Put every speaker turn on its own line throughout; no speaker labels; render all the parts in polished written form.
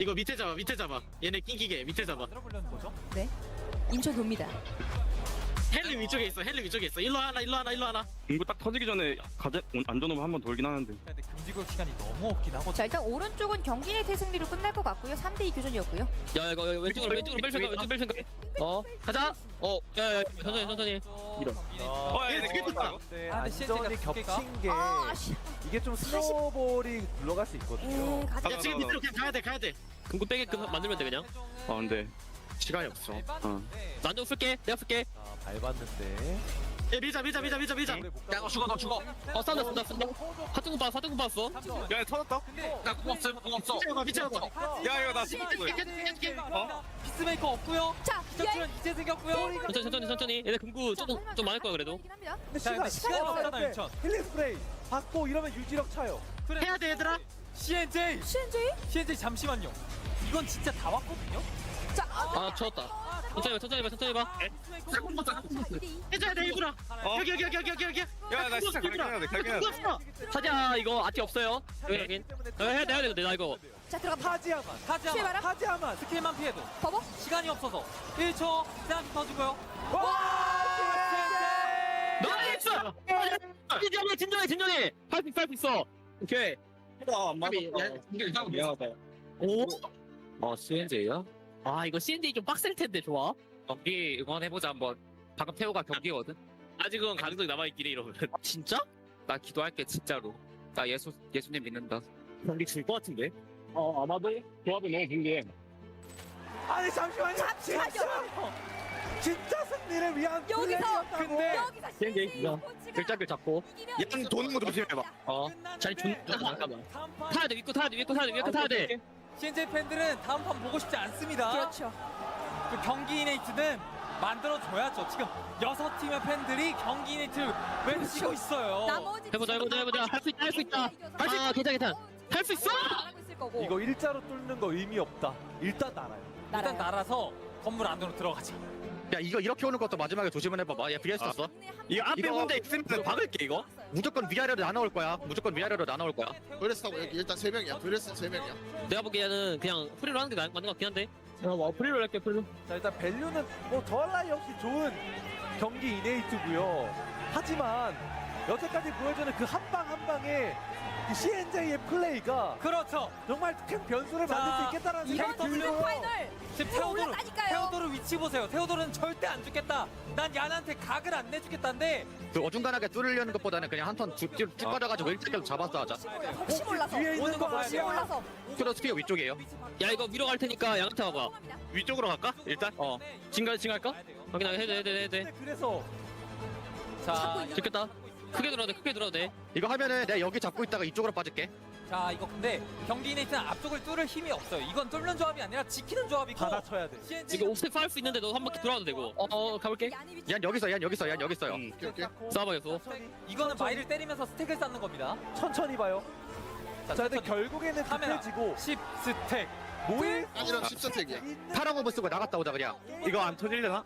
이거 밑에 잡아. 얘네 낑기게 밑에 잡아.
들어보려는 거죠?
네. 인천 돕니다.
헬리 위쪽에 있어. 일로 하나.
공구 딱 터지기 전에 안전으로 한번 돌긴 하는데.
근데 금지구역 시간이 너무 없긴 하거든요.
자, 일단 오른쪽은 경기의 승리로 끝날 것 같고요. 3대2 교전이었고요.
야 이거 왼쪽으로 뺄 생각. 가자. 야 천천히.
이런.
얘 되게 좋다.
네,
아, 근데 CNG 가
안전이
두 개가?
겹친 게
아씨.
이게 좀 스노볼이 굴러갈 수 있거든요.
가자.
야 지금 밑으로 그냥 가야 돼.
금고 빼게끔 만들면 돼 그냥.
근데
시간이 없어.
난좀 쓸게. 내가 쓸게.
자, 밟았는데.
얘 밀자.
야 너 죽어. 싸운다. 사등군 봤어.
야 터졌다.
나 공 없어. 밑에 잡아.
야 이거 나
피스메이커 없고요.
자,
기적출연 이제 생겼고요.
천천히. 얘네 금고 좀 많을 거야 그래도.
근데
자, 근데 시간이 없잖아,
없는데
인천.
힐링 스프레이 받고 이러면 유지력 차요.
그래.
해야 돼 얘들아.
CNJ 잠시만요. 이건 진짜 다 왔거든요.
자,
아 쳤다. 천천히 봐.
해줘야 돼 얘들아. 여기.
야나 진짜 갈겨야 돼.
사자 이거 아티 없어요. 여긴. 해야 돼. 나 이거.
자, 들어가.
타지야만
하지야만.
스킬만 피해도
버버.
시간이 없어서 1초 세한테 터지고요.
나이스. 진정해. 할수 있어. 오케이.
오? CNJ야?
아 이거 CNJ 좀 빡셀 텐데 좋아.
경기 응원해보자 한번. 방금 태호가 경기거든?
아직은 가능성이 남아있긴 해 이러면. 진짜?
나 기도할게 진짜로. 나 예수님 믿는다.
경기 질것 같은데.
아마도 조합이 너무 붕괴.
아니 잠시만요. 진짜 승리를 위한
여기서
플레이였다고.
여기서
CNJ
글자글 잡고.
양 도는 거 조심해봐.
자리 존나 잠깐만.
다음 판
타야 돼. 위코 타야 돼.
CNJ 팬들은 다음 판 보고 싶지 않습니다.
그렇죠.
그 경기 이네이트는 만들어줘야죠. 지금 6팀의 팬들이 경기 이네이트를 외치고 있어요.
나머지
해보자. 할 수 있다. 아 괜찮아. 할 수 있어.
이거 일자로 뚫는 거 의미 없다. 일단 날아요.
일단 날아서 건물 안으로 들어가자.
야 이거 이렇게 오는 것도 마지막에 조심을 해봐봐. 얘 비했었어. 이거 앞에 혼자 있으면 박을게 이거. 무조건 위아래로 나눠올 거야.
브레스 타고 여기 일단 3명이야. 브레스 3명이야.
내가 보기에는 그냥 프리로 하는 게 맞는 것 같긴 한데.
프리로 할게 프리로.
자 일단 밸류는 뭐 더할 나위 없이 좋은 경기 이네이트고요. 하지만 여태까지 보여주는 그 한 방 한 방의 그 CNJ의 플레이가
그렇죠.
정말 큰 변수를
자,
만들 수 있겠다는
이번
생각이
시즌
들고요.
파이널
지금
올라가니까요.
테오도르 위치 보세요. 테오도르는 절대 안 죽겠다. 난 얀한테 각을 안 내주겠다는데
그 어중간하게 뚫으려는 것보다는 그냥 한 턴 쭉 빠져가지고 일찍 잡았어 하자.
혹시 몰라서
뒤에 있는 거
오는 거
혹시
아니야?
몰라서
스피어 스피어 위쪽이에요.
야 이거 위로 갈 테니까 양태 와봐.
위쪽으로 갈까? 일단.
진갈까? 확인하게 해야 돼.
근데 그래서
자,
좋겠다. 크게 들어도 돼.
이거 하면은 내가 여기 잡고 있다가 이쪽으로 빠질게.
자 이거 근데 경기 이네이트는 앞쪽을 뚫을 힘이 없어요. 이건 뚫는 조합이 아니라 지키는 조합이고
받아쳐야 돼.
CNG
이거 옵스택 쌓을 수 있는데 너 한 바퀴 돌아도 되고. 가볼게.
얀 여기 있어요.
오케이.
싸워봐 계속.
이거는 마이를 때리면서 스택을 쌓는 겁니다.
천천히 봐요. 자 근데
천천히.
결국에는
카메라.
급해지고
10 스택.
모일
아니랑 10선택이야.
파란 오브 쓰고 나갔다 오자 그냥. 이거 안 터질려나?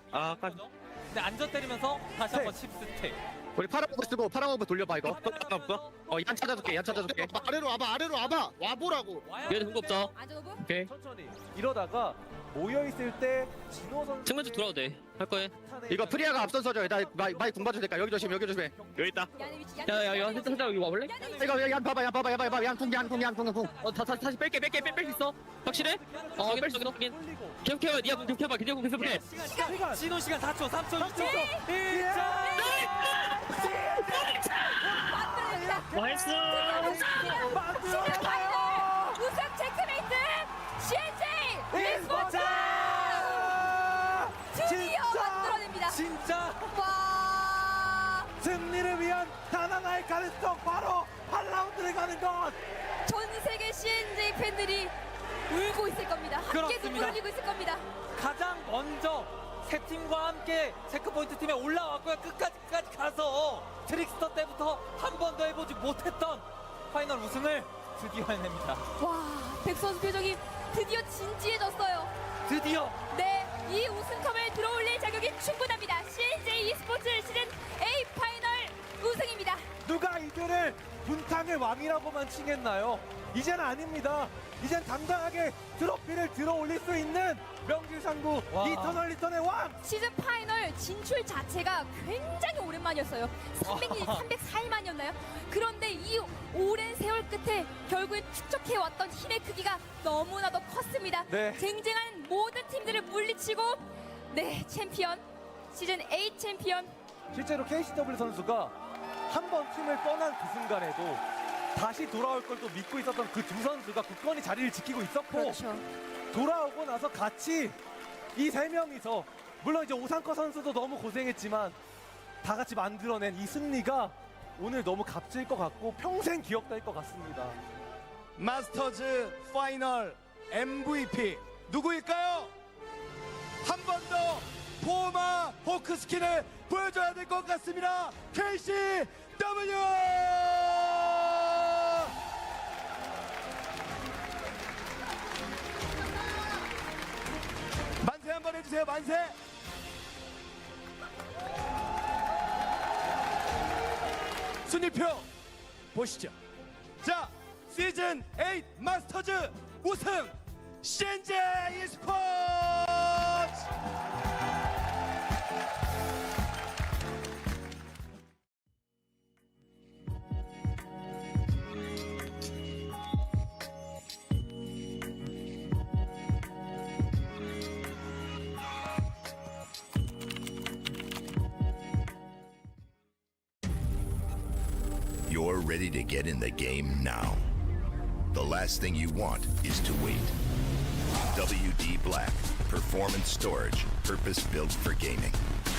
근데 앉아 때리면서 다시 한번 10 스택.
우리 파란 오브 쓰고 파란 오브 돌려봐 이거. 얀 찾아줄게.
아래로 와봐. 와보라고.
얘는 흥거 없자.
안전오브.
오케이.
천천히 이러다가 모여있을 때 진호 선수
측면 쪽 돌아도 돼. 할 거야.
이거 프리아가 앞선서줘. 나 마이 궁 봐줄 테니까 여기 조심해. 여기 있다.
야네 위치.
야 살짝 여기 와볼래?
이거 얀 봐봐. 얀궁.
다시 뺄게. 뺄 수 있어. 확실해? 뺄 수 있어.
돌리고
계속 해봐. 니가 계속 해봐. 계속 해.
시간
진호 시간 4초, 3초, 2초, 1초.
나이스.
우승 체크메이트 CNJ e스포츠 드디어 만들어냅니다.
진짜
와,
승리를 위한 단 하나의 가능성 바로 8라운드를 가는 것.
전 세계 CNJ 팬들이 울고 있을 겁니다. 함께
그렇습니다.
눈물 흘리고 있을 겁니다.
가장 먼저 세 팀과 함께 체크포인트 팀에 올라왔고요. 끝까지 가서 트릭스터 때부터 한 번도 해보지 못했던 파이널 우승을 드디어 해냅니다.
와, 백 선수 표정이 드디어 진지해졌어요.
드디어
네, 이 우승컵을 들어올릴 자격이 충분합니다. CNJ e스포츠 시즌 A 파이널 우승입니다.
누가 이들을 분탕의 왕이라고만 칭했나요? 이젠 아닙니다. 이젠 당당하게 트로피를 들어 올릴 수 있는 명실상부 이터널 리턴의 왕!
시즌 파이널 진출 자체가 굉장히 오랜만이었어요. 304일 만이었나요? 그런데 이 오랜 세월 끝에 결국엔 축적해왔던 힘의 크기가 너무나도 컸습니다.
네.
쟁쟁한 모든 팀들을 물리치고 챔피언, 시즌 8 챔피언.
실제로 KCW 선수가 한 번 팀을 떠난 그 순간에도 다시 돌아올 걸 또 믿고 있었던 그 두 선수가 굳건히 자리를 지키고 있었고,
그렇죠.
돌아오고 나서 같이 이 세 명이서, 물론 이제 오상커 선수도 너무 고생했지만 다 같이 만들어낸 이 승리가 오늘 너무 값질 것 같고 평생 기억될 것 같습니다.
마스터즈 파이널 MVP 누구일까요? 한 번 더 포마 호크 스킨을 보여줘야 될 것 같습니다. KCW! 만세 한번 해주세요. 만세. 순위표 보시죠. 자, 시즌 8 마스터즈 우승 CNJ e스포츠.
You're ready to get in the game now. The last thing you want is to wait. WD Black, performance storage, purpose-built for gaming.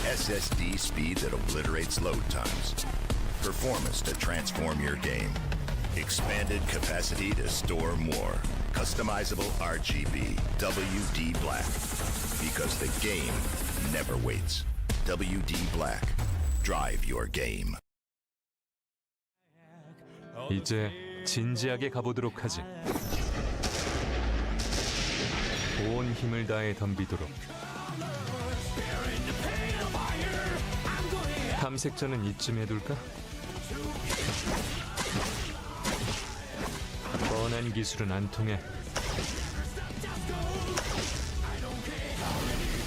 SSD speed that obliterates load times. Performance to transform your game. Expanded capacity to store more. Customizable RGB. WD Black. Because the game never waits. WD Black. Drive your game.
이제 진지하게 가보도록 하지. 온 힘을 다해 덤비도록. 탐색전은 이쯤 해둘까? 뻔한 기술은 안 통해.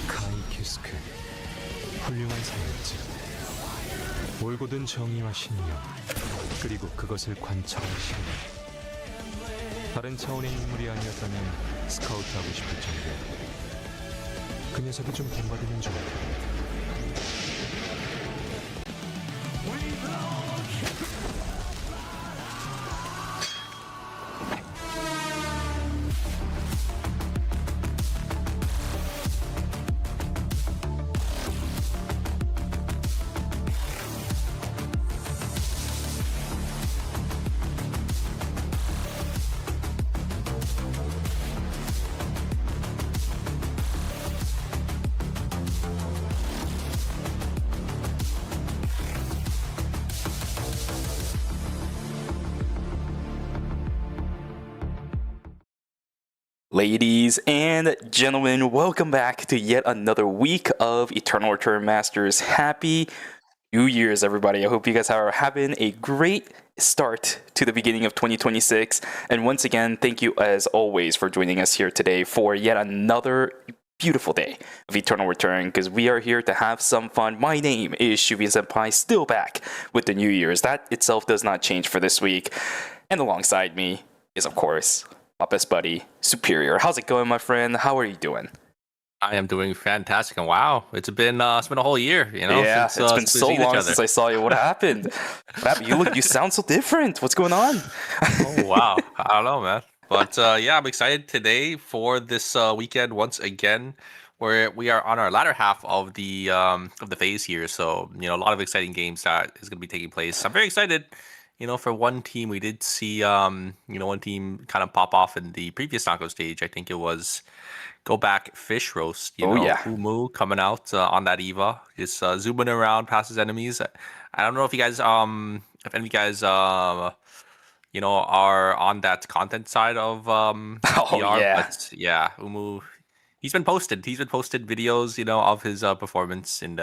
카이키스크, 훌륭한 사였지. 올곧은 정의와 신념, 그리고 그것을 관철한 신념. 다른 차원의 인물이 아니었다면 스카우트하고 싶을 정도야. 그 녀석이 좀 본받으면 좋을 텐데.
Ladies and gentlemen, welcome back to yet another week of Eternal Return Masters. Happy New Year's, everybody. I hope you guys are having a great start to the beginning of 2026. And once again, thank you as always for joining us here today for yet another beautiful day of Eternal Return, because we are here to have some fun. My name is Shubian Senpai, still back with the New Year's. That itself does not change for this week. And alongside me is, of course, my best buddy, Superior. How's it going, my friend? How are you doing?
I am doing fantastic, and wow, it's been a whole year, you know.
Yeah,
since,
it's been so long since I saw you. What happened? You sound so different. What's going on?
Oh wow, I don't know, man. But yeah, I'm excited today for this weekend once again, where we are on our latter half of the phase here. So a lot of exciting games that is going to be taking place. I'm very excited. For one team, we did see, one team kind of pop off in the previous knockout stage. I think it was Go Back Fish Roast. Umu coming out on that EVA, just zooming around past his enemies. I don't know if you guys, if any of you guys, are on that content side of PR, but yeah, Umu, he's been posted videos, of his performance in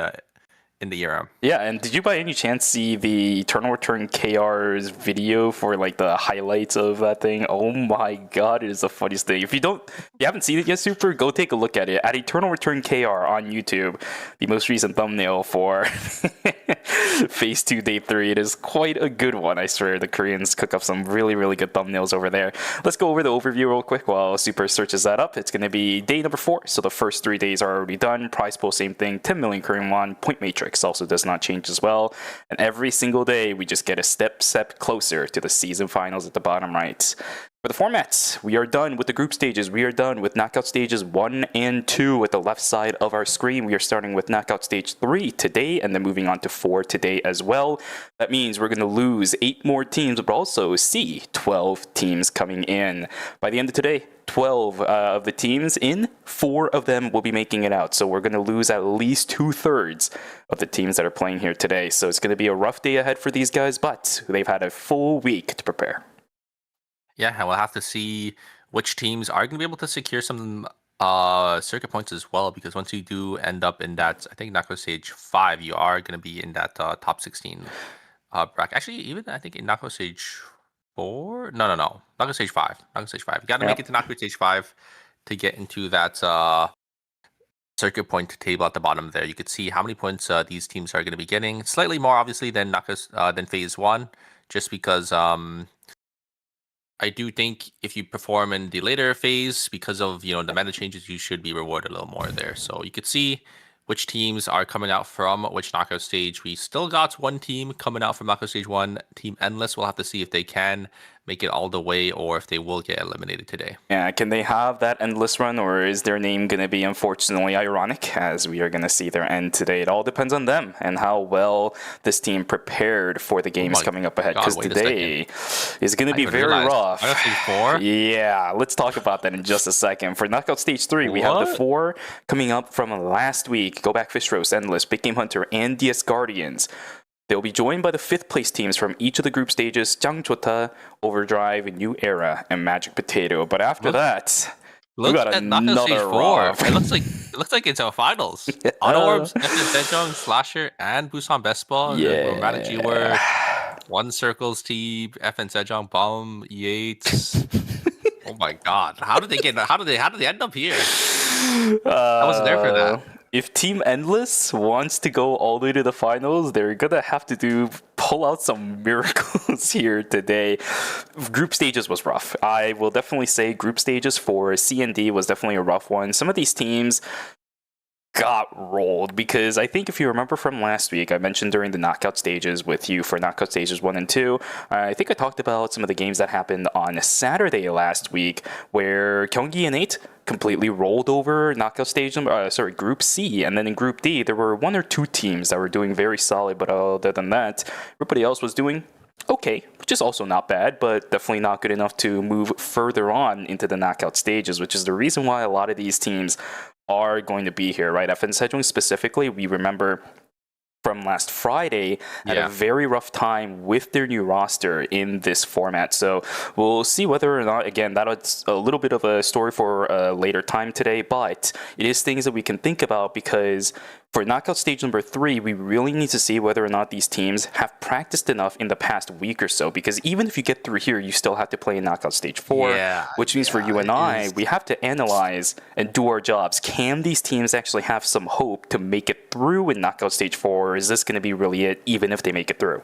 in the ERM.
Yeah, and did you by any chance see the Eternal Return KR's video for like the highlights of that thing? Oh my god, it is the funniest thing. If you haven't seen it yet, Super, go take a look at it. At Eternal Return KR on YouTube, the most recent thumbnail for Phase 2 Day 3. It is quite a good one, I swear. The Koreans cook up some really, really good thumbnails over there. Let's go over the overview real quick while Super searches that up. It's going to be day number 4, so the first 3 days are already done. Prize pool, same thing, 10 million Korean won. Point matrix also does not change as well. And every single day, we just get a step closer to the season finals at the bottom right. For the formats, we are done with the group stages. We are done with knockout stages 1 and 2 at the left side of our screen. We are starting with knockout stage 3 today and then moving on to 4 today as well. That means we're going to lose 8 more teams, but also see 12 teams coming in. By the end of today, 12 of the teams in, 4 of them will be making it out. So we're going to lose at least 2/3 of the teams that are playing here today. So it's going to be a rough day ahead for these guys, but they've had a full week to prepare.
Yeah, and we'll have to see which teams are going to be able to secure some circuit points as well, because once you do end up in that, I think knockout stage 5, you are going to be in that top 16 bracket. Actually, even I think in knockout stage 4, no, knockout stage 5, you got to make it to knockout stage 5 to get into that circuit point table at the bottom there. You could see how many points these teams are going to be getting. Slightly more obviously than phase 1, just because I do think if you perform in the later phase, because of the meta changes, you should be rewarded a little more there. So you could see which teams are coming out from which knockout stage. We still got one team coming out from knockout stage 1, Team Endless. We'll have to see if they can make it all the way or if they will get eliminated today.
Yeah, can they have that endless run, or is their name going to be unfortunately ironic, as we are going to see their end today? It all depends on them and how well this team prepared for the games coming up ahead, because today is going to be very rough.
Stage 4?
Yeah, let's talk about that in just a second. For knockout stage 3, we have the 4 coming up from last week. Go Back Fish Roast, Endless, Big Game Hunter, and DS Guardians. They'll be joined by the 5th place teams from each of the group stages: Jangchota, Overdrive, New Era, and Magic Potato. But after that, we got another rough.
It looks like it's our finals. Auto Orbs, FN Sejong, Slasher, and Busan Best Ball. Romantic G-Word, One Circles team, FN Sejong, Bomb, Yates. Oh my god. How did they end up here? I wasn't there for that.
If Team Endless wants to go all the way to the finals, they're gonna have to pull out some miracles here today. Group stages was rough. I will definitely say group stages for CND was definitely a rough one. Some of these teams got rolled, because I think if you remember from last week, I mentioned during the knockout stages with you for knockout stages 1 and 2, I think I talked about some of the games that happened on Saturday last week, where Gyeonggi and 8 completely rolled over knockout stage group C, and then in group D there were 1 or 2 teams that were doing very solid, but other than that, everybody else was doing okay, which is also not bad, but definitely not good enough to move further on into the knockout stages, which is the reason why a lot of these teams are going to be here, right? FN Sejong specifically, we remember from last Friday had a very rough time with their new roster in this format. So we'll see whether or not, again, that's a little bit of a story for a later time today, but it is things that we can think about, because for knockout stage number 3, we really need to see whether or not these teams have practiced enough in the past week or so, because even if you get through here, you still have to play in knockout stage 4, which means for you and I, we have to analyze and do our jobs. Can these teams actually have some hope to make it through in knockout stage 4, or is this going to be really it, even if they make it through?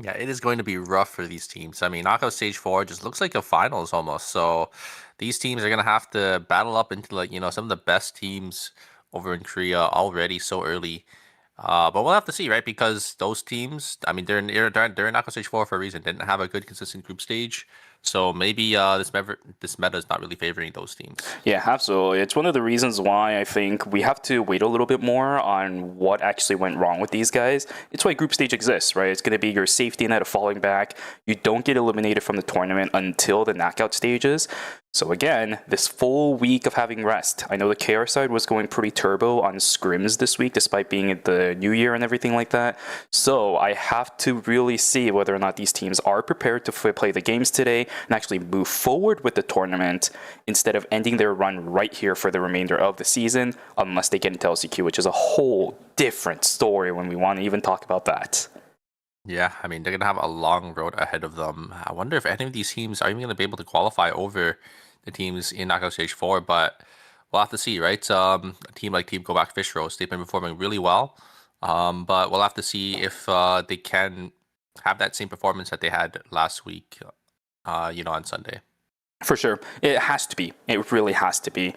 Yeah, it is going to be rough for these teams. I mean, knockout stage 4 just looks like a finals almost. So these teams are going to have to battle up into some of the best teams over in Korea already so early. But we'll have to see, right? Because those teams, I mean, they're in knockout stage 4 for a reason. Didn't have a good, consistent group stage. So maybe this meta is not really favoring those teams.
Yeah, absolutely. It's one of the reasons why I think we have to wait a little bit more on what actually went wrong with these guys. It's why group stage exists, right? It's going to be your safety net of falling back. You don't get eliminated from the tournament until the knockout stages. So again, this full week of having rest. I know the KR side was going pretty turbo on scrims this week, despite being at the new year and everything like that. So I have to really see whether or not these teams are prepared to play the games today. and actually move forward with the tournament instead of ending their run right here for the remainder of the season, unless they get into LCQ, which is a whole different story when we want to even talk about that.
Yeah, I mean, they're going to have a long road ahead of them. I wonder if any of these teams are even going to be able to qualify over the teams in Knockout Stage 4, but we'll have to see, right? A team like Team Go Back Fish Roast, they've been performing really well, but we'll have to see if they can have that same performance that they had last week, on Sunday.
For sure. It has to be. It really has to be.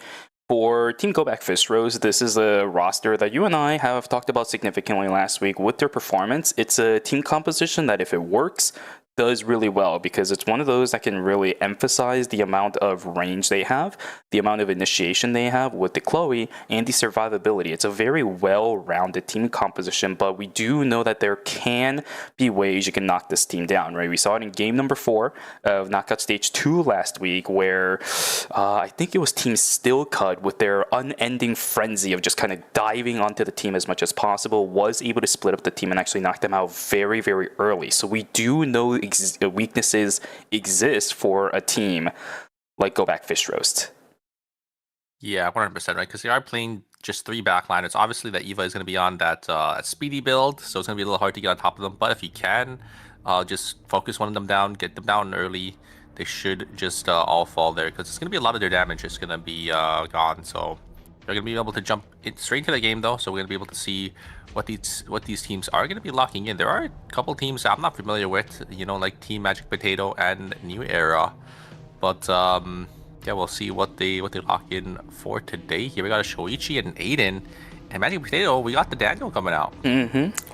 For Team Go Back Fist Rose, this is a roster that you and I have talked about significantly last week with their performance. It's a team composition that, if it works, does really well, because it's one of those that can really emphasize the amount of range they have, the amount of initiation they have with the Chloe, and the survivability. It's a very well-rounded team composition, but we do know that there can be ways you can knock this team down, right? We saw it in game number 4 of Knockout Stage 2 last week, where I think it was Team Stillcut, with their unending frenzy of just kind of diving onto the team as much as possible, was able to split up the team and actually knock them out very, very early. So we do know weaknesses exist for a team like Go Back Fish Roast.
Yeah, 100%, right? Because they are playing just 3 backliners. Obviously, that Eva is going to be on that speedy build, so it's going to be a little hard to get on top of them. But if you can, just focus one of them down, get them down early, they should just all fall there, because it's going to be a lot of their damage is going to be gone. So they're going to be able to jump straight into the game, though, so we're going to be able to see what these teams are going to be locking in. There are a couple teams that I'm not familiar with, like Team Magic Potato and New Era, but yeah, we'll see what they lock in for today. Here we got a Shoichi and Aiden, and Magic Potato, we got the Daniel coming out.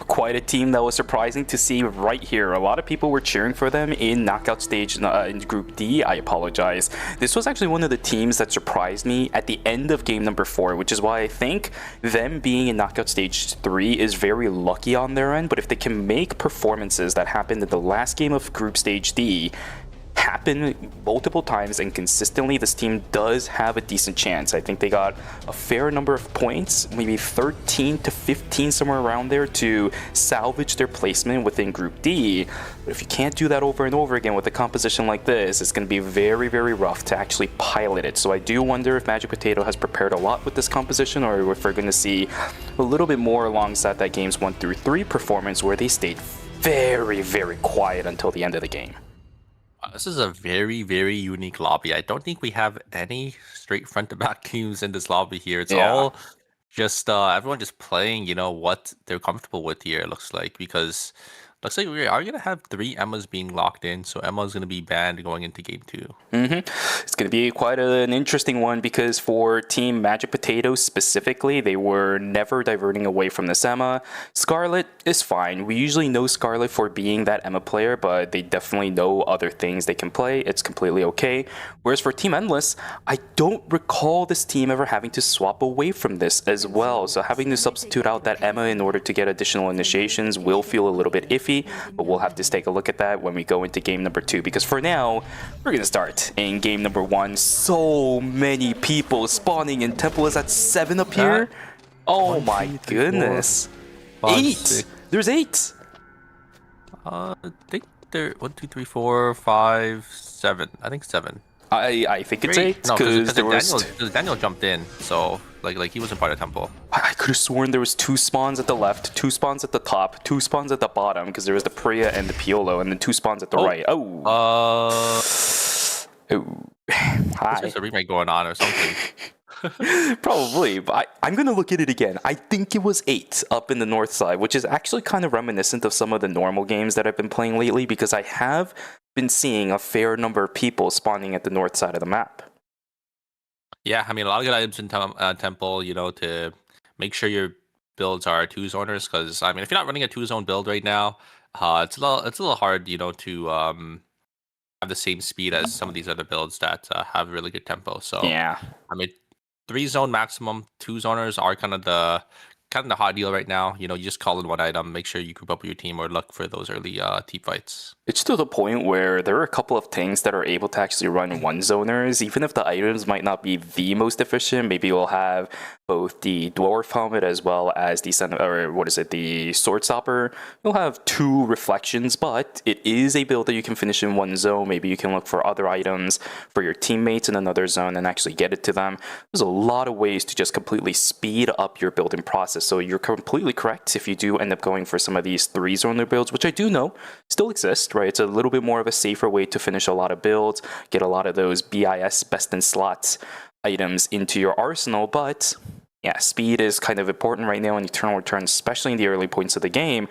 Quite a team that was surprising to see right here. A lot of people were cheering for them in Knockout Stage in Group D. I apologize. This was actually one of the teams that surprised me at the end of game number 4, which is why I think them being in Knockout Stage 3 is very lucky on their end. But if they can make performances that happened in the last game of Group Stage D happen multiple times and consistently, this team does have a decent chance. I think they got a fair number of points, maybe 13 to 15, somewhere around there, to salvage their placement within Group D. But if you can't do that over and over again with a composition like this, it's going to be very, very rough to actually pilot it. So I do wonder if Magic Potato has prepared a lot with this composition, or if we're going to see a little bit more alongside that games 1 through 3 performance, where they stayed very, very quiet until the end of the game.
This is a very, very unique lobby. I don't think we have any straight front-to-back teams in this lobby here. It's all just everyone just playing, what they're comfortable with here, it looks like, because looks like we are going to have 3 Emmas being locked in, so Emma is going to be banned going into game 2.
It's going to be quite an interesting one, because for Team Magic Potato specifically, they were never diverting away from this Emma. Scarlet is fine. We usually know Scarlet for being that Emma player, but they definitely know other things they can play. It's completely okay. Whereas for Team Endless, I don't recall this team ever having to swap away from this as well. So having to substitute out that Emma in order to get additional initiations will feel a little bit iffy. But we'll have to take a look at that when we go into game number 2, because for now, we're going to start in game number 1. So many people spawning, and Temple is at 7 up here. Oh my goodness. 8! There's 8!
I think there 1, 2, 3, 4, 5, 7. I think 7.
I think it's 8, because
Daniel jumped in, so like he wasn't part of Temple.
I could have sworn there was 2 spawns at the left, 2 spawns at the top, 2 spawns at the bottom, because there was the Priya and the Piolo, and then 2 spawns at the right. Hi.
There's a remake going on or something.
Probably, but I'm going to look at it again. I think it was 8 up in the north side, which is actually kind of reminiscent of some of the normal games that I've been playing lately, because I have been seeing a fair number of people spawning at the north side of the map.
Yeah, I mean, a lot of good items in Temple, to make sure your builds are 2-zoners, because, I mean, if you're not running a 2-zone build right now, it's a little hard, to have the same speed as some of these other builds that have really good tempo. So,
yeah,
I mean, 3-zone maximum, 2-zoners are kind of the hot deal right now. You just call in one item, make sure you group up with your team, or look for those early team fights.
It's to the point where there are a couple of things that are able to actually run 1-zoners, even if the items might not be the most efficient. Maybe we'll have both the dwarf helmet as well as the the sword stopper. You'll have 2 reflections, but it is a build that you can finish in one zone. Maybe you can look for other items for your teammates in another zone and actually get it to them. There's a lot of ways to just completely speed up your building process. So you're completely correct if you do end up going for some of these 3-zoner builds, which I do know still exist, right? It's a little bit more of a safer way to finish a lot of builds, get a lot of those BIS, best in slots items into your arsenal, but yeah, speed is kind of important right now in Eternal Return, especially in the early points of the game.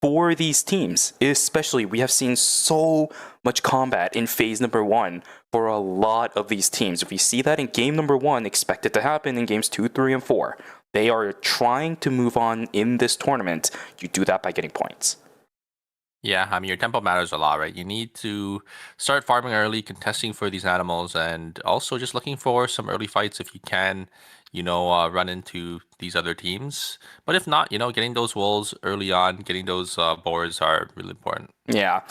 For these teams, especially, we have seen so much combat in phase number 1 for a lot of these teams. If we see that in game number 1, expect it to happen in games 2, 3, and 4. They are trying to move on in this tournament. You do that by getting points.
Yeah, I mean, your tempo matters a lot, right? You need to start farming early, contesting for these animals, and also just looking for some early fights if you can, run into these other teams. But if not, getting those wolves early on, getting those boars are really important.
Yeah,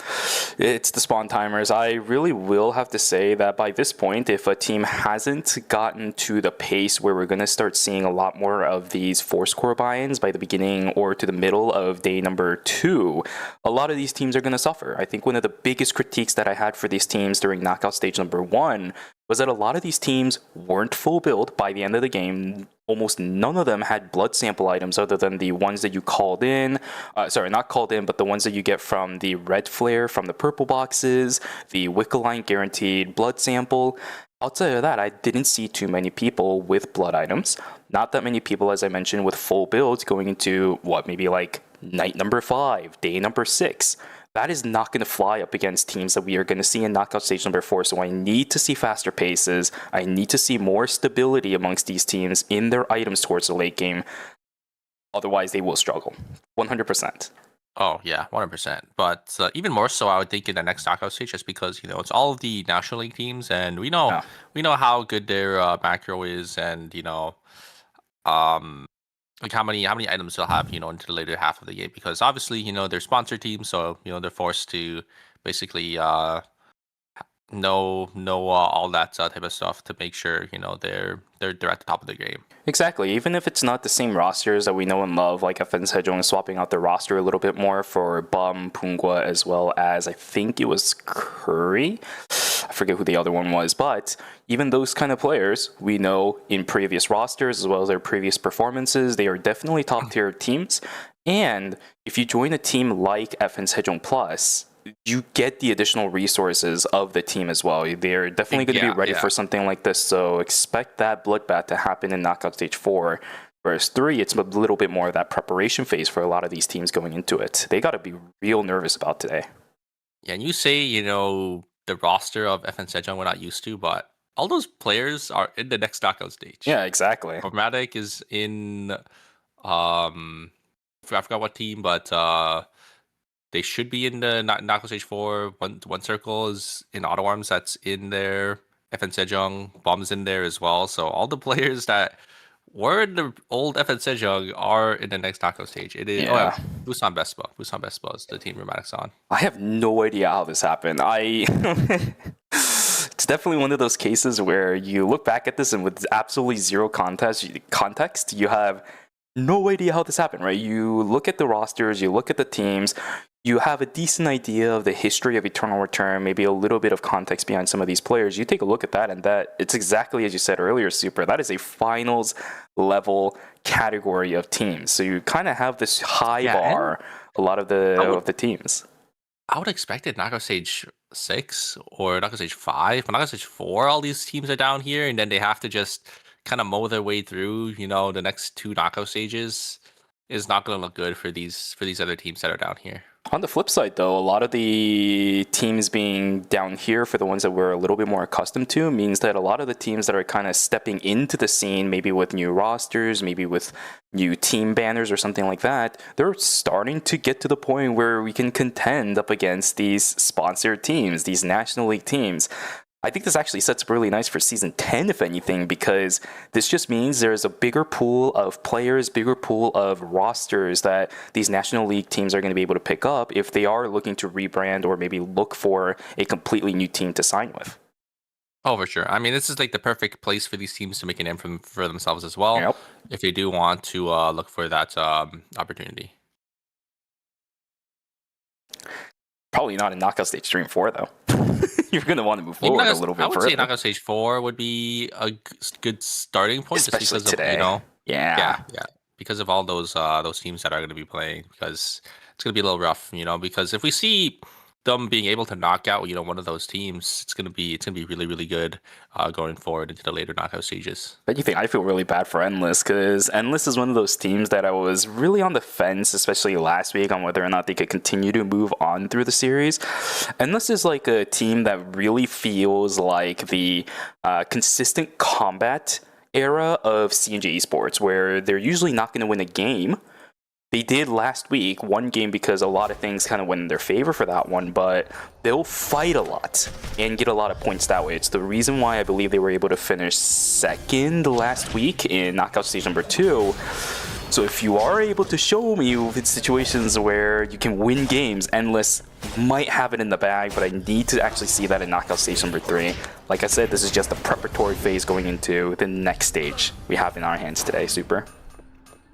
it's the spawn timers. I really will have to say that by this point, if a team hasn't gotten to the pace where we're going to start seeing a lot more of these force core buy-ins by the beginning or to the middle of day number 2, a lot of these teams are going to suffer. I think one of the biggest critiques that I had for these teams during knockout stage number 1 was that a lot of these teams weren't full build by the end of the game. Almost none of them had blood sample items other than the ones that you called in. Not called in, but the ones that you get from the red flare, from the purple boxes, the Wickeline guaranteed blood sample. Outside of that, I didn't see too many people with blood items. Not that many people, as I mentioned, with full builds going into, maybe like night number 5, day number 6. That is not going to fly up against teams that we are going to see in knockout stage number 4. So I need to see faster paces. I need to see more stability amongst these teams in their items towards the late game. Otherwise, they will struggle. 100%.
Oh, yeah, 100%. But even more so, I would think in the next knockout stage, just because, it's all of the National League teams, and we know how good their macro is, and, like how many items they'll have, into the later half of the game, because obviously, they're sponsor teams, so they're forced to basically know all that type of stuff to make sure they're at the top of the game.
Exactly. Even if it's not the same rosters that we know and love, like FN Sejong swapping out their roster a little bit more for Bum, Pungwa, as well as I think it was Curry. I forget who the other one was, but even those kind of players, we know in previous rosters as well as their previous performances, they are definitely top tier teams. And if you join a team like FN Sejong Plus, you get the additional resources of the team as well. They're definitely going to be ready for something like this, so expect that bloodbath to happen in knockout stage 4. Whereas 3, it's a little bit more of that preparation phase for a lot of these teams going into it. They got to be real nervous about today.
Yeah, and you say, the roster of FN Sejong we're not used to, but all those players are in the next knockout stage.
Yeah, exactly.
Formatic is in, I forgot what team, but they should be in the knockout stage 4. One circle is in Auto Arms, that's in there. FN Sejong, Bomb's in there as well. So all the players that were in the old FN Sejong are in the next knockout stage. It is Busan Vespa. Busan Vespa is the team Romatic's on.
I have no idea how this happened. It's definitely one of those cases where you look back at this and with absolutely zero context, you have no idea how this happened, right? You look at the rosters, you look at the teams, you have a decent idea of the history of Eternal Return, maybe a little bit of context behind some of these players. You take a look at that, and that it's exactly as you said earlier, Super. That is a finals level category of teams. So you kind of have this high bar, a lot of the teams.
I would expect it knockout stage 6 or knockout stage 5, but knockout stage 4, all these teams are down here, and then they have to just kind of mow their way through, the next 2 knockout stages is not going to look good for these other teams that are down here.
On the flip side, though, a lot of the teams being down here for the ones that we're a little bit more accustomed to means that a lot of the teams that are kind of stepping into the scene, maybe with new rosters, maybe with new team banners or something like that, they're starting to get to the point where we can contend up against these sponsored teams, these National League teams. I think this actually sets up really nice for Season 10, if anything, because this just means there's a bigger pool of players, bigger pool of rosters that these National League teams are going to be able to pick up if they are looking to rebrand or maybe look for a completely new team to sign with.
Oh, for sure. I mean, this is like the perfect place for these teams to make a name for themselves as well.
Yep.
If they do want to look for that opportunity.
Probably not in knockout stage 3 and 4 though. You're going to want to move forward a little bit
I would
further.
say knockout stage 4 would be a good starting point,
Especially
just because
today.
of, you know,
Yeah.
because of all those teams that are going to be playing, because it's going to be a little rough, you know, because if we see them being able to knock out, you know, one of those teams, it's gonna be really, really good going forward into the later knockout stages.
But you think I feel really bad for Endless, because Endless is one of those teams that I was really on the fence, especially last week, on whether or not they could continue to move on through the series. Endless is like a team that really feels like the consistent combat era of CNJ Esports, where they're usually not going to win a game. They did last week, one game, because a lot of things kind of went in their favor for that one, but they'll fight a lot and get a lot of points that way. It's the reason why I believe they were able to finish second last week in knockout stage number 2. So if you are able to show me with situations where you can win games, Endless might have it in the bag, but I need to actually see that in knockout stage number 3. Like I said, this is just the preparatory phase going into the next stage we have in our hands today, Super.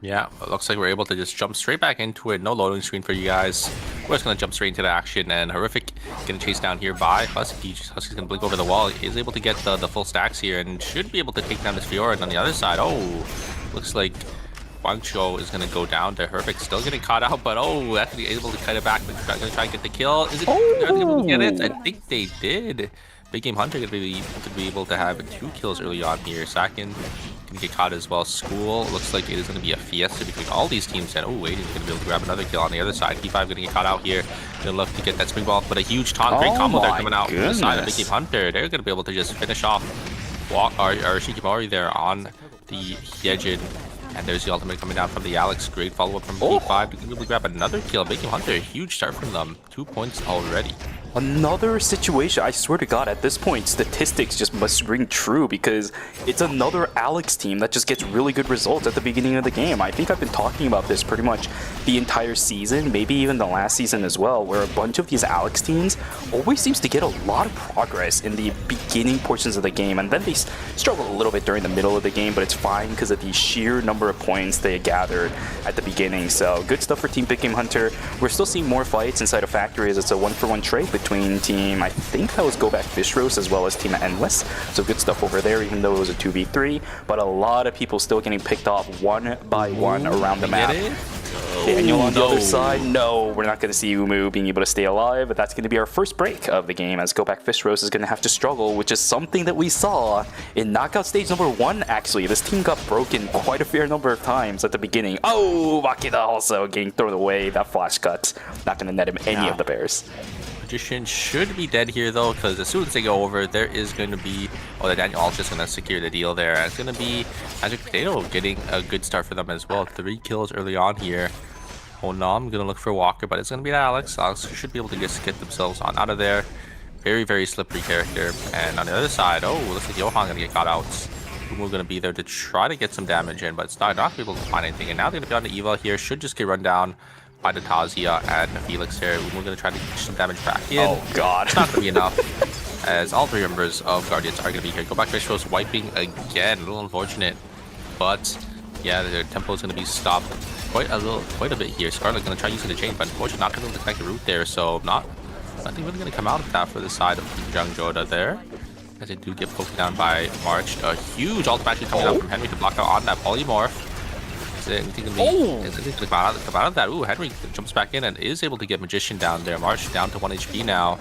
Yeah, it looks like we're able to just jump straight back into it. No loading screen for you guys. We're just going to jump straight into the action, and Horrific getting chased down here by Husky. Husky's going to blink over the wall. He is able to get the full stacks here and should be able to take down this Fiora. And on the other side, looks like Guangzhou is going to go down there. Horrific still getting caught out, but actually able to cut it back. They're going to try and get the kill. Is it able to get it? I think they did. Big Game Hunter could be able to have 2 kills early on here. Sakin can get caught as well. School looks like it is going to be a fiesta between all these teams. And wait, he's going to be able to grab another kill on the other side. P5 going to get caught out here. Going to look to get that spring ball, but a huge great combo there coming out from the side of Big Game Hunter. They're going to be able to just finish off Shikimori there on the Hyejin. And there's the ultimate coming down from the Alex. Great follow-up from P5 to be able to grab another kill. Big Game Hunter, a huge start from them. 2 points already.
Another situation, I swear to God, at this point, statistics just must ring true, because it's another Alex team that just gets really good results at the beginning of the game. I think I've been talking about this pretty much the entire season, maybe even the last season as well, where a bunch of these Alex teams always seems to get a lot of progress in the beginning portions of the game, and then they struggle a little bit during the middle of the game, but it's fine because of the sheer number of points they gathered at the beginning. So good stuff for Team Big Game Hunter. We're still seeing more fights inside of Factory, as it's a 1-for-1 trade between team, I think that was Go Back Fish Roast, as well as Team Endless. So good stuff over there, even though it was a 2v3. But a lot of people still getting picked off one by one around the map. Daniel on the other side, no, we're not going to see Umu being able to stay alive, but that's going to be our first break of the game, as Go Back Fish Roast is going to have to struggle, which is something that we saw in knockout stage number 1, actually. This team got broken quite a fair number of times at the beginning. Makida also getting thrown away. That flash cut, not going to net him any of the bears.
Magician should be dead here though, because as soon as they go over, there is going to be the Daniel Al's just going to secure the deal there. And it's going to be Magic Potato getting a good start for them as well. 3 kills early on here. Oh no, I'm going to look for Walker, but it's going to be Alex. Alex should be able to just get themselves on out of there. Very, very slippery character. And on the other side, looks like Johan going to get caught out. We're going to be there to try to get some damage in, but it's not able to find anything. And now they're going to be on the Eva here. Should just get run down by the Tazia and Felix here. We're going to try to get some damage back in.
Oh god.
It's not going to be enough, as all 3 members of Guardians are going to be here. Go Back Fish Roast wiping again. A little unfortunate, but yeah, their tempo is going to be stopped quite a bit here. Scarlet going to try using the chain, but unfortunately not going to be able to connect the root there, so nothing really going to come out of that for the side of Jung Joda there, as they do get poked down by March. A huge ult actually coming out from Henry to block out on that polymorph. Is anything going to come out of that? Henry jumps back in and is able to get Magician down there. March down to 1 HP now.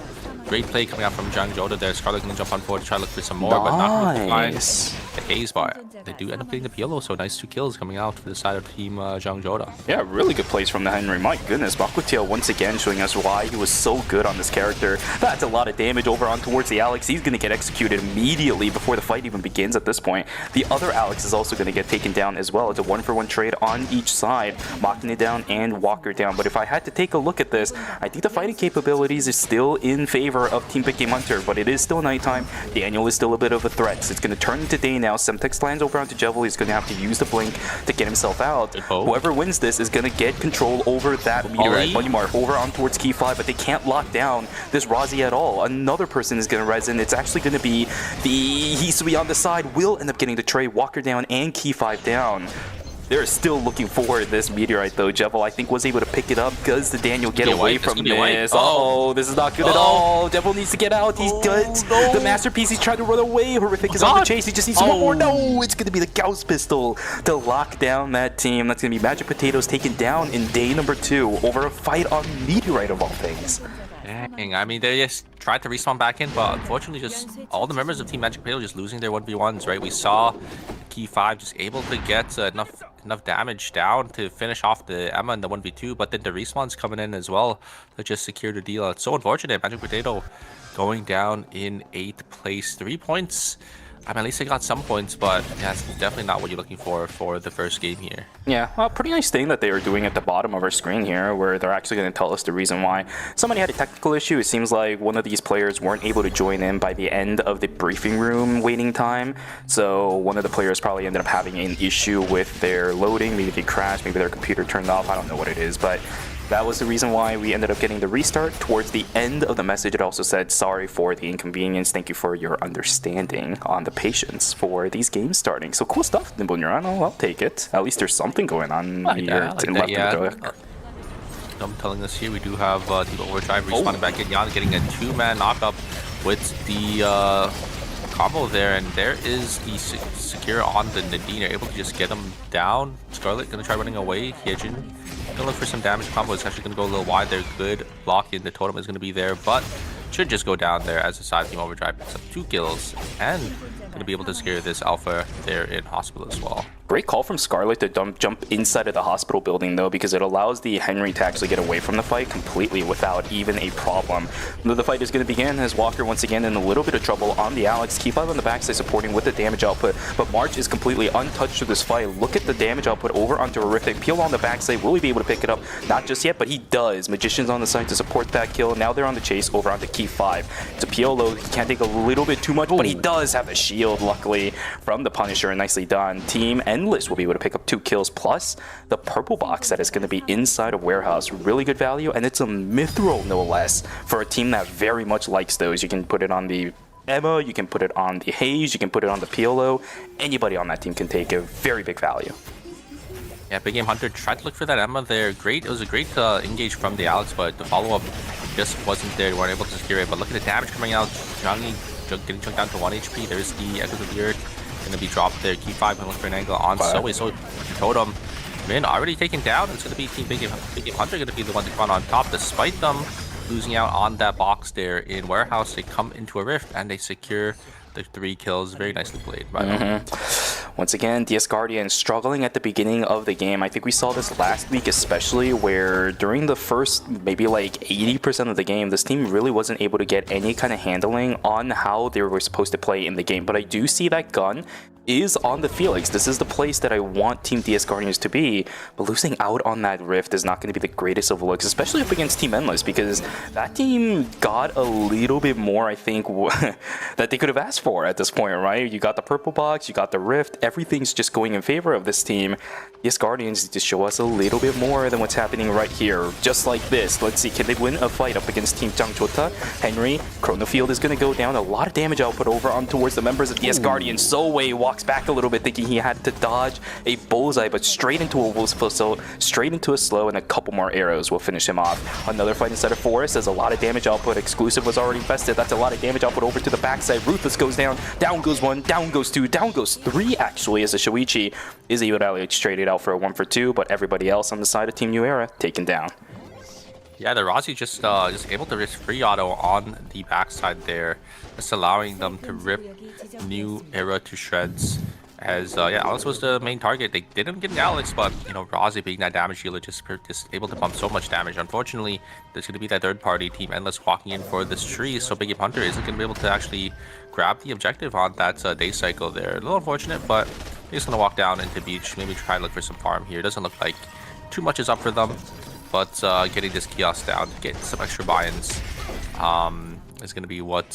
Great play coming out from Jung Joda there. Scarlet going to jump on forward to try to look for some more, but not able to find the haze bar. They do end up getting the PLO, so nice 2 kills coming out for the side of Team Jung Joda.
Yeah, really good plays from the Henry. My goodness, Bakutia once again showing us why he was so good on this character. That's a lot of damage over on towards the Alex. He's going to get executed immediately before the fight even begins at this point. The other Alex is also going to get taken down as well. It's a 1-for-1 trade on each side. Machina down and Walker down. But if I had to take a look at this, I think the fighting capabilities is still in favor of Team Big Game Hunter, but it is still nighttime. Daniel is still a bit of a threat. So it's going to turn into day now. now. Semtex lands over onto Jevil. He's going to have to use the blink to get himself out. Whoever wins this is going to get control over that meteorite money mark over on towards Key 5, but they can't lock down this Razi at all. Another person is going to res in. It's actually going to be the Hisui on the side. Will end up getting the Trey, Walker down, and Key 5 down. They're still looking for this meteorite though. Jevil, I think, was able to pick it up because the Daniel get away from this. Uh-oh, this is not good at all. Jevil needs to get out. He's good. The masterpiece, he's trying to run away. Horrific is on the chase. He just needs one more. No, it's going to be the Gauss pistol to lock down that team. That's going to be Magic Potatoes taken down in day number 2 over a fight on meteorite of all things.
Dang, I mean, they just tried to respawn back in, but unfortunately just all the members of Team Magic Potato just losing their 1v1s, right? We saw Key 5 just able to get enough damage down to finish off the Emma in the 1v2, but then the respawns coming in as well to just secure the deal. It's so unfortunate. Magic Potato going down in 8th place. 3 points. I mean, at least they got some points, but yeah, it's definitely not what you're looking for the first game here.
Yeah, well, pretty nice thing that they are doing at the bottom of our screen here, where they're actually going to tell us the reason why. Somebody had a technical issue. It seems like one of these players weren't able to join in by the end of the briefing room waiting time. So one of the players probably ended up having an issue with their loading. Maybe they crashed, maybe their computer turned off. I don't know what it is, but that was the reason why we ended up getting the restart. Towards the end of the message, it also said, sorry for the inconvenience. Thank you for your understanding on the patience for these games starting. So cool stuff, Nimble Neurano. I'll take it. At least there's something going on here.
I'm telling us here, we do have Team Overdrive respawning back in. Jan getting a 2-man knockup with the combo there, and there is the secure on the Nadine. They're able to just get him down. Scarlet gonna try running away. Hyejin gonna look for some damage. Combo is actually gonna go a little wide. They're good blocking. The totem is gonna be there, but should just go down there as the side Team Overdrive picks up 2 kills and gonna be able to secure this alpha there in hospital as well.
Great call from Scarlet to jump inside of the hospital building though, because it allows the Henry to actually get away from the fight completely without even a problem. The fight is going to begin as Walker once again in a little bit of trouble on the Alex. Keep on the backside supporting with the damage output, but March is completely untouched through this fight. Look at the damage output over onto Horrific. Peel on the backside. Will he be able to pick it up? Not just yet, but he does. Magician's on the side to support that kill. Now they're on the chase over onto Key 5. It's a Piolo. He can't take a little bit too much, but he does have a shield, luckily, from the Punisher. Nicely done. Team Endless will be able to pick up 2 kills, plus the purple box that is going to be inside of Warehouse. Really good value, and it's a Mithril, no less, for a team that very much likes those. You can put it on the Emma, you can put it on the Haze, you can put it on the Piolo. Anybody on that team can take a very big value.
Yeah, Big Game Hunter tried to look for that Emma there. Great, it was a great engage from the Alex, but the follow-up just wasn't there. They weren't able to secure it, but look at the damage coming out. Zhang getting chunked down to 1 HP. There's the Echoes of the Earth. Gonna be dropped there. Key 5 gonna look for an angle on Zoe. So Totem Min already taken down. It's gonna be Team Big Game Hunter gonna be the one to run on top, despite them losing out on that box there in Warehouse. They come into a rift and they secure the 3 kills. Very nicely played by them.
Once again, DS Guardian struggling at the beginning of the game. I think we saw this last week especially, where during the first maybe like 80% of the game, this team really wasn't able to get any kind of handling on how they were supposed to play in the game. But I do see that gun is on the Felix. This is the place that I want Team DS Guardians to be, but losing out on that rift is not going to be the greatest of looks, especially up against Team Endless, because that team got a little bit more, I think, that they could have asked for at this point, right? You got the purple box, you got the rift, everything's just going in favor of this team. DS Guardians need to show us a little bit more than what's happening right here, just like this. Let's see, can they win a fight up against Team Changchota? Henry, Chronofield is going to go down, a lot of damage output over on towards the members of DS Guardians. Zoe walks back a little bit thinking he had to dodge a bullseye, but straight into a straight into a slow, and a couple more arrows will finish him off. Another fight inside of Forest. There's a lot of damage output. Exclusive was already invested. That's a lot of damage output over to the backside. Ruthless goes down. Down goes 1, down goes 2, down goes 3 actually, as the Shoichi is able to trade it out for a 1 for 2, but everybody else on the side of Team New Era taken down.
Yeah, the Razi just able to risk free auto on the backside there, just allowing them to rip New Era to shreds. As yeah, Alex was the main target. They didn't get Alex, but you know, Razi being that damage dealer just able to pump so much damage. Unfortunately, there's going to be that third party Team Endless walking in for this tree, so Big Game Hunter isn't going to be able to actually grab the objective on that day cycle there. A little unfortunate, but he's going to walk down into beach, maybe try to look for some farm here. Doesn't look like too much is up for them, but getting this kiosk down to get some extra buy-ins is going to be what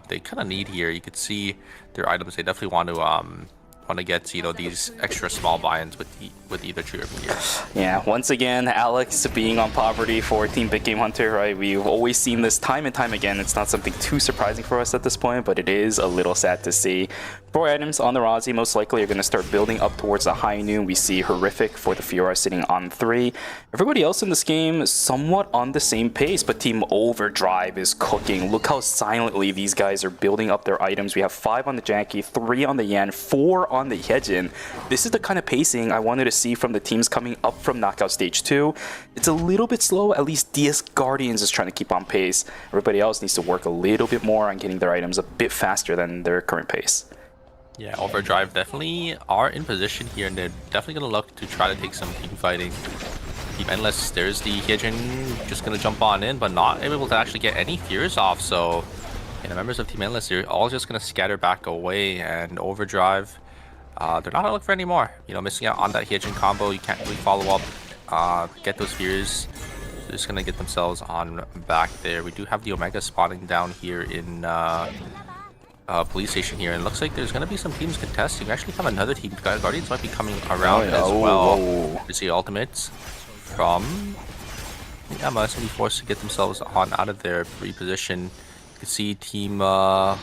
they kind of need here. You could see their items. They definitely want to want to get, you know, these extra small buy-ins with either tree or meteor.
Yeah, once again, Alex being on poverty for Team Big Game Hunter, right? We've always seen this time and time again. It's not something too surprising for us at this point, but it is a little sad to see. 4 items on the Rozzy most likely are going to start building up towards the high noon. We see Horrific for the Fiora sitting on 3. Everybody else in this game somewhat on the same pace, but Team Overdrive is cooking. Look how silently these guys are building up their items. We have 5 on the Jackie, 3 on the Yan, 4 on the Hyejin. This is the kind of pacing I wanted to see from the teams coming up from Knockout Stage 2. It's a little bit slow. At least DS Guardians is trying to keep on pace. Everybody else needs to work a little bit more on getting their items a bit faster than their current pace.
Yeah, Overdrive definitely are in position here, and they're definitely going to look to try to take some team fighting. Team Endless, there's the Hyejin just going to jump on in, but not able to actually get any fears off. So, the members of Team Endless, they're all just going to scatter back away, and Overdrive, they're not going to look for any more. You know, missing out on that Hyejin combo, you can't really follow up, get those fears. They're just going to get themselves on back there. We do have the Omega spawning down here in police station here, and it looks like there's going to be some teams contesting. We actually have another team. Guardians might be coming around as well. We see ultimates from Yama going to be forced to get themselves on out of their reposition. You can see team Go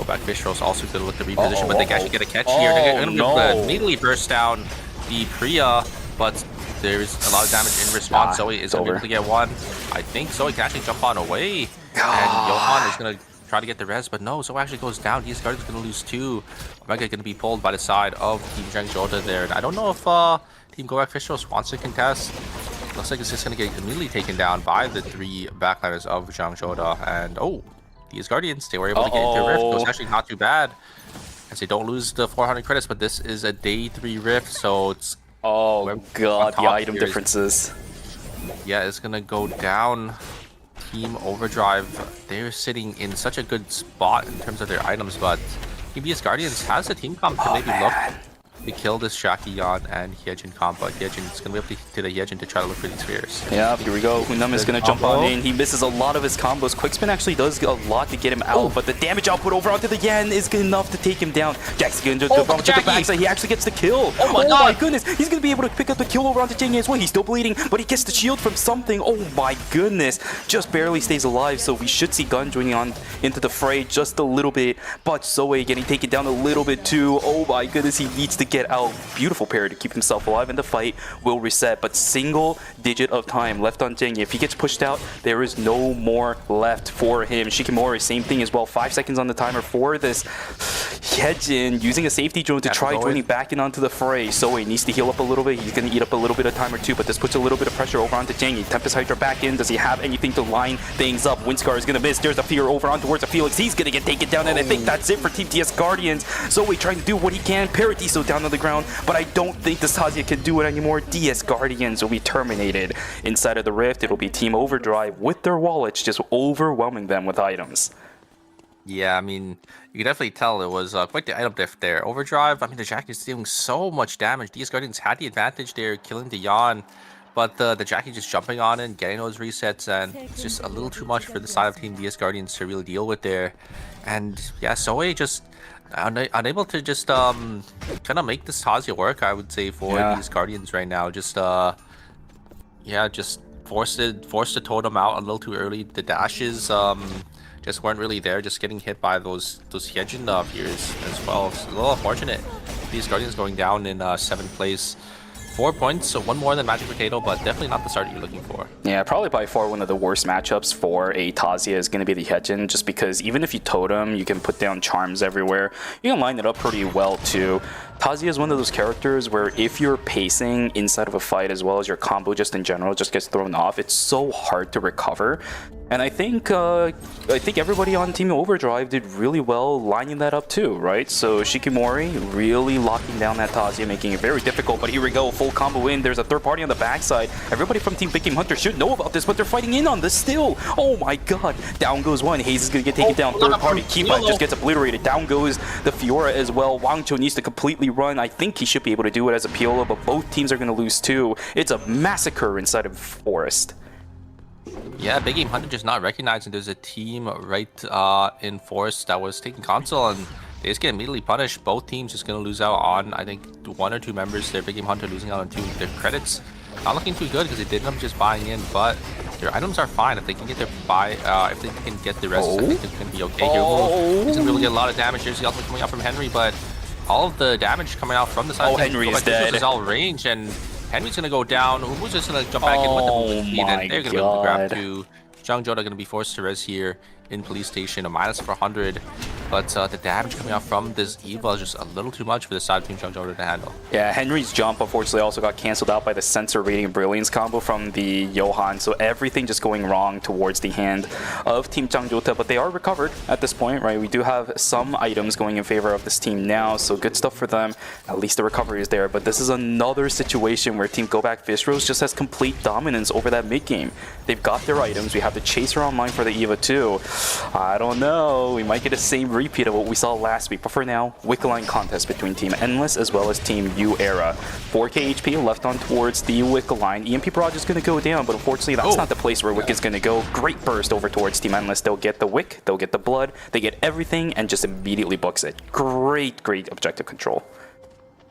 Back Fish Rolls also going to look to reposition, but they can actually get a catch here. They're going to immediately burst down the Priya, but there's a lot of damage in response. Zoe is going to be able to get one. I think Zoe can actually jump on away, and Johan is going to try to get the res, but no, Zoe actually goes down. DS Guardians going to lose 2. Omega going to be pulled by the side of Team Zhangzhouda there. And I don't know if Team Go Back Fish Rolls wants to contest. Looks like it's just going to get immediately taken down by the 3 backliners of Zhangzhouda. And DS Guardians, they were able to get into Rift. It was actually not too bad, as they don't lose the 400 credits, but this is a day 3 Rift, so it's...
Oh god, the item differences.
Yeah, it's going to go down. Team Overdrive, they're sitting in such a good spot in terms of their items, but TBS Guardians has a team comp to maybe look to kill this Shakiyan and Hyejin comp, but Hyejin is going to be able to the Hyejin to try to look for these spheres.
Yeah, here we go. Hunam is going to jump on in. He misses a lot of his combos. Quickspin actually does a lot to get him out, but the damage output over onto the Yan is enough to take him down. Jack's going to jump onto the backside. He actually gets the kill. Oh my goodness. He's going to be able to pick up the kill over onto Jing as well. He's still bleeding, but he gets the shield from something. Oh my goodness. Just barely stays alive, so we should see Gun joining on into the fray just a little bit, but Zoe getting taken down a little bit too. Oh my goodness, he needs to get out. Beautiful parry to keep himself alive, and the fight will reset, but single digit of time left on Jing. If he gets pushed out, there is no more left for him. Shikimori, same thing as well. 5 seconds on the timer for this Hyejin, using a safety drone to try joining back in onto the fray. Zoe needs to heal up a little bit. He's going to eat up a little bit of time or two, but this puts a little bit of pressure over onto Jing. Tempest Hydra back in. Does he have anything to line things up? Windscar is going to miss. There's a fear over on towards the Felix. He's going to get taken down, and I think that's it for Team TS Guardians. Zoe trying to do what he can. Paradiso down on the ground, but I don't think the Tazia can do it anymore. DS Guardians will be terminated. Inside of the Rift, it'll be Team Overdrive with their wallets just overwhelming them with items.
Yeah, I mean, you can definitely tell it was quite the item diff there. Overdrive, I mean, the Jackie is doing so much damage. DS Guardians had the advantage there, killing the Yan, but the Jackie just jumping on and getting those resets, and it's just a little too much for the side of Team DS Guardians to really deal with there. And yeah, Zoe just unable to just kind of make this Tazia work, I would say, for these Guardians right now. Just yeah, just forced the totem out a little too early. The dashes just weren't really there, just getting hit by those Hyejin fears as well. It's a little unfortunate. These Guardians going down in 7th place. 4 points, so 1 more than Magic Potato, but definitely not the start you're looking for.
Yeah, probably by far one of the worst matchups for a Tazia is going to be the Hyejin, just because even if you totem, you can put down charms everywhere. You can line it up pretty well too. Tazia is one of those characters where if you're pacing inside of a fight as well as your combo just in general just gets thrown off, it's so hard to recover. And I think everybody on Team Overdrive did really well lining that up too, right? So Shikimori really locking down that Tazia, making it very difficult. But here we go, full combo in. There's a third party on the backside. Everybody from Team Big Game Hunter should know about this, but they're fighting in on this still. Oh my god. Down goes one. Hayes is going to get taken down. Third party, Kiba just gets obliterated. Down goes the Fiora as well. Wangcho needs to completely run. I think he should be able to do it as a Piolo, but both teams are going to lose too. It's a massacre inside of Forest.
Yeah, Big Game Hunter just not recognizing there's a team right in Forest that was taking console, and they just get immediately punished. Both teams just going to lose out on, I think, 1 or 2 members. Their Big Game Hunter losing out on 2. Their credits not looking too good because they did end up just buying in, but their items are fine. If they can get their if they can get the rest, I think it's going to be okay here. He's going to be able to get a lot of damage. There's the ultimate coming out from Henry, but all of the damage coming out from the side.
Henry is dead.
Is all range, and Henry's going to go down. Who's just going to jump back in with the movement speed, and they're going to be able to grab 2. Jung Jota going to be forced to res here in police station, a -400, but the damage coming out from this Eva is just a little too much for the side team Jung Jota to handle.
Yeah, Henry's jump unfortunately also got cancelled out by the Sensor Radiant Brilliance combo from the Johan, so everything just going wrong towards the hand of Team Jung Jota, but they are recovered at this point, right? We do have some items going in favor of this team now, so good stuff for them. At least the recovery is there, but this is another situation where Team Go Back Vistros just has complete dominance over that mid game. They've got their items. We have the Chaser online for the Eva too. I don't know. We might get the same repeat of what we saw last week. But for now, Wick Line contest between Team Endless as well as Team U Era. 4k HP left on towards the Wick Line. EMP Barrage is going to go down, but unfortunately that's not the place where Wick is going to go. Great burst over towards Team Endless. They'll get the Wick, they'll get the blood, they get everything and just immediately books it. Great objective control.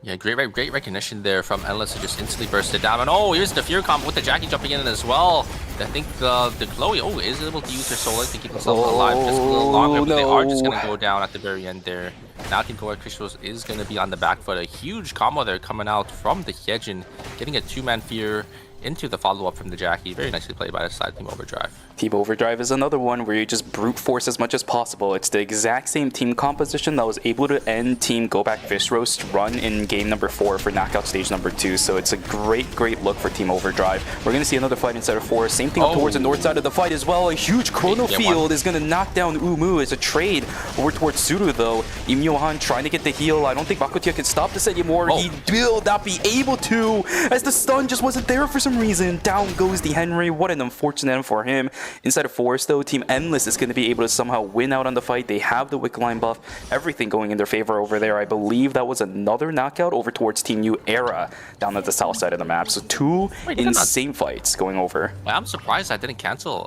Yeah, great recognition there from Endless to just instantly burst it down. And here's the Fear combo with the Jackie jumping in as well. I think the Chloe is able to use her solar to keep himself alive just a little longer, but they are just going to go down at the very end there. Now Team Go Back Vistros is going to be on the back foot. A huge combo there coming out from the Hyejin, getting a 2-man Fear into the follow-up from the Jackie. Very nicely played by the side Team Overdrive.
Team Overdrive is another one where you just brute force as much as possible. It's the exact same team composition that was able to end Team Go Back Vistros run in game number 4 for knockout stage number 2. So it's a great look for Team Overdrive. We're going to see another fight inside of 4. Same thing up towards the north side of the fight as well. A huge chrono field is going to knock down Umu. It's a trade over towards Suru though. Im Yohan trying to get the heal. I don't think Bakutia can stop this anymore. He will not be able to, as the stun just wasn't there for some reason. Down goes the Henry. What an unfortunate end for him. Inside of Forest though, Team Endless is going to be able to somehow win out on the fight. They have the Wick Line buff. Everything going in their favor over there. I believe that was another knockout over towards Team U Era down at the south side of the map. So 2 insane fights going over.
Well, I'm surprised that didn't cancel.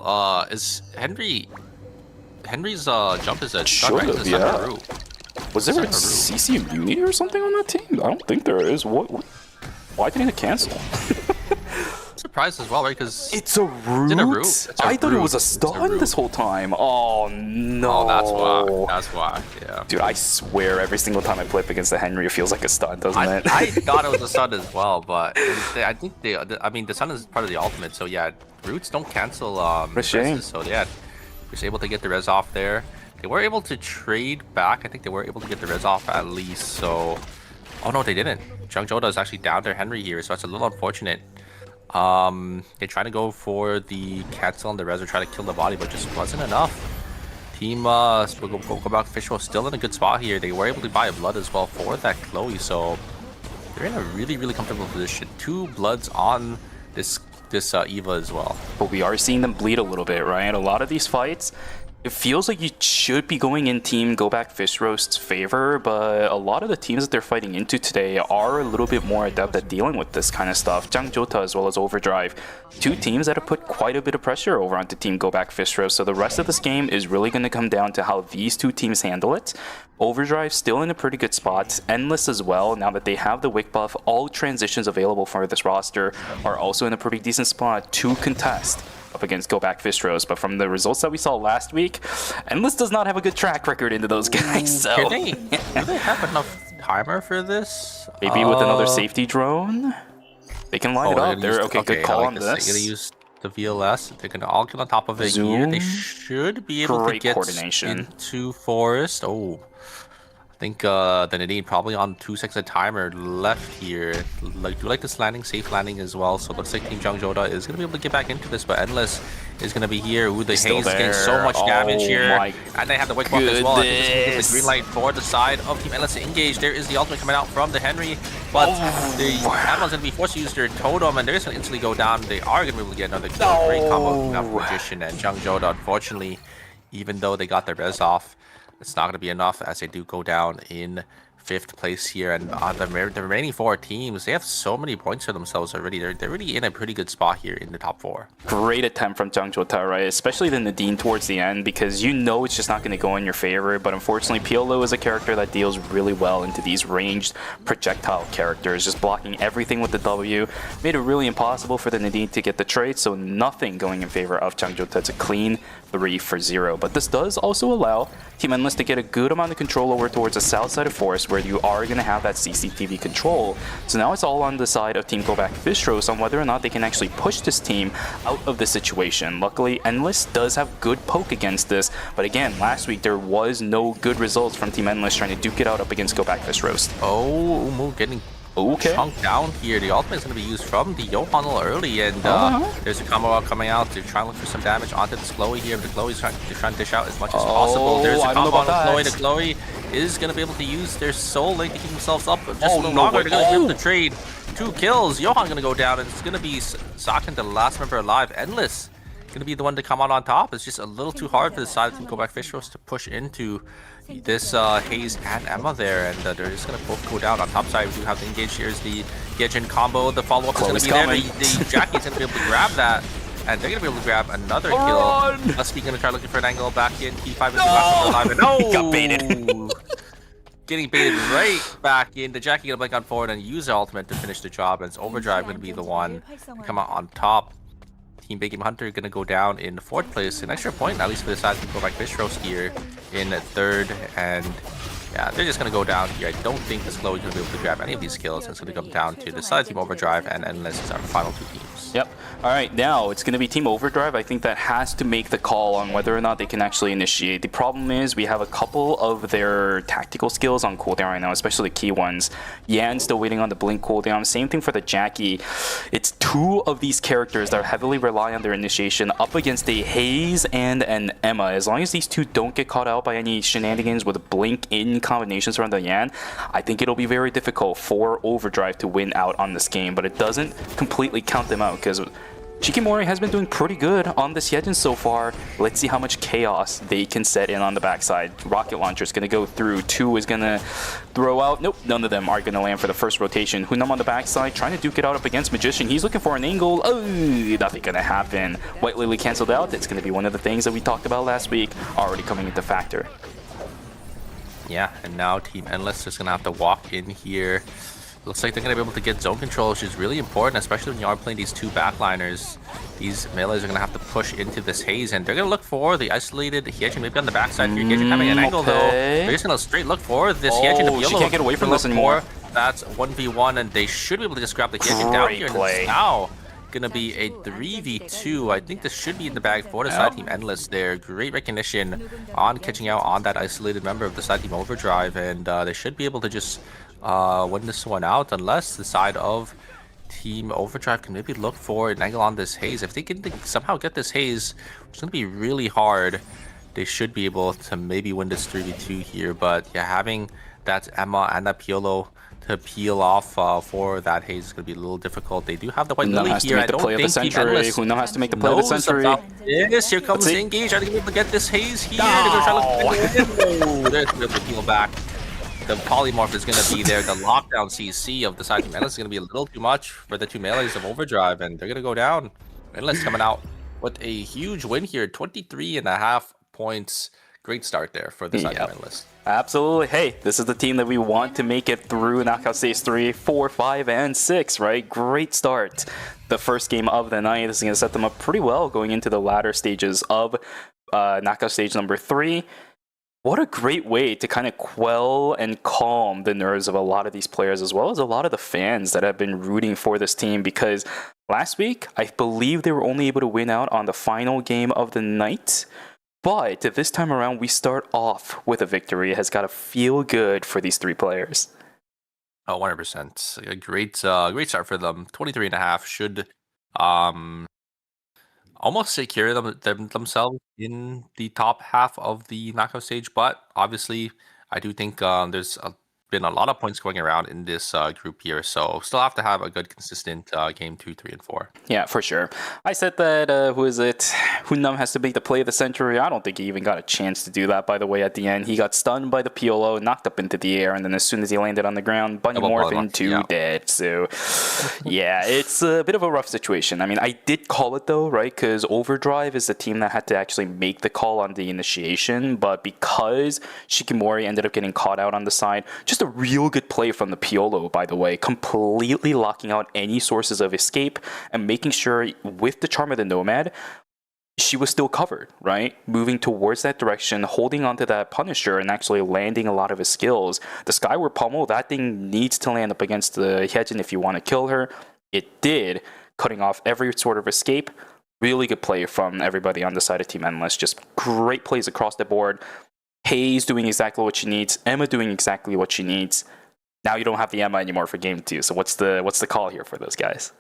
Is Henry's jump is a
should have, yeah. Was there a CC immunity or something on that team? I don't think there is. Why didn't it cancel?
Surprised as well, right? Because
it's a root. I thought it was a stun this whole time. Oh no!
Oh, that's why. Yeah.
Dude, I swear every single time I play up against the Henry, it feels like a stun, doesn't it?
I thought it was a stun as well, but I think I mean, the stun is part of the ultimate, so yeah, roots don't cancel. Reses, so yeah, was able to get the res off there. They were able to trade back. I think they were able to get the res off at least. So, oh no, they didn't. Jung Jota is actually down their Henry here, so that's a little unfortunate. They try to go for the cancel on the res or try to kill the body, but just wasn't enough. Team Go Back Vistros still in a good spot here. They were able to buy a blood as well for that Chloe, so they're in a really comfortable position. 2 bloods on this Eva as well.
But we are seeing them bleed a little bit, right? A lot of these fights, it feels like you should be going in Team Go Back Vistros's favor, but a lot of the teams that they're fighting into today are a little bit more adept at dealing with this kind of stuff. Jung Jota as well as Overdrive, 2 teams that have put quite a bit of pressure over onto Team Go Back Vistros. So the rest of this game is really going to come down to how these 2 teams handle it. Overdrive still in a pretty good spot. Endless as well, now that they have the Wick buff. All transitions available for this roster are also in a pretty decent spot to contest up against Go Back Vistros, but from the results that we saw last week, Endless does not have a good track record into those guys. So
do they have enough timer for this?
Maybe with another safety drone, they can line it up. They're good call on this.
They're gonna use the VLS. They're gonna all get on top of it here. They should be able to get into Forest. I think the Nadine probably on 2 seconds of timer left here. Do like this landing, safe landing as well. So looks like Team Jung Jota is gonna be able to get back into this, but Endless is gonna be here. Ooh, the Haze is getting so much damage here, and they have the Wick buff as well. I think this is the green light for the side of Team Endless to engage. There is the ultimate coming out from the Henry, but the Admiral's gonna be forced to use their totem, and they're just gonna instantly go down. They are gonna be able to get another kill. Great combo from Magician and Jung Jota. Unfortunately, even though they got their res off, it's not going to be enough as they do go down in 5th place here, and the remaining 4 teams, they have so many points for themselves already. They're really in a pretty good spot here in the top 4.
Great attempt from Jungjo-ta, right? Especially the Nadine towards the end, because you know it's just not going to go in your favor. But unfortunately, Piolo is a character that deals really well into these ranged projectile characters, just blocking everything with the W. Made it really impossible for the Nadine to get the trade, so nothing going in favor of Jungjo-ta. It's a clean 3-0. But this does also allow Team Endless to get a good amount of control over towards the south side of Forest, where you are going to have that CCTV control. So now it's all on the side of Team Go Back Bistros on whether or not they can actually push this team out of the situation. Luckily, Endless does have good poke against this, but again, last week there was no good results from Team Endless trying to duke it out up against Go Back Bistros.
Oh, Umu getting chunked down here. The ultimate is going to be used from the Johan a little early, and there's a combo coming out to try and look for some damage onto this Chloe here, but Chloe's trying to dish out as much as possible. There's a combo on Chloe. The Chloe is going to be able to use their soul link to keep themselves up just a little longer. They're going to be able to trade 2 kills. Johan going to go down, and it's going to be Sakin, the last member alive. Endless going to be the one to come out on top. It's just a little too hard for the side of Team Go Back Fishros to push into this Haze and Emma there, and they're just going to both go down. On top side, we do have to engage. Here's the Yejin combo. The follow-up is going to be there. The Jackie's going to be able to grab that, and they're going to be able to grab another kill. Must be going to try looking for an angle back in. T5 is the last one alive. And no!
He got baited.
Getting baited right back in. The Jackie going to blink on forward and use the ultimate to finish the job, and it's Overdrive going to be the one to come out on top. Team Big Game Hunter going to go down in 4th place. An extra point, at least for the side to Go Back Bistros here in 3rd. And yeah, they're just going to go down here. I don't think this Chloe is going to be able to grab any of these kills. It's going to come down to the side Team Overdrive and Endless is our final 2 teams.
Yep. All right, now it's going to be Team Overdrive. I think that has to make the call on whether or not they can actually initiate. The problem is we have a couple of their tactical skills on cooldown right now, especially the key ones. Yan still waiting on the blink cooldown. Same thing for the Jackie. It's 2 of these characters that heavily rely on their initiation up against a Haze and an Emma. As long as these 2 don't get caught out by any shenanigans with blink in combinations around the Yan, I think it'll be very difficult for Overdrive to win out on this game, but it doesn't completely count them out because Shikimori has been doing pretty good on this Yejin so far. Let's see how much chaos they can set in on the backside. Rocket launcher is going to go through. 2 is going to throw out. Nope, none of them are going to land for the first rotation. Hunam on the backside, trying to duke it out up against Magician. He's looking for an angle. Oh, nothing going to happen. White Lily canceled out. It's going to be one of the things that we talked about last week, already coming into factor.
Yeah, and now Team Endless is going to have to walk in here. Looks like they're going to be able to get zone control, which is really important, especially when you are playing these 2 backliners. These melees are going to have to push into this Haze, and they're going to look for the isolated Hyejin, maybe on the backside here. Hyejin having an angle, though. They're just going to straight look for this Hyejin.
She can't get away from this anymore.
That's 1v1, and they should be able to just grab the Hyejin down here. And it's now going to be a 3v2. I think this should be in the bag for the side Team Endless there. Great recognition on catching out on that isolated member of the side Team Overdrive, and they should be able to just win this one out, unless the side of Team Overdrive can maybe look for an angle on this Haze. If they can somehow get this Haze, it's going to be really hard, they should be able to maybe win this 3v2 here. But yeah, having that Emma and that Piolo to peel off for that Haze is going to be a little difficult. They do have the White Lily here. I don't think Team Endless
has to make the play of the century.
Yes, here comes the engage. Are they going to be able to get this Haze here? They're going to try to look there's going to be able to peel back. The polymorph is going to be there. The lockdown CC of the side Team Endless is going to be a little too much for the 2 melees of Overdrive, and they're going to go down. Endless coming out with a huge win here, 23.5 points. Great start there for the side Team Endless.
Absolutely. Hey, this is the team that we want to make it through knockout stage 3, 4, 5, and 6, right? Great start. The first game of the night. This is going to set them up pretty well going into the latter stages of knockout stage number 3. What a great way to kind of quell and calm the nerves of a lot of these players, as well as a lot of the fans that have been rooting for this team, because last week, I believe they were only able to win out on the final game of the night. But this time around, we start off with a victory. It has got to feel good for these 3 players.
Oh, 100%. A great start for them. 23.5 should almost secure themselves in the top half of the knockout stage, but obviously I do think there's a been a lot of points going around in this group here, so still have to have a good, consistent game 2, 3, and 4.
Yeah, for sure. I said that, Hunnam has to make the play of the century. I don't think he even got a chance to do that, by the way, at the end. He got stunned by the Piolo, knocked up into the air, and then as soon as he landed on the ground, Bunny morphed into dead. So, yeah, it's a bit of a rough situation. I mean, I did call it, though, right? Because Overdrive is the team that had to actually make the call on the initiation, but because Shikimori ended up getting caught out on the side, just a real good play from the Piolo, by the way, completely locking out any sources of escape and making sure with the Charm of the Nomad, she was still covered, right? Moving towards that direction, holding onto that Punisher and actually landing a lot of his skills. The Skyward Pummel, that thing needs to land up against the Hyejin if you want to kill her. It did, cutting off every sort of escape. Really good play from everybody on the side of Team Endless. Just great plays across the board. Hayes doing exactly what she needs. Emma doing exactly what she needs. Now you don't have the Emma anymore for game 2. So what's the call here for those guys?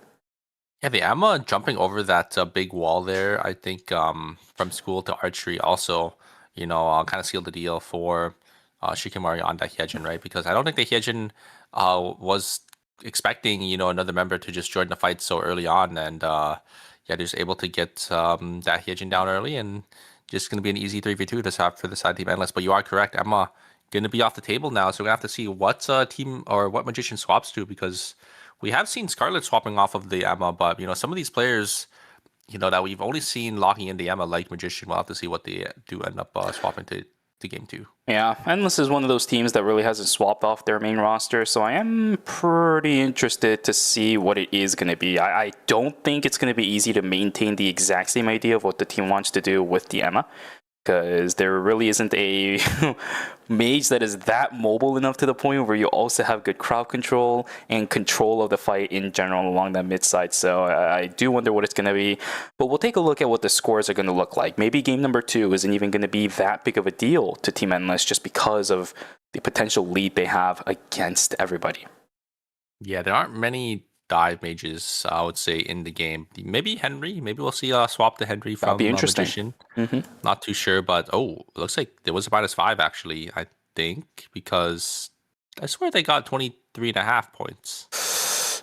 Yeah, the Emma jumping over that big wall there, I think from school to archery also, kind of sealed the deal for Shikimori on that Hyejin, right? Because I don't think the Hyejin was expecting, another member to just join the fight so early on. And they're just able to get that Hyejin down early and just going to be an easy 3v2 this half for the side Team Endless. But you are correct, Emma going to be off the table now. So we're going to have to see what team or what Magician swaps to, because we have seen Scarlet swapping off of the Emma, but some of these players, that we've only seen locking in the Emma like Magician, we'll have to see what they do end up swapping to game 2.
Yeah, Endless is one of those teams that really hasn't swapped off their main roster, so I am pretty interested to see what it is going to be. I don't think it's going to be easy to maintain the exact same idea of what the team wants to do with the Emma, because there really isn't a mage that is that mobile enough to the point where you also have good crowd control and control of the fight in general along that mid side. So I do wonder what it's going to be, but we'll take a look at what the scores are going to look like. Maybe game number 2 isn't even going to be that big of a deal to Team Endless just because of the potential lead they have against everybody.
Yeah, there aren't many dive mages, I would say, in the game. Maybe Henry. Maybe we'll see a swap to Henry from Magician. Not too sure, but it looks like there was a -5 actually, I think, because I swear they got 23.5 points.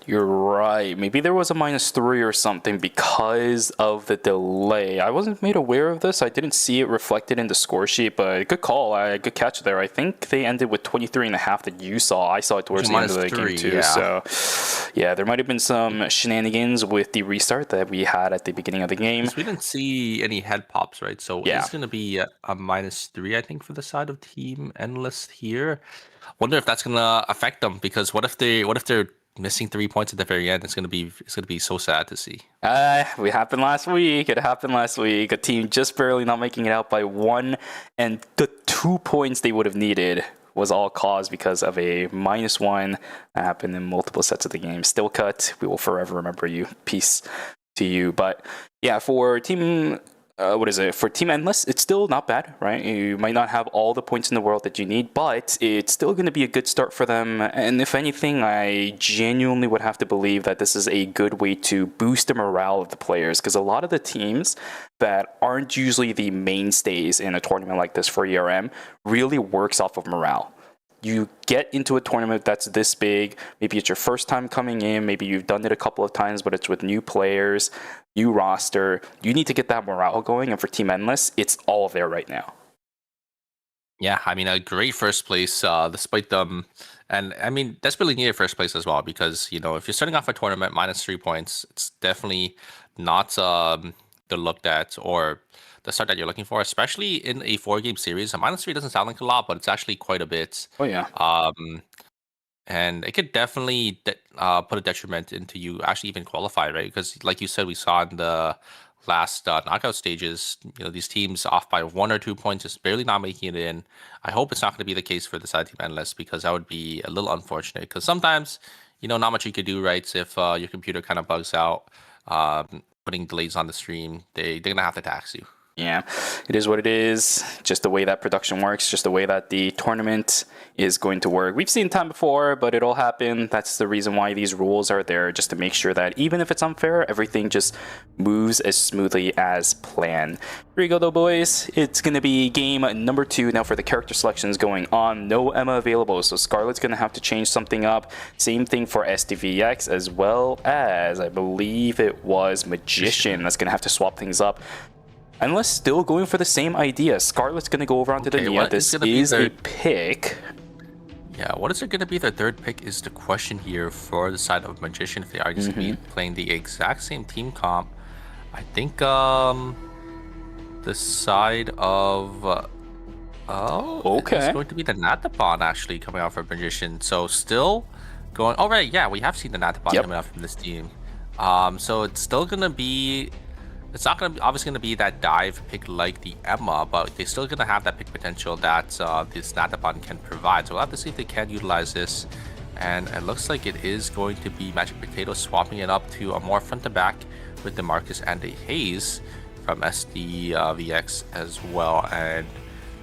You're right. Maybe there was a -3 or something because of the delay. I wasn't made aware of this. I didn't see it reflected in the score sheet, but good call. Good catch there. I think they ended with 23.5 that you saw. I saw it towards the end of the game too. Yeah. So, yeah, there might have been some shenanigans with the restart that we had at the beginning of the game.
We didn't see any head pops, right? So it's going to be a -3, I think, for the side of Team Endless here. Wonder if that's going to affect them, because what if they're missing 3 points at the very end? It's gonna be so sad to see.
It happened last week. A team just barely not making it out by 1, and the 2 points they would have needed was all caused because of a -1 that happened in multiple sets of the game. Still cut. We will forever remember you. Peace to you. But yeah, for Team for Team Endless, it's still not bad, right? You might not have all the points in the world that you need, but it's still going to be a good start for them. And if anything, I genuinely would have to believe that this is a good way to boost the morale of the players, because a lot of the teams that aren't usually the mainstays in a tournament like this for ERM really works off of morale. You get into a tournament that's this big, maybe it's your first time coming in, maybe you've done it a couple of times, but it's with new players, new roster. You need to get that morale going, and for Team Endless, it's all there right now.
Yeah, I mean, a great first place, despite them. And I mean, that's really needed first place as well, because, if you're starting off a tournament -3 points, it's definitely not the look at or the start that you're looking for, especially in a 4-game series. A -3 doesn't sound like a lot, but it's actually quite a bit.
Oh, yeah.
And it could definitely put a detriment into you actually even qualify, right? Because like you said, we saw in the last knockout stages, these teams off by 1 or 2 points, just barely not making it in. I hope it's not going to be the case for the side Team Endless, because that would be a little unfortunate. Because sometimes, not much you could do, right? If your computer kind of bugs out, putting delays on the stream, they're going to have to tax you.
Yeah, it is what it is. Just the way that production works, just the way that the tournament is going to work. We've seen time before, but it all happened. That's the reason why these rules are there, just to make sure that even if it's unfair, everything just moves as smoothly as planned. Here you go, though, boys. It's going to be game number 2 now for the character selections going on. No Emma available, so Scarlet's going to have to change something up. Same thing for SDVX, as well as, I believe it was Magician. That's going to have to swap things up. Unless still going for the same idea. Scarlet's going to go over onto the Nia. This is a pick.
Yeah, what is going to be their third pick is the question here for the side of Magician. If they are just be playing the exact same team comp, I think the side of it's going to be the Natapon actually coming out for Magician. So still going. Oh right, yeah, we have seen the Natapon coming out from this team. So it's still going to be. It's not going to obviously going to be that dive pick like the Emma, but they're still going to have that pick potential that this Natapon can provide. So we'll have to see if they can utilize this. And it looks like it is going to be Magic Potato swapping it up to a more front to back with the Marcus and a Haze from SDVX as well. And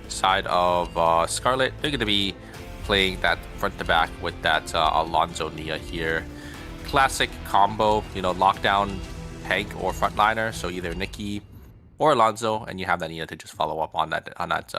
side of Scarlet, they're going to be playing that front to back with that Alonzo Nia here. Classic combo, you know, lockdown tank or frontliner, so either Nikki or Alonzo, and you have that Nia to just follow up on that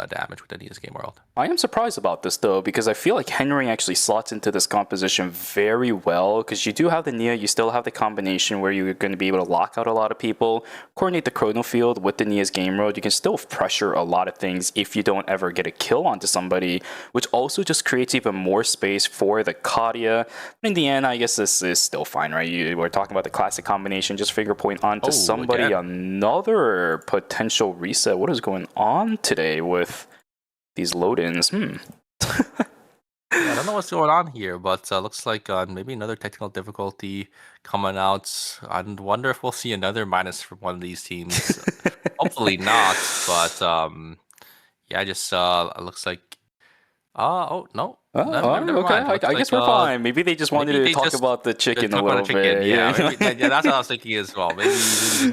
damage with the Nia's Game World.
I am surprised about this though, because I feel like Henry actually slots into this composition very well, because you do have the Nia, you still have the combination where you're going to be able to lock out a lot of people, coordinate the Chrono Field with the Nia's Game World. You can still pressure a lot of things if you don't ever get a kill onto somebody, which also just creates even more space for the Kadia. In the end, I guess this is still fine, right? We're talking about the classic combination, just finger point onto somebody. Again. Another potential reset. What is going on today with these load-ins?
Yeah, I don't know what's going on here, but looks like maybe another technical difficulty coming out. I wonder if we'll see another minus from one of these teams. Hopefully not, but yeah, just looks like oh no.
Never mind. I guess we're fine. Maybe they just wanted to talk about the chicken a little bit.
Yeah, that's what I was thinking as well. Maybe we just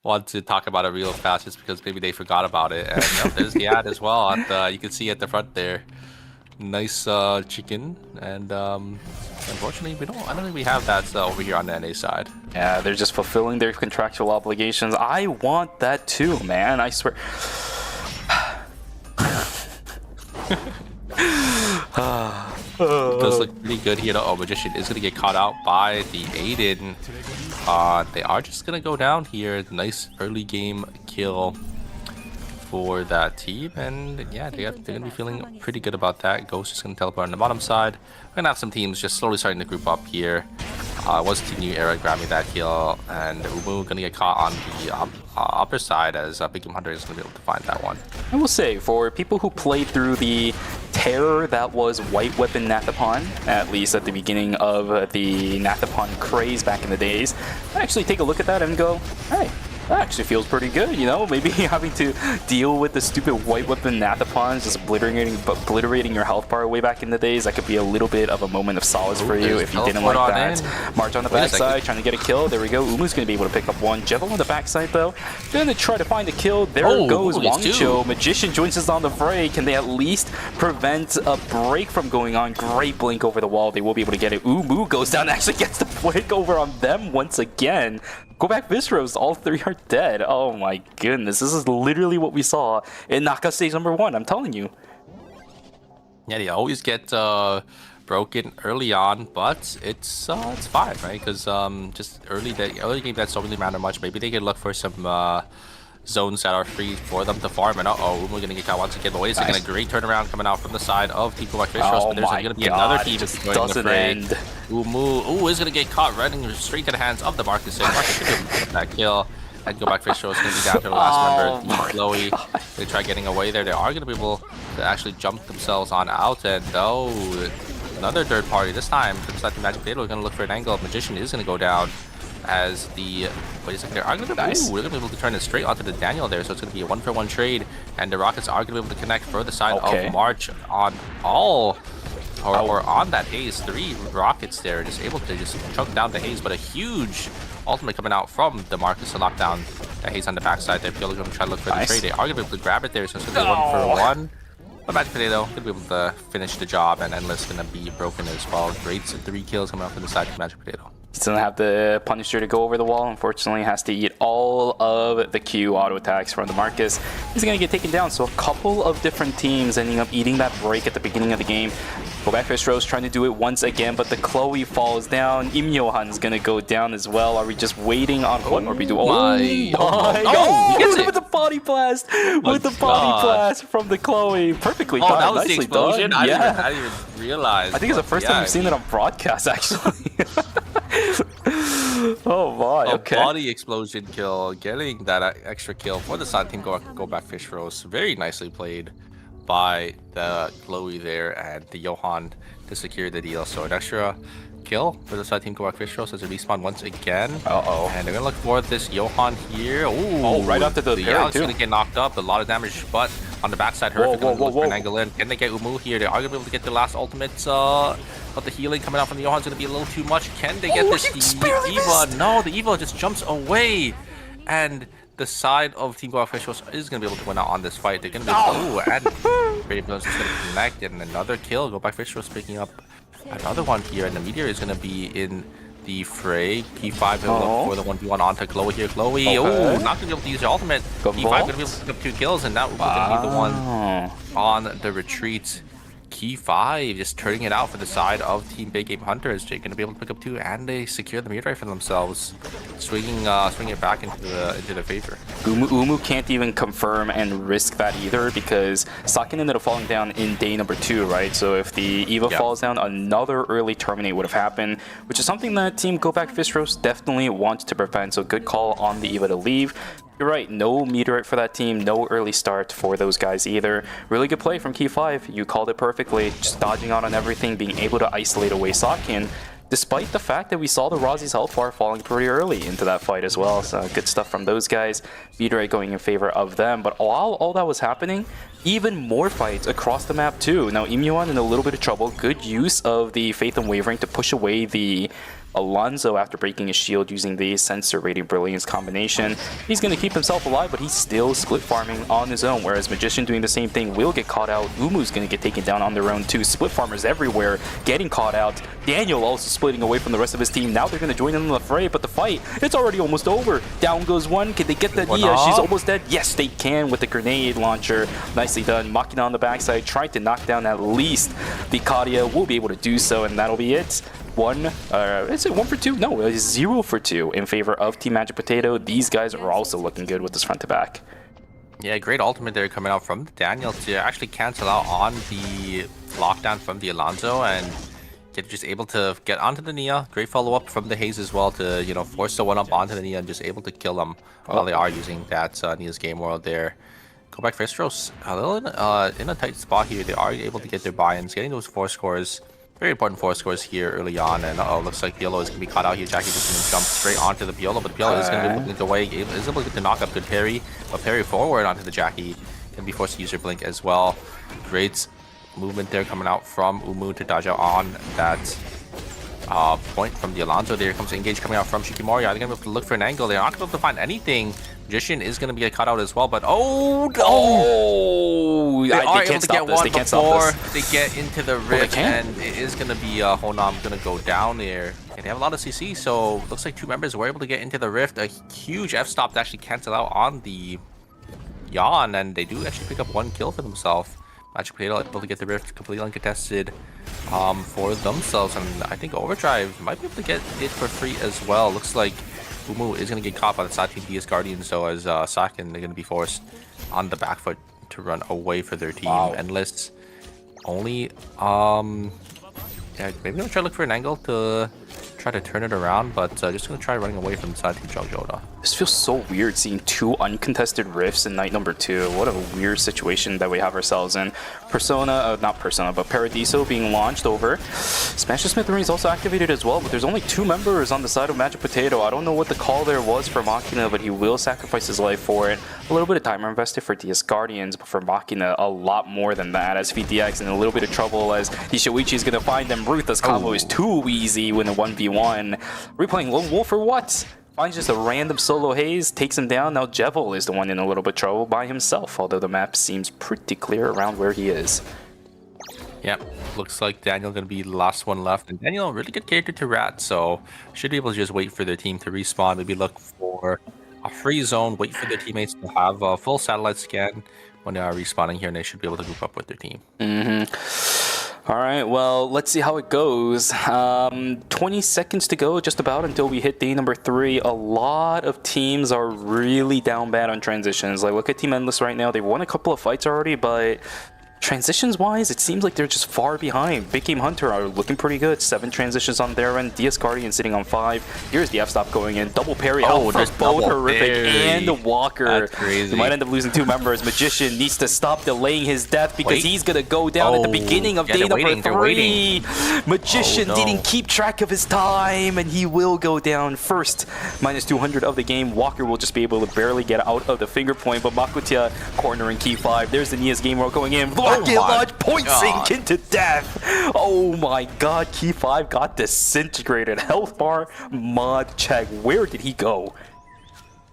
want to talk about it real fast just because maybe they forgot about it. And there's the ad as well. You can see at the front there. Nice chicken. And unfortunately, I don't think we have that over here on the NA side.
Yeah, they're just fulfilling their contractual obligations. I want that too, man. I swear.
Does look pretty good here. Oh, Magician is going to get caught out by the Aiden. They are just going to go down here. Nice early game kill for that team. And yeah, they're going to be feeling pretty good about that. Ghost is going to teleport on the bottom side. We're going to have some teams just slowly starting to group up here. Was Team New Era grabbing that kill, and Umu going to get caught on the upper side as Big Game Hunter is going to be able to find that one.
I will say, for people who played through the terror that was White Weapon Natapon, at least at the beginning of the Natapon craze back in the days, I actually take a look at that and go, hey, that actually feels pretty good, you know? Maybe having to deal with the stupid White Weapon Nathapons just obliterating your health bar way back in the days, that could be a little bit of a moment of solace for you if you didn't like that. March on the backside, trying to get a kill. There we go. Umu's going to be able to pick up one. Jevo on the backside, though. Going to try to find a kill. There goes Wangcho. Magician joins us on the fray. Can they at least prevent a break from going on? Great blink over the wall. They will be able to get it. Umu goes down and actually gets the break over on them once again. Go back Visceros, all three are dead. Oh my goodness, this is literally what we saw in Naka stage number 1, I'm telling you.
Yeah, they always get broken early on, but it's fine, right? Because just early game that don't really matter much. Maybe they could look for some zones that are free for them to farm. And we're gonna get caught once again. But wait a second, a great turnaround coming out from the side of Team Go Back Visceros, but there's gonna be another team just joining the fray. Umu is gonna get caught running straight to the hands of the Marcus. Marcus should get that kill. And Go Back Visceros is gonna be down to the last member, Chloe. They try getting away there. They are gonna be able to actually jump themselves on out, and another third party this time. Looks like the Magic Potato is gonna look for an angle. Magician is gonna go down. As the wait a second, they're gonna be able to turn it straight onto the Daniel there, so it's gonna be a 1-for-1 trade, and the Rockets are gonna be able to connect for the side of March on all or on that haze. 3 rockets there, just able to just choke down the haze, but a huge ultimate coming out from DeMarcus to lock down that haze on the backside there. Piolo gonna try to look for the trade. They are gonna be able to grab it there, so it's gonna be 1-for-1. But Magic Potato gonna be able to finish the job, and Endless gonna be broken as well. Great 3 kills coming out from the side of Magic Potato.
He doesn't have the Punisher to go over the wall, unfortunately. Has to eat all of the Q auto attacks from the Marcus. He's going to get taken down, so a couple of different teams ending up eating that break at the beginning of the game. Go back Fish Rose trying to do it once again, but the Chloe falls down. Im Johan's going to go down as well. Are we just waiting on what are we doing?
He gets it
with the body blast! With the body blast from the Chloe. Perfectly done.
That was
Nicely
the explosion?
done.
I didn't even realize.
I think it's the first time we've seen it on broadcast, actually. Oh my, okay.
A body explosion kill, getting that extra kill for the side team. Go back Fish Rose. Very nicely played by the Chloe there and the Johan to secure the deal. So an extra kill for the side team. Go back Fish Rose as a respawn once again. And they're gonna look for this Johan here.
Oh, right after the parry
Alex
too.
Gonna get knocked up. A lot of damage, but on the backside, Horrific gonna look for an angle in. Can they get Umu here? They are gonna be able to get the last ultimates. But the healing coming out from the Johan's gonna be a little too much. Can they get this? The Eva? No, the Eva just jumps away, and the side of Team Go Officials is gonna be able to win out on this fight. They're gonna be able to, and Brady Blows is gonna connect, and another kill. Go Back Officials picking up another one here, and the Meteor is gonna be in the fray. Key5 will look for the 1v1 onto Chloe here. Chloe, not gonna be able to use her ultimate. Key5 gonna be able to pick up 2 kills, and that will be the one on the retreat. Key5 just turning it out for the side of Team Big Game Hunters. They're going to be able to pick up 2, and they secure the meteorite for themselves, swinging it back into the favor.
Umu can't even confirm and risk that either, because Sakin ended up falling down in day number 2, right? So if the Eva falls down, another early terminate would have happened, which is something that Team Go Back Fish Roast definitely wants to prevent. So good call on the Eva to leave. You're right, no meteorite for that team, no early start for those guys either. Really good play from Key5, you called it perfectly, just dodging out on everything, being able to isolate away Sakin, despite the fact that we saw the Rozzy's health bar falling pretty early into that fight as well. So good stuff from those guys, meteorite going in favor of them. But while all that was happening, even more fights across the map too. Now Imyuan in a little bit of trouble, good use of the Faith and Wavering to push away the Alonzo after breaking his shield using the Sensor Radiant Brilliance combination. He's going to keep himself alive, but he's still split farming on his own, whereas Magician doing the same thing will get caught out. Umu's going to get taken down on their own too. Split farmers everywhere getting caught out. Daniel also splitting away from the rest of his team. Now they're going to join in the fray, but the fight, it's already almost over. Down goes one. Can they get that? Yeah, she's almost dead. Yes, they can with the grenade launcher. Nicely done. Makina on the backside, trying to knock down at least the Kadia. Will be able to do so, and that'll be it. Is it 1 for 2? No, it's 0 for 2 in favor of Team Magic Potato. These guys are also looking good with this front to back.
Yeah, great ultimate there coming out from Daniel to actually cancel out on the lockdown from the Alonzo and get just able to get onto the Nia. Great follow-up from the Haze as well to, you know, force the 1-up onto the Nia and just able to kill them while they are using that Nia's Game World there. Go back Fistros, a little in a tight spot here. They are able to get their buy-ins, getting those 4 scores. Very important 4 scores here early on, and looks like Piolo is going to be caught out here. Jackie just going to jump straight onto the Piolo, but Piolo is going to be moving away, is able to get the knock up. Good parry, but parry forward onto the Jackie. Can be forced to use her blink as well. Great movement there coming out from Umu to dodge out on that point from the Alonzo. There comes Engage coming out from Shikimori. They're going to be able to look for an angle. They're not going to be able to find anything. Magician is going to be cut out as well, but they are able to get one before they get into the rift, and it is going to be Honam going to go down there. And they have a lot of CC, so looks like 2 members were able to get into the rift. A huge F-stop to actually cancel out on the Yawn, and they do actually pick up 1 kill for themselves. Magic Potato able to get the rift completely uncontested for themselves, and I think Overdrive might be able to get it for free as well. Looks like Umu is going to get caught by the side team DS Guardians, so as Sakin, they're going to be forced on the back foot to run away for their team. Endless only, yeah, maybe they'll try to look for an angle to try try to turn it around, but just going to try running away from the side team Changjoda.
This feels so weird seeing 2 uncontested rifts in night number 2. What a weird situation that we have ourselves in. Not Persona, but Paradiso being launched over. Smash the Smithereen is also activated as well, but there's only 2 members on the side of Magic Potato. I don't know what the call there was for Machina, but he will sacrifice his life for it. A little bit of timer invested for DS Guardians, but for Machina, a lot more than that, as VDX in a little bit of trouble as Hishoichi is going to find them. Ruthless combo is too easy when a 1v1. Replaying Lone Wolf for what? Finds just a random solo haze, takes him down. Now Jevil is the one in a little bit of trouble by himself, although the map seems pretty clear around where he is.
Yep, looks like Daniel going to be the last one left. And Daniel, really good character to rat, so should be able to just wait for their team to respawn. Maybe look for a free zone, wait for their teammates to have a full satellite scan when they are respawning here, and they should be able to group up with their team.
All right, well, let's see how it goes. 20 seconds to go, just about, until we hit day number 3. A lot of teams are really down bad on transitions. Like, look at Team Endless right now. They won a couple of fights already, but transitions-wise, it seems like they're just far behind. Big Game Hunter are looking pretty good. 7 transitions on their end. DS Guardian sitting on 5. Here's the F-stop going in. Double parry out for both Horrific and Walker.
That's crazy.
They might end up losing 2 members. Magician needs to stop delaying his death because he's going to go down at the beginning of day number 3. Magician didn't keep track of his time, and he will go down first. Minus 200 of the game. Walker will just be able to barely get out of the finger point, but Makutia cornering key 5. There's the Nia's game roll going in. Rocket launch, point sink into death. Oh my god, key 5 got disintegrated. Health bar, mod check. Where did he go?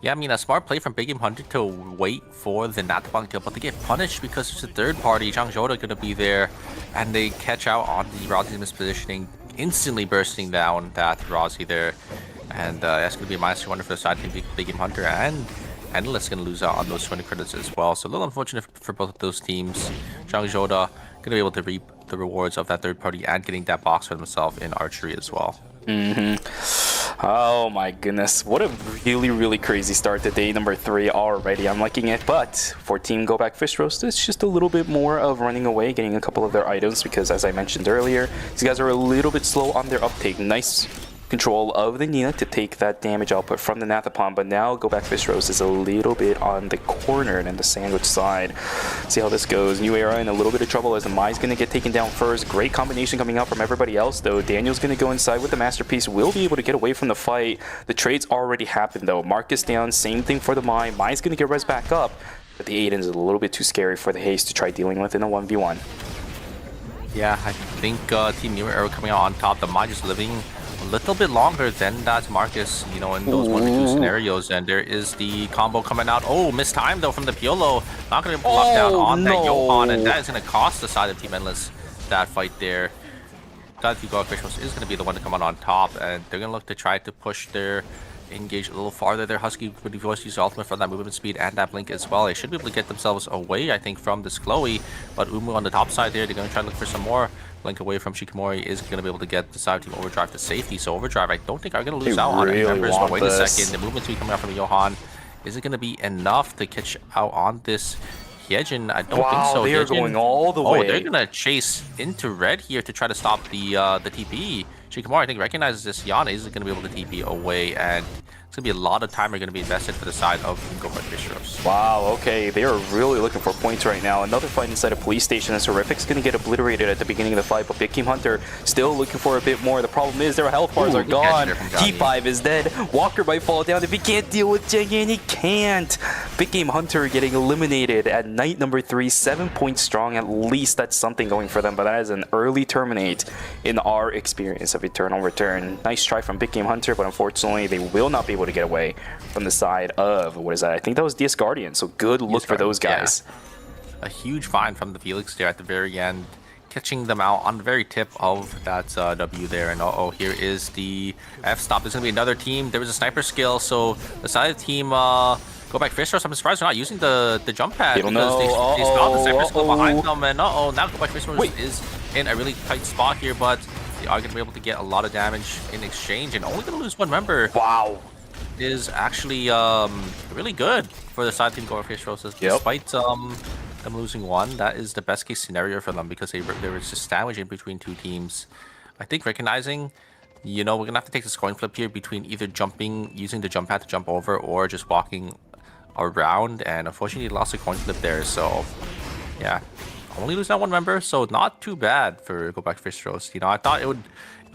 Yeah, I mean, a smart play from Big Game Hunter to wait for the Natapang kill, but they get punished because it's a third party. Changjoda going to be there, and they catch out on the Rozzy mispositioning, instantly bursting down that Rozzy there. And that's going to be a minus 200 for the side team, Big Game Hunter, and Endless going to lose out on those 20 credits as well. So a little unfortunate for both of those teams. Changjoda going to be able to reap the rewards of that third party and getting that box for themselves in archery as well.
Oh my goodness, what a really crazy start to day number 3 already. I'm liking it, but for Team Go Back Fish Roast, it's just a little bit more of running away, getting a couple of their items, because as I mentioned earlier, these guys are a little bit slow on their uptake. Nice control of the Nina to take that damage output from the Nathapon, but now Go Back Fish Roast is a little bit on the corner and the sandwich side. See how this goes. New Era in a little bit of trouble as the Mai's going to get taken down first. Great combination coming out from everybody else though. Daniel's going to go inside with the Masterpiece, will be able to get away from the fight. The trades already happened though. Marcus down, same thing for the Mai. Mai's going to get res back up, but the Aiden's a little bit too scary for the Haste to try dealing with in a 1v1.
Yeah, I think Team New Era coming out on top. The Mai just living a little bit longer than that Marcus, you know, in those 1v2 scenarios. And there is the combo coming out. Oh, missed time though from the Piolo. Not going to be locked down on that Johan, and that is going to cost the side of Team Endless that fight there. That Team Go Back Fish Roast is going to be the one to come out on top, and they're going to look to try to push their engage a little farther there. Husky would be forced to use ultimate for that movement speed and that blink as well. They should be able to get themselves away, I think, from this Chloe, but Umu on the top side there, they're going to try to look for some more. Blink away from Shikamori is going to be able to get the side team Overdrive to safety. So Overdrive, I don't think are going to lose out on any members, but wait a second, the movement speed coming out from Johan, is it going to be enough to catch out on this Hyejin? I don't think so.
They are going all the way.
Oh, they're going to chase into red here to try to stop the TP. Shikamori, I think, recognizes this. Yana is going to be able to TP away, and it's going to be a lot of time are going to be invested for the side of Go Back Fish Roast.
Wow, okay, they are really looking for points right now. Another fight inside a police station as Horrific's going to get oblitterated at the beginning of the fight, but Big Game Hunter still looking for a bit more. The problem is their health bars are gone. T5 is dead. Walker might fall down. If he can't deal with Jengen, he can't. Big Game Hunter getting eliminated at night number 3, 7 points strong. At least that's something going for them, but that is an early terminate in our experience of Eternal Return. Nice try from Big Game Hunter, but unfortunately they will not be able to get away from the side of, what is that? I think that was DS Guardian, so good look for those guys.
Yeah. A huge find from the Felix there at the very end, catching them out on the very tip of that W there. And here is the F-stop. There's going to be another team. There was a sniper skill, so the side of the team Go Back Fish Roast, I'm surprised they're not using the jump pad, because they saw the sniper skill behind them, and now Go Back Fish Roast is in a really tight spot here, but they are going to be able to get a lot of damage in exchange, and only going to lose one member.
Wow.
Is actually really good for the side team Go Back Fish Roast. Despite them losing one, that is the best case scenario for them, because they were just sandwiched in between two teams. I think recognizing you know, we're gonna have to take this coin flip here between either jumping, using the jump pad to jump over, or just walking around. And unfortunately, lost a coin flip there. So yeah, only lose that one member. So not too bad for Go Back Fish Roast. You know, I thought it would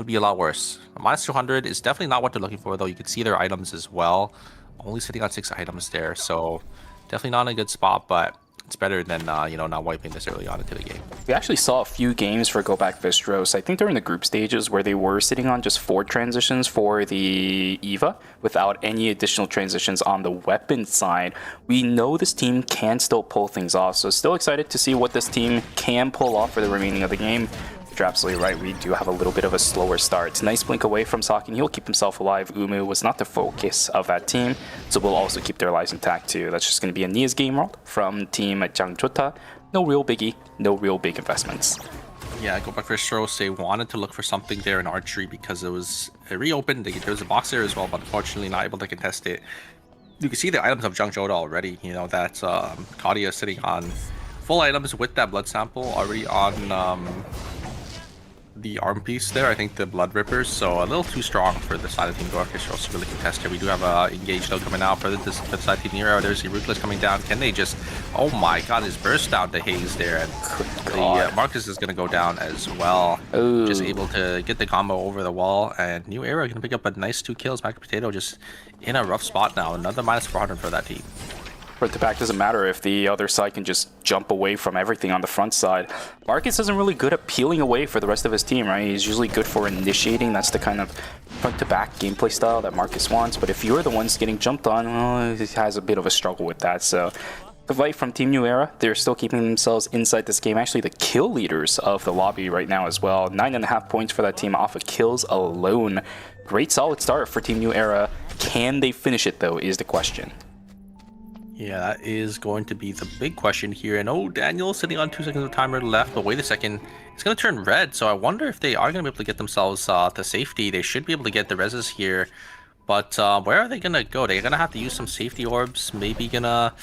be a lot worse. Minus 200 is definitely not what they're looking for, though. You can see their items as well. Only sitting on 6 items there, so definitely not in a good spot, but it's better than you know, not wiping this early on into the game.
We actually saw a few games for Go Back Vistros. I think they're in the group stages where they were sitting on just 4 transitions for the EVA without any additional transitions on the weapon side. We know this team can still pull things off, so still excited to see what this team can pull off for the remaining of the game. You're absolutely right, we do have a little bit of a slower start. Nice blink away from Saki, he'll keep himself alive. Umu was not the focus of that team, so we'll also keep their lives intact too. That's just going to be a Nia's game world from Team Jangjota. No real biggie, no real big investments.
Yeah, Go Back Fish Roast, they wanted to look for something there in archery because it reopened. There was a box there as well, but unfortunately not able to contest it. You can see the items of Jangjota already. You know, that's Kadia sitting on full items with that blood sample already on the arm piece there. I think the blood rippers, so a little too strong for the side of Team Go Back Fish Roast to really contest it. We do have engaged though coming out for the side Team Nero. There's the Ruthless coming down. Can they just, oh my god, his burst down to Haze there, and the Marcus is going to go down as well.
Ooh.
Just able to get the combo over the wall, and New Era going to pick up a nice 2 kills. Mac Potato just in a rough spot now. Another minus 400 for that team.
Front to back doesn't matter if the other side can just jump away from everything on the front side. Marcus isn't really good at peeling away for the rest of his team, right? He's usually good for initiating. That's the kind of front to back gameplay style that Marcus wants. But if you're the ones getting jumped on, well, he has a bit of a struggle with that. So the fight from Team New Era, they're still keeping themselves inside this game. Actually, the kill leaders of the lobby right now as well. 9.5 points for that team off of kills alone. Great solid start for Team New Era. Can they finish it though is the question.
Yeah, that is going to be the big question here. And oh, Daniel sitting on 2 seconds of timer left, but wait a second, it's going to turn red. So I wonder if they are going to be able to get themselves to safety. They should be able to get the reses here, but where are they going to go? They're going to have to use some safety orbs. Maybe gonna,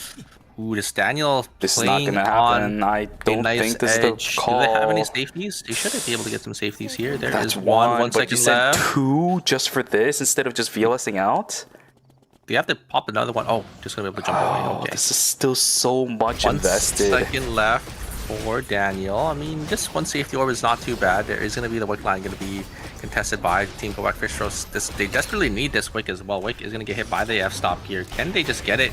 ooh, this Daniel
this is not going to happen. I don't think this is the call.
Do they have any safeties? They should be able to get some safeties here. There
That's
is one
but
second
you said
left.
2 just for this instead of just VLSing out?
They have to pop another one. Oh, just gonna be able to jump away. Okay.
This is still so much invested.
1 second left for Daniel. I mean, this one safety orb is not too bad. There is gonna be the Wick line gonna be contested by Team Go Back Fish Roast. They desperately need this Wick as well. Wick is gonna get hit by the F stop here. Can they just get it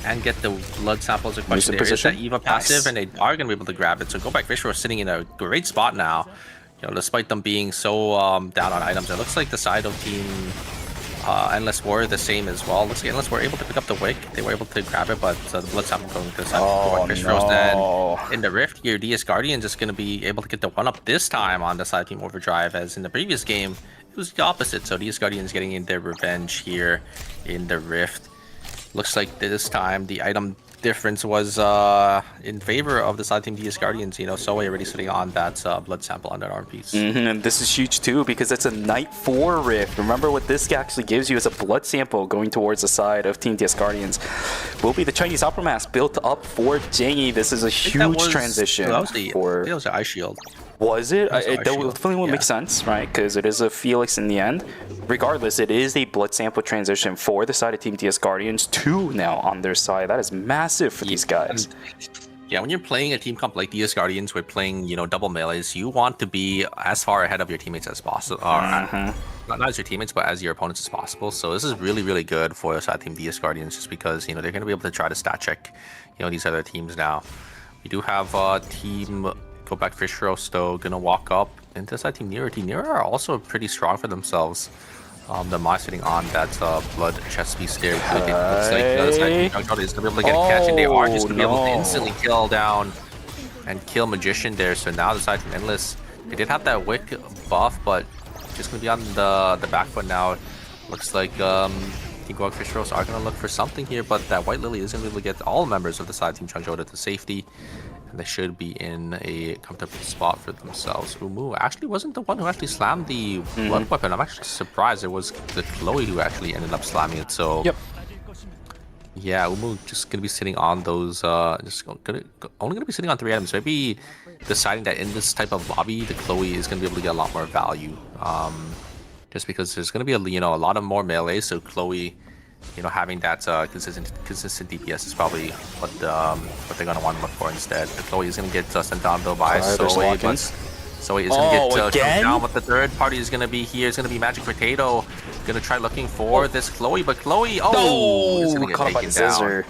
and get the blood samples? There is that EVA passive, and they are gonna be able to grab it. So Go Back Fish Roast sitting in a great spot now. You know, despite them being so down on items, it looks like the side of Team Endless were the same as well. Looks like Endless were able to pick up the Wick. They were able to grab it, but the blood sample going to the side of Fish Roast. And in the Rift here, DS Guardian just going to be able to get the 1-up this time on the side Team Overdrive, as in the previous game, it was the opposite. So DS Guardian is getting in their revenge here in the Rift. Looks like this time the item difference was in favor of the side Team DS Guardians. You know, Soe already sitting on that blood sample on that arm piece.
And this is huge too, because it's a Night 4 Rift. Remember what this actually gives you is a blood sample going towards the side of Team DS Guardians. Will be the Chinese Opera Mask built up for Jengi. This is a huge transition.
That was the Ice Shield.
Was it? That definitely would make sense, right? Because it is a Felix in the end. Regardless, it is a blood sample transition for the side of Team DS Guardians. 2 now on their side. That is massive for these guys.
Yeah, when you're playing a team comp like DS Guardians, we're playing, you know, double melees, you want to be as far ahead of your teammates as possible. Not as your teammates, but as your opponents as possible. So this is really, really good for the side Team DS Guardians, just because, you know, they're going to be able to try to stat check, you know, these other teams now. We do have Team Go Back Fish Roast though gonna walk up into the side Team Nero. Team Nero are also pretty strong for themselves. The Mai sitting on that blood chest piece there. Looks like the other side Team is gonna be able to get a catch, and they are just gonna be able to instantly kill down and kill Magician there. So now the side Team Endless, they did have that Wick buff, but just gonna be on the back foot now. Looks like Team Go Back Fish Roast are gonna look for something here, but that White Lily is gonna be able to get all members of the side Team Jangjota to safety. They should be in a comfortable spot for themselves. Umu actually wasn't the one who actually slammed the blood weapon. I'm actually surprised it was the Chloe who actually ended up slamming it. So yeah, Umu just gonna be sitting on those only gonna be sitting on 3 items. Maybe deciding that in this type of lobby the Chloe is gonna be able to get a lot more value. just because there's going to be a lot of more melee. So Chloe, having that consistent DPS is probably what they're going to want to look for instead. But Chloe is going to get sent down though by Zoe, but Zoe is going to get shut down. But the third party is going to be here. It's going to be Magic Potato. Going to try looking for this Chloe, but Chloe, is going to get taken down.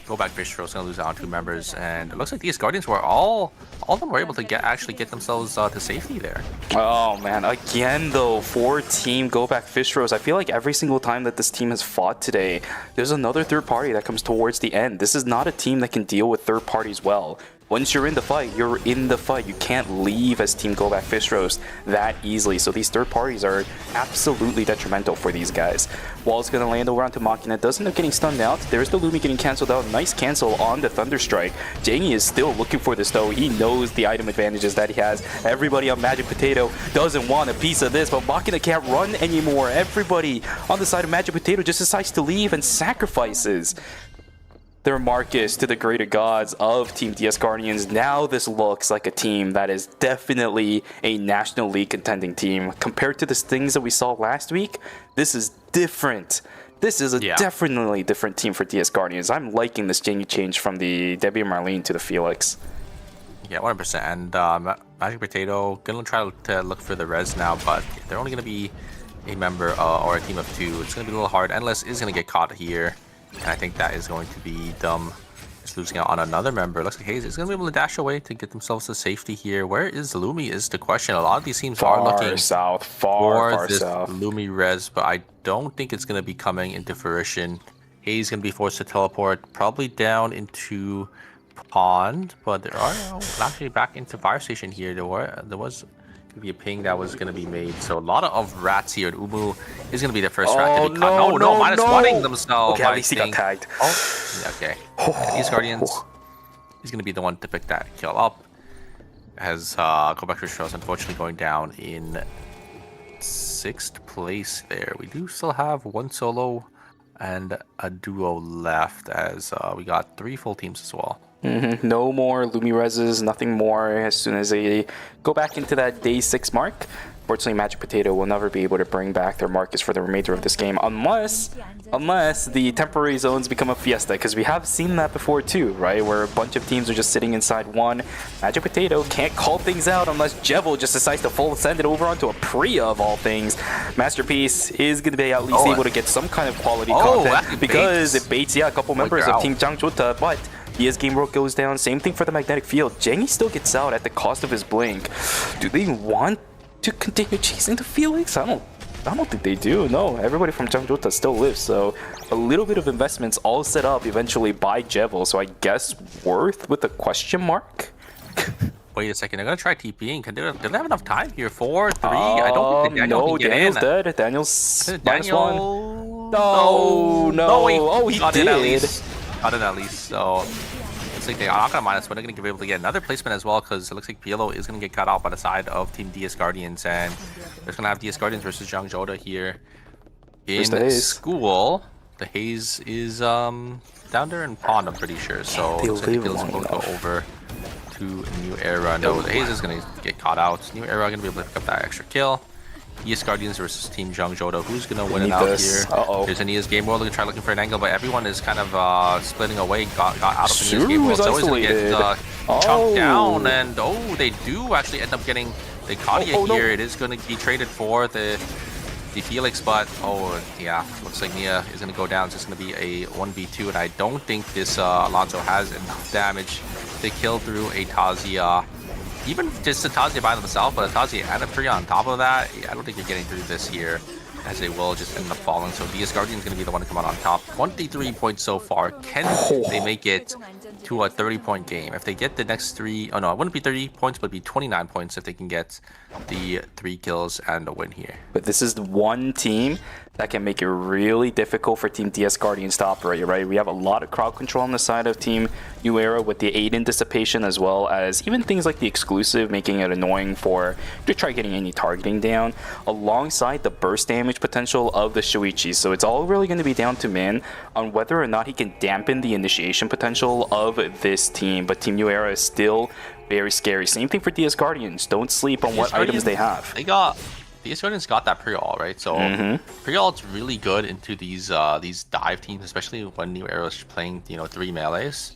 Go back Bistro is going to lose out on 2 members, and it looks like these Guardians were all of them were able to actually get themselves to safety there.
Oh man, again though, for Team Go Back Fishros, I feel like every single time that this team has fought today, there's another third party that comes towards the end. This is not a team that can deal with third parties well. Once you're in the fight, you're in the fight. You can't leave as Team Go Back Fishros that easily. So these third parties are absolutely detrimental for these guys. Wall's going to land over onto Machina. Does end up getting stunned out. There's the Lumi getting cancelled out. Nice cancel on the Thunderstrike. Jangy is still looking for this though. He knows the item advantages that he has. Everybody on Magic Potato doesn't want a piece of this, but Machina can't run anymore. Everybody on the side of Magic Potato just decides to leave and sacrifices their Marcus to the greater gods of Team DS Guardians. Now this looks like a team that is definitely a National League contending team. Compared to the things that we saw last week, this is different. This is a definitely different team for DS Guardians. I'm liking this change from the Debbie and Marlene to the Felix.
Yeah, 100%. And Magic Potato gonna try to look for the res now, but they're only gonna be a member or a team of 2. It's gonna be a little hard. Endless is gonna get caught here. And I think that is going to be dumb. Just losing out on another member. Looks like Hayes is going to be able to dash away to get themselves to safety here. Where is Lumi is the question. A lot of these teams are looking
south,
for this
south.
Lumi res, but I don't think it's going to be coming into fruition. Hayes is going to be forced to teleport probably down into Pond, but there are actually back into Fire Station here. There was going to be a ping that was going to be made. So a lot of rats here, and Umu is going to be the first rat to be caught. No, minus one-ing themselves.
Okay, at least he got tagged.
Okay. These Guardians is going to be the one to pick that kill up. As Go Back to Shows unfortunately going down in 6th place there. We do still have 1 solo and a duo left, as we got 3 full teams as well.
No more Lumi Reses, nothing more as soon as they go back into that day 6 mark. Fortunately, Magic Potato will never be able to bring back their Marcus for the remainder of this game unless the temporary zones become a fiesta, because we have seen that before too, right? Where a bunch of teams are just sitting inside one. Magic Potato can't call things out unless Jevil just decides to full send it over onto a Priya of all things. Masterpiece is going to be at least able to get some kind of quality content because it baits a couple members of Team Jangjota, but ES Game World goes down. Same thing for the Magnetic Field. Jengy still gets out at the cost of his blink. Do they want to continue chasing the Felix? I don't think they do. No, everybody from Jangjota still lives. So a little bit of investments all set up eventually by Jevil. So I guess worth with a question mark.
Wait a second, they're gonna try TPing. Do they have enough time here? 4, 3. I don't think Daniel can get
Daniel's
in.
dead. Daniel's
Daniel.
-1. No. Oh, he
got
did.
In at least. Got in at least. So looks like they are not gonna minus, but they're gonna be able to get another placement as well, because it looks like PLO is gonna get cut out by the side of Team DS Guardians, and they're gonna have DS Guardians versus Jangjota here in school. The Haze is down there in Pond, I'm pretty sure. So looks like PLO's gonna go over to New Era. No, the Haze is gonna get caught out. New Era gonna be able to pick up that extra kill. ES Guardians versus Team Jangjota. Who's gonna win it out here? There's an ES Game World looking to try looking for an angle, but everyone is kind of splitting away. Got out of the ES Game World. So he's gonna get chunked down, and they do actually end up getting the Kadia here. It is gonna be traded for the Felix, but yeah, looks like Nia is gonna go down. It's just gonna be a 1v2, and I don't think this Alonso has enough damage to kill through a Tazia. Even just a Tazia by themselves, but a Tazia and a Priya on top of that, I don't think you're getting through this here, as they will just end up falling. So DS Guardian is going to be the one to come out on top. 23 points so far. Can they make it to a 30-point game? If they get the next 3, it wouldn't be 30 points, but it'd be 29 points if they can get the 3 kills and a win here.
But this is the one team that can make it really difficult for Team DS Guardians to operate, right? We have a lot of crowd control on the side of Team New Era with the Aiden dissipation, as well as even things like the exclusive, making it annoying to try getting any targeting down, alongside the burst damage potential of the Shuichi. So it's all really going to be down to Min on whether or not he can dampen the initiation potential of this team. But Team New Era is still very scary. Same thing for DS Guardians. Don't sleep on what items they have.
They got DS Guardians got that pre-all, right? So pre-all's really good into these dive teams, especially when New Era is playing, 3 melees.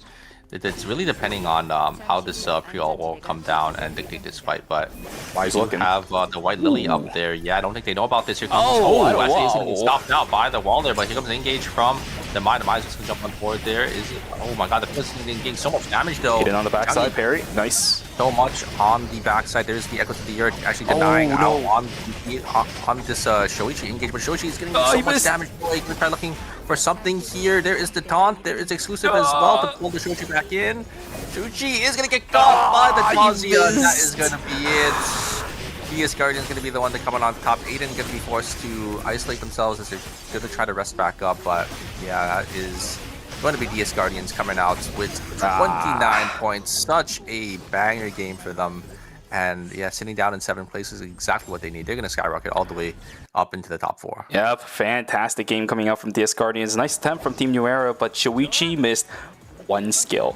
It's really depending on how this pre-all will come down and dictate this fight. But
I
have the White Lily up there. Yeah, I don't think they know about this. Here comes
wow.
He's gonna be stopped out by the wall there, but here comes engage from the Mai. The Mai's just gonna jump on board there. Oh my god, the Fizz is getting so much damage though.
Hit it on the backside, parry. Nice.
So much on the backside. There's the Echoes of the Earth actually denying out on this Shoichi engage, but Shoichi is getting so much damage. He's gonna try looking for something here. There is the taunt. There is exclusive as well to pull the Shoichi back in. Shoichi is gonna get caught by the Kazuya. That is gonna be it. DS Guardian is gonna be the one to come on top. Aiden gonna be forced to isolate themselves as they're gonna try to rest back up. But yeah, that is going to be DS Guardians coming out with 29 points. Such a banger game for them. And yeah, sitting down in 7th place is exactly what they need. They're going to skyrocket all the way up into the top 4.
Yep, fantastic game coming out from DS Guardians. Nice attempt from Team New Era, but Shoichi missed one skill,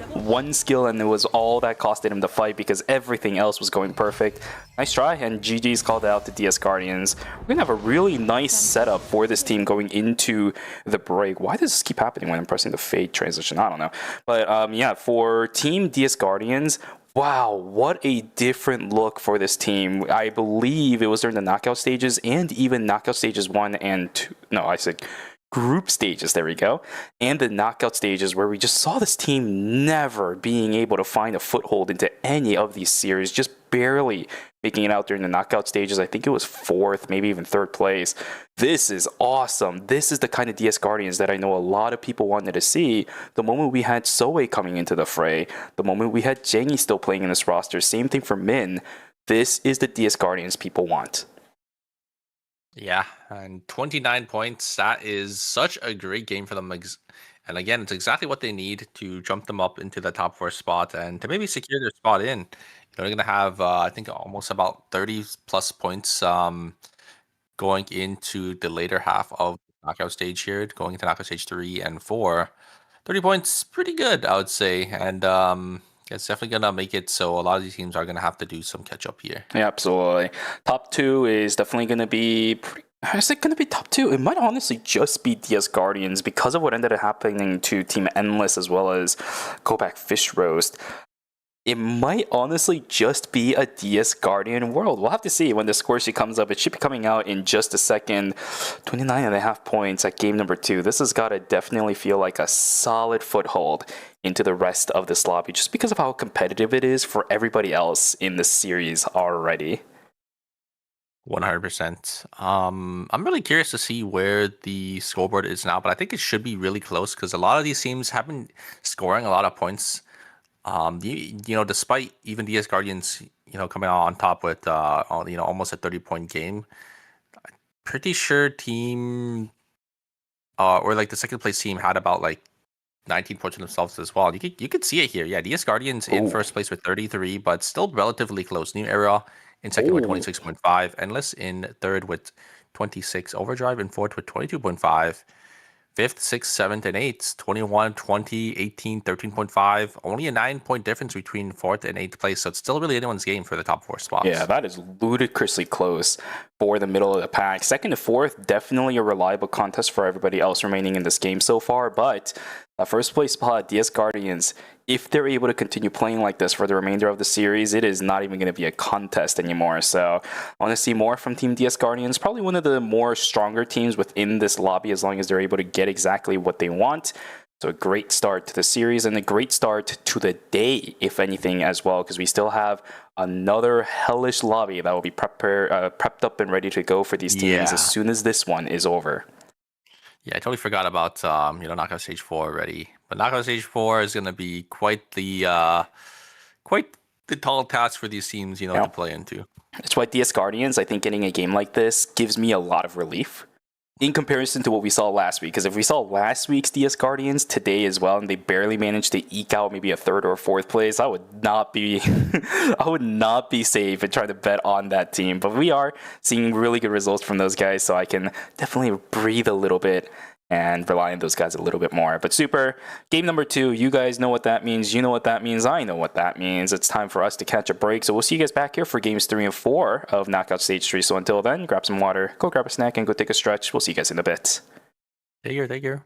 and it was all that costed him the fight because everything else was going perfect. Nice try, and GG's called out to DS Guardians. We're gonna have a really nice setup for this team going into the break. Why does this keep happening when I'm pressing the fade transition? I don't know. But yeah, for Team DS Guardians, wow, what a different look for this team. I believe it was during the knockout stages and even knockout stages 1 and 2. No, I said group stages, there we go, and the knockout stages where we just saw this team never being able to find a foothold into any of these series, just barely making it out during the knockout stages. I think it was 4th, maybe even 3rd place. This is awesome. This is the kind of DS Guardians that I know a lot of people wanted to see. The moment we had Soe coming into the fray, the moment we had Jengi still playing in this roster, same thing for Min. This is the DS Guardians people want.
Yeah, and 29 points. That is such a great game for them. And again, it's exactly what they need to jump them up into the top 4 spot and to maybe secure their spot in. They're going to have, I think, almost about 30 plus points going into the later half of the knockout stage here, going into knockout stage 3 and 4. 30 points, pretty good, I would say. And it's definitely going to make it so a lot of these teams are going to have to do some catch up here.
Yeah, absolutely. Top 2 is definitely going to be... Is it going to be top 2? It might honestly just be DS Guardians because of what ended up happening to Team Endless as well as Go Back Fish Roast. It might honestly just be a DS Guardian world. We'll have to see when the score sheet comes up. It should be coming out in just a second. 29.5 points at game number 2. This has got to definitely feel like a solid foothold into the rest of this lobby just because of how competitive it is for everybody else in the series already.
100%. I'm really curious to see where the scoreboard is now, but I think it should be really close because a lot of these teams have been scoring a lot of points. Despite even DS Guardians, coming out on top with, almost a 30-point game, I'm pretty sure team, or like the second place team had about like 19 points themselves as well. You could see it here. Yeah, DS Guardians in first place with 33, but still relatively close. New Era in second with 26.5. Endless in third with 26. Overdrive in fourth with 22.5. 5th, 6th, 7th, and 8th, 21, 20, 18, 13.5. Only a 9-point difference between 4th and 8th place, so it's still really anyone's game for the top 4 spots.
Yeah, that is ludicrously close for the middle of the pack. 2nd to 4th, definitely a reliable contest for everybody else remaining in this game so far, but first place spot, DS Guardians, if they're able to continue playing like this for the remainder of the series, it is not even going to be a contest anymore. So I want to see more from Team DS Guardians. Probably one of the more stronger teams within this lobby as long as they're able to get exactly what they want. So a great start to the series and a great start to the day, if anything, as well, because we still have another hellish lobby that will be prepped up and ready to go for these teams as soon as this one is over.
Yeah, I totally forgot about knockout stage 4 already. But knockout stage 4 is going to be quite the tall task for these teams, to play into.
That's why DS Guardians, I think getting a game like this gives me a lot of relief in comparison to what we saw last week. Because if we saw last week's DS Guardians today as well, and they barely managed to eke out maybe a 3rd or 4th place, I would not be safe and trying to bet on that team. But we are seeing really good results from those guys, so I can definitely breathe a little bit and rely on those guys a little bit more. But Super, game number 2, you guys know what that means, you know what that means, I know what that means. It's time for us to catch a break. So we'll see you guys back here for games 3 and 4 of Knockout Stage 3. So until then, grab some water, go grab a snack, and go take a stretch. We'll see you guys in a bit.
Take care.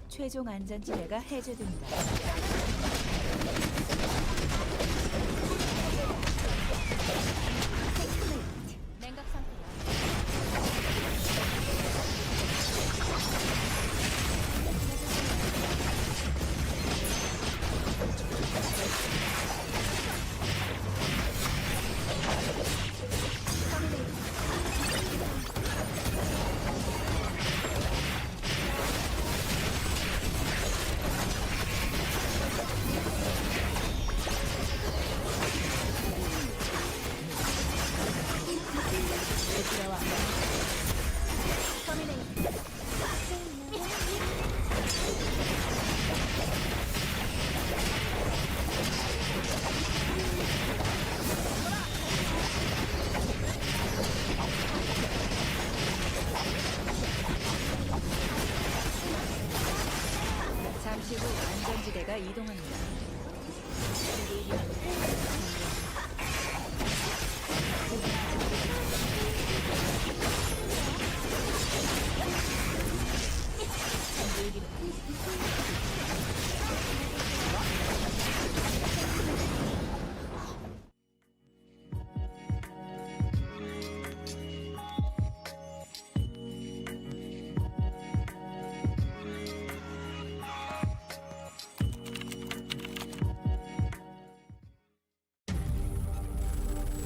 최종 안전지대가 해제됩니다. 냉각 상태야. 잠시 후 안전지대가 이동합니다.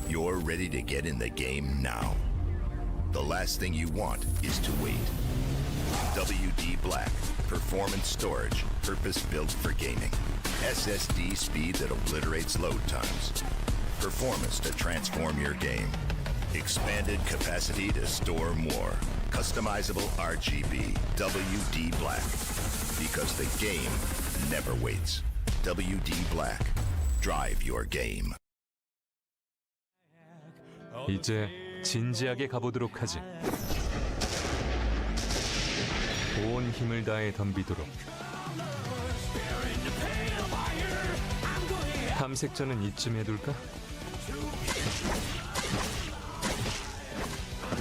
You're ready to get in the game now. The last thing you want is to wait. WD Black, performance storage, purpose-built for gaming. SSD speed that obliterates load times. Performance to transform your game. Expanded capacity to store more. Customizable RGB. WD Black. Because the game never waits. WD Black. Drive your game.
이제 진지하게 가보도록 하지. 온 힘을 다해 덤비도록. 탐색전은 이쯤 해둘까?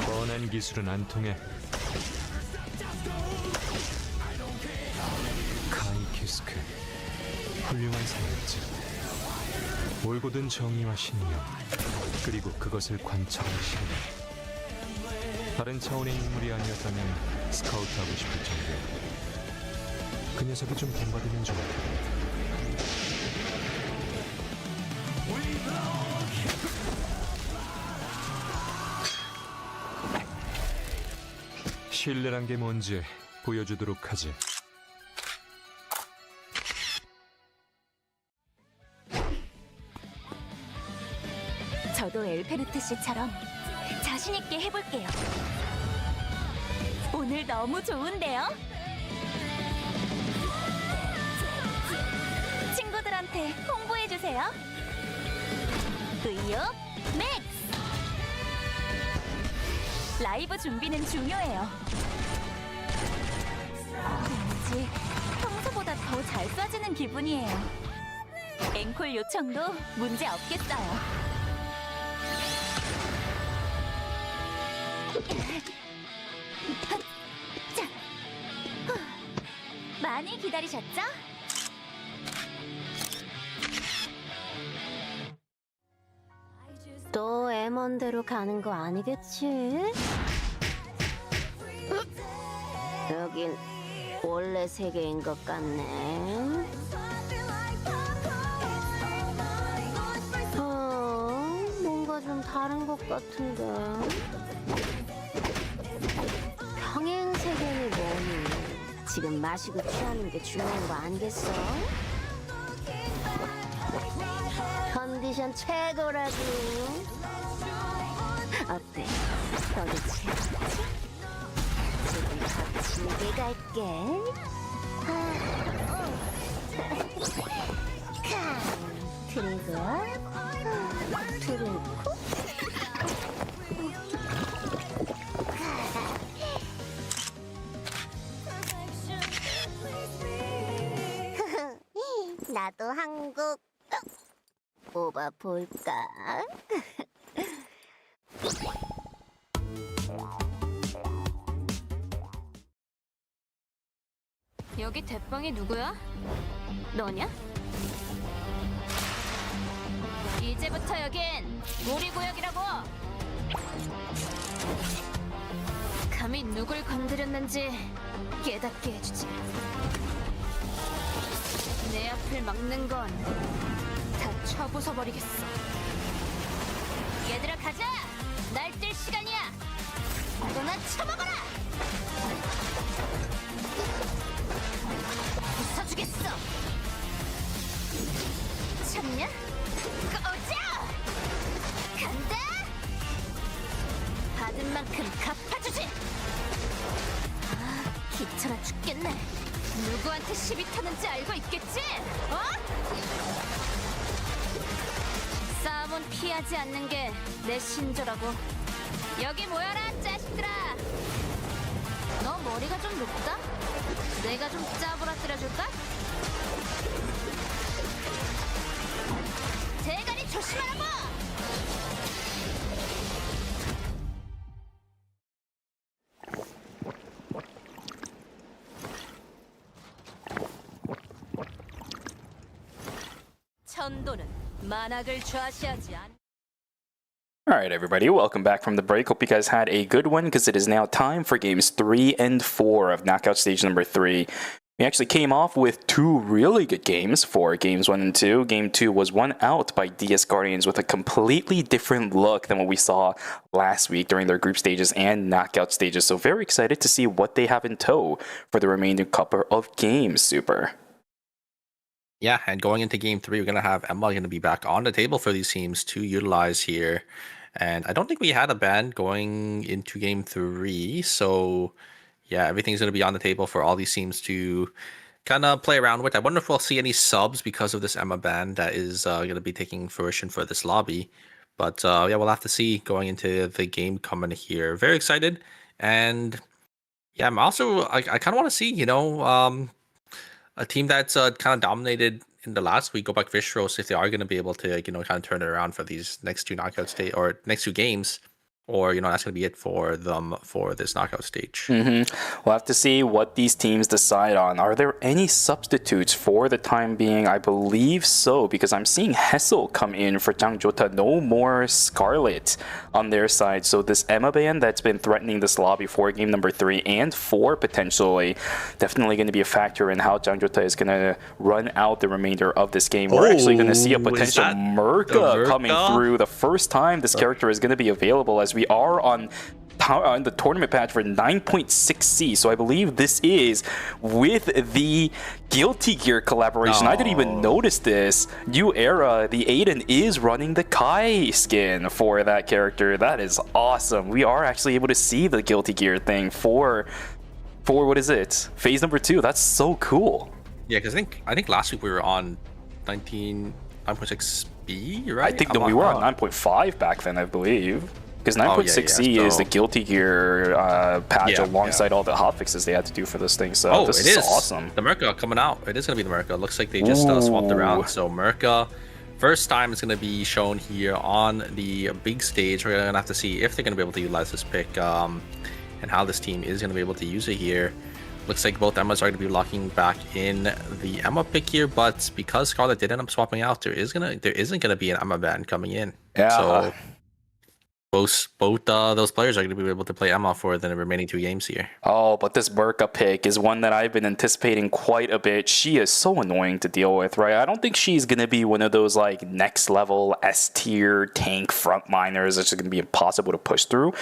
뻔한 기술은 안 통해. 카이키스크, 훌륭한 사역자. 올곧은 정의와 신념, 그리고 그것을 관철한 신념. 다른 차원의 인물이 아니었다면 스카우트하고 싶을 정도야. 그 녀석이 좀 본받으면 좋을 텐데. 신뢰란 게 뭔지 보여주도록 하지.
저도 엘페르트 씨처럼 자신 있게 해볼게요. 오늘 너무 좋은데요? 친구들한테 홍보해주세요. 의욕 맥스! 라이브 준비는 중요해요. 왠지 평소보다 더 잘 쏴지는 기분이에요. 앵콜 요청도 문제 없겠어요. 자, 많이 기다리셨죠?
또 M1대로 가는 거 아니겠지? 여긴 원래 세계인 것 같네. 좀 다른 것 같은데. 평행 세계니 뭐니? 지금 마시고 취하는 게 중요한 거 아니겠어? 컨디션 최고라고. 어때? 너도 취하지? 지금 거칠게 갈게. 그리고 두르고 나도 한국 모바 볼까?
여기 대빵이 누구야? 너냐? 이제부터 여긴 우리 구역이라고! 감히 누굴 건드렸는지 깨닫게 해주지. 내 앞을 막는 건 다 쳐부숴버리겠어. 얘들아 가자! 날 뛸 시간이야! 너나 쳐먹어라! 부숴주겠어! 참냐? 꺼져! 간다! 받은 만큼 갚아주지! 아, 귀찮아 죽겠네. 누구한테 시비 타는지 알고 있겠지? 싸움은 피하지 않는 게 내 신조라고. 여기 모여라, 자식들아! 너 머리가 좀 높다? 내가 좀 짜부라뜨려줄까? 대가리 조심하라고! 천도는 만악을 좌시하지 않.
Alright, everybody, welcome back from the break. Hope you guys had a good one because it is now time for games 3 and 4 of knockout stage number 3. We actually came off with two really good games for games 1 and 2. Game 2 was won out by DS Guardians with a completely different look than what we saw last week during their group stages and knockout stages. So very excited to see what they have in tow for the remaining couple of games, Super.
Yeah, and going into game 3, we're going to have Emma going to be back on the table for these teams to utilize here. And I don't think we had a ban going into game 3. So, yeah, everything's going to be on the table for all these teams to kind of play around with. I wonder if we'll see any subs because of this Emma ban that is going to be taking fruition for this lobby. But, yeah, we'll have to see going into the game coming here. Very excited. And, yeah, I'm also, I kind of want to see, you know, a team that's kind of dominated in the last week, go back Vistros, if they are going to be able to, you know, kind of turn it around for these next two knockout stage or next two games, or, you know, that's going to be it for them for this knockout stage.
We'll have to see what these teams decide on. Are there any substitutes for the time being? I believe so, because I'm seeing Hessel come in for Jangjota. No more Scarlet on their side. So this Emma ban that's been threatening this lobby for game number 3 and 4 potentially, definitely going to be a factor in how Jangjota is going to run out the remainder of this game. We're actually going to see a potential Merca coming through. The first time this character is going to be available, as we are on the tournament patch for 9.6C. So I believe this is with the Guilty Gear collaboration. I didn't even notice this. New Era, the Aiden is running the Kai skin for that character. That is awesome. We are actually able to see the Guilty Gear thing for what is it? Phase number 2. That's so cool.
Yeah, because I think last week we were on 9.6B, right?
I think that we were on 9.5 back then, I believe. Because 9.6C is the Guilty Gear patch alongside all the hotfixes they had to do for this thing. So this is awesome.
The Merca coming out. It is going to be the Merca. Looks like they just swapped around. So Merca, first time it's going to be shown here on the big stage. We're going to have to see if they're going to be able to utilize this pick and how this team is going to be able to use it here. Looks like both Emmas are going to be locking back in the Emma pick here, but because Scarlet did end up swapping out, there isn't going to be an Emma ban coming in.
Yeah.
So both those players are going to be able to play Emma for the remaining 2 games here.
Oh, but this Merca pick is one that I've been anticipating quite a bit. She is so annoying to deal with, right? I don't think she's going to be one of those like next level S tier tank frontliners that's going to be impossible to push through.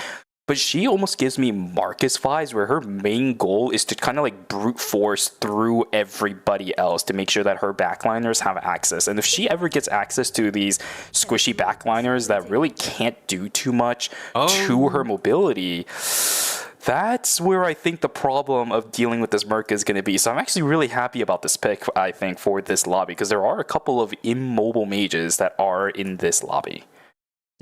But she almost gives me Marcus vibes, where her main goal is to kind of like brute force through everybody else to make sure that her backliners have access. And if she ever gets access to these squishy backliners that really can't do too much to her mobility, that's where I think the problem of dealing with this Merc is going to be. So I'm actually really happy about this pick, I think, for this lobby, because there are a couple of immobile mages that are in this lobby.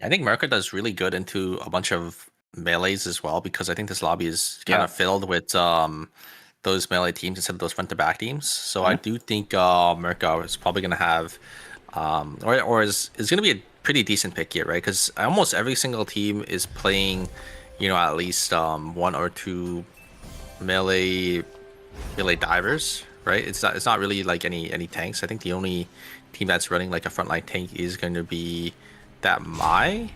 I think Merca does really good into a bunch of melees as well, because I think this lobby is kind of filled with those melee teams instead of those front to back teams. So I do think Merca is probably going to have or is going to be a pretty decent pick here, right? Because almost every single team is playing, you know, at least 1 or 2 melee divers, right? It's not really like any tanks. I think the only team that's running like a frontline tank is going to be that Mai.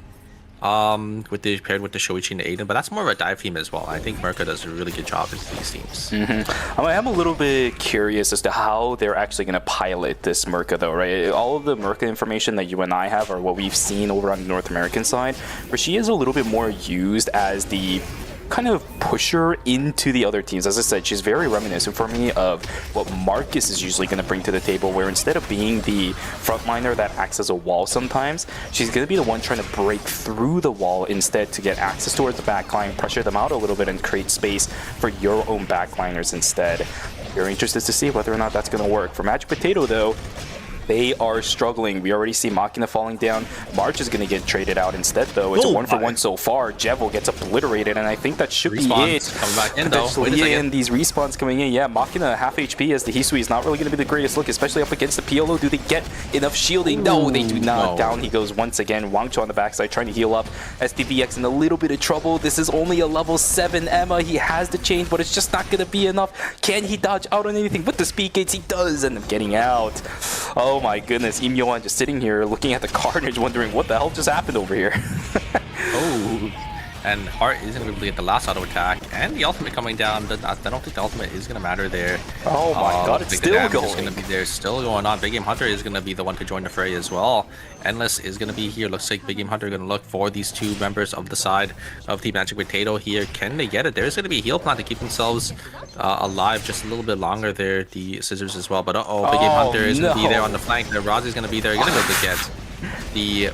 Paired with the Shoichi and the Aiden, but that's more of a dive team as well. I think Merca does a really good job with these teams.
I am a little bit curious as to how they're actually going to pilot this Merca, though, right? All of the Merca information that you and I have are what we've seen over on the North American side, where she is a little bit more used as the kind of pusher into the other teams. As I said, she's very reminiscent for me of what Marcus is usually going to bring to the table, where instead of being the frontliner that acts as a wall sometimes, she's going to be the one trying to break through the wall instead to get access towards the backline, pressure them out a little bit, and create space for your own backliners instead. Very interested to see whether or not that's going to work. For Magic Potato, though, they are struggling. We already see Machina falling down. March is going to get traded out instead, though. It's a 1-for-1 so far. Jevo gets obliterated, and I think that should be it.
Coming back in, though.
And these respawns coming in. Yeah, Machina half HP as the Hisui is not really going to be the greatest look, especially up against the PLO. Do they get enough shielding? No, they do not. Down he goes once again. Wangcho on the backside trying to heal up. SDVX in a little bit of trouble. This is only a level 7 Emma. He has the change, but it's just not going to be enough. Can he dodge out on anything? With the speed gates, he does end up getting out. Oh my goodness, Im Yohan just sitting here looking at the carnage, wondering what the hell just happened over here.
And Heart isn't going to be able to get the last auto attack, and the ultimate coming down. I don't think the ultimate is going to matter there.
Oh my god, it's still going.
It's going to be there, still going on. Big Game Hunter is going to be the one to join the fray as well. Endless is going to be here. Looks like Big Game Hunter going to look for these 2 members of the side of Team Magic Potato here. Can they get it? There's going to be a heal plan to keep themselves alive just a little bit longer there. The scissors as well, but Big Game Hunter is going to be there on the flank. The Razi's going to be there. You're going to be able to get the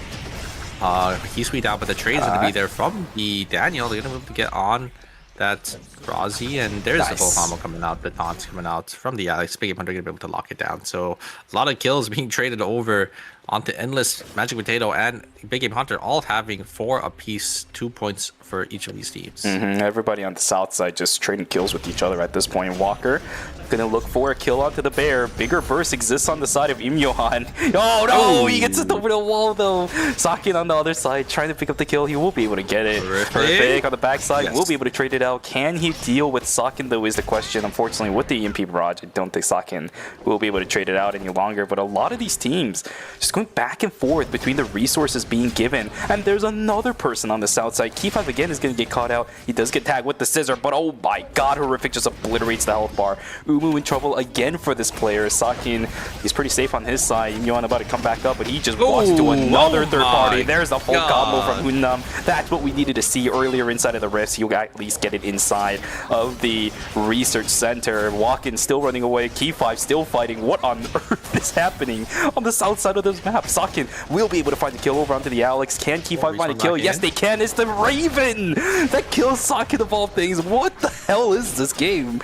Hisui down, but the trade's going to be there from the Daniel. They're going to be able to get on that Razi, and there's the full combo coming out, the taunts coming out from the Alex. Big Game Hunter going to be able to lock it down. So a lot of kills being traded over onto Endless, Magic Potato, and Big Game Hunter, all having 4 apiece, 2 points for each of these teams.
Everybody on the south side just trading kills with each other at this point. Walker gonna look for a kill onto the bear. Bigger burst exists on the side of Im Yohan. Oh no, he gets it over the wall though. Sakin on the other side trying to pick up the kill. He will be able to get it. Perfect on the backside. Will be able to trade it out. Can he deal with Sakin though is the question. Unfortunately, with the EMP barrage, I don't think Sakin will be able to trade it out any longer. But a lot of these teams just going back and forth between the resources being given. And there's another person on the south side. Key5 again is going to get caught out. He does get tagged with the scissor, but oh my god, Horrific just obliterates the health bar. Umu in trouble again for this player. Sakin, he's pretty safe on his side. Yohan about to come back up, but he just walks into another third party. There's the full combo from Hunnam. That's what we needed to see earlier inside of the rifts. You'll at least get it inside of the research center. Walkin still running away. Key5 still fighting. What on earth is happening on the south side of this map? Sakin will be able to find the kill over onto the Alex. Can Key5 find a kill? Yes, they can. It's the Raven that kills Sakin of all things. What the hell is this game?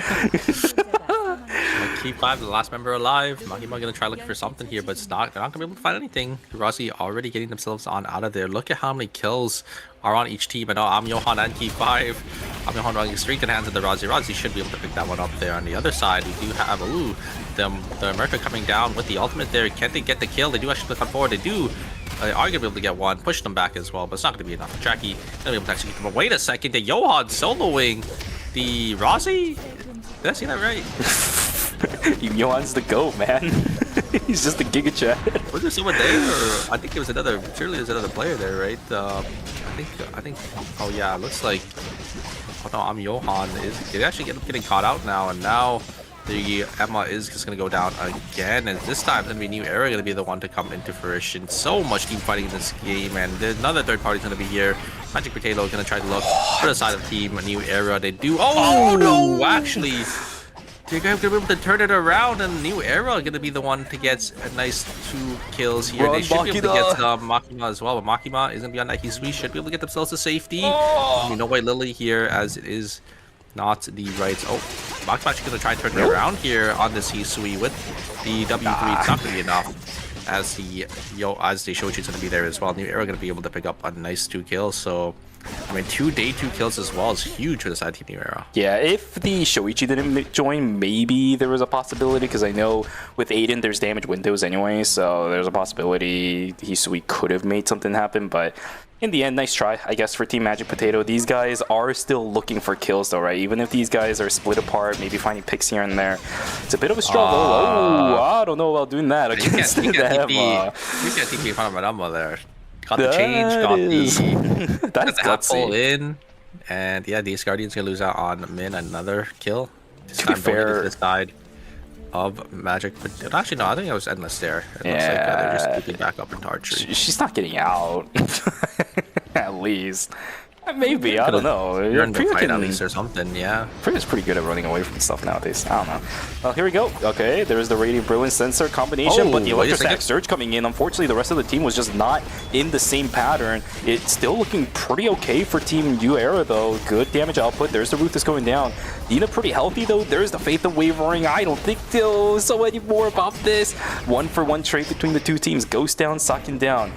Key5, the last member alive. Mahima gonna try looking for something here, but they're not gonna be able to find anything. Rossi already getting themselves on out of there. Look at how many kills are on each team. And now Yohan and Key5. Yohan running straight in the hands of the Rossi. Rossi should be able to pick that one up there. On the other side, we do have the America coming down with the ultimate there. Can they get the kill? They do actually click on forward. They do. They are going to be able to get one, push them back as well, but it's not going to be enough. Jackie going to be able to actually get them. But wait a second, the Yohan soloing the Rossi? Did I see that right?
Yohan's the GOAT, man. He's just a Giga Chat.
Was there someone there? Or I think it was another, surely there's another player there, right? I think. Oh yeah, looks like. Oh no, I'm Johan. They actually end up getting caught out now, and now the Emma is just gonna go down again, and this time it's gonna be New Era gonna be the one to come into fruition. So much team fighting in this game, and there's another third party's gonna be here. Magic Potato is gonna try to look for the side of Team New Era. They do. Oh no! Actually, they're gonna be able to turn it around, and New Era are gonna be the one to get a nice 2 kills here. They should be able to get Makima as well, but Makima is gonna be on that. He should be able to get themselves to safety. You know why Lily here, as it is not the right. Oh, Makima's actually gonna try and turn it around here on this Hisui with the W3. It's not gonna be enough. As the Shoichi is gonna be there as well. New Era gonna be able to pick up a nice 2 kills. So I mean, 2 day 2 kills as well is huge for the side team New Era.
Yeah, if the Shoichi didn't join, maybe there was a possibility, because I know with Aiden there's damage windows anyway, so there's a possibility Hisui could have made something happen, but in the end, nice try, I guess, for Team Magic Potato. These guys are still looking for kills though, right? Even if these guys are split apart, maybe finding picks here and there, it's a bit of a struggle. I don't know about doing that against the Emma.
You can't TP in front of Madama there. Got the change, got the
that's
apple in, and yeah, these Guardians gonna lose out on Min another kill.
To be fair,
to the side of Magic, but actually no, I think it was Endless there. It looks like they're just keeping back up into archery.
She's not getting out, at least. Maybe, I don't know.
You're in the fight at least or something, yeah.
Priya's pretty good at running away from stuff nowadays. I don't know. Well, here we go. Okay, there's the Radiant Brilliant Sensor combination, but the Electrostatic Surge coming in. Unfortunately, the rest of the team was just not in the same pattern. It's still looking pretty okay for Team New Era, though. Good damage output. There's the Ruthless going down. Dina pretty healthy, though. There's the Faith of Wavering. I don't think they'll so any more about this. 1-for-1 trade between the two teams. Ghost down, Sakin down.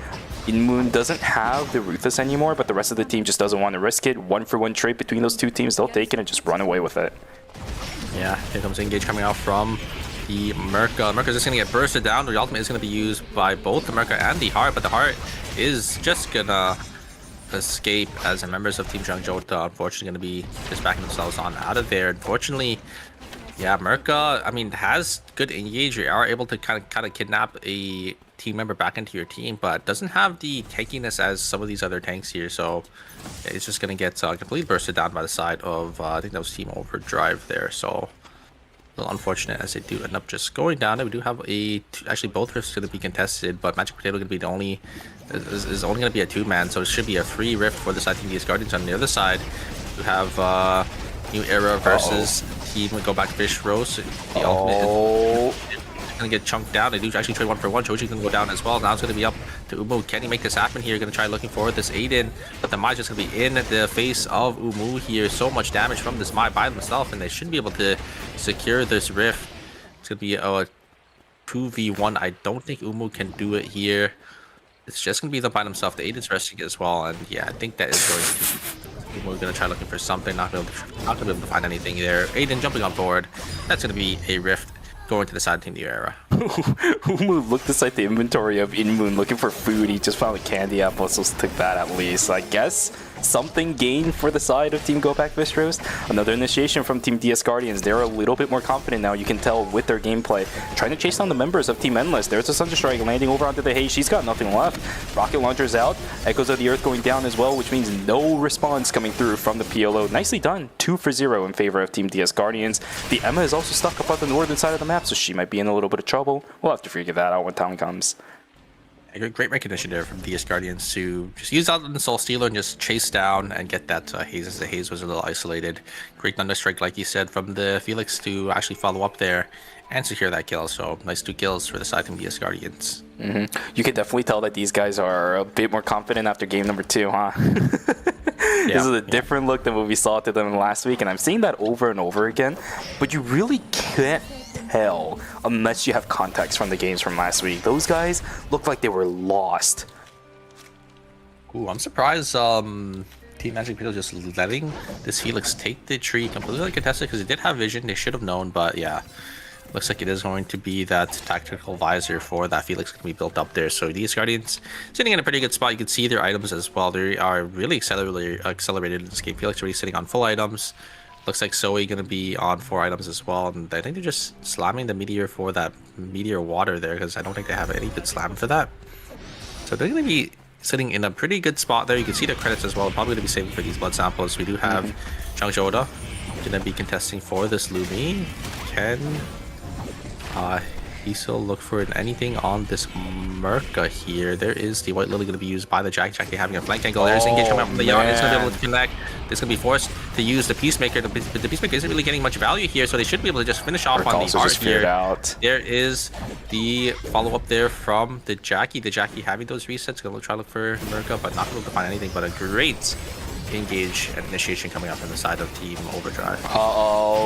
Inmoon doesn't have the Ruthless anymore, but the rest of the team just doesn't want to risk it. 1-for-1 trade between those two teams. They'll take it and just run away with it.
Yeah, here comes Engage coming out from the Merca. Merca's just going to get bursted down. The ultimate is going to be used by both the Merca and the Heart, but the Heart is just going to escape as the members of Team Zhangzhou unfortunately going to be just backing themselves on out of there. Unfortunately, yeah, Merca, I mean, has good engage. You are able to kind of kidnap a team member back into your team, but doesn't have the tankiness as some of these other tanks here. So it's just going to get completely bursted down by the side of, I think that was Team Overdrive there. So a little unfortunate as they do end up just going down. We do have actually both rifts going to be contested, but Magic Potato going to be the only, is only going to be a 2-man. So it should be a free rift for the side Team DS Guardians. On the other side, we have New Era versus Team Go Back Fish Rose. The ultimate is gonna get chunked down. They do actually trade 1-for-1. Shoichi's gonna go down as well. Now it's gonna be up to Umu. Can he make this happen here? Gonna try looking for this Aiden, but the Mai's just gonna be in the face of Umu here. So much damage from this Mai by themselves, and they shouldn't be able to secure this rift. It's gonna be a 2v1. I don't think Umu can do it here. It's just gonna be them by themselves. The Aiden's resting as well, and yeah, I think that is going to. We're gonna try looking for something. Not gonna be able to find anything there. Aiden jumping on board. That's gonna be a rift going to the side Team New Era.
Umu looked inside the inventory of Inmoon looking for food. He just found a candy apple, so took that at least. I guess something gained for the side of Team Go Back Fish Roast. Another initiation from Team DS Guardians. They're a little bit more confident now, you can tell with their gameplay. Trying to chase down the members of Team Endless. There's a Thunder Strike landing over onto the haze. She's got nothing left. Rocket launchers out. Echoes of the Earth going down as well, which means no response coming through from the PLO. Nicely done. 2-for-0 in favor of Team DS Guardians. The Emma is also stuck up on the northern side of the map, so she might be in a little bit of trouble. We'll have to figure that out when time comes.
Great recognition there from DS Guardians to just use out the Soul Stealer and just chase down and get that haze, as the haze was a little isolated. Great Thunder Strike, like you said, from the Felix to actually follow up there and secure that kill. So nice 2 kills for the side from DS Guardians.
You can definitely tell that these guys are a bit more confident after game number 2, huh? This is a different look than what we saw to them last week, and I'm seeing that over and over again. But you really can't tell unless you have context from the games from last week. Those guys looked like they were lost.
Ooh, I'm surprised Team Magic Potato just letting this Felix take the tree completely contested, because he did have vision. They should have known, but yeah. Looks like it is going to be that tactical visor for that Felix going to be built up there. So these Guardians sitting in a pretty good spot. You can see their items as well. They are really accelerated in this game. Felix already sitting on full items. Looks like Zoe going to be on 4 items as well. And I think they're just slamming the Meteor for that Meteor water there, because I don't think they have any good slam for that. So they're going to be sitting in a pretty good spot there. You can see the credits as well. Probably going to be saving for these blood samples. We do have Jung Joda going to be contesting for this Lumi. Can he still look for anything on this Merca here? There is the White Lily going to be used by the Jackie having a flank angle. There's engage coming up from the Yarn. It's going to be able to connect. It's going to be forced to use the Peacemaker. The Peacemaker isn't really getting much value here, so they should be able to just finish off on the Art here. There is the follow-up there from the Jackie. The Jackie having those resets. Going to try to look for Merca, but not able to find anything. But a great engage and initiation coming up from the side of Team Overdrive.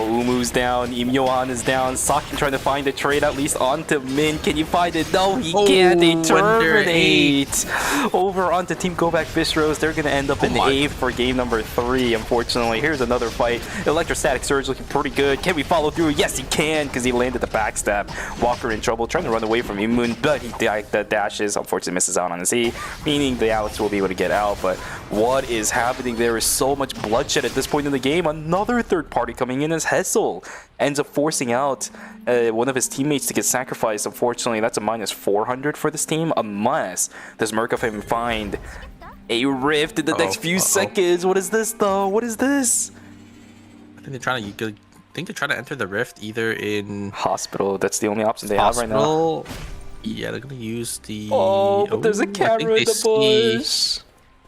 Umu's down, Im Yohan is down, Sakin trying to find a trade at least onto Min. Can you find it? No, he can't. They terminate over onto Team Go Back Bistros. They're gonna end up in the 8th for game number 3, unfortunately. Here's another fight. Electrostatic Surge looking pretty good. Can we follow through? Yes, he can, because he landed the backstab. Walker in trouble, trying to run away from Imun, but he dashes, unfortunately misses out on his E, meaning the Alex will be able to get out. But what is happening? There is so much bloodshed at this point in the game. Another third party coming in as Hessel ends up forcing out one of his teammates to get sacrificed. Unfortunately, that's a minus 400 for this team, unless does Merca find a rift in the next few seconds. What is this though? What is this?
I think they're trying to enter the rift either in
Hospital. That's the only option they have right now.
Yeah, they're gonna use the.
But there's a camera in the bush.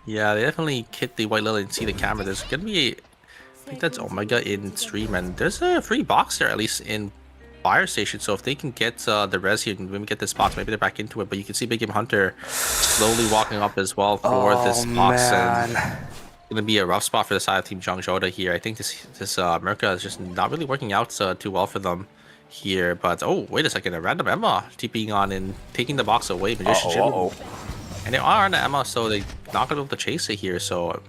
Yeah, they definitely hit the White Lily and see the camera. There's gonna be, I think that's Omega in stream, and there's a free box there at least in Fire Station. So if they can get the res here and when we get this box, maybe they're back into it. But you can see Big Game Hunter slowly walking up as well for this box, and gonna be a rough spot for the side of Team Jung Joda here. I think this Merca is just not really working out too well for them here. But oh, wait a second, a random Emma TPing on and taking the box away. Magician and they are on the Emma, so they're not gonna be able to chase it here. So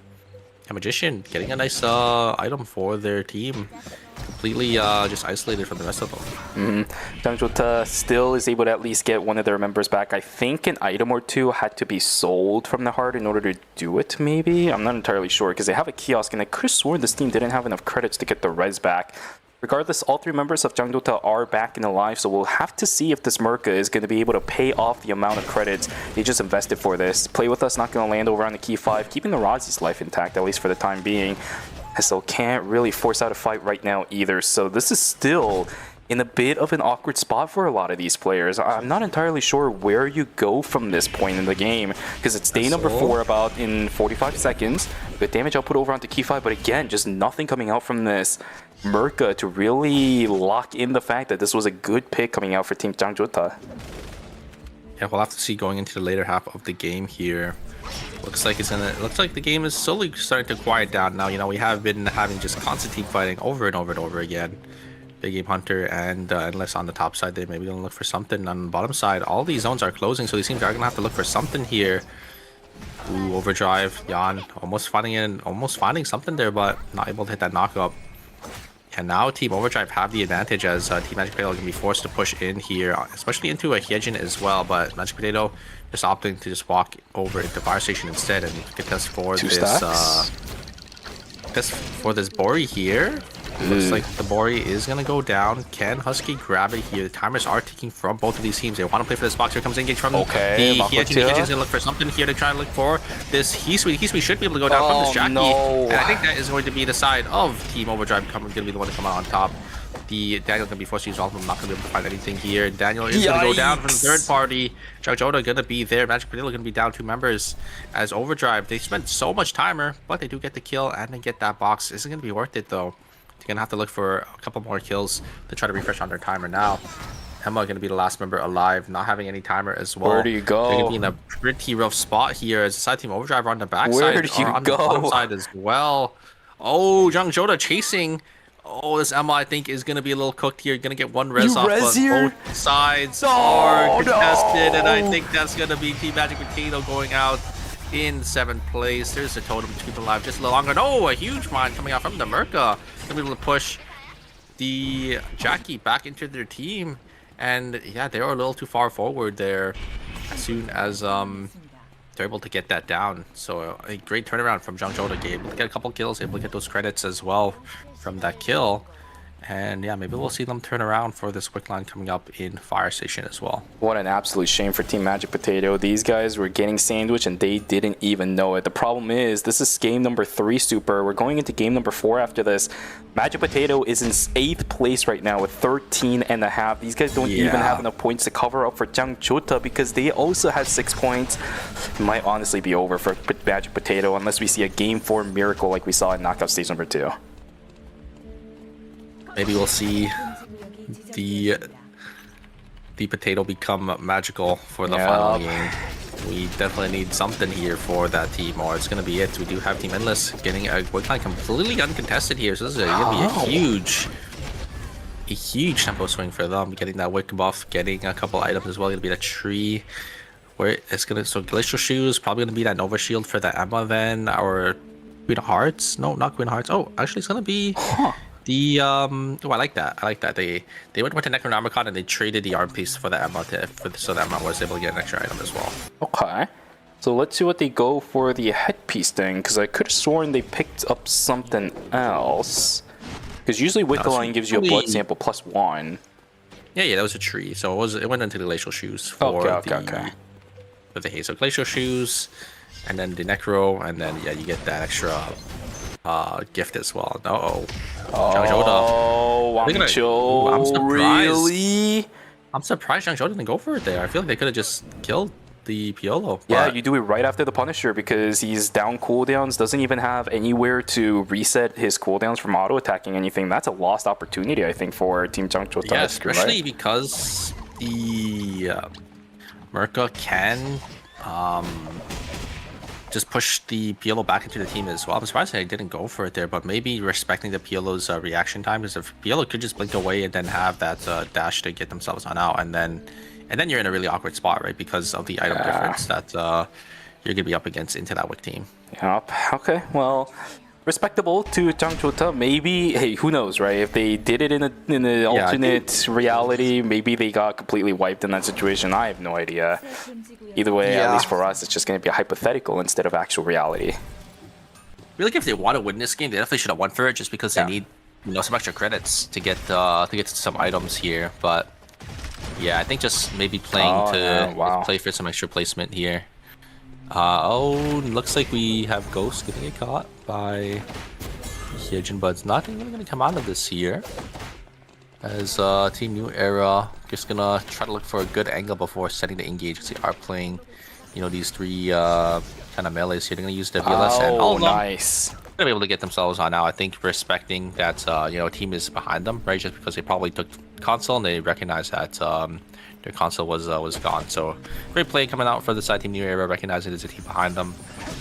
a Magician getting a nice item for their team, completely just isolated from the rest of them.
Jung Joda still is able to at least get one of their members back. I think an item or two had to be sold from the heart in order to do it, maybe? I'm not entirely sure, because they have a kiosk, and I could have sworn this team didn't have enough credits to get the res back. Regardless, all 3 members of Jung Joda are back and alive, so we'll have to see if this Merca is going to be able to pay off the amount of credits they just invested for this. Play With Us not going to land over on the key 5, keeping the Razi's life intact, at least for the time being. So can't really force out a fight right now either, so this is still in a bit of an awkward spot for a lot of these players. I'm not entirely sure where you go from this point in the game, because it's day number 4 about in 45 seconds. Good damage output over onto key 5, but again, just nothing coming out from this Merca to really lock in the fact that this was a good pick coming out for Team Jung Joda.
Yeah, we'll have to see going into the later half of the game here. Looks like looks like the game is slowly starting to quiet down now. You know, we have been having just constant team fighting over and over and over again. Big Game Hunter and unless on the top side they maybe gonna look for something. On the bottom side, all these zones are closing, so these teams are gonna have to look for something here. Ooh, Overdrive, Yan almost finding something there, but not able to hit that knockup. And now Team Overdrive have the advantage as Team Magic Potato can be forced to push in here, especially into a Hyejin as well. But Magic Potato just opting to just walk over into Fire Station instead and contest for this Bori here. Looks like the Bori is gonna go down. Can Husky grab it here? The timers are ticking from both of these teams. They want to play for this box. Here comes engage from the Hyejin. Hyejin's gonna look for something here to try and look for this Hisui. Hisui should be able to go down from this Jackie. And I think that is going to be the side of Team Overdrive gonna be the one to come out on top. The Daniel gonna be forced to use all of them. Not gonna be able to find anything here. Daniel is gonna go down from the third party. Jung Joda gonna be there. Magic Potato gonna be down 2 members as Overdrive. They spent so much timer, but they do get the kill and they get that box. Isn't gonna be worth it though. They're gonna have to look for a couple more kills to try to refresh on their timer now. Emma gonna be the last member alive, not having any timer as well.
Where do you go?
They're gonna be in a pretty rough spot here as the side Team Overdrive are on the back
side.
Where do you on go? The bottom side as well. Oh, Jung Joda chasing. Oh, this Emma I think is gonna be a little cooked here. Gonna get one res off, but both sides are contested, and I think that's gonna be Team Magic Potato going out in 7th place. There's a totem to keep alive just a little longer. No, a huge mine coming out from the Merca. Gonna be able to push the Jackie back into their team, and yeah, they are a little too far forward there. As soon as they're able to get that down, so a great turnaround from Jung Joda. Able to get a couple kills, able to get those credits as well from that kill, And yeah, maybe we'll see them turn around for this quick line coming up in Fire Station as well.
What an absolute shame for Team Magic Potato. These guys were getting sandwiched and they didn't even know it. The problem is, this is game number 3 Super. We're going into game number 4 after this. Magic Potato is in 8th place right now with 13.5. These guys don't even have enough points to cover up for Changchota because they also have 6 points. It might honestly be over for Magic Potato unless we see a game 4 miracle like we saw in knockout stage number 2.
Maybe we'll see the potato become magical for the final game. We definitely need something here for that team, or it's going to be it. We do have Team Endless getting a quick line completely uncontested here, so this is going to be a huge tempo swing for them. Getting that wick buff, getting a couple items as well. Going to be that tree where it's going to, so Glacial Shoes, probably going to be that Nova Shield for the Emma then, or Queen of Hearts. No, not Queen of Hearts. Oh, actually it's going to be the I like that. They went with the Necronomicon and they traded the arm piece for the Emma so that Emma was able to get an extra item as well.
Okay, so let's see what they go for the headpiece thing, because I could have sworn they picked up something else, because usually Wicked Line gives you a blood sample +1.
Yeah, that was a tree, so it went into the Glacial Shoes for the haze. So Glacial Shoes and then the Necro, and then yeah, you get that extra gift as well.
Wangzhou.
I'm surprised.
Really?
I'm surprised Zhangzhou didn't go for it there. I feel like they could have just killed the Piolo.
Yeah, you do it right after the Punisher because he's down cooldowns, doesn't even have anywhere to reset his cooldowns from auto attacking anything. That's a lost opportunity, I think, for Team Changchota.
Yeah, especially because the Merca can just push the Piolo back into the team as well. I'm surprised they didn't go for it there, but maybe respecting the Piolo's reaction time, because if Piolo could just blink away and then have that dash to get themselves on out, and then you're in a really awkward spot, right? Because of the item difference that you're gonna be up against into that Wick team.
Yep. Okay. Well, respectable to Changchota. Maybe, hey, who knows, right? If they did it in an alternate reality, maybe they got completely wiped in that situation. I have no idea. Either way, at least for us, it's just going to be a hypothetical instead of actual reality.
Really, if they want to win this game, they definitely should have won for it, just because they need, some extra credits to get some items here. But yeah, I think just maybe playing play for some extra placement here. Looks like we have Ghost getting it caught by Hyejin, but it's not really going to come out of this here. As Team New Era just gonna try to look for a good angle before setting the engage, because they are playing, these 3 kind of melees here. They're gonna use the VLS and
nice.
Gonna be able to get themselves on now. I think respecting that team is behind them, right? Just because they probably took console and they recognize that their console was gone. So great play coming out for the side Team New Era, recognizing there's a team behind them,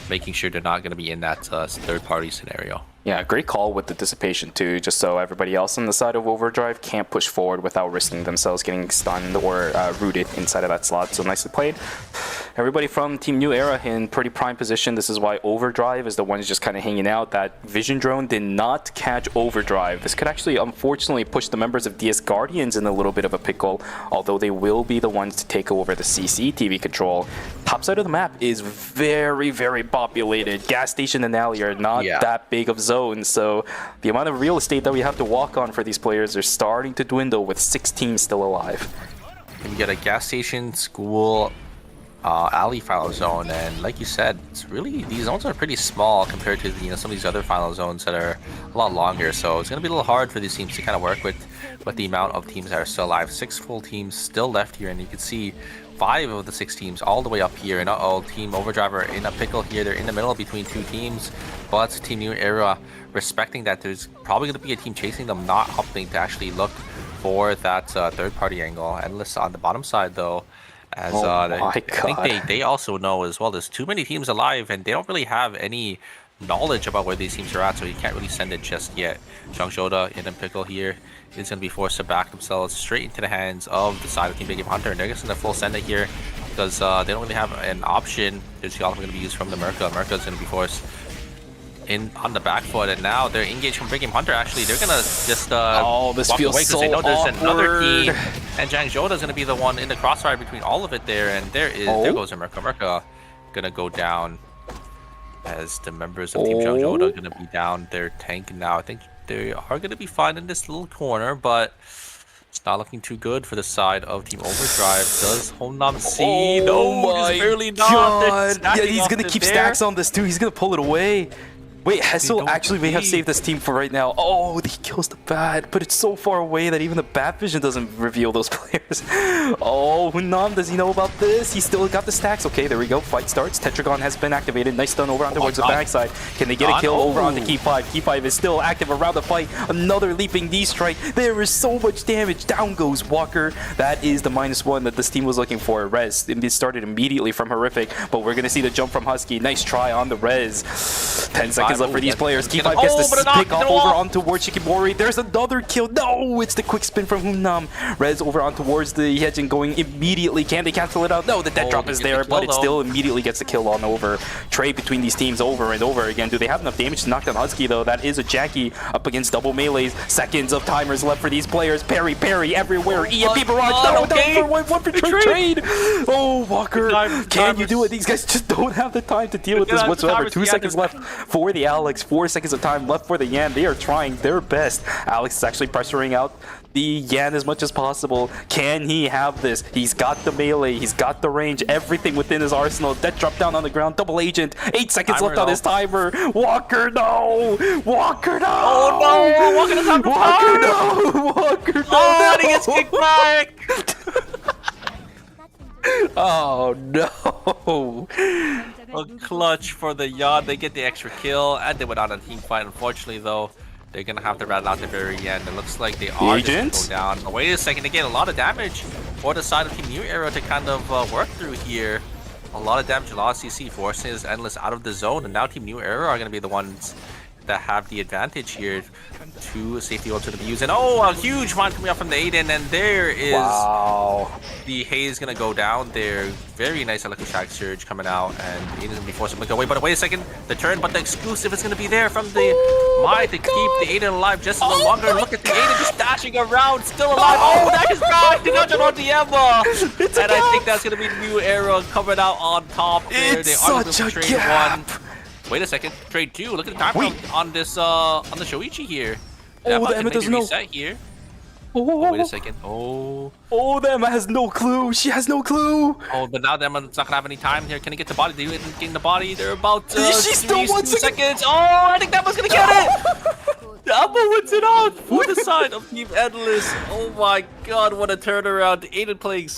making sure they're not gonna be in that third-party scenario.
Yeah, great call with the dissipation too, just so everybody else on the side of Overdrive can't push forward without risking themselves getting stunned or rooted inside of that slot. So nicely played. Everybody from Team New Era in pretty prime position. This is why Overdrive is the ones just kind of hanging out. That Vision Drone did not catch Overdrive. This could actually, unfortunately, push the members of DS Guardians in a little bit of a pickle, although they will be the ones to take over the CCTV control. Top side of the map is very, very populated. Gas Station and Alley are not that big of zones, so the amount of real estate that we have to walk on for these players are starting to dwindle with 6 teams still alive.
And you get a Gas Station, School, alley final zone, and like you said, it's really, these zones are pretty small compared to some of these other final zones that are a lot longer, so it's going to be a little hard for these teams to kind of work with the amount of teams that are still alive. 6 full teams still left here, and you can see 5 of the 6 teams all the way up here, and Team Overdrive are in a pickle here. They're in the middle between 2 teams, but Team New Era respecting that there's probably going to be a team chasing them, not opting to actually look for that third-party angle. Endless on the bottom side though, as I think they also know as well, there's too many teams alive and they don't really have any knowledge about where these teams are at, so you can't really send it just yet. Changchota in a pickle here is going to be forced to back themselves straight into the hands of the side of Team Big Game Hunter, and they're just going to full send it here because they don't really have an option. There's the going to be used from the Merca. Merca's going to be forced in on the back foot, and now they're engaged from Big Game Hunter. Actually, they're gonna just
this
walk
feels
away because
so
they know there's
awkward.
another team, and Changchota is gonna be the one in the crossfire between all of it there, and there goes the Merca. Merca gonna go down as the members of Team Changchota are gonna be down their tank now. I think they are going to be fine in this little corner, but it's not looking too good for the side of Team Overdrive. Does Hongnam see? No, just barely not.
Yeah, he's gonna keep stacks on this too. He's gonna pull it away. Wait, Hessel actually may have saved this team for right now. Oh, he kills the bat, but it's so far away that even the bat vision doesn't reveal those players. Oh, Hunam, does he know about this? He's still got the stacks. Okay, there we go. Fight starts. Tetragon has been activated. Nice stun over on towards the backside. Can they get a kill over onto Key 5? Key 5 is still active around the fight. Another leaping D-strike. There is so much damage. Down goes Walker. That is the -1 that this team was looking for. Res, it started immediately from Horrific, but we're going to see the jump from Husky. Nice try on the Res. 10 seconds left for these players. Key 5 gets this pick off over on towards Shikimori. There's another kill. No, it's the quick spin from Hunam. Res over on towards the hedge and going immediately. Can they cancel it out? No, the dead drop is there, but it still immediately gets the kill on over. Trade between these teams over and over again. Do they have enough damage to knock down Husky though? That is a Jackie up against double melees. Seconds of timers left for these players. Parry everywhere. EMP barrage. No, down for one for trade. Oh, Walker. Can you do it? These guys just don't have the time to deal with this whatsoever. 2 seconds left for the Alex. 4 seconds of time left for the Yan. They are trying their best. Alex is actually pressuring out the Yan as much as possible. Can he have this? He's got the melee. He's got the range. Everything within his arsenal. Death drop down on the ground. Double agent. 8 seconds left on his timer. Walker, no! Walker, no!
Oh no! Walker doesn't have the
Walker, no! Walker, no!
Oh, and he gets kicked back!
Oh no!
A clutch for the Yan. They get the extra kill, and they went on a team fight. Unfortunately, though, they're gonna have to rattle out the very end. It looks like they are just gonna go down. Wait a second, again, a lot of damage for the side of Team New Era to kind of work through here. A lot of damage, a lot of CC, forcing his Endless out of the zone, and now Team New Era are gonna be the ones that have the advantage here. 2 safety ults to be used, and oh, a huge find coming up from the Aiden, and there is the Haze gonna go down there. Very nice Electroshock Surge coming out, and Aiden's gonna be forced to go away. But wait a second, the turn, but the exclusive is gonna be there from the Mai to keep the Aiden alive just a little longer. Look at the Aiden just dashing around, still alive. Oh, that is back to Dungeon on the Emma, and I think that's gonna be New Era coming out on top. There, they are able to trade 1. Wait a second, trade 2. Look at the time on this on the Shoichi here.
The Emma doesn't know.
Reset here. Oh, wait a second. Oh,
the Emma has no clue. She has no clue.
Oh, but now the Emma's not gonna have any time here. Can he get the body? They didn't get in the body. They're about
She's still 1
seconds. Oh, I think that was gonna get it. The Emma wins it out for the side of Team Endless. Oh my God, what a turnaround! Aiden playing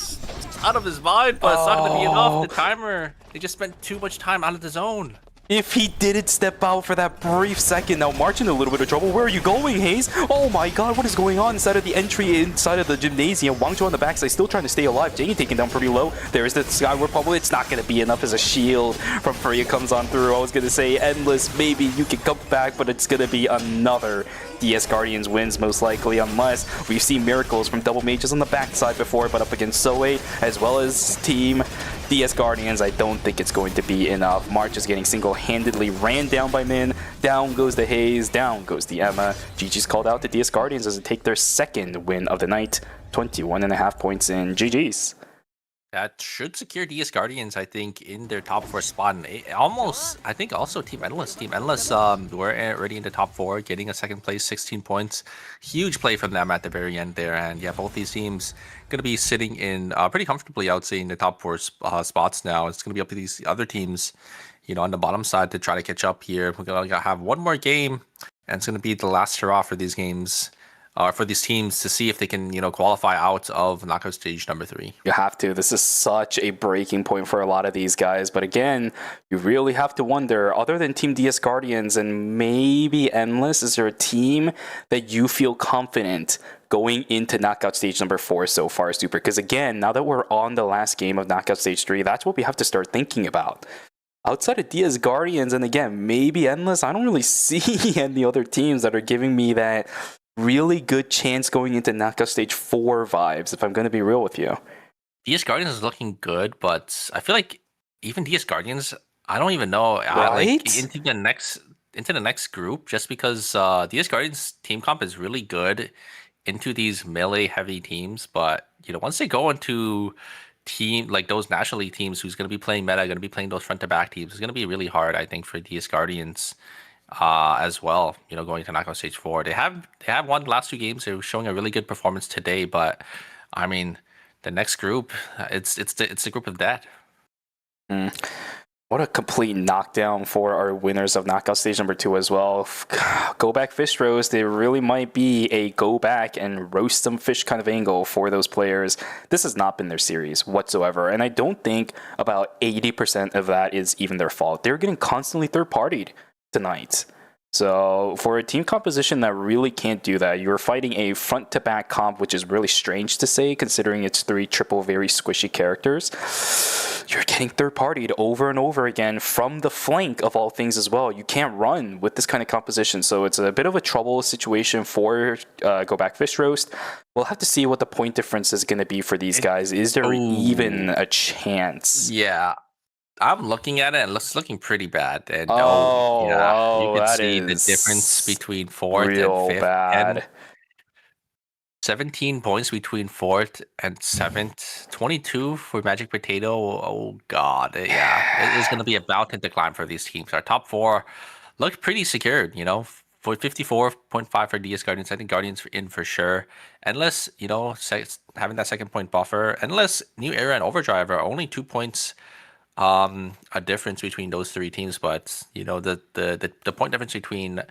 out of his mind, but it's not gonna be enough. The timer. They just spent too much time out of the zone.
If he didn't step out for that brief second, now March in a little bit of trouble. Where are you going, Hayes? Oh my God, what is going on inside of the entry inside of the gymnasium? Wangzhou on the backside still trying to stay alive. Jane taken down pretty low. There's the Skyward Bubble. It's not going to be enough as a shield from Freya comes on through. I was going to say Endless, maybe you can come back, but it's going to be another DS Guardians wins most likely, unless we've seen miracles from Double Mages on the backside before, but up against Soe as well as Team DS Guardians, I don't think it's going to be enough. March is getting single-handedly ran down by Min. Down goes the Haze, down goes the Emma. GG's called out the DS Guardians as they take their 2nd win of the night. 21.5 points in. GG's.
That should secure DS Guardians, I think, in their top 4 spot. And almost, I think also Team Endless. Team Endless were already in the top 4, getting a 2nd place, 16 points. Huge play from them at the very end there. And yeah, both these teams going to be sitting in pretty comfortably, I would say, in the top 4 spots now. It's going to be up to these other teams, you know, on the bottom side to try to catch up here. We're going to have one more game, and it's going to be the last hurrah for these games. For these teams to see if they can, you know, qualify out of knockout stage number 3.
You have to. This is such a breaking point for a lot of these guys. But again, you really have to wonder, other than Team DS Guardians and maybe Endless, is there a team that you feel confident going into knockout stage number 4 so far, Super? Because again, now that we're on the last game of knockout stage 3, that's what we have to start thinking about. Outside of DS Guardians, and again, maybe Endless, I don't really see any other teams that are giving me that really good chance going into knockout stage 4 vibes, if I'm going to be real with you.
DS Guardians is looking good, but I feel like even DS Guardians, I don't even know.
Right?
Like into the next group, just because DS Guardians team comp is really good into these melee heavy teams, but you know, once they go into team like those National League teams who's going to be playing meta, going to be playing those front to back teams, it's going to be really hard, I think, for DS Guardians. as well. You know, going to knockout stage 4. They have won the last 2 games. They're showing a really good performance today, but I mean, the next group, it's the group of death.
What a complete knockdown for our winners of knockout stage number 2 as well. Go back fish roast. It really might be a go back and roast some fish kind of angle for those players. This has not been their series whatsoever. And I don't think about 80% of that is even their fault. They're getting constantly third-partied tonight. So for a team composition that really can't do that, you're fighting a front-to-back comp, which is really strange to say considering it's 3 triple very squishy characters. You're getting third-partied over and over again from the flank of all things as well. You can't run with this kind of composition, so it's a bit of a trouble situation for Go Back Fish Roast. We'll have to see what the point difference is going to be for these guys. Is there even a chance?
Yeah. I'm looking at it and it's looking pretty bad. And you can see the difference between 4th and 5th.
Bad.
And 17 points between 4th and 7th. 22 for Magic Potato. Oh god. Yeah. It is going to be a mountain to climb for these teams. Our top 4 looked pretty secured, you know. For 54.5 for DS Guardians, I think Guardians in for sure. Unless, you know, having that second point buffer. Unless New Era and Overdrive are only 2 points a difference between those 3 teams, but you know the point difference between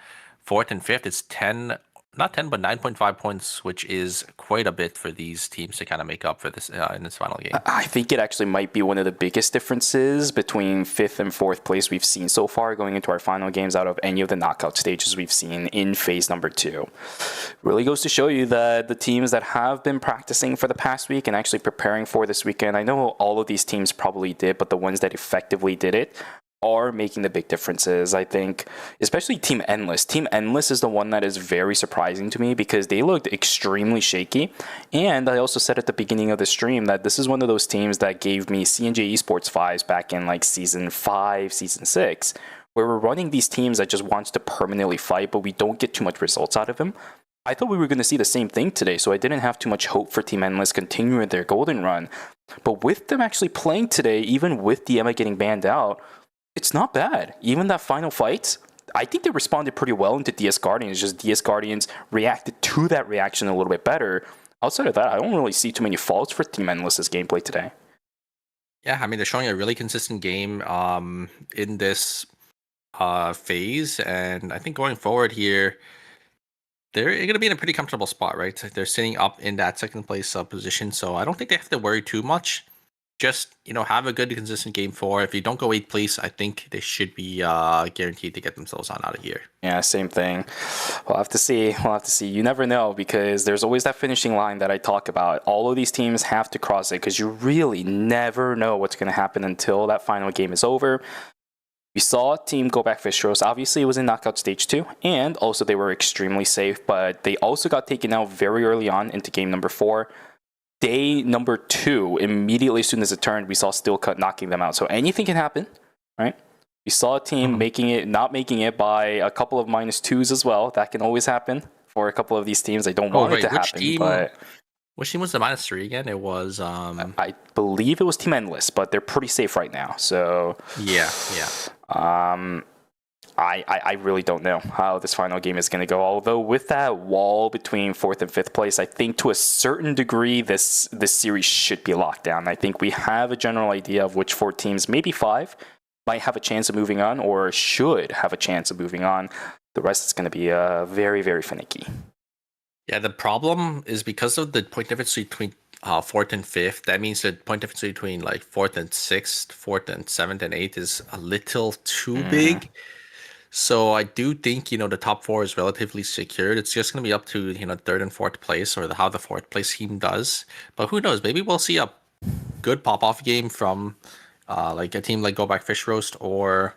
4th and 5th is 10, not 10, but 9.5 points, which is quite a bit for these teams to kind of make up for this in this final game.
I think it actually might be one of the biggest differences between 5th and 4th place we've seen so far going into our final games out of any of the knockout stages we've seen in phase number 2. Really goes to show you that the teams that have been practicing for the past week and actually preparing for this weekend, I know all of these teams probably did, but the ones that effectively did it are making the big differences. I think, especially Team Endless. Team Endless is the one that is very surprising to me because they looked extremely shaky. And I also said at the beginning of the stream that this is one of those teams that gave me CNJ Esports vibes back in like Season 5, Season 6, where we're running these teams that just wants to permanently fight, but we don't get too much results out of them. I thought we were going to see the same thing today, so I didn't have too much hope for Team Endless continuing their golden run. But with them actually playing today, even with the Emma getting banned out, it's not bad. Even that final fight, I think they responded pretty well into DS Guardians. Just DS Guardians reacted to that reaction a little bit better. Outside of that, I don't really see too many faults for Team Endless's gameplay today.
Yeah, I mean, they're showing a really consistent game in this phase. And I think going forward here, they're going to be in a pretty comfortable spot, right? They're sitting up in that second place position. So I don't think they have to worry too much. Just, you know, have a good, consistent game 4. If you don't go 8th place, I think they should be guaranteed to get themselves on out of here.
Yeah, same thing. We'll have to see. We'll have to see. You never know because there's always that finishing line that I talk about. All of these teams have to cross it because you really never know what's going to happen until that final game is over. We saw Team Go Back Fish Roast. Obviously, it was in knockout stage 2, and also they were extremely safe, but they also got taken out very early on into game number 4. Day number 2, immediately as soon as it turned, we saw Steel Cut knocking them out. So anything can happen, right? We saw a team not making it by a couple of -2s as well. That can always happen for a couple of these teams. I don't want it to happen, but
which team was the -3 again? It was
I believe it was Team Endless, but they're pretty safe right now. So
yeah.
I really don't know how this final game is going to go. Although with that wall between 4th and 5th place, I think to a certain degree this series should be locked down. I think we have a general idea of which 4 teams, maybe 5, might have a chance of moving on or should have a chance of moving on. The rest is going to be very, very finicky.
Yeah, the problem is because of the point difference between 4th and 5th. That means the point difference between like 4th and 6th, 4th and 7th and 8th is a little too big. So I do think, you know, the top 4 is relatively secured. It's just going to be up to, you know, 3rd and 4th place or how the 4th place team does. But who knows? Maybe we'll see a good pop-off game from like a team like Go Back Fish Roast or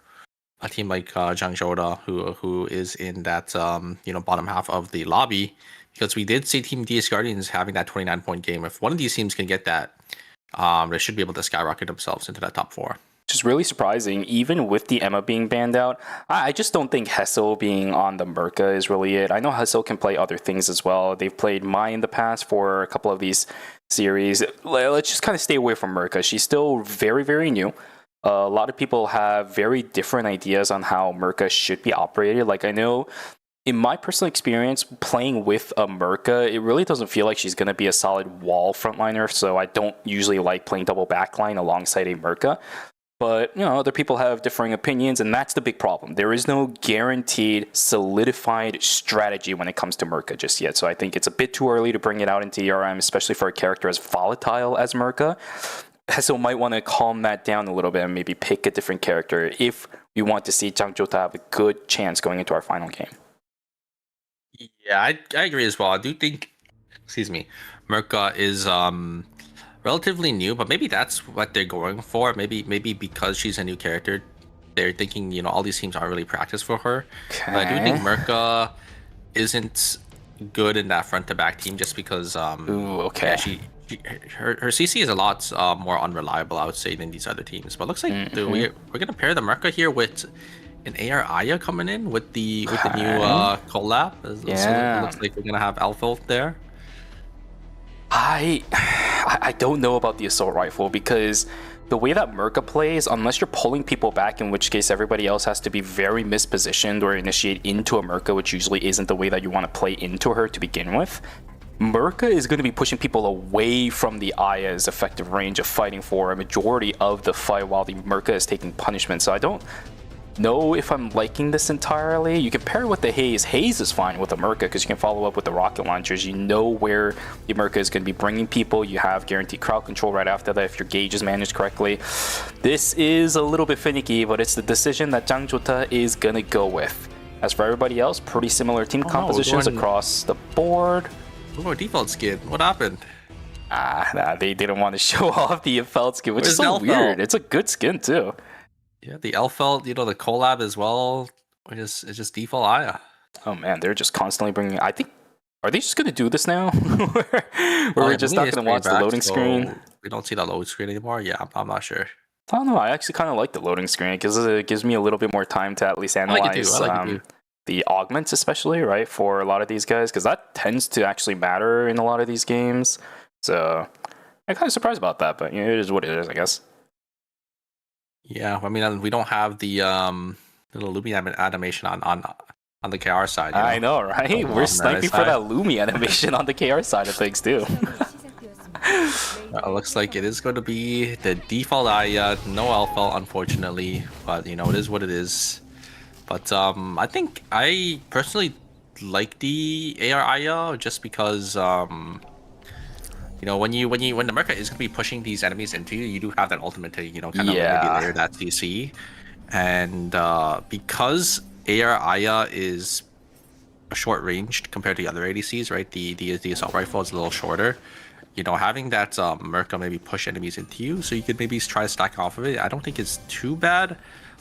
a team like Zhangzhouda who is in that, you know, bottom half of the lobby. Because we did see Team DS Guardians having that 29-point game. If one of these teams can get that, they should be able to skyrocket themselves into that top 4.
Which is really surprising, even with the Emma being banned out. I just don't think Hessel being on the Merca is really it. I know Hessel can play other things as well. They've played Mai in the past for a couple of these series. Let's just kind of stay away from Merca. She's still very, very new. a lot of people have very different ideas on how Merca should be operated. Like, I know in my personal experience playing with a Merca, it really doesn't feel like she's going to be a solid wall frontliner, so I don't usually like playing double backline alongside a Merca. But, other people have differing opinions, and that's the big problem. There is no guaranteed, solidified strategy when it comes to Merca just yet. So I think it's a bit too early to bring it out into ERM, especially for a character as volatile as Merca. So might want to calm that down a little bit and maybe pick a different character if we want to see Jang Jo-ta have a good chance going into our final game.
Yeah, I agree as well. I do think, Merca is relatively new, but maybe that's what they're going for. Maybe because she's a new character, they're thinking, all these teams aren't really practice for her.
Okay.
But I do think Merca isn't good in that front to back team just because
okay.
Her CC is a lot more unreliable, I would say, than these other teams. But looks like we're gonna pair the Merca here with an AR Aya coming in with the new collab.
Yeah.
It looks like we're gonna have Alpha there.
I don't know about the assault rifle because the way that Merca plays, unless you're pulling people back, in which case everybody else has to be very mispositioned or initiate into a Merca, which usually isn't the way that you want to play into her to begin with, Merca is going to be pushing people away from the Aya's effective range of fighting for a majority of the fight while the Merca is taking punishment. So I don't know if I'm liking this entirely. You can pair it with the Haze. Haze is fine with the Merca because you can follow up with the rocket launchers. You know where the Merca is going to be bringing people. You have guaranteed crowd control right after that if your gauge is managed correctly. This is a little bit finicky, but it's the decision that Jang Jo-ta is going to go with. As for everybody else, pretty similar team compositions across the board.
Oh, default skin. What happened?
They didn't want to show off the felt skin, which is so weird. It's a good skin too.
Yeah, the Elfelt, the collab as well. It's just default Aya.
Oh man, they're just constantly bringing. I think, are they just gonna do this now? where we're just not gonna watch the loading screen?
We don't see the load screen anymore. Yeah, I'm not sure.
I don't know. I actually kind of like the loading screen because it gives me a little bit more time to at least analyze the augments, especially right for a lot of these guys, because that tends to actually matter in a lot of these games. So I'm kind of surprised about that, but it is what it is, I guess.
Yeah, I mean, we don't have the little Lumi animation on the KR side.
I know, right? We're sniping for that Lumi animation on the KR side of things too.
Looks like it is going to be the default Aya, no Alpha, unfortunately, but it is what it is. But I think I personally like the AR Aya just because when the Merca is going to be pushing these enemies into you, you do have that ultimate to kind of maybe layer that CC, and because AR Aya is short ranged compared to the other ADCs, right? The assault rifle is a little shorter. Having that Merca maybe push enemies into you, so you could maybe try to stack off of it. I don't think it's too bad.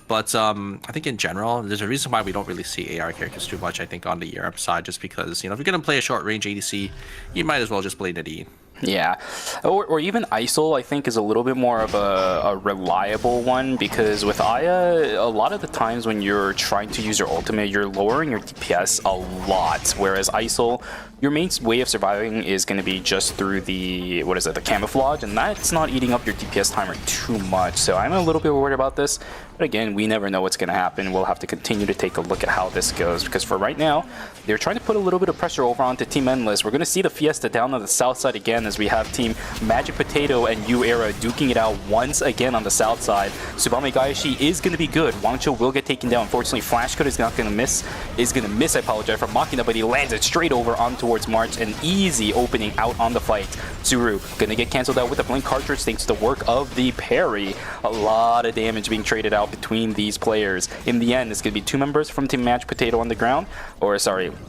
But I think in general, there's a reason why we don't really see AR characters too much, I think, on the Europe side, just because, if you're going to play a short-range ADC, you might as well just play Nadine.
Yeah, or even ISOL, I think, is a little bit more of a reliable one, because with Aya, a lot of the times when you're trying to use your ultimate, you're lowering your DPS a lot, whereas ISOL, your main way of surviving is going to be just through the camouflage, and that's not eating up your DPS timer too much. So I'm a little bit worried about this, but again, we never know what's going to happen. We'll have to continue to take a look at how this goes, because for right now, they're trying to put a little bit of pressure over onto Team Endless. We're going to see the Fiesta down on the south side again, as we have Team Magic Potato and U Era duking it out once again on the south side. Tsubame Gaeshi is going to be good. Wangcho will get taken down. Unfortunately, Flash Code is not going to miss. I apologize for Machina, but he lands it straight over on towards March. An easy opening out on the fight. Zuru going to get cancelled out with a blink cartridge thanks to the work of the parry. A lot of damage being traded out between these players. In the end, it's going to be 2 members from Team Magic Potato on the ground,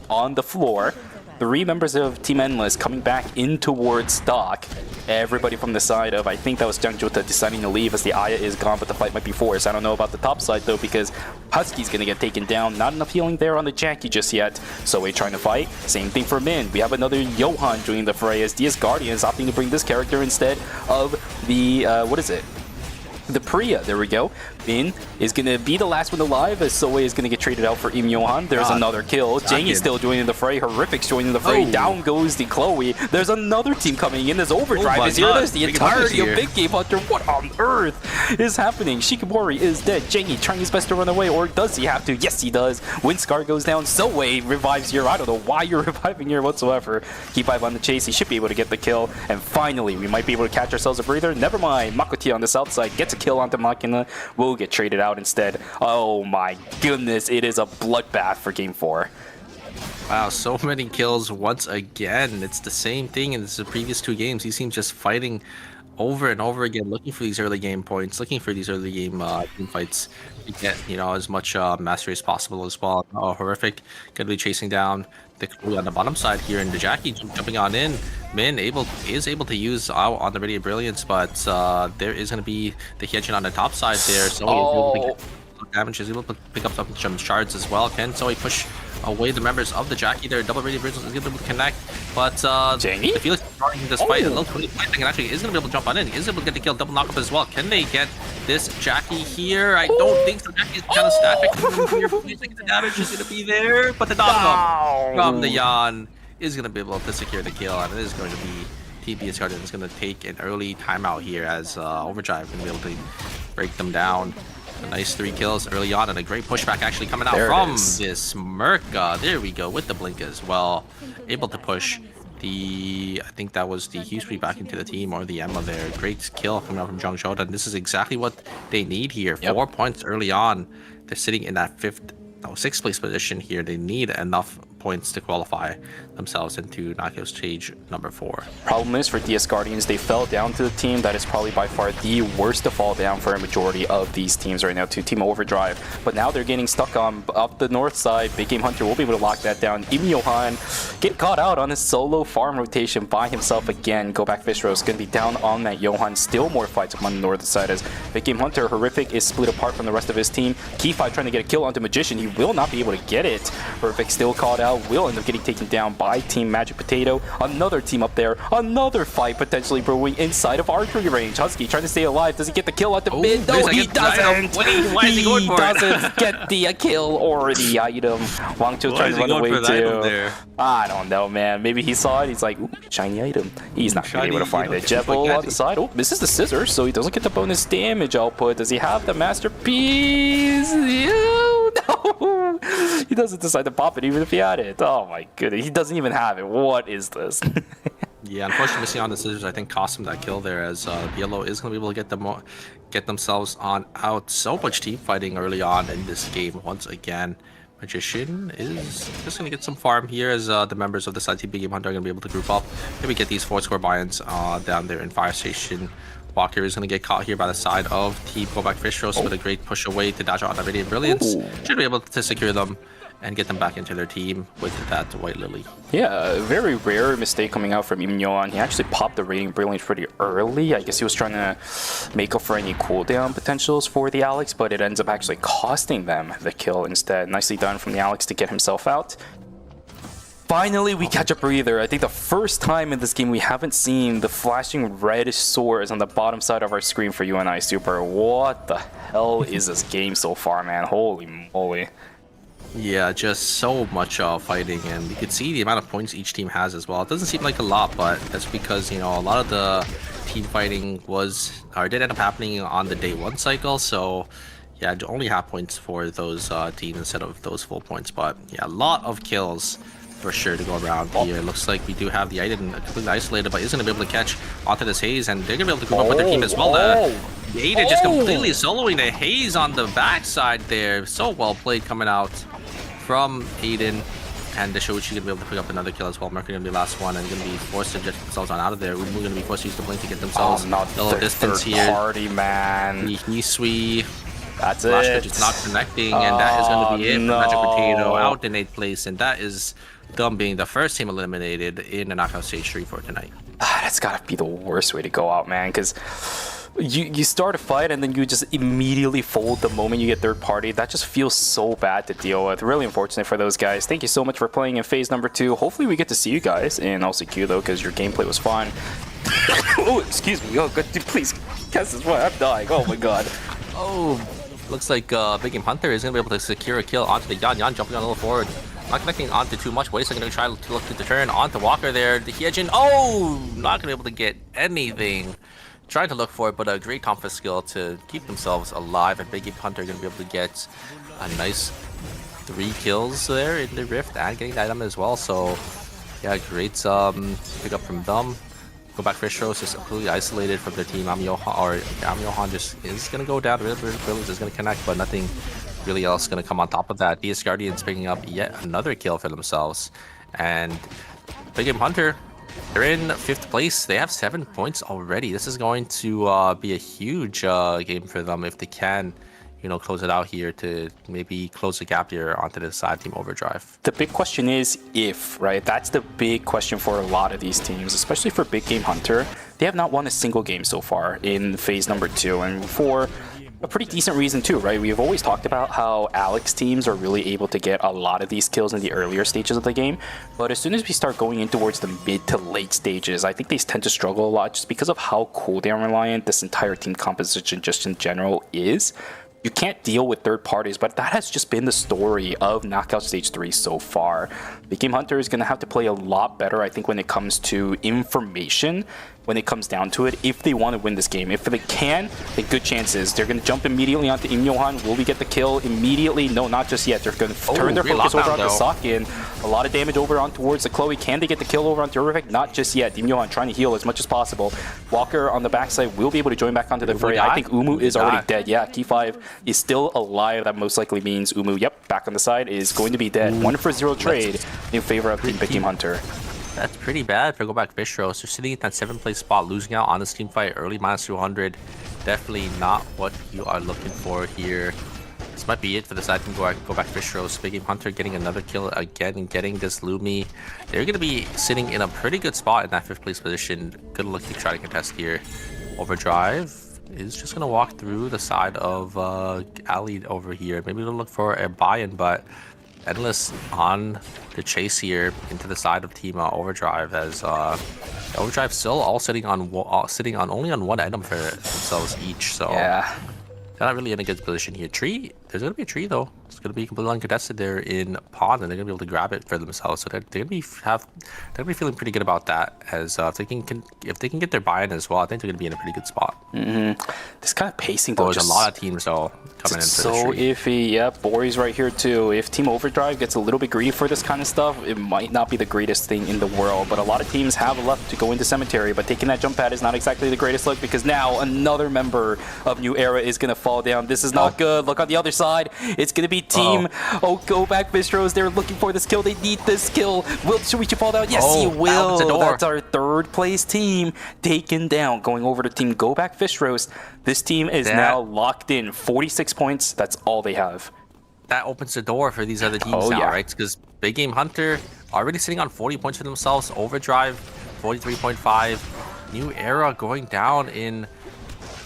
on the floor. 3 members of Team Endless coming back in towards stock. Everybody from the side of, I think that was Jang Jo-ta deciding to leave as the Aya is gone, but the fight might be forced. I don't know about the top side though, because Husky's gonna get taken down. Not enough healing there on the Jackie just yet. So we're trying to fight. Same thing for Min. We have another Johan joining the fray as DS Guardian is opting to bring this character instead of the, the Priya. There we go. Min is going to be the last one alive as Soe is going to get traded out for Im Yohan. There's another kill. Jang's still joining the fray. Horrific's joining the fray. Down goes the Chloe. There's another team coming in. There's Overdrive is here. There's the entirety of Big Game Hunter. What on earth is happening? Shikimori is dead. Jangy trying his best to run away, or does he have to? Yes, he does. Windscar goes down. Soe revives here. I don't know why you're reviving here whatsoever. Keep 5 on the chase. He should be able to get the kill. And finally, we might be able to catch ourselves a breather. Never mind. Makoti on the south side gets a kill onto Machina. We'll get traded out instead. Oh my goodness, it is a bloodbath for game 4.
Wow, so many kills once again. It's the same thing in the previous 2 games. He seems just fighting over and over again, looking for these early game points, looking for these early game team fights to get, you know, as much mastery as possible as well. Oh, Horrific gonna be chasing down the Chloe on the bottom side here, and the Jackie jumping on in. Min is able to use out on the Radiant Brilliance, but there is gonna be the Hyejin on the top side there, so he's able to get some damage. He's able to pick up some shards as well. Can Zoe push away the members of the Jackie there? Double Radiant Brilliance is able to connect, but the Felix is starting this fight. A little 20 fighting, and actually is gonna be able to jump on in. Is able to get the kill, double knockup as well. Can they get this Jackie here? I don't think so. Jackie's kind of static. The damage is gonna be there, but the knockup from the Yan is gonna be able to secure the kill, and it is going to be TBS Guardian is gonna take an early timeout here as Overdrive gonna be able to break them down. A nice 3 kills early on, and a great pushback actually coming out from this Merca. There we go with the blink as well. Able to push the, I think that was the Hughes back into the team, or the Emma there. Great kill coming out from Zhang Shouda, and this is exactly what they need here. 4 points early on. They're sitting in that 6th place position here. They need enough points to qualify themselves into knockout stage number 4.
Problem is for DS Guardians, they fell down to the team that is probably by far the worst to fall down for a majority of these teams right now, to Team Overdrive. But now they're getting stuck on up the north side. Big Game Hunter will be able to lock that down. Im Yohan get caught out on his solo farm rotation by himself again. Go back Fishrow is going to be down on that Yohan. Still more fights up on the northern side as Big Game Hunter, Horrific, is split apart from the rest of his team. Key5 trying to get a kill onto Magician. He will not be able to get it. Horrific still caught out. Will end up getting taken down by Team Magic Potato. Another team up there. Another fight potentially brewing inside of archery range. Husky trying to stay alive. Does he get the kill at the mid? No, he doesn't. He doesn't get the kill or the item. Wang Chil trying to run away too. I don't know, man. Maybe he saw it. He's like, ooh, shiny item. He's not going to be able to find it. Jebel on the side. Oh, misses the scissors, so he doesn't get the bonus damage output. Does he have the masterpiece? No. He doesn't decide to pop it even if he had it. Oh my goodness. He doesn't even have it. What is this?
Yeah, unfortunately missing on the scissors, I think, cost him that kill there, as Yellow is going to be able to get themselves on out. So much team fighting early on in this game once again. Magician is just going to get some farm here, as the members of the side team Big Game Hunter are going to be able to group up. Maybe get these 4-score buy-ins down there in Fire Station. Walker is going to get caught here by the side of Team Go Back Fish Roast with a great push away to dash out on Radiant Brilliance. Should be able to secure them and get them back into their team with that White Lily.
Yeah, a very rare mistake coming out from Im Yohan. He actually popped the Radiant Brilliance pretty early. I guess he was trying to make up for any cooldown potentials for the Alex, but it ends up actually costing them the kill instead. Nicely done from the Alex to get himself out. Finally, we catch a breather. I think the first time in this game we haven't seen the flashing red swords on the bottom side of our screen for UNI Super. What the hell is this game so far, man? Holy moly.
Yeah, just so much fighting, and you can see the amount of points each team has as well. It doesn't seem like a lot, but that's because, you know, a lot of the team fighting did end up happening on the day 1 cycle, so yeah, only half points for those teams instead of those full points. But yeah, a lot of kills for sure to go around here. It looks like we do have the Aiden completely isolated, but is going to be able to catch onto this Haze, and they're going to be able to group up with their team as well. Aiden just completely soloing the Haze on the backside there. So well played coming out from Aiden, and the Shoichi going to be able to pick up another kill as well. Mercury going to be the last one, and going to be forced to get themselves on out of there. We're going to be forced to use the blink to get themselves a little distance here.
Party, man.
The Hisui.
That's
Flash
it.
just not connecting, and that is going to be it for Magic Potato out in 8th place, and that is them being the first team eliminated in the knockout stage 3 for tonight.
That's gotta be the worst way to go out, man, because you start a fight and then you just immediately fold the moment you get third party. That just feels so bad to deal with. Really unfortunate for those guys. Thank you so much for playing in phase number 2. Hopefully we get to see you guys in LCQ though, because your gameplay was fun. Oh, excuse me. Oh, good. Dude, please. Guess this way. I'm dying. Oh my god.
Oh, Looks like Big Game Hunter is going to be able to secure a kill onto the Yan. Yan jumping on a little forward. Not connecting onto too much. Wait a second, going to try to look to the turn onto Walker there. The Hyejin, oh! Not going to be able to get anything. Trying to look for it, but a great Tomfa skill to keep themselves alive. And Big Game Hunter going to be able to get a nice 3 kills there in the Rift and getting the item as well. So, yeah, great pick up from them. Go back Fish Rose is completely isolated from their team. Amyohan just is going to go down. Village is going to connect, but nothing really else going to come on top of that. DS Guardians picking up yet another kill for themselves. And Big Game Hunter, they're in 5th place. They have 7 points already. This is going to be a huge game for them if they can, you know, close it out here to maybe close the gap here onto the side team Overdrive.
The big question is if, right? That's the big question for a lot of these teams, especially for Big Game Hunter. They have not won a single game so far in phase number 2, and for a pretty decent reason too, right? We've always talked about how Alex teams are really able to get a lot of these kills in the earlier stages of the game, but as soon as we start going in towards the mid to late stages, I think they tend to struggle a lot just because of how cooldown reliant this entire team composition just in general is. You can't deal with third parties, but that has just been the story of Knockout Stage 3 so far. Big Game Hunter is going to have to play a lot better, I think, when it comes to information, when it comes down to it, if they want to win this game. If they can, then good chances. They're going to jump immediately onto Imyohan. Will we get the kill immediately? No, not just yet. They're going to turn their focus over onto Sakin. A lot of damage over on towards the Chloe. Can they get the kill over onto Urvik? Not just yet. Imyohan trying to heal as much as possible. Walker on the backside will be able to join back onto the fray. I think Umu is already dead. Yeah, Key 5 is still alive. That most likely means Umu, yep, back on the side, is going to be dead. 1-for-0 trade in favor of Team Big Game Hunter.
That's pretty bad for Go Back Fish Rose. They're sitting in that 7th place spot, losing out on this team fight early, -200. Definitely not what you are looking for here. This might be it for the side team Go Back Fish Rose. Big Game Hunter getting another kill again and getting this Lumi. They're going to be sitting in a pretty good spot in that 5th place position. Good luck to try to contest here. Overdrive is just going to walk through the side of Ali over here. Maybe they'll look for a buy-in, but Endless on the chase here into the side of Team Overdrive, as Overdrive still all sitting on only on 1 item for themselves each. So yeah, they're not really in a good position here. Tree, there's gonna be a tree though. It's gonna be completely uncontested there in Pond, and they're gonna be able to grab it for themselves. So they're gonna be feeling pretty good about that. As if they can get their buy-in as well, I think they're gonna be in a pretty good spot.
This kind of pacing though,
there's a lot of teams though coming in.
So iffy. Yeah, Bori's right here too. If Team Overdrive gets a little bit greedy for this kind of stuff, it might not be the greatest thing in the world. But a lot of teams have left to go into Cemetery, but taking that jump pad is not exactly the greatest look, because now another member of New Era is gonna fall down. This is not good. Look on the other side. It's gonna be Team Go Back Bistros. They're looking for this kill. They need this kill. Will Shuichi fall down? Yes, he will. That's our 3rd place team taken down. Going over to Team Go Back Fish Roast. This team is now locked in. 46 points. That's all they have.
That opens the door for these other teams now, right? Because Big Game Hunter already sitting on 40 points for themselves. Overdrive 43.5. New Era going down in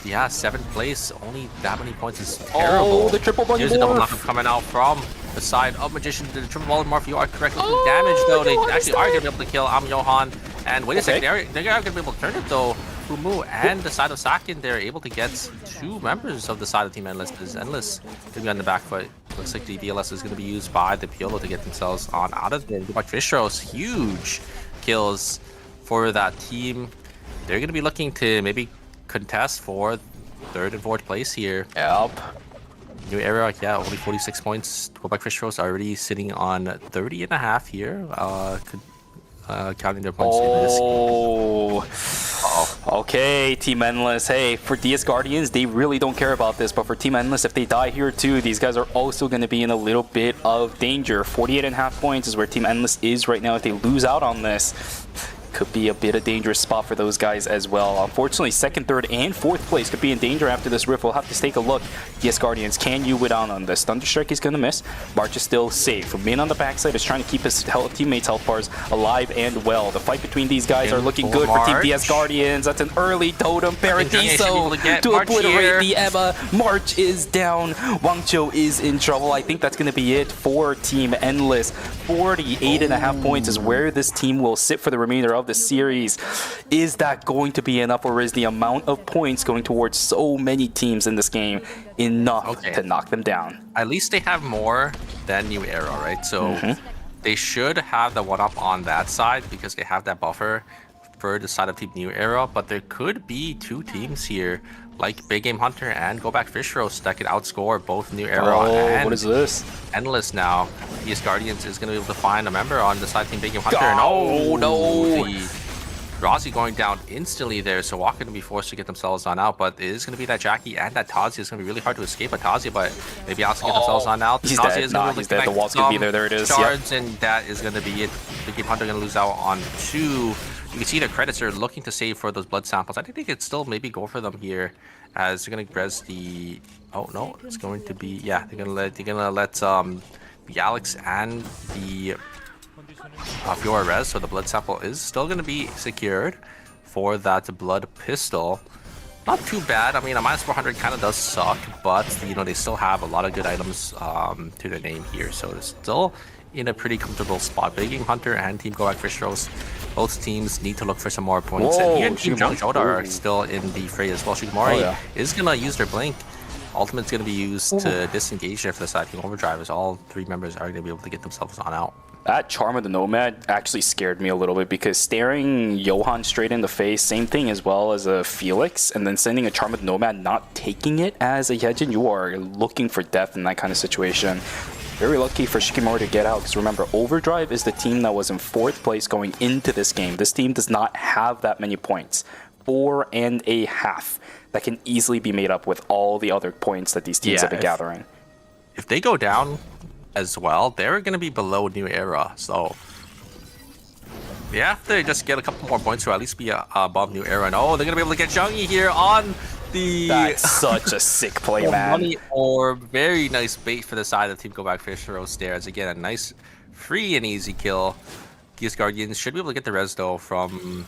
7th place. Only that many points is terrible.
Oh, the triple bug.
Here's a double knock coming out from the side of Magician. The triple ball morph. You are correct. Damage though. They actually are gonna be able to kill Amyohan. And wait a second, they're gonna be able to turn it though. Fumu and the side of Sakin, they're able to get 2 members of the side of Team Endless. Because Endless gonna be on the back foot. Looks like the DLS is gonna be used by the Piolo to get themselves on out of there. Like Fish Rose, huge kills for that team. They're gonna be looking to maybe contest for 3rd and 4th place here.
Yep.
New Era, yeah, only 46 points. Go Back Fish Rose already sitting on 30.5 here. Counting their points in this game.
Okay, Team Endless. Hey, for DS Guardians, they really don't care about this, but for Team Endless, if they die here too, these guys are also going to be in a little bit of danger. 48.5 points is where Team Endless is right now. If they lose out on this, could be a bit of dangerous spot for those guys as well. Unfortunately, 2nd, 3rd, and 4th place could be in danger after this rift. We'll have to take a look. Yes, Guardians, can you win out on this? Thunderstrike is going to miss. March is still safe. Min on the backside is trying to keep his teammates' health bars alive and well. The fight between these guys are looking good for Team DS Guardians. That's an early totem. Paradiso to obliterate the Emma. March is down. Wangcho is in trouble. I think that's going to be it for Team Endless. 48.5 points is where this team will sit for the remainder of the series. Is that going to be enough, or is the amount of points going towards so many teams in this game enough to knock them down?
At least they have more than New Era, right? So they should have the one-up on that side because they have that buffer for the side of Team New Era, but there could be two teams here like Big Game Hunter and Go Back Fish Roast that could outscore both New Era and
what is this?
Endless now. DS Guardians is going to be able to find a member on the side Team Big Game Hunter.
Oh,
and
no!
Rossi going down instantly there, so Walker going to be forced to get themselves on out, but it is going to be that Jackie and that Tazi. It's going to be really hard to escape a Tazi, but maybe Alex can get themselves on out.
He's
Tazi
dead.
is
Nah, he's dead. The wall's going to be there. There it is.
Shards, and that is going to be it. Big Game Hunter going to lose out on 2. You can see their credits are looking to save for those blood samples. I think they could still maybe go for them here, as they're going to res the... Oh no, it's going to be... Yeah, they're going to let the Alex and the Fiora res, so the blood sample is still going to be secured for that blood pistol. Not too bad. I mean, a minus 400 kind of does suck, but you know, they still have a lot of good items to their name here, so they're still in a pretty comfortable spot. Big Game Hunter and Team Go Back Fish Roast, both teams need to look for some more points.
Whoa,
and here Team Jota are still in the fray as well. Shigemori is gonna use their blink. Ultimate's gonna be used to disengage there for the side Team Overdrive, as all 3 members are gonna be able to get themselves on out.
That Charm of the Nomad actually scared me a little bit, because staring Johan straight in the face, same thing as well as a Felix, and then sending a Charm of the Nomad, not taking it as a Hyejin, you are looking for death in that kind of situation. Very lucky for Shikimori to get out, because remember, Overdrive is the team that was in 4th place going into this game. This team does not have that many points. 4.5 that can easily be made up with all the other points that these teams have been gathering.
If they go down as well, they're going to be below New Era, so they have to just get a couple more points to at least be above New Era. And oh, they're going to be able to get Jungi here on the...
That's such a sick play, man.
Money or very nice bait for the side of Team Go Back Fish Roast there. As again, a nice free and easy kill. DS Guardians should be able to get the res though from,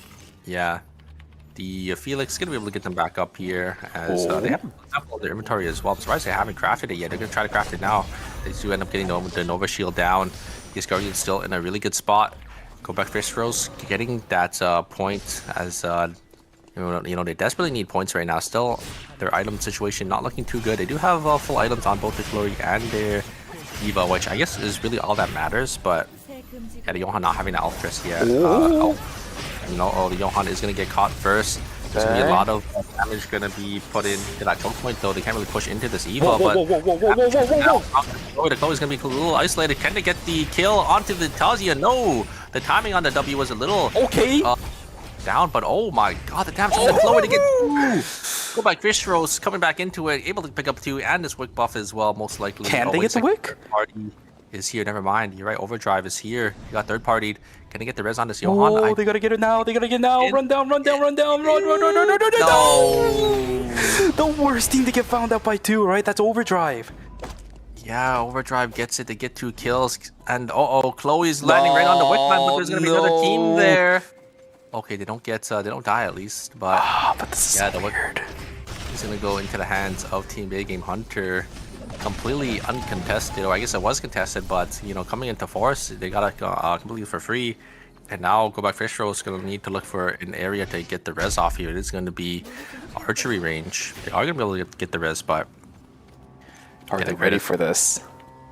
the Felix is going to be able to get them back up here, as they have a sample of their inventory as well. I'm surprised they haven't crafted it yet. They're going to try to craft it now. They do end up getting the Nova Shield down. DS Guardian still in a really good spot. Go Back Fish Roast getting that point, as you know, they desperately need points right now. Still, their item situation not looking too good. They do have full items on both their Glory and their Diva, which I guess is really all that matters, but the Johan not having the Alphris yet. The Johan is going to get caught first. There's going to be a lot of damage going to be put into that choke point, though. They can't really push into this Eva, but the Chloe is going to be a little isolated. Can they get the kill onto the Tazia? No! The timing on the W was a little down, but oh my god, the damage from the Chloe to get... Go Back Fish Roast coming back into it, able to pick up 2, and this Wick buff as well, most likely.
Can they get the Wick?
Party is here, never mind. You're right, Overdrive is here. You got third partied. Can they get the res on this Johan?
Oh, they gotta get it now. They gotta get it now. Run down, run down, run down, run.
No!
The worst team to get found out by 2, right? That's Overdrive.
Yeah, Overdrive gets it. They get 2 kills. And Chloe's landing right on the Wickman, but there's gonna be another team there. Okay, they don't get, they don't die at least, but
this is
the weird. He's gonna go into the hands of Team Big Game Hunter. Completely uncontested, or I guess it was contested, but you know, coming into Force, they got it completely for free. And now Go Back Fish Roast is going to need to look for an area to get the res off here. It is going to be archery range. They are going to be able to get the res, but
are they ready for this?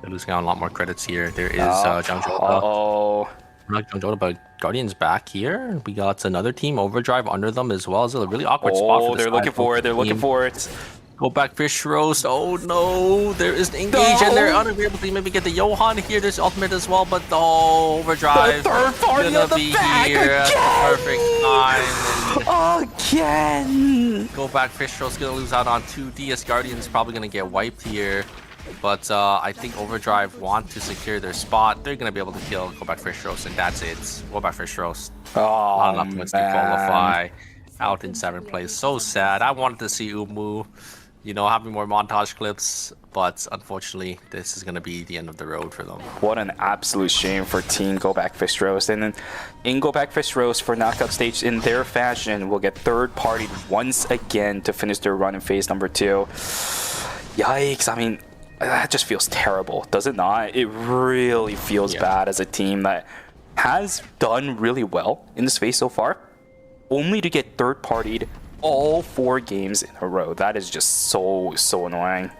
They're losing out a lot more credits here. There is Jang Jota. Not Jang Jota, but Guardians back here. We got another team, Overdrive, under them as well. It's a really awkward spot for this.
They're looking for it. They're looking for it.
Go Back Fish Roast. Oh no, there is an engage, and they're unable to maybe get the Johan here. There's ultimate as well, but Overdrive.
The third party of the back again.
Perfect time.
Again.
Go Back Fish Roast gonna lose out on 2. DS Guardians probably gonna get wiped here. But I think Overdrive want to secure their spot. They're gonna be able to kill Go Back Fish Roast, and that's it. Go Back Fish Roast. Not enough points to qualify. Out in 7th place. So sad. I wanted to see Umu, you know, having more montage clips, but unfortunately, this is going to be the end of the road for them.
What an absolute shame for Team Go Back Fish Roast. And then in Go Back Fish Roast for knockout stage, in their fashion, will get third partied once again to finish their run in phase number 2. Yikes. I mean, that just feels terrible, does it not? It really feels bad as a team that has done really well in this phase so far, only to get third-partied all 4 games in a row. That is just so annoying.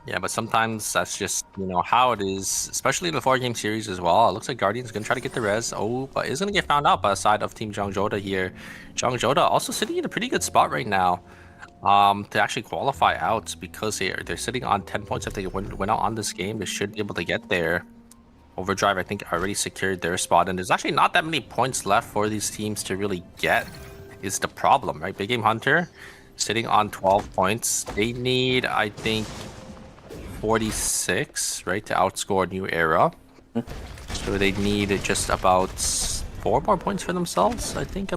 Yeah, but sometimes that's just, you know, how it is, especially in the 4-game series as well. It looks like Guardian's going to try to get the res. Oh, but is going to get found out by the side of Team Jongjoda here. Jongjoda also sitting in a pretty good spot right now to actually qualify out, because they're sitting on 10 points. If they win out on this game, they should be able to get there. Overdrive, I think, already secured their spot, and there's actually not that many points left for these teams to really get, is the problem, right? Big Game Hunter sitting on 12 points. They need, I think, 46, right, to outscore New Era. So they need just about 4 more points for themselves, I think.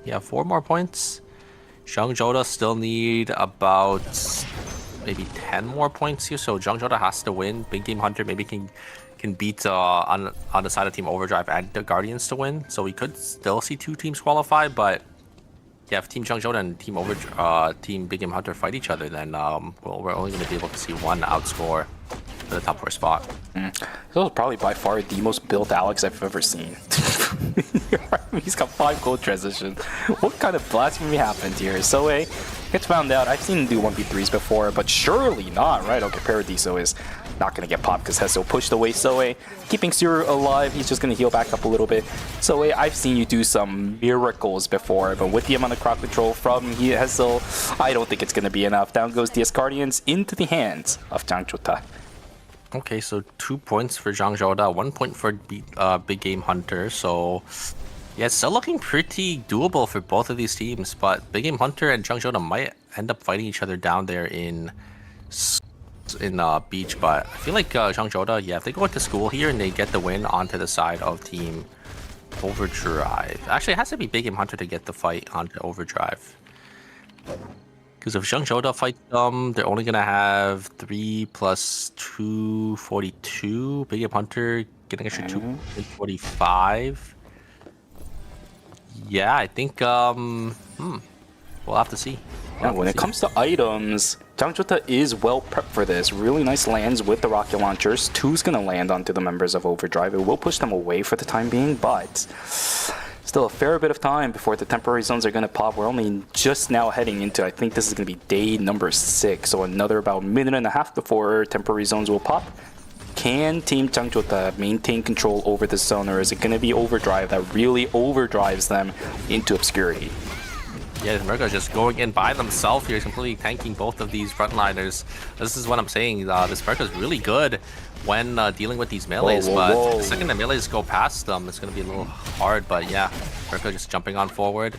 Yeah, 4 more points. Jongjoda still need about maybe 10 more points here, so Jongjoda has to win. Big Game Hunter maybe can beat on the side of Team Overdrive and the Guardians to win, so we could still see 2 teams qualify. But yeah, if Team Jongjoda and Team Big Game Hunter fight each other, then well, we're only going to be able to see one outscore for the top 4 spot.
That was probably by far the most built Alex I've ever seen. He's got 5 gold transitions. What kind of blasphemy happened here? Soe gets found out. I've seen him do 1v3s before, but surely not, right? Okay, Paradiso is not going to get popped because Hesso pushed away Soe. Keeping Suru alive, he's just going to heal back up a little bit. Soe, I've seen you do some miracles before, but with the amount of crowd control from Hesso, I don't think it's going to be enough. Down goes DS Guardians into the hands of Jangchota.
Okay, so 2 points for Jongjoda, 1 point for Big Game Hunter. So yeah, it's still looking pretty doable for both of these teams, but Big Game Hunter and Jongjoda might end up fighting each other down there in Beach. But I feel like Jongjoda, yeah, if they go into school here and they get the win onto the side of Team Overdrive. Actually, it has to be Big Game Hunter to get the fight onto Overdrive. Because if Jongjoda fights them, they're only going to have 3 plus 2, 42. Big Game Hunter getting extra 2, 45. Yeah, I think, we'll have to see.
Yeah, when it comes to items, Jangchota is well prepped for this. Really nice lands with the rocket launchers. 2's going to land onto the members of Overdrive. It will push them away for the time being, but still a fair bit of time before the temporary zones are going to pop. We're only just now heading into, I think this is going to be day number 6, so another about minute and a half before temporary zones will pop. Can Team Jangchota maintain control over this zone, or is it going to be Overdrive that really overdrives them into obscurity?
Yeah, America just going in by themselves here, completely tanking both of these frontliners. This is what I'm saying. This America is really good when dealing with these melees, but the second the melees go past them, it's going to be a little hard. But yeah, America just jumping on forward,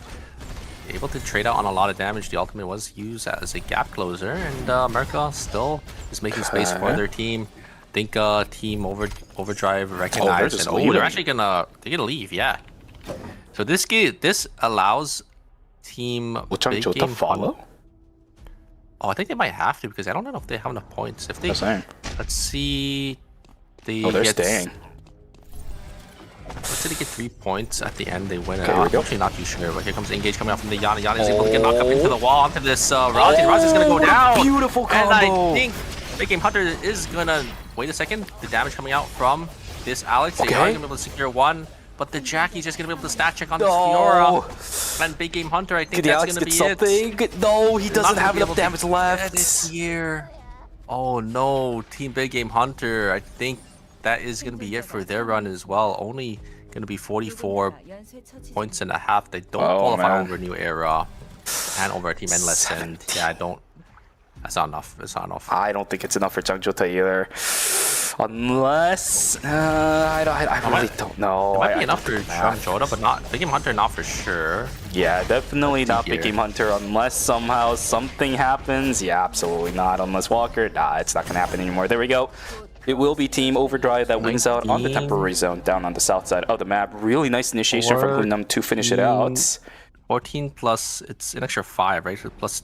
able to trade out on a lot of damage. The ultimate was used as a gap closer, and America still is making space for their team. I think Team Overdrive recognized, and they're actually gonna leave. Yeah. So this allows Team Big Game
follow.
Oh, I think they might have to, because I don't know if they have enough points. If they, let's see,
they're staying.
Let's say they get 3 points at the end. They win it. I'm actually not too sure. But here comes the engage coming out from the Yana. Yana is able to get knocked up into the wall onto this Razi. Razi's gonna go down.
Beautiful combo.
And I think Big Game Hunter is gonna wait a second. The damage coming out from this Alex. They are gonna be able to secure 1. But the Jackie's just gonna be able to stat check on this Fiora. And Big Game Hunter, I think that's gonna be it.
No, he doesn't have enough damage left.
This here. Oh no, Team Big Game Hunter. I think that is gonna be it for their run as well. Only gonna be 44 points and a half. They don't qualify over New Era and over Team Endless. And yeah, I don't. That's not enough. It's not enough.
I don't think it's enough for Jangchota either. Unless I really don't know.
It might be enough for Jangchota, but not Big Game Hunter. Not for sure.
Yeah, definitely not Big Game Hunter unless somehow something happens. Yeah, absolutely not. Unless Walker, nah, it's not gonna happen anymore. There we go. It will be Team Overdrive that wins out on the temporary zone down on the south side of the map. Really nice initiation from Hunam to finish it out.
14 plus, it's an extra 5, right? So plus,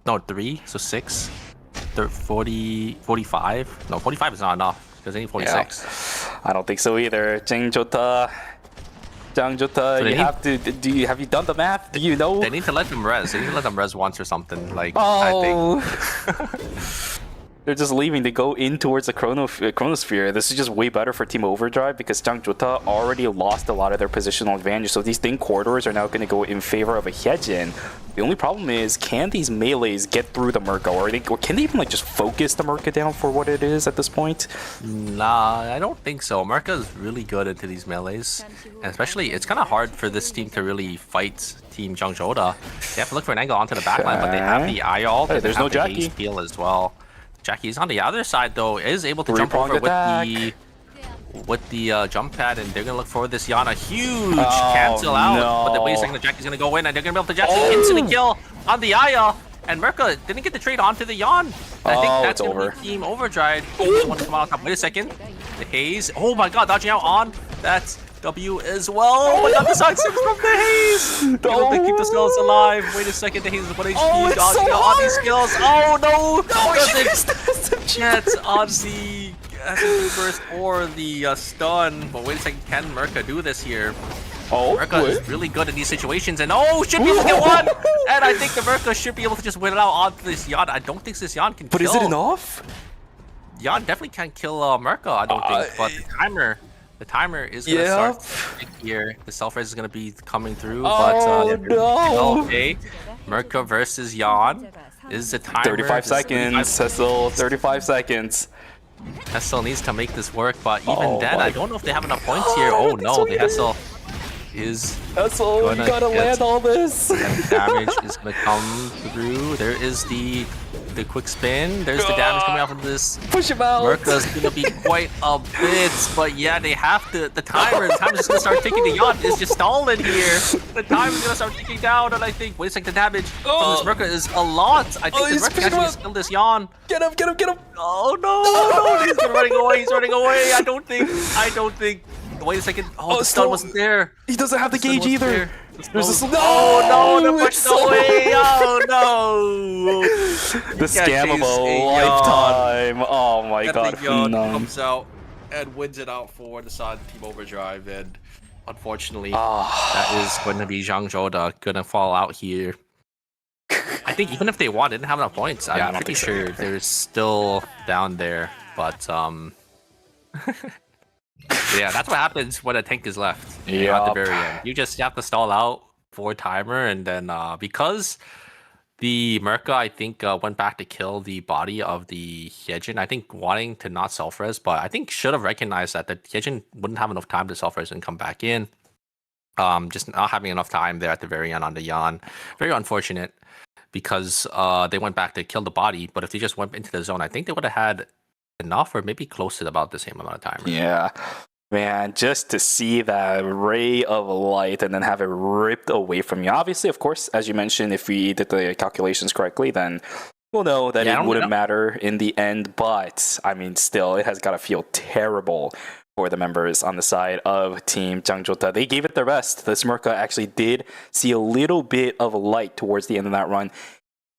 no, 3, so 6. 40, 45. No, 45 is not enough. Because they need 46.
Yeah. I don't think so either. Jangchota, so you have to. Have you done the math? Do you know?
They need to let them res. They need to let them res once or something. Like,
I think. They're just leaving. They go in towards the Chronosphere. This is just way better for Team Overdrive because Changjota already lost a lot of their positional advantage. So these thin corridors are now going to go in favor of a Hyejin. The only problem is, can these melees get through the Merca? Or can they even like just focus the Merca down for what it is at this point?
Nah, I don't think so. Merca is really good into these melees. And especially, it's kind of hard for this team to really fight Team Changjota. They have to look for an angle onto the backline, but they have the eye ult.
Hey, there's no Jackie.
Heal as well. Jackie's on the other side though, is able to jump over with the jump pad, and they're gonna look for this Yana. Huge cancel out.
No.
But wait a second, Jackie's gonna go in, and they're gonna be able to Jackie instant kill on the Aya. And Merca didn't get the trade onto the Yon. And I think that's gonna be Team Overdrive. Want to come out on top. Wait a second. The Haze. Oh my god, dodging out on. That's W as well. Oh my god, the side six from the Haze. They keep the skills alive. Wait a second, the Haze is 1 HP. Dodging out on these skills. Oh no! Gets on the SMG burst or the stun. But wait a second, can Merca do this here? Merca is really good in these situations, and should be able to get one! And I think the Merca should be able to just win it out onto this Yon. I don't think this Yon can kill.
But is it enough?
Yon definitely can't kill Merca, I don't think. But the timer is going to start here. The self-res is going to be coming through. Okay. Merca versus Yon. Is the timer
35 seconds, Cecil. 35 seconds.
Hessel needs to make this work, but even then, I don't know if they have enough points here. Oh no, the Hessel is
you gotta land all this.
Damage is gonna come through. There is the quick spin. There's the damage coming out from this.
Push him out.
Merca's gonna be quite a bit, but yeah, they have to. The timer is just gonna start ticking. The Yacht is just stalling here. The time is gonna start ticking down, and I think wait a second, the damage from this Merca is a lot. I think the Merca actually has killed this Yon.
Get him! Get him! Get him!
Oh no! He's running away. He's running away. I don't think. Wait a second. The stun wasn't there.
He doesn't have the gauge either.
There's the push away. Oh no!
The scam of a lifetime. Oh my god.
Comes out and wins it out for the Sun Team Overdrive, and unfortunately, that is going to be Zhang Zhouda gonna fall out here. I think even if they won, they didn't have enough points. I'm pretty sure they're still down there, but yeah, that's what happens when a tank is left. At the very end, you just have to stall out for timer, and then because the Merca, I think, went back to kill the body of the Hyejin. I think wanting to not self-res, but I think should have recognized that the Hyejin wouldn't have enough time to self-res and come back in. Just not having enough time there at the very end on the Yan. Very unfortunate, because they went back to kill the body, but if they just went into the zone, I think they would have had enough, or maybe close to about the same amount of time.
Yeah, man, just to see that ray of light and then have it ripped away from you. Obviously, of course, as you mentioned, if we did the calculations correctly, then we'll know that it wouldn't matter in the end. But I mean, still, it has got to feel terrible for the members on the side of Team Changjota. They gave it their best. This Merca actually did see a little bit of light towards the end of that run.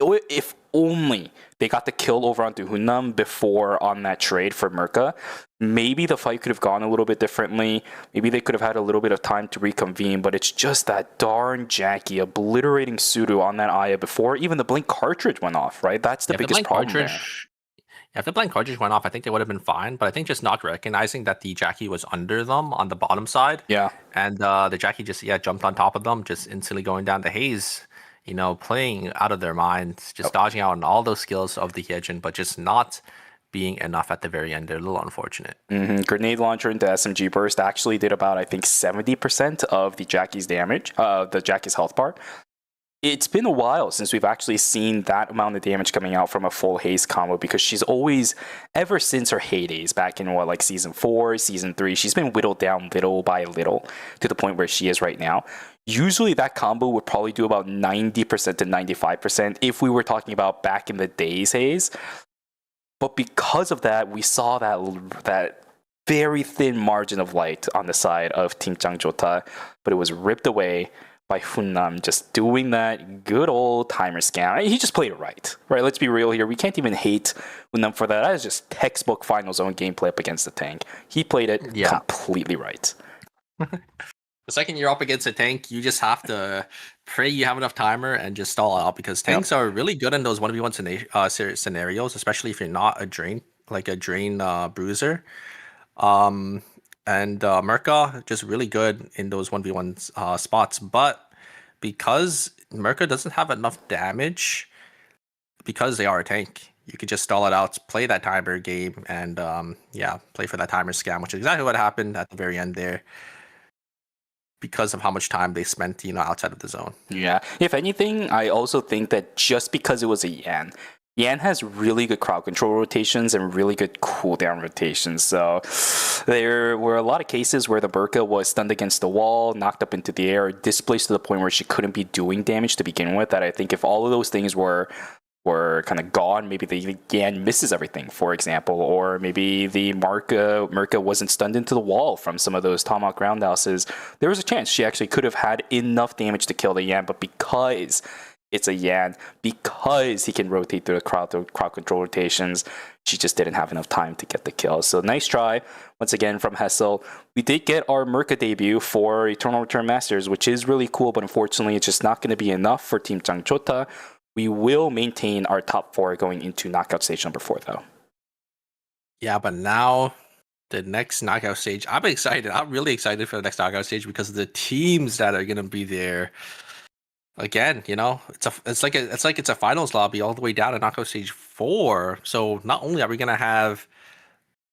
If only they got the kill over onto Hunnam before on that trade for Merca, maybe the fight could have gone a little bit differently. Maybe they could have had a little bit of time to reconvene, but it's just that darn Jackie obliterating Sudo on that Aya before even the blink cartridge went off, right? That's the biggest problem there.
Yeah, if the blank cartridge went off, I think they would have been fine, but I think just not recognizing that the Jackie was under them on the bottom side.
Yeah.
And the Jackie just, jumped on top of them, just instantly going down the Haze. You know, playing out of their minds, just dodging out on all those skills of the Hyejin, but just not being enough at the very end. They're a little unfortunate.
Grenade launcher into SMG burst actually did about, I think, 70% of the Jackie's damage, the Jackie's health bar. It's been a while since we've actually seen that amount of damage coming out from a full Haze combo, because she's always, ever since her heydays back in like season 4, season 3, she's been whittled down little by little to the point where she is right now. Usually that combo would probably do about 90% to 95% if we were talking about back in the days Haze. But because of that, we saw that very thin margin of light on the side of Team Changjota, but it was ripped away by Hunnam, just doing that good old timer scam. He just played it right? Let's be real here. We can't even hate Hunnam for that. That is just textbook final zone gameplay up against the tank. He played it completely right.
The second you're up against a tank, you just have to pray you have enough timer and just stall out, because tanks are really good in those 1v1 scenarios, especially if you're not a drain, like a drain bruiser. And Merca just really good in those 1v1 spots, but because Merca doesn't have enough damage, because they are a tank, you could just stall it out, play that timer game, and yeah, play for that timer scam, which is exactly what happened at the very end there, because of how much time they spent, outside of the zone.
Yeah. If anything, I also think that just because it was a Yan has really good crowd control rotations and really good cooldown rotations. So there were a lot of cases where the Merca was stunned against the wall, knocked up into the air, displaced to the point where she couldn't be doing damage to begin with. That I think if all of those things were kind of gone, maybe the Yan misses everything, for example, or maybe the Merca wasn't stunned into the wall from some of those Tomahawk roundhouses, there was a chance she actually could have had enough damage to kill the Yan, but because it's a Yan, because he can rotate through the crowd control rotations, she just didn't have enough time to get the kill. So nice try, once again, from Hessel. We did get our Merca debut for Eternal Return Masters, which is really cool, but unfortunately it's just not going to be enough for Team Changchota. We will maintain our top 4 going into knockout stage number 4, though.
Yeah, but now the next knockout stage, I'm excited. I'm really excited for the next knockout stage because of the teams that are going to be there. Again, it's like it's a finals lobby all the way down to knockout stage 4. So not only are we gonna have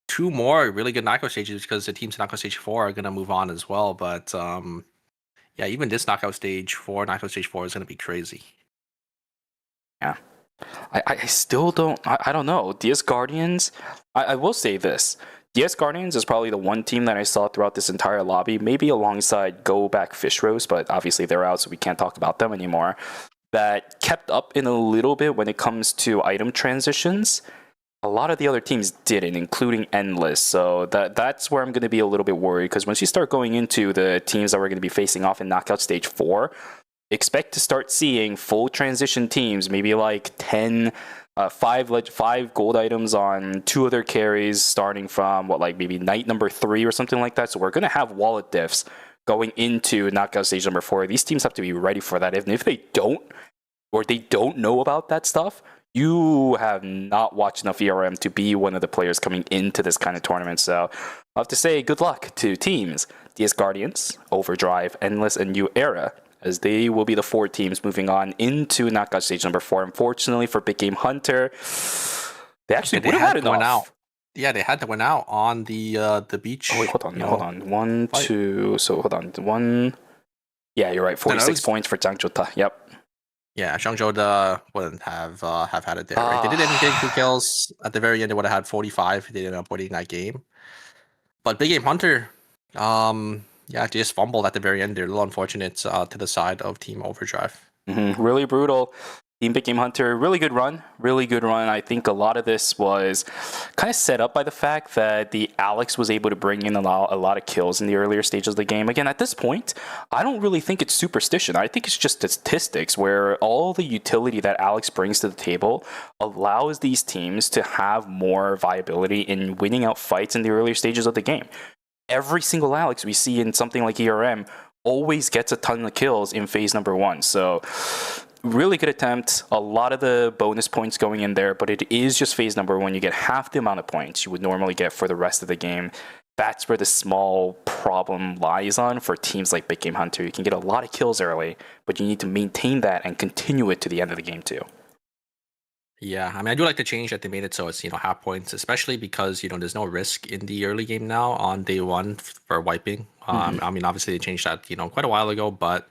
2 more really good knockout stages because the teams in knockout stage 4 are gonna move on as well, but yeah, even this knockout stage 4 is gonna be crazy.
Yeah, I still don't. I don't know. DS Guardians. I will say this. DS Guardians is probably the one team that I saw throughout this entire lobby, maybe alongside Go Back Fish Roast, but obviously they're out, so we can't talk about them anymore, that kept up in a little bit when it comes to item transitions. A lot of the other teams didn't, including Endless, so that's where I'm going to be a little bit worried, because once you start going into the teams that we're going to be facing off in Knockout Stage 4, expect to start seeing full transition teams, maybe like 5 gold items on 2 other carries, starting from maybe night number 3 or something like that. So we're gonna have wallet diffs going into knockout stage number 4. These teams have to be ready for that. And if they don't, or they don't know about that stuff, you have not watched enough ERM to be one of the players coming into this kind of tournament. So I'll have to say good luck to teams DS Guardians, Overdrive, Endless, and New Era, as they will be the 4 teams moving on into knockout stage number 4. Unfortunately for Big Game Hunter, they actually would have had enough.
Win out. Yeah, they had to win out on the beach.
Oh wait, hold on. 1, 2. So hold on. 1. Yeah, you're right. 46 points for Changchota. Yep.
Yeah, Changchota wouldn't have had it there. Right? They didn't get 2 kills at the very end. They would have had 45. They ended up winning that game. But Big Game Hunter, yeah, they just fumbled at the very end. They're a little unfortunate to the side of Team Overdrive.
Really brutal. Team Big Game Hunter, really good run. I think a lot of this was kind of set up by the fact that the Alex was able to bring in a lot of kills in the earlier stages of the game. Again, at this point, I don't really think it's superstition. I think it's just statistics where all the utility that Alex brings to the table allows these teams to have more viability in winning out fights in the earlier stages of the game. Every single Alex we see in something like ERM always gets a ton of kills in phase number 1. So really good attempt. A lot of the bonus points going in there, but it is just phase number 1. You get half the amount of points you would normally get for the rest of the game. That's where the small problem lies on for teams like Big Game Hunter. You can get a lot of kills early, but you need to maintain that and continue it to the end of the game too.
Yeah, I mean, I do like the change that they made it so it's, half points, especially because, there's no risk in the early game now on day 1 for wiping. I mean, obviously they changed that, quite a while ago, but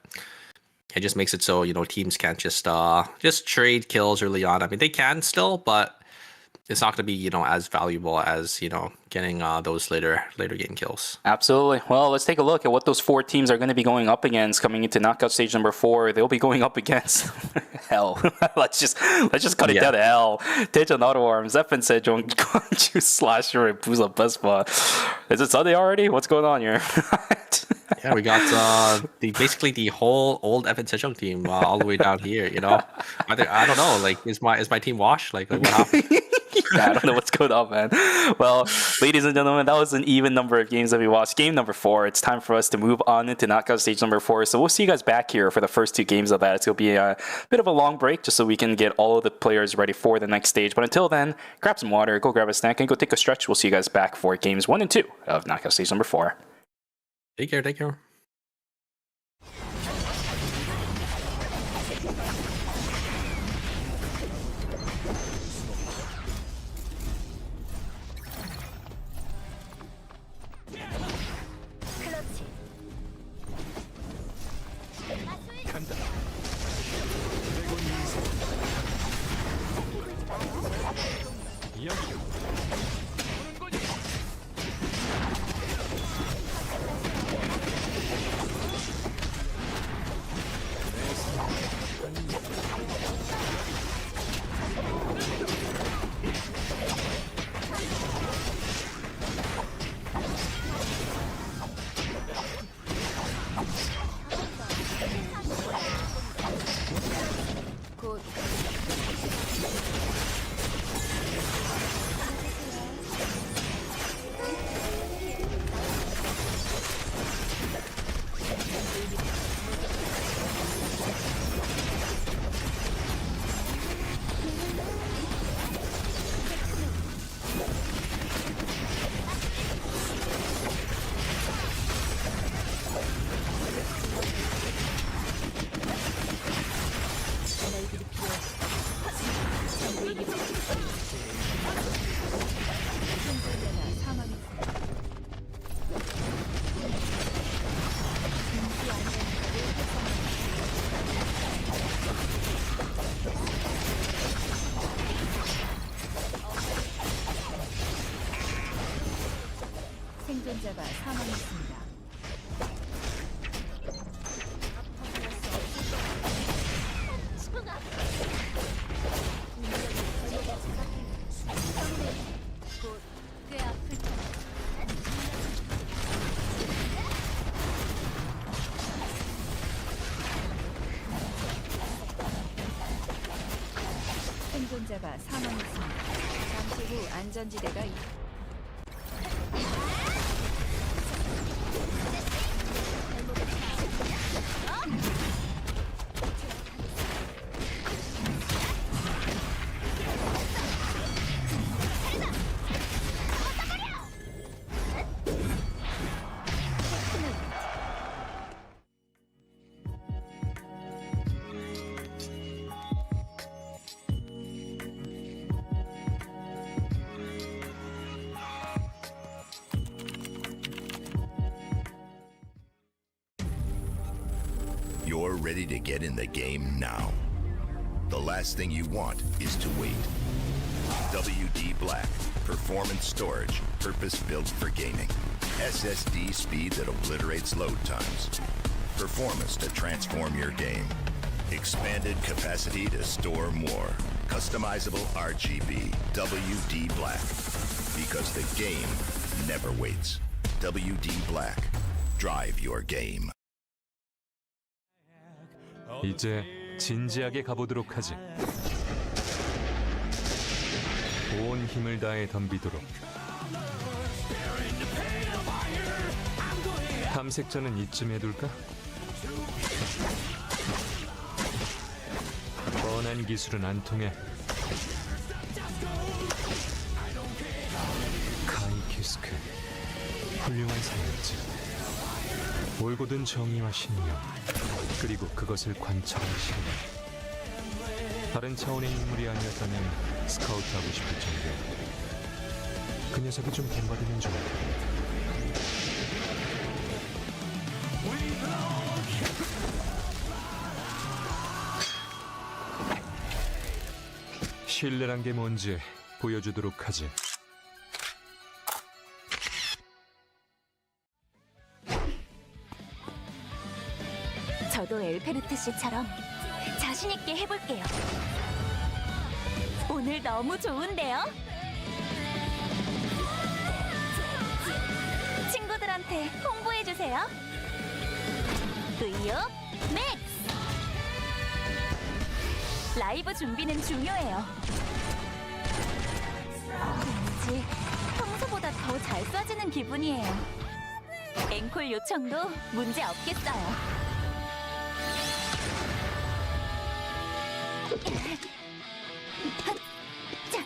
it just makes it so, teams can't just trade kills early on. I mean, they can still, but it's not going to be, as valuable as, getting those later game kills.
Absolutely. Well, let's take a look at what those 4 teams are going to be going up against coming into knockout stage number 4. They'll be going up against hell. let's just cut it down to hell. Tejan Autoarm, Zeppin Sejong, Guangju Slasher, and Buza Bespa. Is it Sunday already? What's going on here?
Yeah, we got basically the whole old Evan Sejong team all the way down here. I don't know. Like, is my team washed? Like what happened?
Yeah, I don't know what's going on, man. Well, ladies and gentlemen, that was an even number of games that we watched. Game number 4. It's time for us to move on into knockout stage number 4. So we'll see you guys back here for the first 2 games of that. It's going to be a bit of a long break just so we can get all of the players ready for the next stage. But until then, grab some water, go grab a snack, and go take a stretch. We'll see you guys back for games 1 and 2 of knockout stage number 4.
Take care, take care.
생존자가 사망했습니다. 꽤 아플 텐데. 생존자가 사망했습니다. 잠시 후 안전지대가
You're ready to get in the game now. The last thing you want is to wait. WD Black, performance storage, purpose-built for gaming. SSD speed that obliterates load times. Performance to transform your game. Expanded capacity to store more. Customizable RGB. WD Black. Because the game never waits. WD Black. Drive your game.
이제 진지하게 가보도록 하지. 온 힘을 다해 덤비도록. 탐색자는 이쯤 해둘까? 뻔한 기술은 안 통해. 카이키스크, 훌륭한 사역자. 올곧은 정의와 신념, 그리고 그것을 관철한 신념. 다른 차원의 인물이 아니었다면 스카우트하고 싶을 정도. 그 녀석이 좀 본받으면 좋을 텐데. 신뢰란 게 뭔지 보여주도록 하지.
저도 엘페르트 씨처럼 자신 있게 해볼게요. 오늘 너무 좋은데요? 친구들한테 홍보해주세요. 의욕 맥스! 라이브 준비는 중요해요. 왠지 평소보다 더 잘 쏴지는 기분이에요. 앵콜 요청도 문제 없겠어요. 자,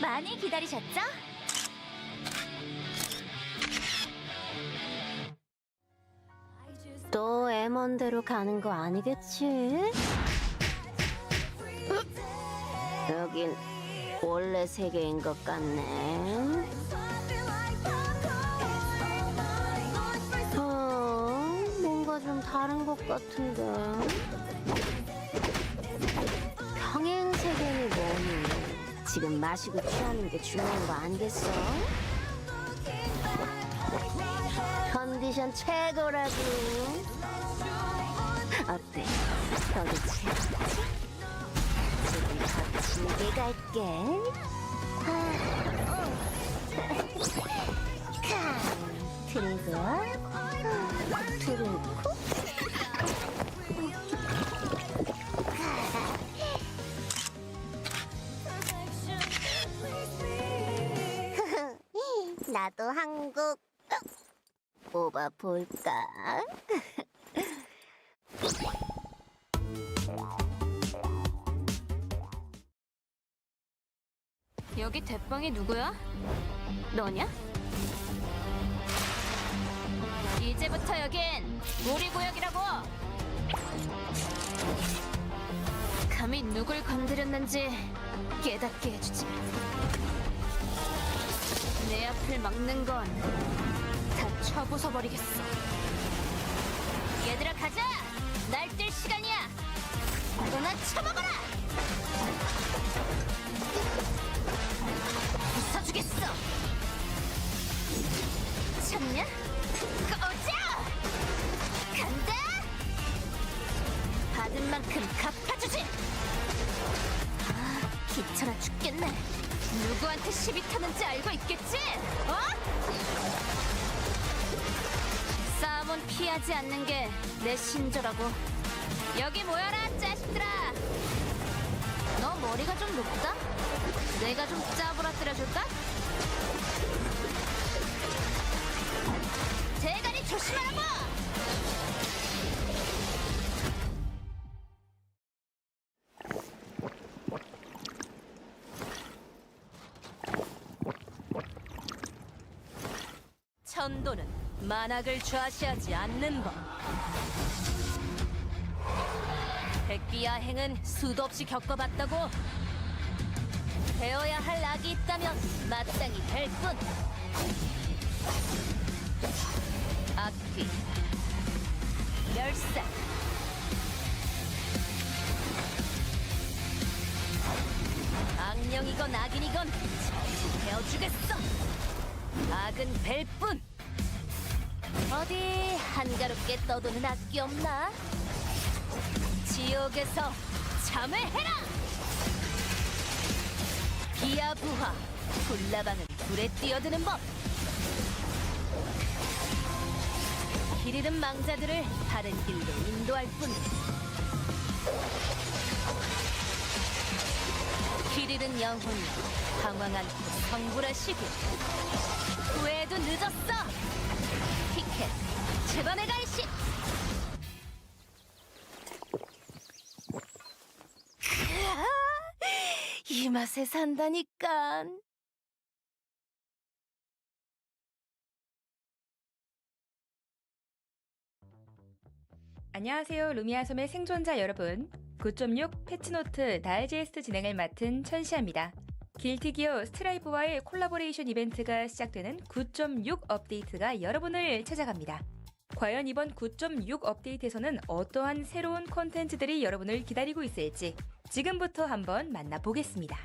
많이 기다리셨죠? 또 M1대로 가는 거 아니겠지? 여긴 원래 세계인 것 같네. 뭔가 좀 다른 것 같은데. 평행 세계니 뭐니? 지금 마시고 취하는 게 중요한 거 아니겠어? 컨디션 최고라고. 어때? 너도 취했지? 조금 더 길게 갈게. 그리고 나도 한국 모바 볼까? 여기 대빵이 누구야? 너냐? 이제부터 여긴 우리 구역이라고! 감히 누굴 건드렸는지 깨닫게 해주지. 내 앞을 막는 건 다 쳐부숴버리겠어. 얘들아 가자! 날 뛸 시간이야! 너나 쳐먹어라! 부숴주겠어! 참냐? 꺼져! 간다! 받은 만큼 갚아주지! 귀찮아 죽겠네. 누구한테 시비 타는지 알고 있겠지? 싸움은 피하지 않는 게 내 신조라고. 여기 모여라, 자식들아! 너 머리가 좀 높다? 내가 좀 짜부라뜨려줄까? 대가리 조심하라고! 천도는 만악을 좌시하지 않는 법. 백비야행은 수도 없이 겪어봤다고. 배워야 할 악이 있다면 마땅히 될 뿐. 악귀, 멸사, 악령이건 악인이건 전부 베어주겠어. 악은 뵐 뿐. 어디 한가롭게 떠도는 악기 없나? 지옥에서 참회해라! 비야부하, 굴라방은 불에 뛰어드는 법. 길 잃은 망자들을 다른 길로 인도할 뿐. 길 잃은 영혼이 방황 않고 성불하시고. 후회도 늦었어. 티켓 제반의 갈시. 이 맛에 산다니까.
안녕하세요, 루미아 섬의 생존자 여러분. 9.6 패치노트 다이제스트 진행을 맡은 천시아입니다. 길티기어 스트라이브와의 콜라보레이션 이벤트가 시작되는 9.6 업데이트가 여러분을 찾아갑니다. 과연 이번 9.6 업데이트에서는 어떠한 새로운 콘텐츠들이 여러분을 기다리고 있을지 지금부터 한번 만나보겠습니다.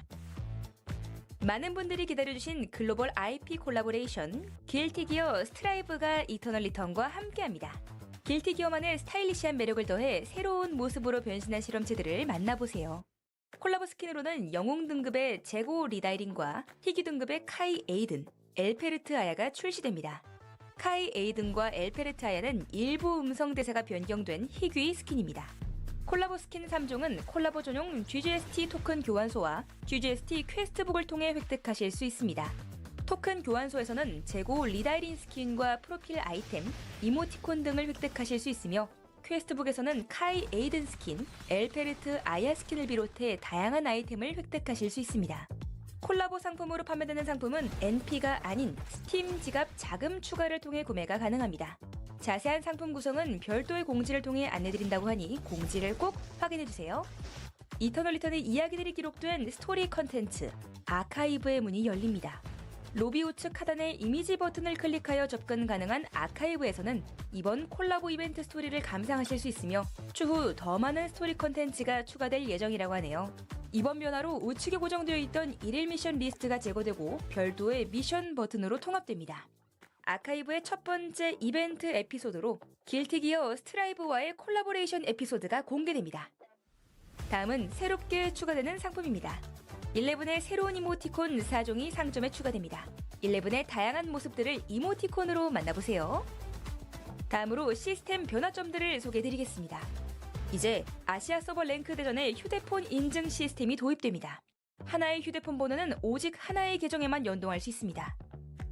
많은 분들이 기다려주신 글로벌 IP 콜라보레이션 길티기어 스트라이브가 이터널 리턴과 함께합니다. 길티기어만의 스타일리시한 매력을 더해 새로운 모습으로 변신한 실험체들을 만나보세요. 콜라보 스킨으로는 영웅 등급의 제고 리다이린과 희귀 등급의 카이 에이든, 엘페르트 아야가 출시됩니다. 카이 에이든과 엘페르트 아야는 일부 음성 대사가 변경된 희귀 스킨입니다. 콜라보 스킨 3종은 콜라보 전용 GGST 토큰 교환소와 GGST 퀘스트북을 통해 획득하실 수 있습니다. 토큰 교환소에서는 재고 리다이린 스킨과 프로필 아이템, 이모티콘 등을 획득하실 수 있으며 퀘스트북에서는 카이 에이든 스킨, 엘페르트 아야 스킨을 비롯해 다양한 아이템을 획득하실 수 있습니다. 콜라보 상품으로 판매되는 상품은 NP가 아닌 스팀 지갑 자금 추가를 통해 구매가 가능합니다. 자세한 상품 구성은 별도의 공지를 통해 안내드린다고 하니 공지를 꼭 확인해주세요. 이터널 리턴의 이야기들이 기록된 스토리 컨텐츠 아카이브의 문이 열립니다. 로비 우측 하단의 이미지 버튼을 클릭하여 접근 가능한 아카이브에서는 이번 콜라보 이벤트 스토리를 감상하실 수 있으며 추후 더 많은 스토리 컨텐츠가 추가될 예정이라고 하네요. 이번 변화로 우측에 고정되어 있던 일일 미션 리스트가 제거되고 별도의 미션 버튼으로 통합됩니다. 아카이브의 첫 번째 이벤트 에피소드로 길티 기어 스트라이브와의 콜라보레이션 에피소드가 공개됩니다. 다음은 새롭게 추가되는 상품입니다. 11의 새로운 이모티콘 4종이 상점에 추가됩니다. 11의 다양한 모습들을 이모티콘으로 만나보세요. 다음으로 시스템 변화점들을 소개해드리겠습니다. 이제 아시아 서버 랭크 대전에 휴대폰 인증 시스템이 도입됩니다. 하나의 휴대폰 번호는 오직 하나의 계정에만 연동할 수 있습니다.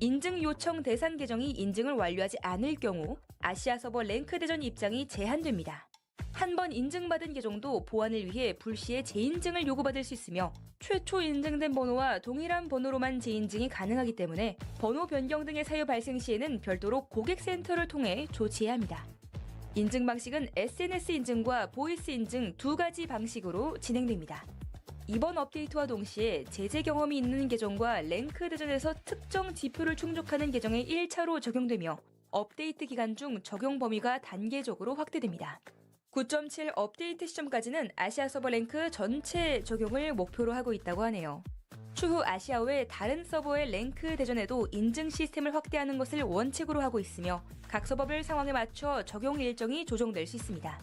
인증 요청 대상 계정이 인증을 완료하지 않을 경우 아시아 서버 랭크 대전 입장이 제한됩니다. 한 번 인증받은 계정도 보안을 위해 불시에 재인증을 요구받을 수 있으며 최초 인증된 번호와 동일한 번호로만 재인증이 가능하기 때문에 번호 변경 등의 사유 발생 시에는 별도로 고객센터를 통해 조치해야 합니다. 인증 방식은 SNS 인증과 보이스 인증 두 가지 방식으로 진행됩니다. 이번 업데이트와 동시에 제재 경험이 있는 계정과 랭크 대전에서 특정 지표를 충족하는 계정에 1차로 적용되며 업데이트 기간 중 적용 범위가 단계적으로 확대됩니다. 9.7 업데이트 시점까지는 아시아 서버 랭크 전체 적용을 목표로 하고 있다고 하네요. 추후 아시아 외 다른 서버의 랭크 대전에도 인증 시스템을 확대하는 것을 원칙으로 하고 있으며 각 서버별 상황에 맞춰 적용 일정이 조정될 수 있습니다.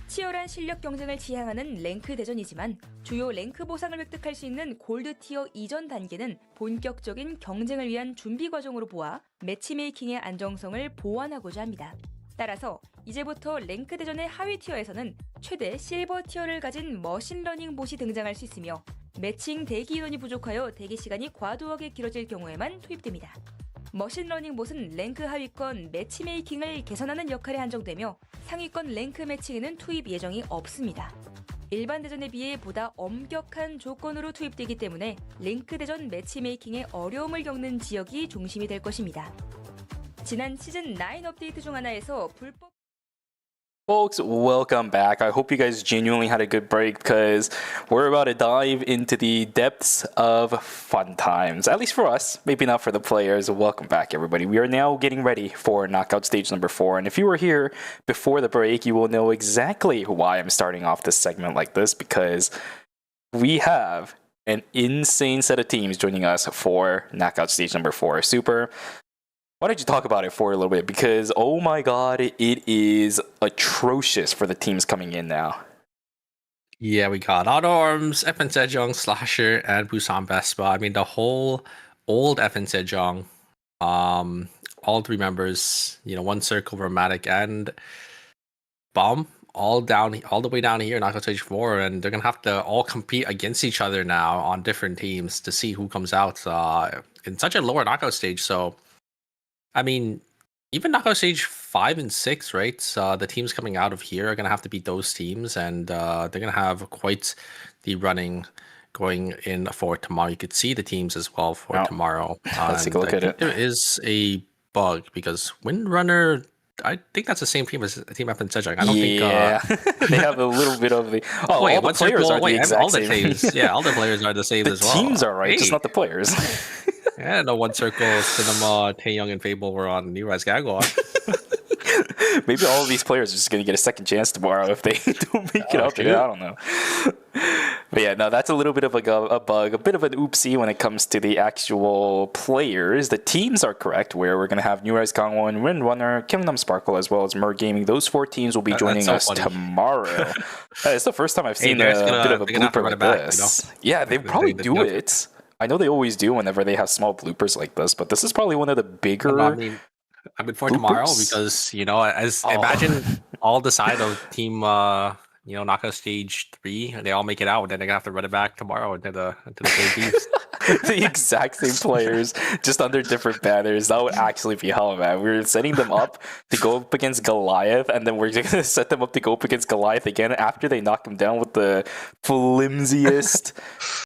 치열한 실력 경쟁을 지향하는 랭크 대전이지만 주요 랭크 보상을 획득할 수 있는 골드 티어 이전 단계는 본격적인 경쟁을 위한 준비 과정으로 보아 매치메이킹의 안정성을 보완하고자 합니다. 따라서 이제부터 랭크 대전의 하위 티어에서는 최대 실버 티어를 가진 머신러닝 봇이 등장할 수 있으며 매칭 대기 인원이 부족하여 대기 시간이 과도하게 길어질 경우에만 투입됩니다. 머신러닝 봇은 랭크 하위권 매치메이킹을 개선하는 역할에 한정되며 상위권 랭크 매칭에는 투입 예정이 없습니다. 일반 대전에 비해 보다 엄격한 조건으로 투입되기 때문에 랭크 대전 매치메이킹에 어려움을 겪는 지역이 중심이 될 것입니다. 지난 시즌 9 업데이트 중 하나에서 불법
Folks, welcome back. I hope you guys genuinely had a good break because we're about to dive into the depths of fun times. At least for us, maybe not for the players. Welcome back, everybody. We are now getting ready for knockout stage number 4. And if you were here before the break, you will know exactly why I'm starting off this segment like this because we have an insane set of teams joining us for knockout stage number 4. Super. Why don't you talk about it for a little bit? Because, oh my god, it is atrocious for the teams coming in now.
Yeah, we got Auto Arms, FN Sejong, Slasher, and Busan Vespa. I mean, the whole old FN Sejong, all three members, One Circle, Romantic, and Bomb, all the way down here, knockout stage 4, and they're gonna have to all compete against each other now on different teams to see who comes out in such a lower knockout stage. So, I mean, even knockout stage 5 and 6, right? The teams coming out of here are going to have to beat those teams, and they're going to have quite the running going in for tomorrow. You could see the teams as well for tomorrow.
Let's take a look at it.
There is a bug because Windrunner, I think that's the same team as Team FN Sejong. I don't think...
they have a little bit of the... Oh,
wait,
all the players are the exact
all the
same.
teams. Yeah, all the players are the same as well.
The teams are right, just not the players.
Yeah, no, One Circle, Cinema, Taeyong, and Fable were on New Rise Gagor.
Maybe all of these players are just going to get a second chance tomorrow if they don't make it out there. I don't know. But yeah, no, that's a little bit of a bug, a bit of an oopsie when it comes to the actual players. The teams are correct, where we're going to have New Rise Gangwon, Windrunner, Kingdom Sparkle, as well as Mer Gaming. Those 4 teams will be joining us tomorrow. It's the first time I've seen a bit of a blooper like this. Yeah, they probably do it. I know they always do whenever they have small bloopers like this, but this is probably one of the bigger.
I mean for bloopers? Tomorrow because imagine all the side of Team knockout stage 3, and they all make it out, and then they're gonna have to run it back tomorrow into the same teams.
The exact same players, just under different banners. That would actually be hell, man. We're setting them up to go up against Goliath, and then we're gonna set them up to go up against Goliath again after they knock him down with the flimsiest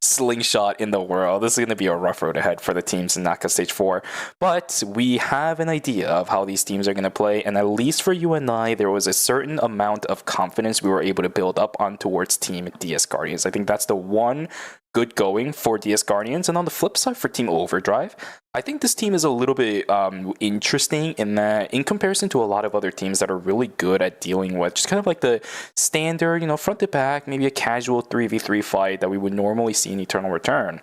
slingshot in the world. This is gonna be a rough road ahead for the teams in Knockout Stage 4. But we have an idea of how these teams are gonna play, and at least for you and I, there was a certain amount of confidence we were able to build up on towards Team DS Guardians. I think that's the one good going for DS Guardians. And on the flip side for Team Overdrive, I think this team is a little bit interesting in that, in comparison to a lot of other teams that are really good at dealing with just kind of like the standard, front to back, maybe a casual 3v3 fight that we would normally see in Eternal Return.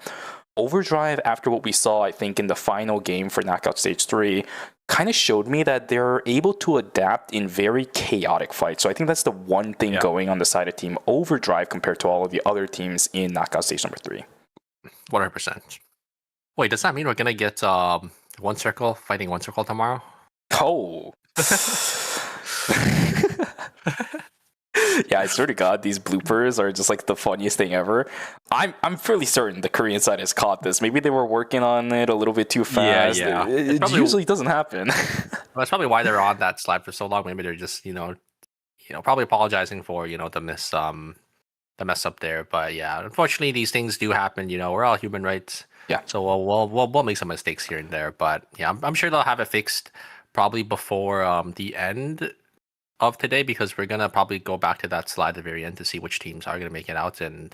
Overdrive, after what we saw, I think, in the final game for Knockout Stage 3, kind of showed me that they're able to adapt in very chaotic fights. So I think that's the one thing going on the side of Team Overdrive compared to all of the other teams in Knockout Stage number 3.
100%. Wait, does that mean we're gonna get One Circle fighting One Circle tomorrow?
Oh. Yeah, I swear to God, these bloopers are just like the funniest thing ever. I'm fairly certain the Korean side has caught this. Maybe they were working on it a little bit too fast.
Yeah.
It
probably,
usually doesn't happen.
That's probably why they're on that slide for so long. Maybe they're just probably apologizing for the mess up there. But yeah, unfortunately, these things do happen. We're all human, right?
Yeah.
So we'll make some mistakes here and there. But yeah, I'm sure they'll have it fixed probably before the end of today, because we're gonna probably go back to that slide at the very end to see which teams are gonna make it out and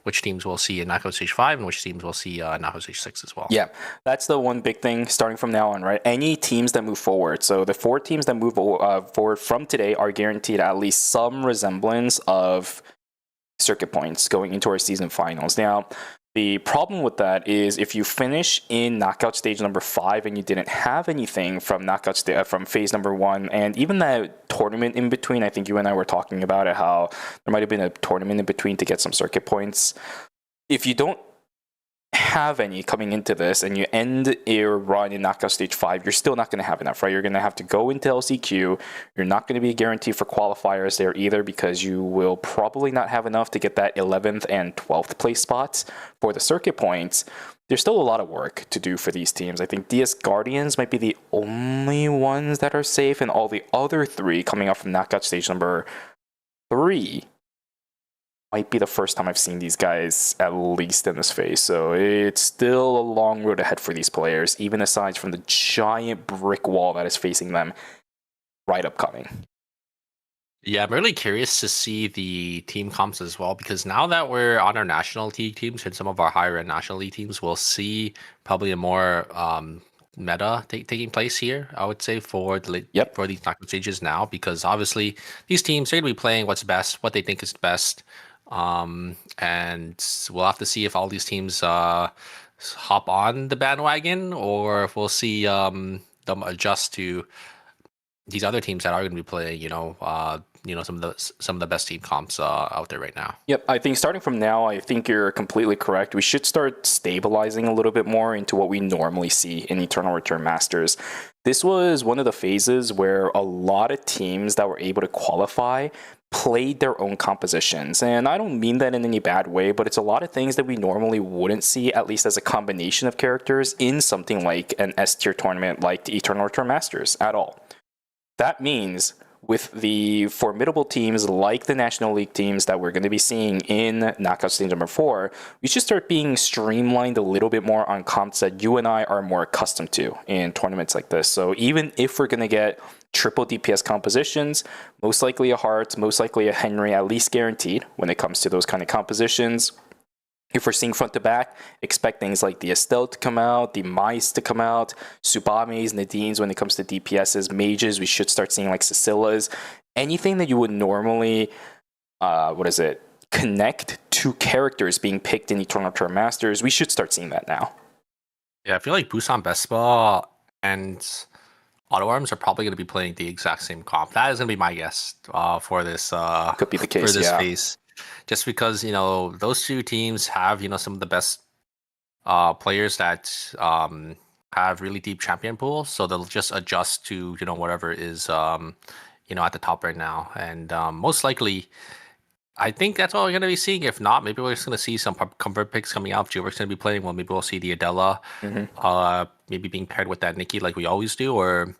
which teams we'll see in Knockout Stage 5 and which teams we'll see in Knockout Stage 6 as well.
Yeah, that's the one big thing starting from now on, right? Any teams that move forward, so the 4 teams that move forward from today are guaranteed at least some resemblance of circuit points going into our season finals. Now, the problem with that is if you finish in knockout stage number 5 and you didn't have anything from from phase number 1, and even that tournament in between, I think you and I were talking about it, how there might have been a tournament in between to get some circuit points. If you don't have any coming into this and you end your run in knockout stage 5, you're still not going to have enough, right? You're going to have to go into LCQ. You're not going to be guaranteed for qualifiers there either, because you will probably not have enough to get that 11th and 12th place spots for the circuit points. There's still a lot of work to do for these teams. I think DS Guardians might be the only ones that are safe, and all the other 3 coming up from knockout stage number 3 might be the first time I've seen these guys, at least in this phase. So it's still a long road ahead for these players, even aside from the giant brick wall that is facing them right upcoming.
Yeah, I'm really curious to see the team comps as well, because now that we're on our national league teams and some of our higher end national league teams, we'll see probably a more meta taking place here, I would say, for for these knockout stages now, because obviously these teams are going to be playing what's best, what they think is best. And we'll have to see if all these teams hop on the bandwagon, or if we'll see them adjust to these other teams that are going to be playing, some of the best team comps out there right now.
Yep, I think starting from now, I think you're completely correct. We should start stabilizing a little bit more into what we normally see in Eternal Return Masters. This was one of the phases where a lot of teams that were able to qualify played their own compositions. And I don't mean that in any bad way, but it's a lot of things that we normally wouldn't see, at least as a combination of characters, in something like an S-tier tournament like the Eternal Return Masters at all. That means with the formidable teams like the National League teams that we're going to be seeing in Knockout Stage number 4, we should start being streamlined a little bit more on comps that you and I are more accustomed to in tournaments like this. So even if we're going to get triple DPS compositions, most likely a Heart, most likely a Henry, at least guaranteed when it comes to those kind of compositions. If we're seeing front to back, expect things like the Estelle to come out, the Mice to come out, Subames, Nadines when it comes to DPSs, Mages, we should start seeing like Cecilias. Anything that you would normally, connect to characters being picked in Eternal Return Masters, we should start seeing that now.
Yeah, I feel like Busan Vespa and Auto Arms are probably going to be playing the exact same comp. That is going to be my guess for this.
Could be the case,
for this phase. Just because, those 2 teams have, some of the best players that have really deep champion pools. So they'll just adjust to, whatever is, at the top right now. And most likely, I think that's all we're going to be seeing. If not, maybe we're just going to see some comfort picks coming out. If Jiwork's going to be playing, well, maybe we'll see the Adela maybe being paired with that Nikki like we always do, or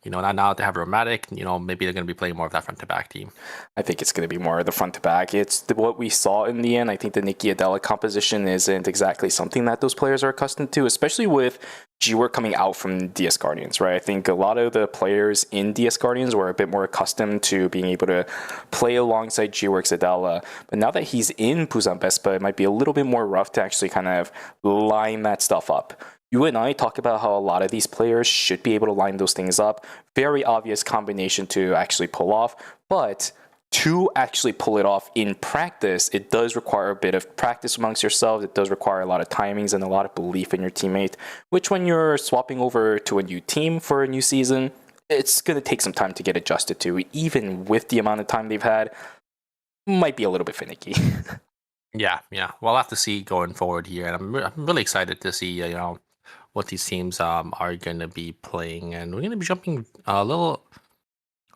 now they have Romantic, maybe they're going to be playing more of that front-to-back team.
I think it's going to be more of the front-to-back. It's what we saw in the end. I think the Nikki Adela composition isn't exactly something that those players are accustomed to, especially with G-Work coming out from DS Guardians, right? I think a lot of the players in DS Guardians were a bit more accustomed to being able to play alongside G-Work's Adela. But now that he's in Busan Vespa, it might be a little bit more rough to actually kind of line that stuff up. You and I talk about how a lot of these players should be able to line those things up. Very obvious combination to actually pull off, but to actually pull it off in practice, it does require a bit of practice amongst yourselves. It does require a lot of timings and a lot of belief in your teammate, which when you're swapping over to a new team for a new season, it's going to take some time to get adjusted to. Even with the amount of time they've had, might be a little bit finicky.
Yeah. We'll have to see going forward here, and I'm really excited to see what these teams are going to be playing, and we're going to be jumping a little.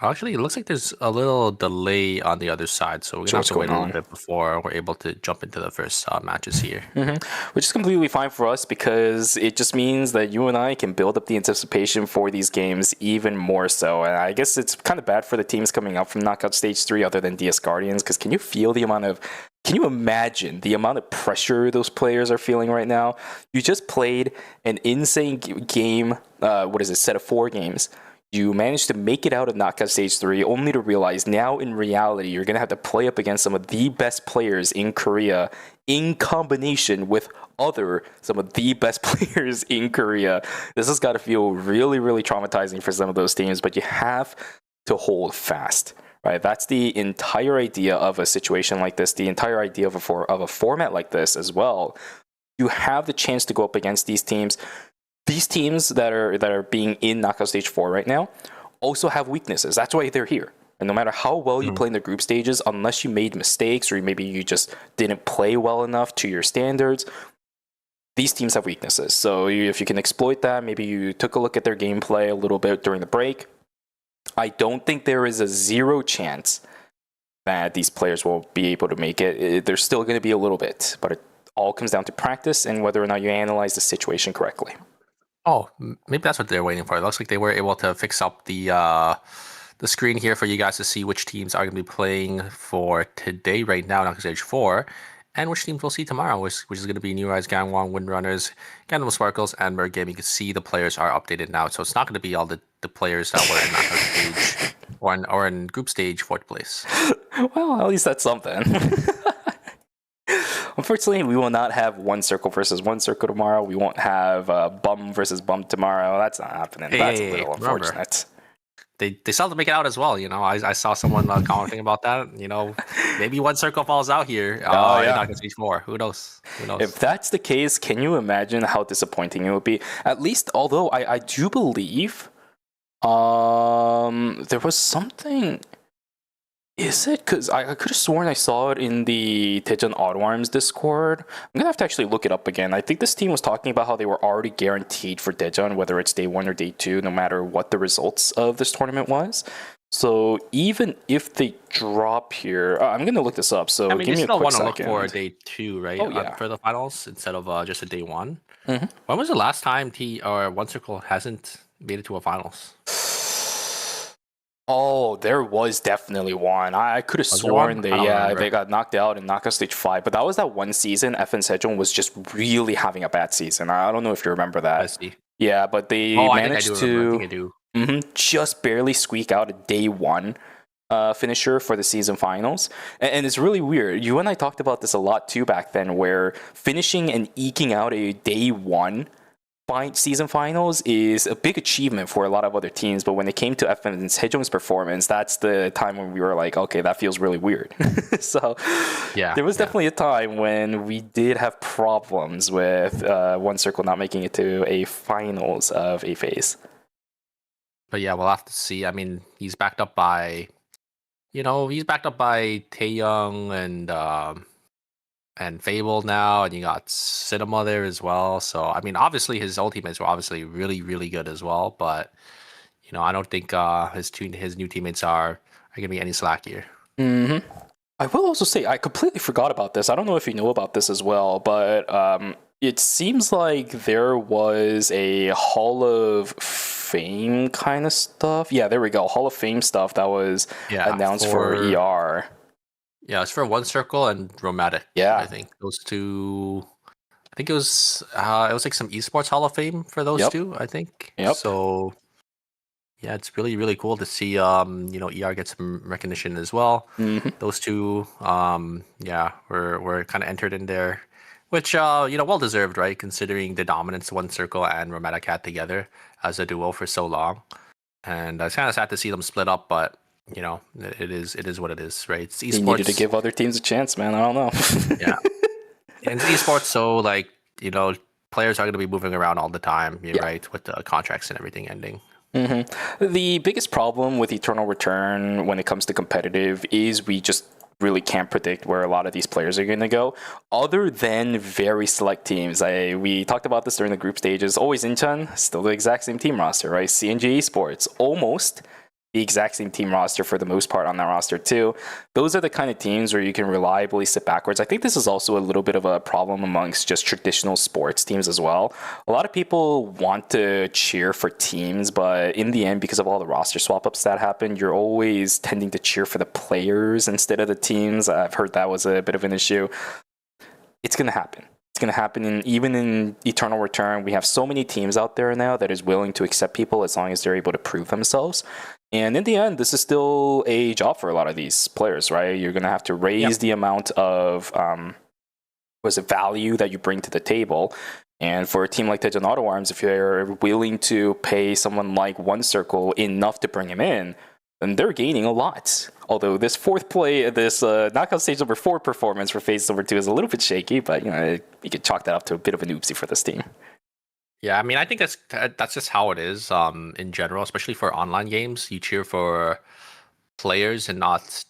Actually, it looks like there's a little delay on the other side, so we're going to have to wait a little bit before we're able to jump into the first matches here.
Which is completely fine for us because it just means that you and I can build up the anticipation for these games even more so. And I guess it's kind of bad for the teams coming up from Knockout Stage 3 other than DS Guardians, because can you imagine the amount of pressure those players are feeling right now? You just played an insane game, set of 4 games. You managed to make it out of Knockout Stage 3, only to realize now in reality you're going to have to play up against some of the best players in Korea in combination with some of the best players in Korea. This has got to feel really, really traumatizing for some of those teams, but you have to hold fast. Right, that's the entire idea of a situation like this, the entire idea of a format like this as well. You have the chance to go up against these teams. These teams that are being in Knockout Stage 4 right now also have weaknesses. That's why they're here. And no matter how well you play in the group stages, unless you made mistakes or maybe you just didn't play well enough to your standards, these teams have weaknesses. So if you can exploit that, maybe you took a look at their gameplay a little bit during the break, I don't think there is a 0 chance that these players will be able to make it. There's still going to be a little bit, but it all comes down to practice and whether or not you analyze the situation correctly.
Oh, maybe that's what they're waiting for. It looks like they were able to fix up the screen here for you guys to see which teams are going to be playing for today right now, Knockout Stage 4, and which teams we'll see tomorrow, which is going to be New Rise, Gangwon, Windrunners, Gundam Sparkles, and Merg Game. You can see the players are updated now, so it's not going to be all the players that were in Knockout Stage or in Group Stage 4th place.
Well, at least that's something. Unfortunately, we will not have one circle versus one circle tomorrow. We won't have bum versus bum tomorrow. That's not happening. That's a little unfortunate.
They still have to make it out as well. I saw someone commenting about that. Maybe one circle falls out here. In Knockout Stage 4. Who knows?
If that's the case, can you imagine how disappointing it would be? At least, although I do believe there was something. Is it? Because I could have sworn I saw it in the Daejeon Auto Arms Discord. I'm going to have to actually look it up again. I think this team was talking about how they were already guaranteed for Daejeon, whether it's day 1 or day 2, no matter what the results of this tournament was. So even if they drop here, I'm going to look this up. So give me a quick second.
Look for a day 2, right?
Oh, yeah.
For the finals instead of just a day 1. When was the last time One Circle hasn't made it to a finals?
Oh, there was definitely one. I could have sworn they got knocked out in Knockout Stage 5, but that was that one season FN Sejong was just really having a bad season. I don't know if you remember that.
I see.
Yeah, but they managed to just barely squeak out a day 1 finisher for the season finals. And it's really weird. You and I talked about this a lot too back then, where finishing and eking out a day 1 season finals is a big achievement for a lot of other teams, but when it came to FN Sejong's performance, that's the time when we were like, okay, that feels really weird. So there was definitely a time when we did have problems with One Circle not making it to a finals of a phase.
But yeah, we'll have to see. I mean, he's backed up by Taeyoung and Fable now, and you got Cinema there as well. So, I mean, obviously his ultimates were obviously really, really good as well. But, I don't think his new teammates are going to be any slack here.
I will also say, I completely forgot about this. I don't know if you know about this as well, but it seems like there was a Hall of Fame kind of stuff. Yeah, there we go. Hall of Fame stuff that was announced for ER.
Yeah, it's for One Circle and Romantic.
Yeah.
I think those two. I think it was like some esports Hall of Fame for those two, I think.
Yep.
So yeah, it's really, really cool to see ER get some recognition as well. Those two were kind of entered in there, which well deserved, right? Considering the dominance One Circle and Romantic had together as a duo for so long. And it's kind of sad to see them split up, but it is what it is, right? It's esports.
They needed to give other teams a chance, man. I don't know.
Yeah. And it's esports, so players are going to be moving around all the time, right? With the contracts and everything ending.
The biggest problem with Eternal Return when it comes to competitive is we just really can't predict where a lot of these players are going to go, other than very select teams. We talked about this during the group stages. Always Incheon, still the exact same team roster, right? CNG Esports, almost the exact same team roster for the most part on that roster too. Those are the kind of teams where you can reliably sit backwards. I think this is also a little bit of a problem amongst just traditional sports teams as well. A lot of people want to cheer for teams, but in the end, because of all the roster swap-ups that happen, you're always tending to cheer for the players instead of the teams. I've heard that was a bit of an issue. It's going to happen. It's going to happen even in Eternal Return. We have so many teams out there now that is willing to accept people as long as they're able to prove themselves. And in the end, this is still a job for a lot of these players, right? You're going to have to raise the amount of value that you bring to the table. And for a team like Daejeon Auto Arms, if you're willing to pay someone like One Circle enough to bring him in, then they're gaining a lot. Although this knockout stage number 4 performance for phase number 2 is a little bit shaky, but you could chalk that up to a bit of an oopsie for this team.
Yeah, I mean, I think that's just how it is in general, especially for online games. You cheer for players and not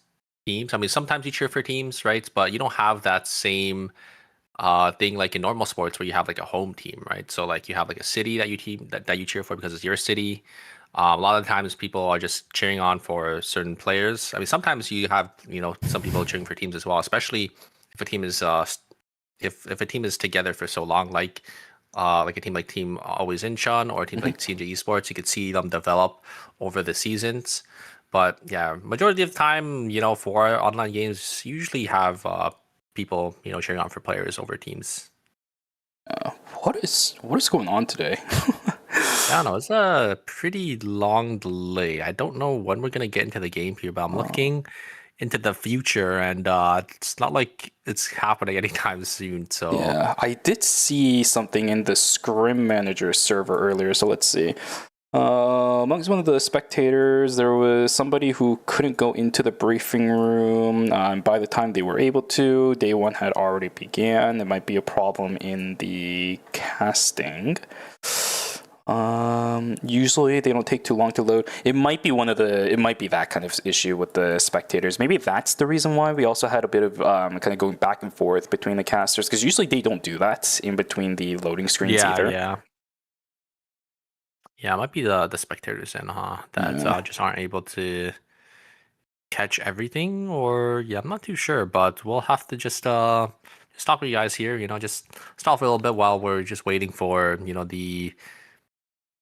teams. I mean, sometimes you cheer for teams, right? But you don't have that same thing like in normal sports where you have like a home team, right? So like you have like a city that you cheer for because it's your city. A lot of the times people are just cheering on for certain players. I mean, sometimes you have some people cheering for teams as well, especially if a team is if a team is together for so long, like a team like Team Always Incheon or a team like CNG Esports. You could see them develop over the seasons. But yeah, majority of the time, for online games, you usually have people, cheering on for players over teams.
What is going on today?
I don't know. It's a pretty long delay. I don't know when we're gonna get into the game here, but I'm looking into the future, and it's not like it's happening anytime soon. So
yeah, I did see something in the Scrim Manager server earlier. So let's see. Amongst one of the spectators, there was somebody who couldn't go into the briefing room. By the time they were able to, day 1 had already began. There might be a problem in the casting. Usually they don't take too long to load. It might be that kind of issue with the spectators. Maybe that's the reason why we also had a bit of kind of going back and forth between the casters, because usually they don't do that in between the loading screens either.
Yeah, it might be the spectators then, that just aren't able to catch everything, or I'm not too sure, but we'll have to just talk with you guys here, just stop for a little bit while we're just waiting for, the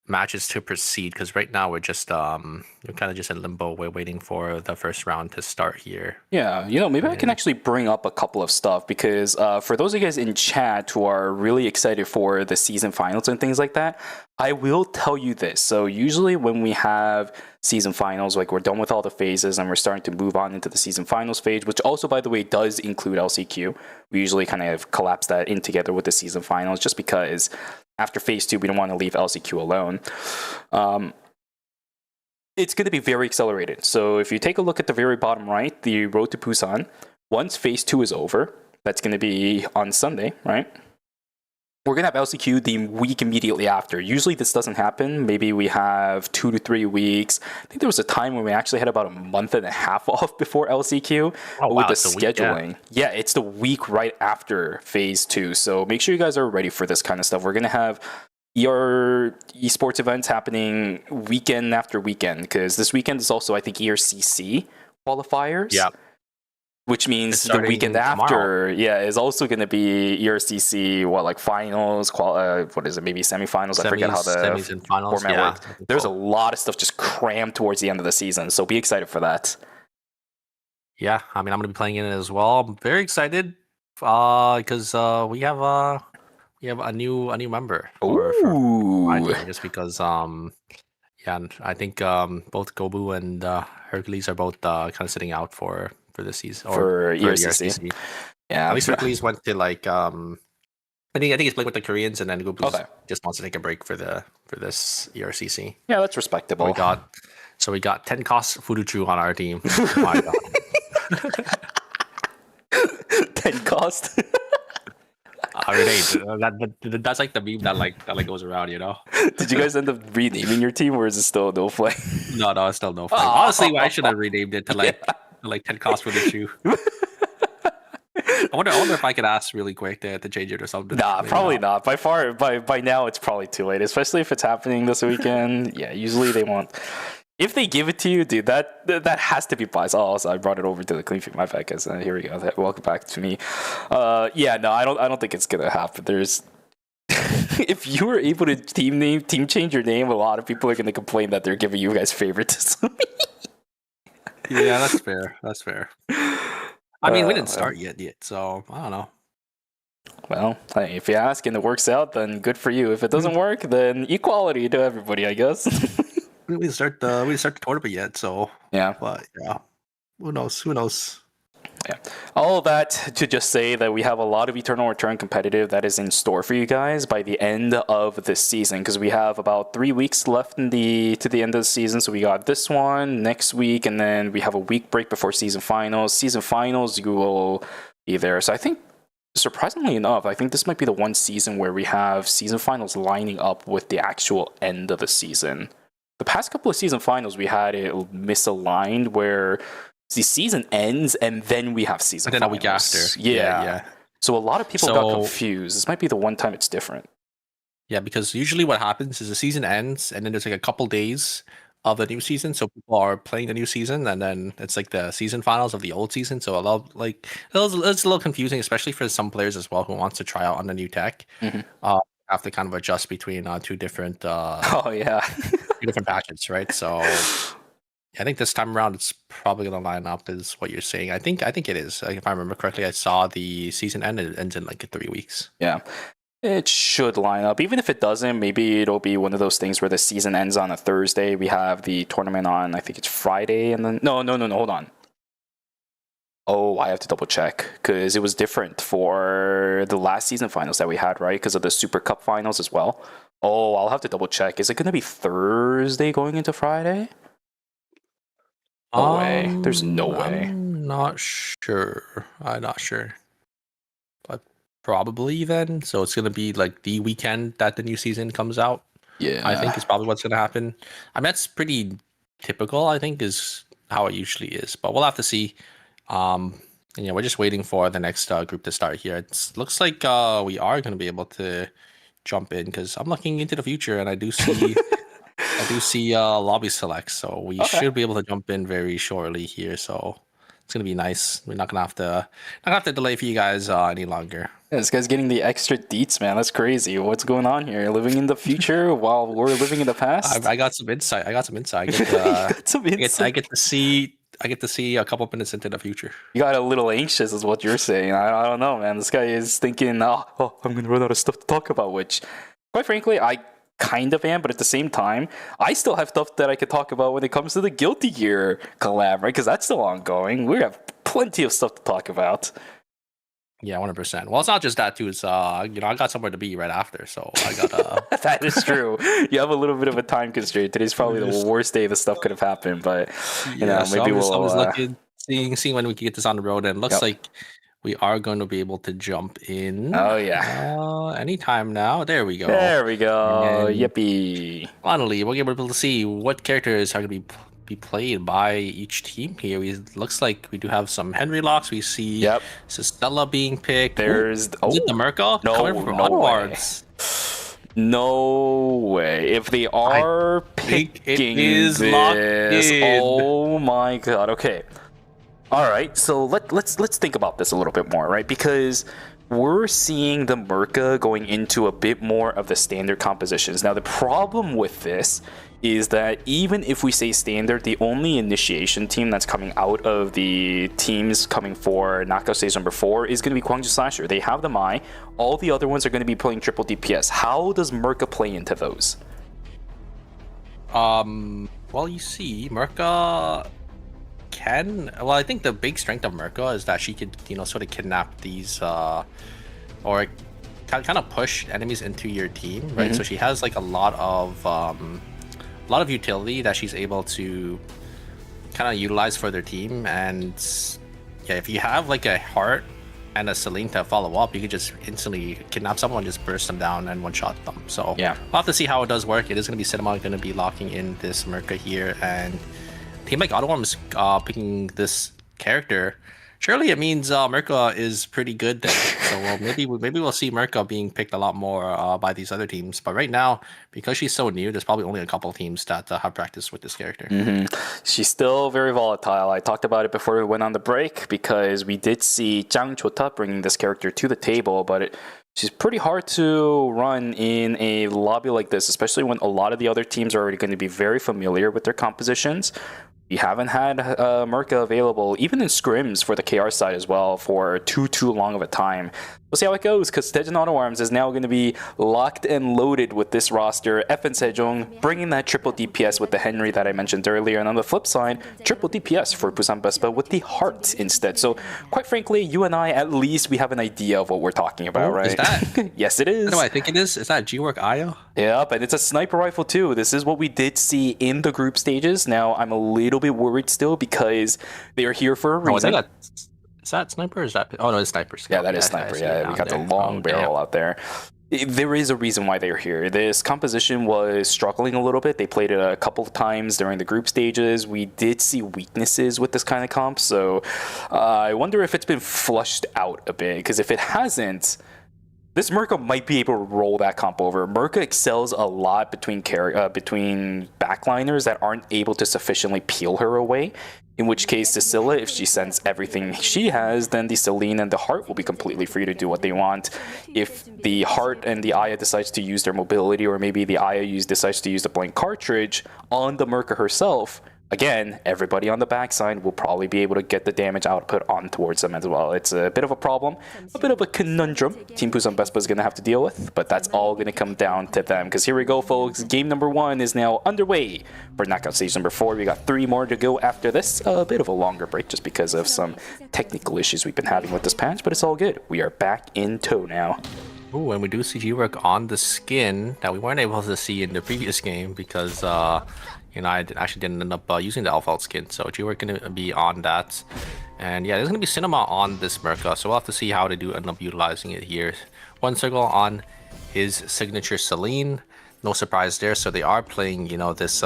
matches to proceed, because right now we're just we're kind of just in limbo. We're waiting for the first round to start here.
Yeah, maybe I can actually bring up a couple of stuff, because for those of you guys in chat who are really excited for the season finals and things like that, I will tell you this. So usually when we have season finals, like we're done with all the phases and we're starting to move on into the season finals phase, which also, by the way, does include LCQ. We usually kind of collapse that in together with the season finals, just because after phase 2, we don't want to leave LCQ alone. It's going to be very accelerated. So if you take a look at the very bottom right, the road to Busan, once phase 2 is over, that's going to be on Sunday, right? We're going to have LCQ the week immediately after. Usually this doesn't happen. Maybe we have 2 to 3 weeks. I think there was a time when we actually had about a month and a half off before LCQ. With the scheduling. Yeah, it's the week right after phase 2. So make sure you guys are ready for this kind of stuff. We're going to have esports events happening weekend after weekend, because this weekend is also, I think, ERCC qualifiers.
Yeah.
which means
It's
the
starting
weekend
tomorrow.
after, is also going to be ERCC, like finals, what is it, maybe semifinals? I forget how the
semis and finals.
format
Yeah,
works. There's a lot of stuff just crammed towards the end of the season, so be excited for that.
Yeah, I mean, I'm gonna be playing in it as well. I'm very excited because we have a new member for my team, just because yeah, and I think both Gobu and Hercules are both kind of sitting out for this season
For
the
ERCC. Yeah,
at least Hercules went to like I think he's playing with the Koreans, and then Gobu just wants to take a break for this ERCC.
Yeah, that's respectable.
We got 10 cost Furuchu on our team. My God.
10 cost.
That's like the meme that goes around, you know.
Did you guys end up renaming your team, or is it still no play?
No, it's still no play. Honestly, I should have renamed it to like 10 cost for the shoe. I wonder if I could ask really quick to change it or something.
Nah, probably not. By now it's probably too late, especially if it's happening this weekend. Yeah, usually they won't. If they give it to you, dude, that has to be biased. Oh, also, I brought it over to the clean feed. My bad, guys. Here we go. Welcome back to me. Yeah, no, I don't think it's gonna happen. There's if you were able to team change your name, a lot of people are gonna complain that they're giving you guys favoritism.
Yeah, that's fair. That's fair. I mean, we didn't start yet, so I don't know. Well,
hey, if you ask and it works out, then good for you. If it doesn't work, then equality to everybody, I guess.
We didn't start the tournament yet, so
yeah.
But yeah, who knows?
Yeah. All that to just say that we have a lot of Eternal Return competitive that is in store for you guys by the end of this season, because we have about 3 weeks left to the end of the season. So we got this one next week, and then we have a week break before season finals. Season finals, you will be there. So I think, surprisingly enough, I think this might be the one season where we have season finals lining up with the actual end of the season. The past couple of season finals, we had it misaligned where the season ends and then we have season finals.
And then a week after. Yeah.
So a lot of people got confused. This might be the one time it's different.
Yeah, because usually what happens is the season ends and then there's like a couple days of the new season. So people are playing the new season and then it's like the season finals of the old season. So it's a little confusing, especially for some players as well who wants to try out on the new tech.
Mm-hmm.
Have to kind of adjust between two different
two
different patches, right? So I think this time around it's probably gonna line up is what you're saying. I think it is. Like, if I remember correctly, I saw the season end and it ends in like 3 weeks.
Yeah. It should line up. Even if it doesn't, maybe it'll be one of those things where the season ends on a Thursday. We have the tournament on, I think it's Friday, and then no, hold on. Oh, I have to double check because it was different for the last season finals that we had, right? Because of the Super Cup finals as well. Oh, I'll have to double check. Is it going to be Thursday going into Friday? No way. There's no way.
I'm not sure. But probably then. So it's going to be like the weekend that the new season comes out.
Yeah.
I think is probably what's going to happen. I mean, that's pretty typical, I think, is how it usually is. But we'll have to see. We're just waiting for the next group to start here. It looks like we are going to be able to jump in because I'm looking into the future and I do see lobby select, so we should be able to jump in very shortly here. So it's gonna be nice. We're not gonna have to delay for you guys any longer.
Yeah, this guy's getting the extra deets, man. That's crazy. What's going on here? Living in the future while we're living in the past.
I got some insight. I get to see a couple minutes into the future.
You got a little anxious, is what you're saying. I don't know, man. This guy is thinking, oh, I'm gonna run out of stuff to talk about. Which, quite frankly, I kind of am, but at the same time, I still have stuff that I could talk about when it comes to the Guilty Gear collab, right? Because that's still ongoing. We have plenty of stuff to talk about.
Yeah, 100%. Well, it's not just that too. It's I got somewhere to be right after, so I got.
That is true. You have a little bit of a time constraint. Today's probably the worst day this stuff could have happened, but maybe we'll.
I was looking, seeing when we can get this on the road, and it looks like we are going to be able to jump in.
Oh yeah.
Anytime now. There we go.
Yippee.
Finally, we'll be able to see what characters are going to be played by each team here. Looks like we do have some Henry locks. We see Sistella being picked.
There's
is it the Merkel?
No way. No way. If they are picking
it is locked in.
Oh my god. Okay. All right, so let's think about this a little bit more, right? Because we're seeing the Merca going into a bit more of the standard compositions. Now, the problem with this is that even if we say standard, the only initiation team that's coming out of the teams coming for knockout stage number 4 is going to be Gwangju Slasher. They have the Mai. All the other ones are going to be playing triple DPS. How does Merca play into those?
Well, you see, Merca can... Well, I think the big strength of Merca is that she could, sort of kidnap these, or kind of push enemies into your team, right? So she has like a lot of utility that she's able to kind of utilize for their team. And yeah, if you have like a Heart and a Celine to follow up, you could just instantly kidnap someone, just burst them down and one-shot them. So
yeah,
we'll have to see how it does work. It is going to be Cinema going to be locking in this Merca here, and team like Autumn's picking this character. Surely it means Merca is pretty good then. So maybe we'll see Merca being picked a lot more by these other teams. But right now, because she's so new, there's probably only a couple teams that have practice with this character.
She's still very volatile. I talked about it before we went on the break because we did see Jang Chota bringing this character to the table, but she's pretty hard to run in a lobby like this, especially when a lot of the other teams are already going to be very familiar with their compositions. We haven't had Merca available, even in scrims for the KR side as well, for too long of a time. We'll see how it goes, because Sejong Auto Arms is now going to be locked and loaded with this roster. FN Sejong bringing that triple DPS with the Henry that I mentioned earlier, and on the flip side, triple DPS for Busan Vespa with the Heart instead. So, quite frankly, you and I, at least we have an idea of what we're talking about, right?
Is that?
Yes, it is.
No, I think it is. Is that G-Work Io?
Yep, and it's a sniper rifle too. This is what we did see in the group stages. Now, I'm a little bit worried still because they are here for a reason.
Is that sniper or is that... Oh, no, it's sniper.
Yeah, that is sniper. Yeah, we got the long barrel out there. There is a reason why they're here. This composition was struggling a little bit. They played it a couple of times during the group stages. We did see weaknesses with this kind of comp, so I wonder if it's been flushed out a bit, because if it hasn't, this Merca might be able to roll that comp over. Merca excels a lot between backliners that aren't able to sufficiently peel her away. In which case, the Scylla, if she sends everything she has, then the Celine and the Heart will be completely free to do what they want. If the Heart and the Aya decides to use their mobility, or maybe the Aya decides to use the blank cartridge on the Merca herself, again, everybody on the backside will probably be able to get the damage output on towards them as well. It's a bit of a problem, a bit of a conundrum Team Busan Vespa is going to have to deal with, but that's all going to come down to them. Because here we go, folks. Game number 1 is now underway for knockout stage number 4. We got 3 more to go after this. A bit of a longer break just because of some technical issues we've been having with this patch, but it's all good. We are back in tow now.
Ooh, and we do see G-Work on the skin that we weren't able to see in the previous game because I actually didn't end up using the Alpha skin, so G-Work going to be on that. And yeah, there's going to be Cinema on this Merca, so we'll have to see how they do end up utilizing it here. One circle on his signature Celine, no surprise there. So they are playing, this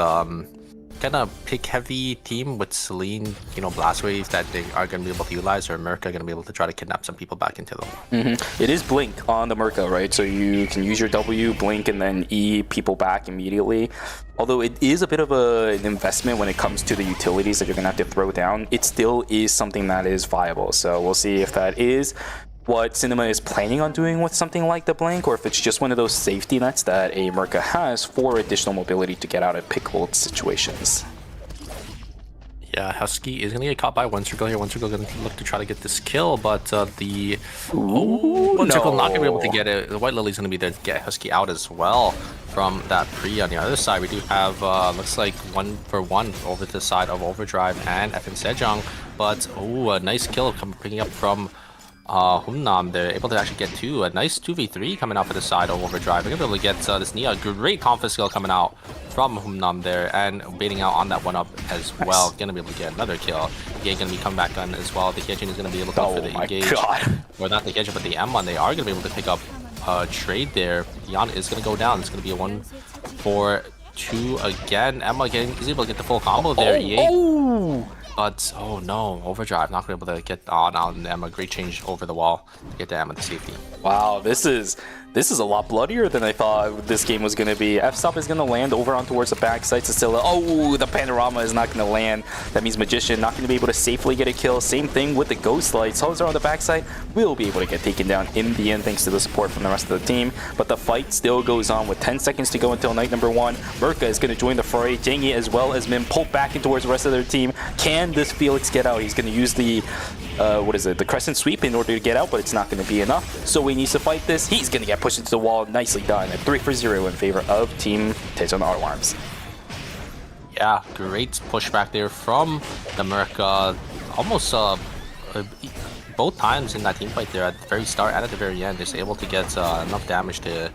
kind of pick-heavy team with Celine, Blast Wave that they are going to be able to utilize, or Merca going to be able to try to kidnap some people back into them.
It is Blink on the Merca, right? So you can use your W, Blink, and then E people back immediately. Although it is a bit of an investment when it comes to the utilities that you're going to have to throw down, it still is something that is viable. So we'll see if that is what Cinema is planning on doing with something like the Blank, or if it's just one of those safety nets that a Merca has for additional mobility to get out of pickle situations.
Yeah, Husky is going to get caught by one circle here. One circle going to look to try to get this kill, but one circle not going to be able to get it. The White Lily's going to be there to get Husky out as well from that pre. On the other side, we do have, looks like 1-for-1 over to the side of Overdrive and FN Sejong, but a nice kill picking up from Humnam. They're able to actually get 2. A nice 2v3 coming out for the side of Overdrive. They're going to be able to get this Nia. Great Confis skill coming out from Humnam there and baiting out on that 1-up as well. Going to be able to get another kill. Ye going to be coming back on as well. The Hyejin is going to be able to go for the engage. Or not the Hyejin, but the M1. They are going to be able to pick up a trade there. Yan is going to go down. It's going to be a 1-for-2 again. Emma is able to get the full combo there. But, oh no, Overdrive not going to be able to get on Emma. Great change over the wall to get to Emma to safety.
Wow, this is This is a lot bloodier than I thought this game was going to be. F-Stop is going to land over on towards the backside. Sicilla. Oh, the Panorama is not going to land. That means Magician not going to be able to safely get a kill. Same thing with the Ghost Light. Salazar on the backside will be able to get taken down in the end thanks to the support from the rest of the team. But the fight still goes on with 10 seconds to go until night number 1. Merca is going to join the fray. Jangy as well as Mim pull back in towards the rest of their team. Can this Felix get out? He's going to use the the Crescent Sweep in order to get out, but it's not going to be enough. So he needs to fight this. He's going to get pushed into the wall. Nicely done. At 3-0 in favor of Team Tejon Auto Arms.
Yeah, great pushback there from the Merca. Almost both times in that team fight there, at the very start and at the very end, is able to get enough damage to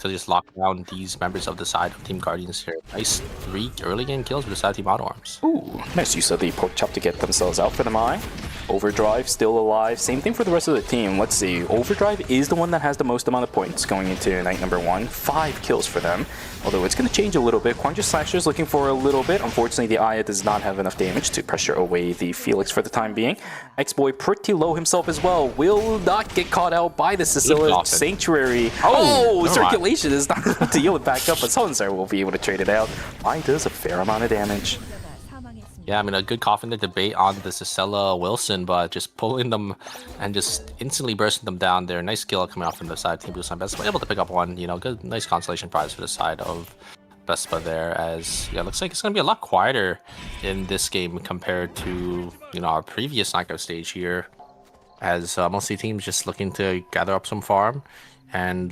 just lock down these members of the side of Team Guardians here. Nice 3 early game kills with the side Team Auto Arms.
Ooh, nice use of the poke chop to get themselves out for the Mai. Overdrive still alive. Same thing for the rest of the team. Let's see. Overdrive is the one that has the most amount of points going into night number 1. 5 kills for them. Although it's going to change a little bit. Quantum Slashers looking for a little bit. Unfortunately, the Aya does not have enough damage to pressure away the Felix for the time being. X-Boy pretty low himself as well. Will not get caught out by the Sicilla Sanctuary. Oh, circulation is not able to heal it back up, but Salazar will be able to trade it out. Mai does a fair amount of damage.
Yeah, I mean, a good cough in the debate on the Cicella Wilson, but just pulling them and just instantly bursting them down there. Nice skill coming out from the side of Team Busan. Vespa able to pick up one, you know, good, nice consolation prize for the side of Vespa there. As, yeah, looks like it's going to be a lot quieter in this game compared to, you know, our previous knockout stage here. As mostly teams just looking to gather up some farm and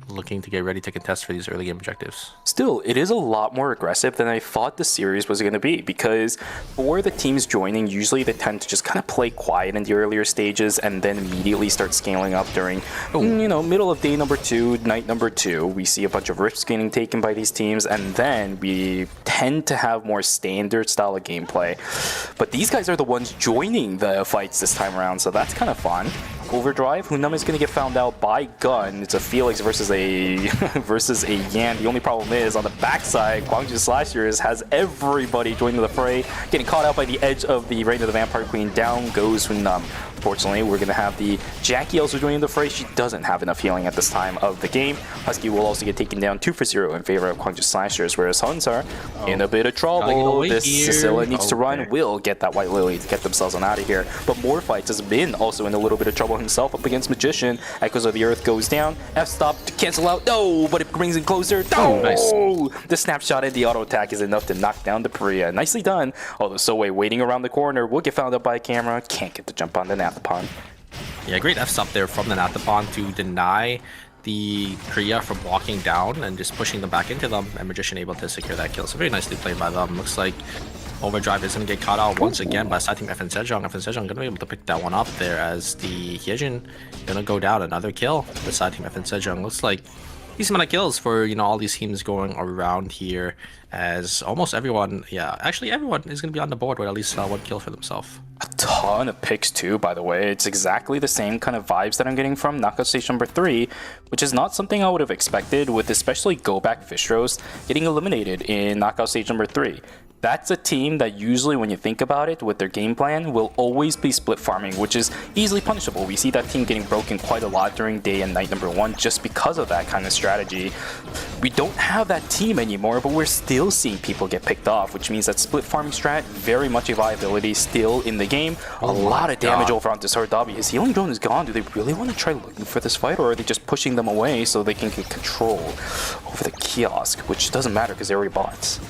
looking to get ready to contest for these early game objectives.
Still, it is a lot more aggressive than I thought the series was going to be, because for the teams joining, usually they tend to just kind of play quiet in the earlier stages and then immediately start scaling up during, you know, middle of day number 2, night number 2. We see a bunch of risks getting taken by these teams, and then we tend to have more standard style of gameplay. But these guys are the ones joining the fights this time around, so that's kind of fun. Overdrive, Hunam is going to get found out by Gun. It's a Felix versus a Yan. The only problem is on the backside, Gwangju Slashers has everybody joining the fray, getting caught out by the edge of the Reign of the Vampire Queen. Down goes Hunam. Unfortunately, we're going to have the Jackie also joining the fray. She doesn't have enough healing at this time of the game. Husky will also get taken down 2-0 in favor of Gwangju Slashers, whereas Huns are in a bit of trouble. This Cicilla needs to run, will get that White Lily to get themselves on out of here. But more fights has been also in a little bit of trouble himself up against Magician. Echoes of the Earth goes down. F-Stop to cancel out. No, but it brings him closer. No! Nice. The snapshot and the auto attack is enough to knock down the Paria. Nicely done. Although Soe waiting around the corner will get found out by a camera. Can't get the jump on the Nathapon.
Yeah, great F-Stop there from the Nathapon to deny the Kriya from walking down and just pushing them back into them, and Magician able to secure that kill. So very nicely played by them. Looks like Overdrive is going to get caught out once again by side team FN Sejong. FN Sejong going to be able to pick that one up there as the Hyejin going to go down. Another kill for the side team FN Sejong. Looks like decent amount of kills for, you know, all these teams going around here, as almost everyone, yeah, actually everyone is going to be on the board with at least 1 kill for themselves.
A ton of picks too, by the way. It's exactly the same kind of vibes that I'm getting from knockout stage number 3, which is not something I would have expected, with especially Go Back Fish Roast getting eliminated in knockout stage number 3. That's a team that usually, when you think about it, with their game plan, will always be split farming, which is easily punishable. We see that team getting broken quite a lot during day and night number 1 just because of that kind of strategy. We don't have that team anymore, but we're still seeing people get picked off, which means that split farming strat, very much a viability still in the game. A lot of damage over onto Sardabi. His healing drone is gone. Do they really want to try looking for this fight, or are they just pushing them away so they can get control over the kiosk, which doesn't matter because they already bots.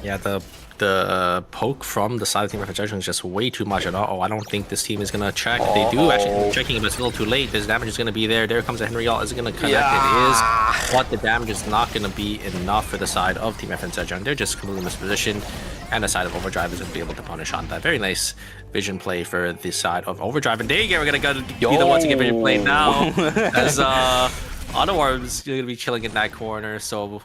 Yeah, the poke from the side of Team Reflection is just way too much. And I don't think this team is going to check. They do actually end up checking, but it's a little too late. This damage is going to be there. There comes a Henry All. Is it going to connect? Yeah. It is. But the damage is not going to be enough for the side of Team FN Sejong. They're just completely mispositioned. And the side of Overdrive is going to be able to punish on that. Very nice vision play for the side of Overdrive. And there you go. We're going to be the ones to get vision play now. As Auto Arms is going to be chilling in that corner. So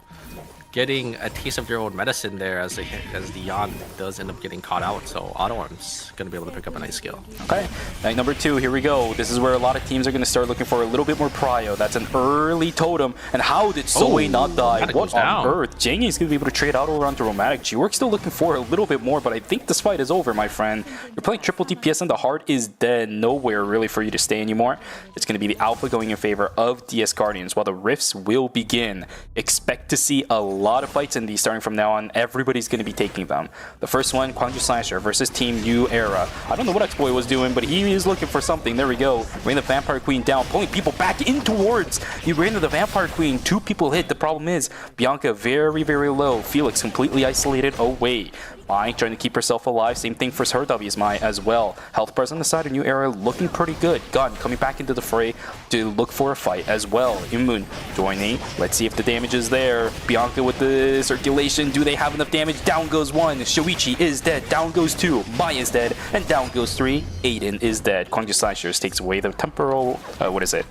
getting a taste of their own medicine there as the Yan does end up getting caught out. So Auto Arms going to be able to pick up a nice skill.
Okay, night number 2, here we go. This is where a lot of teams are going to start looking for a little bit more prio. That's an early totem. And how did Soe not die? What on earth? Jangy is going to be able to trade out over onto Romantic. G-Work still looking for a little bit more, but I think this fight is over, my friend. You're playing triple DPS and the heart is dead. Nowhere really for you to stay anymore. It's going to be the Alpha going in favor of DS Guardians while the Rifts will begin. Expect to see a lot of fights in these starting from now on. Everybody's going to be taking them. The first one, Kwangju Slasher versus Team New Era. I don't know what X-Boy was doing, but he is looking for something. There we go. Bring the Vampire Queen down, pulling people back in towards the Reign of the Vampire Queen. 2 people hit. The problem is Bianca very, very low. Felix completely isolated away. Mai trying to keep herself alive. Same thing for her W's Mai as well. Health bars on the side of New Era looking pretty good. Gun coming back into the fray to look for a fight as well. Imun joining. Let's see if the damage is there. Bianca with the circulation. Do they have enough damage? Down goes 1. Shoichi is dead. Down goes 2. Mai is dead. And down goes 3. Aiden is dead. Kwangju Slashers takes away the temporal... what is it?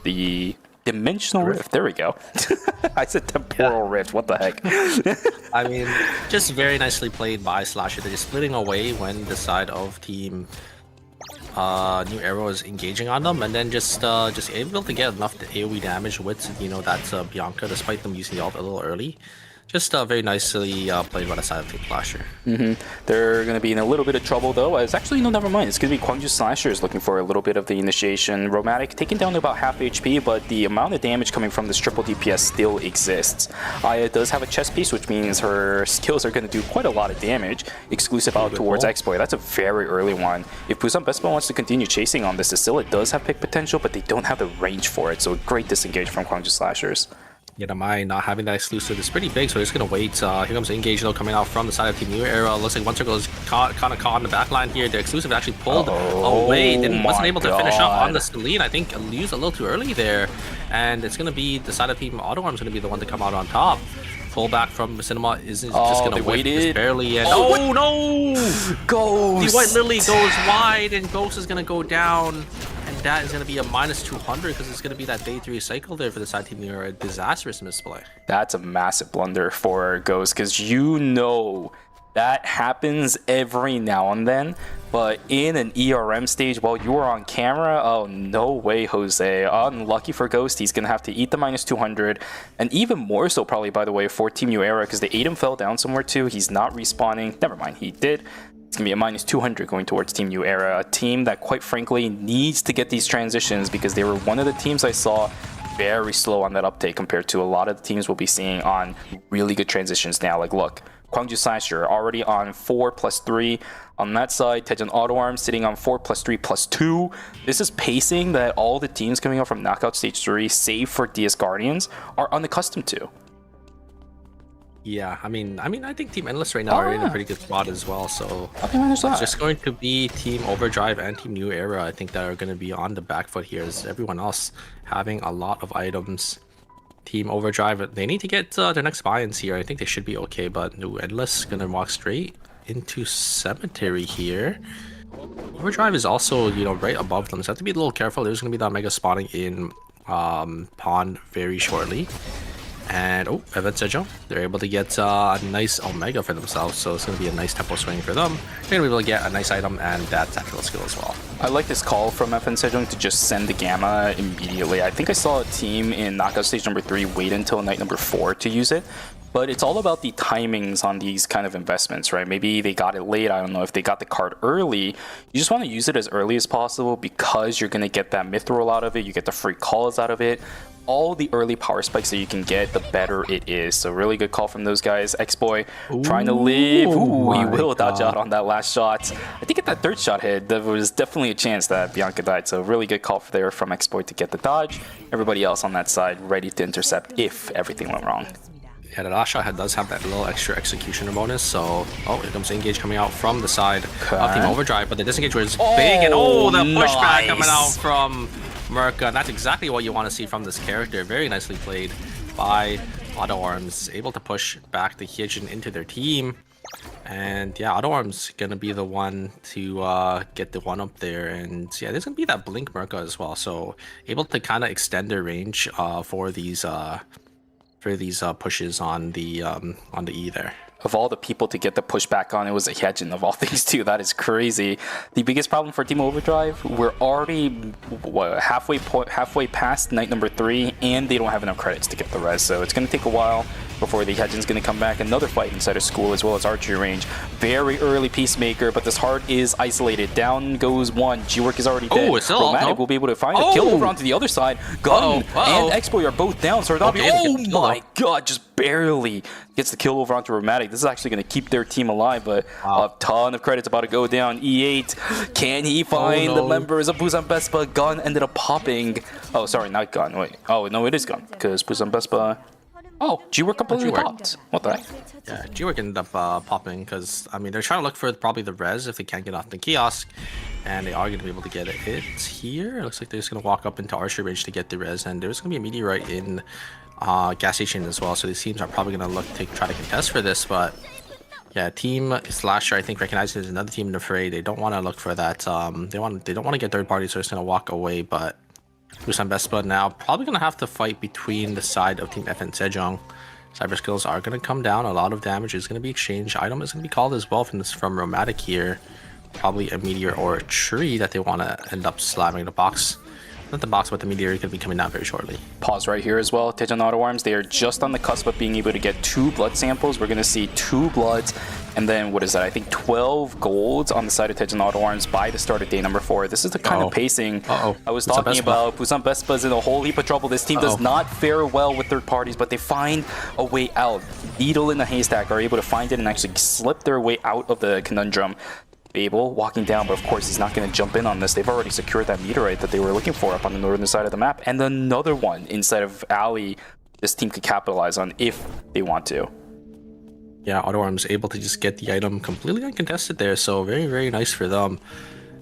The... Dimensional Rift. There we go. I said temporal rift. What the heck?
I mean, just very nicely played by Slasher. They're just splitting away when the side of Team New Era is engaging on them, and then just able to get enough AoE damage with that Bianca, despite them using the ult a little early. Just very nicely played by the side of Team Slasher.
They're going to be in a little bit of trouble, though. It's actually, no, never mind. It's going to be Kwangju Slashers looking for a little bit of the initiation. Romantic taken down to about half HP, but the amount of damage coming from this triple DPS still exists. Aya does have a chest piece, which means her skills are going to do quite a lot of damage. Exclusive out towards X-Boy. That's a very early one. If Busan Bestball wants to continue chasing on this, Scylla does have pick potential, but they don't have the range for it. So a great disengage from Kwangju Slashers.
Yeah, the Mai not having that exclusive is pretty big, so they're just gonna wait. Here comes the engage though coming out from the side of Team New Era. Looks like one circle is kind of caught on the back line here. The exclusive actually pulled away. Wasn't able to finish up on the Celine. I think used a little too early there, and it's gonna be the side of Team Auto Arms gonna be the one to come out on top. Pull back from Cinema is just gonna wait just barely, and oh no!
Ghost!
The White Lily goes wide, and Ghost is gonna go down. And that is going to be a minus 200 because it's going to be that day 3 cycle there for the side team near a disastrous misplay.
That's a massive blunder for Ghost because that happens every now and then. But in an ERM stage while you are on camera, oh, no way, Jose. Unlucky for Ghost. He's going to have to eat the minus 200. And even more so, probably, by the way, for Team New Era because the Aiden fell down somewhere too. He's not respawning. Never mind, he did. It's going to be a minus 200 going towards Team New Era, a team that, quite frankly, needs to get these transitions because they were one of the teams I saw very slow on that uptake compared to a lot of the teams we'll be seeing on really good transitions now. Like, look, Kwangju Slasher already on 4+3. On that side, Taejeon Auto Arms sitting on 4+3+2. This is pacing that all the teams coming up from Knockout Stage 3, save for DS Guardians, are unaccustomed to.
Yeah, I mean, I think Team Endless right now are in a pretty good spot as well. So
it's
just going to be Team Overdrive and Team New Era, I think, that are going to be on the back foot here. As everyone else having a lot of items. Team Overdrive, they need to get their next buy-ins here. I think they should be okay, but New Endless gonna walk straight into Cemetery here. Overdrive is also, right above them, so have to be a little careful. There's gonna be that Mega spawning in Pond very shortly. And Evan Sejo, they're able to get a nice Omega for themselves, so it's going to be a nice tempo swing for them. They're going to be able to get a nice item and that tactical skill as well.
I like this call from FN Sejong to just send the Gamma immediately. I think I saw a team in Knockout Stage number 3 wait until night number 4 to use it. But it's all about the timings on these kind of investments, right? Maybe they got it late. I don't know if they got the card early. You just want to use it as early as possible because you're going to get that Mithril out of it. You get the free calls out of it. All the early power spikes that you can get, the better it is. So really good call from those guys. X-Boy trying to live. Ooh, he will dodge out on that last shot. I think if that third shot hit, there was definitely a chance that Bianca died. So really good call there from X-Boy to get the dodge. Everybody else on that side ready to intercept if everything went wrong.
Yeah, the last shot does have that little extra executioner bonus, so... here comes the engage coming out from the side of Team Overdrive, but the disengage was big, and the pushback coming out from Merca. That's exactly what you want to see from this character. Very nicely played by Auto Arms, able to push back the Hyejin into their team. And yeah, Auto Arms gonna be the one to get the one up there, and yeah, there's gonna be that Blink Merca as well, so able to kind of extend their range for these for these pushes on the E there.
Of all the people to get the pushback on, it was a Hyejin of all things too. That is crazy. The biggest problem for Team Overdrive, we're already halfway past night number 3, and they don't have enough credits to get the res. So it's going to take a while before the Hyejin's going to come back. Another fight inside of school as well as archery range. Very early Peacemaker, but this heart is isolated. Down goes one. G-Work is already dead. Romantic will be able to find a kill over onto the other side. Gun and Exploit are both down. Sardabi, oh my god, just barely gets the kill over onto Romantic. This is actually going to keep their team alive, but a ton of credits about to go down. E8, can he find the members of Busan Bespa? Gun ended up popping. Oh, sorry, not Gun. Wait. Oh, no, it is Gun, because Busan Bespa... Oh, G-Work completely popped. What the heck?
Yeah, G-Work ended up popping because, I mean, they're trying to look for probably the res if they can't get off the kiosk, and they are going to be able to get it here. It looks like they're just going to walk up into archery range to get the res, and there's going to be a meteorite in gas station as well, so these teams are probably going to look to try to contest for this, but yeah, Team Slasher, I think, recognizes another team in the fray. They don't want to look for that. They don't want to get third parties, so they're just going to walk away, but Busan Bespa now probably going to have to fight between the side of Team FN Sejong. Cyber skills are going to come down. A lot of damage is going to be exchanged. Item is going to be called as well from Romantic here. Probably a meteor or a tree that they want to end up slamming the box. Not the box, but the meteor is going to be coming down very shortly.
Pause right here as well. Tejan Auto Arms, they are just on the cusp of being able to get 2 blood samples. We're going to see 2 bloods, and then what is that? I think 12 golds on the side of Tejan Auto Arms by the start of day number 4. This is the kind of pacing I was talking about. Busan Bespa's in a whole heap of trouble. This team does not fare well with third parties, but they find a way out. Needle in the haystack are able to find it and actually slip their way out of the conundrum. Babel walking down, but of course he's not going to jump in on this. They've already secured that meteorite that they were looking for up on the northern side of the map, and another one inside of Alley this team could capitalize on if they want to.
Yeah, Auto Arms able to just get the item completely uncontested there, so very, very nice for them.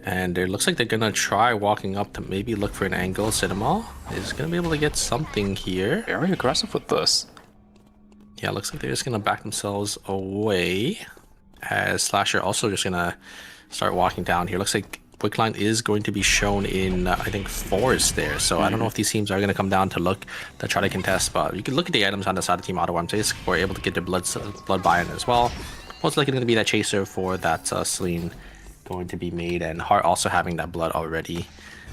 And it looks like they're going to try walking up to maybe look for an angle. Cinema is going to be able to get something here.
Very aggressive with this.
Yeah, it looks like they're just going to back themselves away. As Slasher also just gonna start walking down here. Looks like Quickline is going to be shown in, I think, Forest there. So I don't know if these teams are going to come down to look to try to contest, but you can look at the items on the side of Team Auto Arms. They were able to get their blood buy-in as well. Most likely going to be that chaser for that Celine going to be made, and Heart also having that blood already.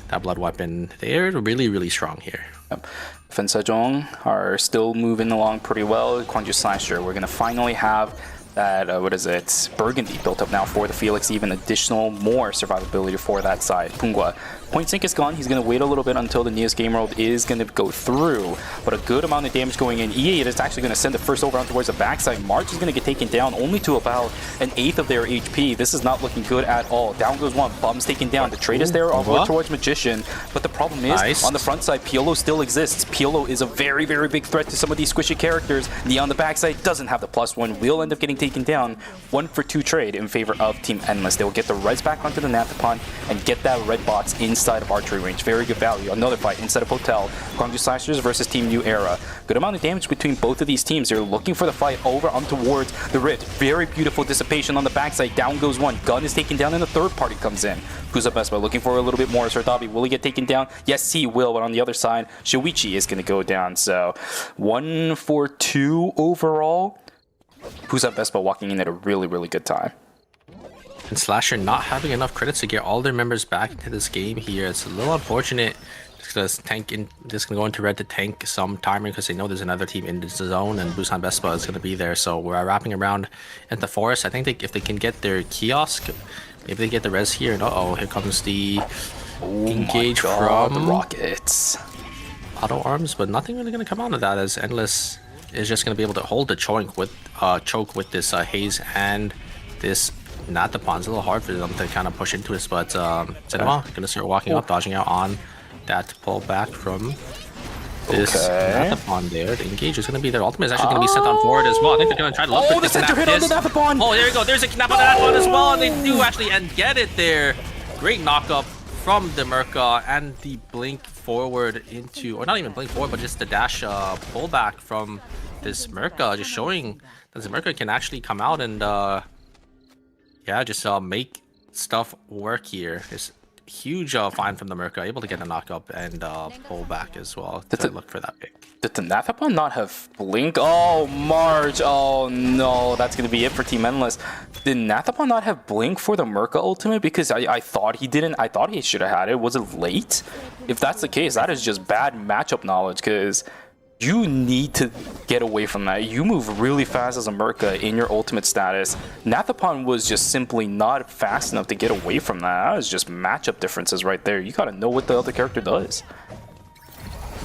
That blood weapon. They're really, really strong here.
FN Sejong are still moving along pretty well. Gwangju Slasher, we're going to finally have that, Burgundy built up now for the Felix, even more survivability for that side. Pungwa, point sync is gone. He's going to wait a little bit until the Neos Game World is going to go through, but a good amount of damage going in. E8 is actually going to send the first over on towards the backside. March is going to get taken down only to about 1/8 of their HP. This is not looking good at all. Down goes one. Bum's taken down. The trade is there over towards Magician, but the problem is on the front side, Piolo still exists. Piolo is a very, very big threat to some of these squishy characters. Neon on the backside doesn't have the +1. Will end up getting taken down. 1-for-2 trade in favor of Team Endless. They will get the res back onto the Nathapon and get that red box inside of archery range. Very good value. Another fight inside of Hotel. Gwangju Slashers versus Team New Era. Good amount of damage between both of these teams. They're looking for the fight over on towards the Rift. Very beautiful dissipation on the backside. Down goes one. Gun is taken down and the third party comes in. Busan Bespa looking for a little bit more. Sardabi, will he get taken down? Yes, he will, but on the other side, Shoichi is going to go down. So 1-for-2 overall. Busan Bespa walking in at a really, really good time.
And Slasher not having enough credits to get all their members back into this game here. It's a little unfortunate. Just gonna go into red to tank some timer because they know there's another team in the zone, and Busan Bespa is gonna be there. So we're wrapping around at the forest. I think if they can get their kiosk, if they get the res here, and here comes the engage from
the rockets.
Auto Arms, but nothing really gonna come out of that as Endless is just gonna be able to hold the choke with this Haze and this Nathapon. It's a little hard for them to kind of push into this, but Cinema gonna start walking up, dodging out on that pullback from this Nathapon there. The engage is gonna be their ultimate is actually gonna be sent on forward as well. I think they're gonna try to look for
the center hit on the Nathapon.
Oh, there you go. There's a knap on the Nathapon as well, and they do actually get it there. Great knock up from the Merca and the blink forward into, or not even blink forward, but just the dash pullback from this Merca, just showing that the Merca can actually come out and just make stuff work here. Just huge find from the Merca, able to get a knock up and pull back as well to look for that pick.
Did the Nathapon not have Blink? Oh, Marge. Oh, no. That's going to be it for Team Endless. Did Nathapon not have Blink for the Merca ultimate? Because I thought he didn't. I thought he should have had it. Was it late? If that's the case, that is just bad matchup knowledge because you need to get away from that. You move really fast as a Merca in your ultimate status. Nathapon was just simply not fast enough to get away from that. That was just matchup differences right there. You got to know what the other character does.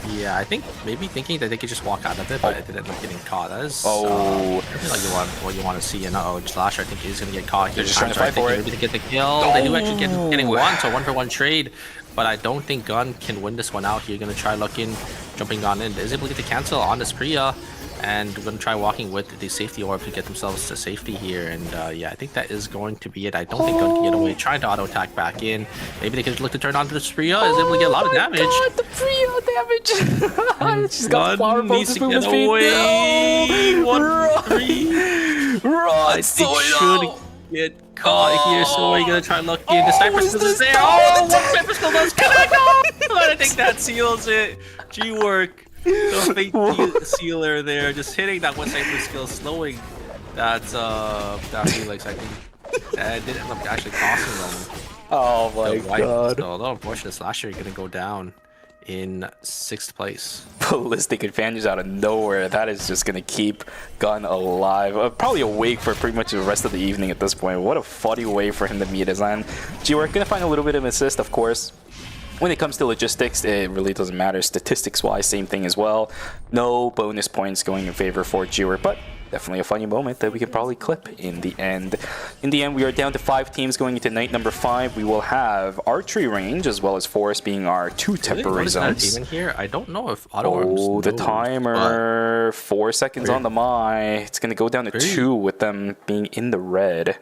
Yeah, I think maybe thinking that they could just walk out of it, but it ended up getting caught. That is like what you want to see. And Slasher I think is going to get caught.
They're just trying to fight for it.
Maybe to get the kill. They do actually getting one, so 1-for-1 trade. But I don't think Gun can win this one out here. Going to try looking, jumping on in. Is able to get the cancel on this Priya. And going to try walking with the safety orb to get themselves to safety here. And yeah, I think that is going to be it. I don't think Gun can get away. Trying to auto attack back in. Maybe they could look to turn on to the Priya. Is able to get a lot of damage.
God, the Priya damage. She's got flower
needs to get away.
No.
1-3.
Run,
I think should get caught here. So we're gonna try looking. The sniper skill is there. Oh, one sniper skill does connect. I think that seals it. G-work. The fake sealer there, just hitting that one sniper skill, slowing that Felix, I think. That did end up actually costing them.
Oh my god.
So, although unfortunately, Slasher gonna go down in 6th place.
Ballistic advantage out of nowhere. That is just gonna keep Gun alive. Probably awake for pretty much the rest of the evening at this point. What a funny way for him to meet his end. G-Work gonna find a little bit of assist, of course. When it comes to logistics, it really doesn't matter. Statistics-wise, same thing as well. No bonus points going in favor for G-Work, but definitely a funny moment that we could probably clip in the end. In the end, we are down to 5 teams going into night number 5. We will have archery range as well as forest being our 2 temporary zones.
Even here, I don't know if auto arms.
Oh, the timer! 4 seconds on the Mai. It's gonna go down to 2 with them being in the red.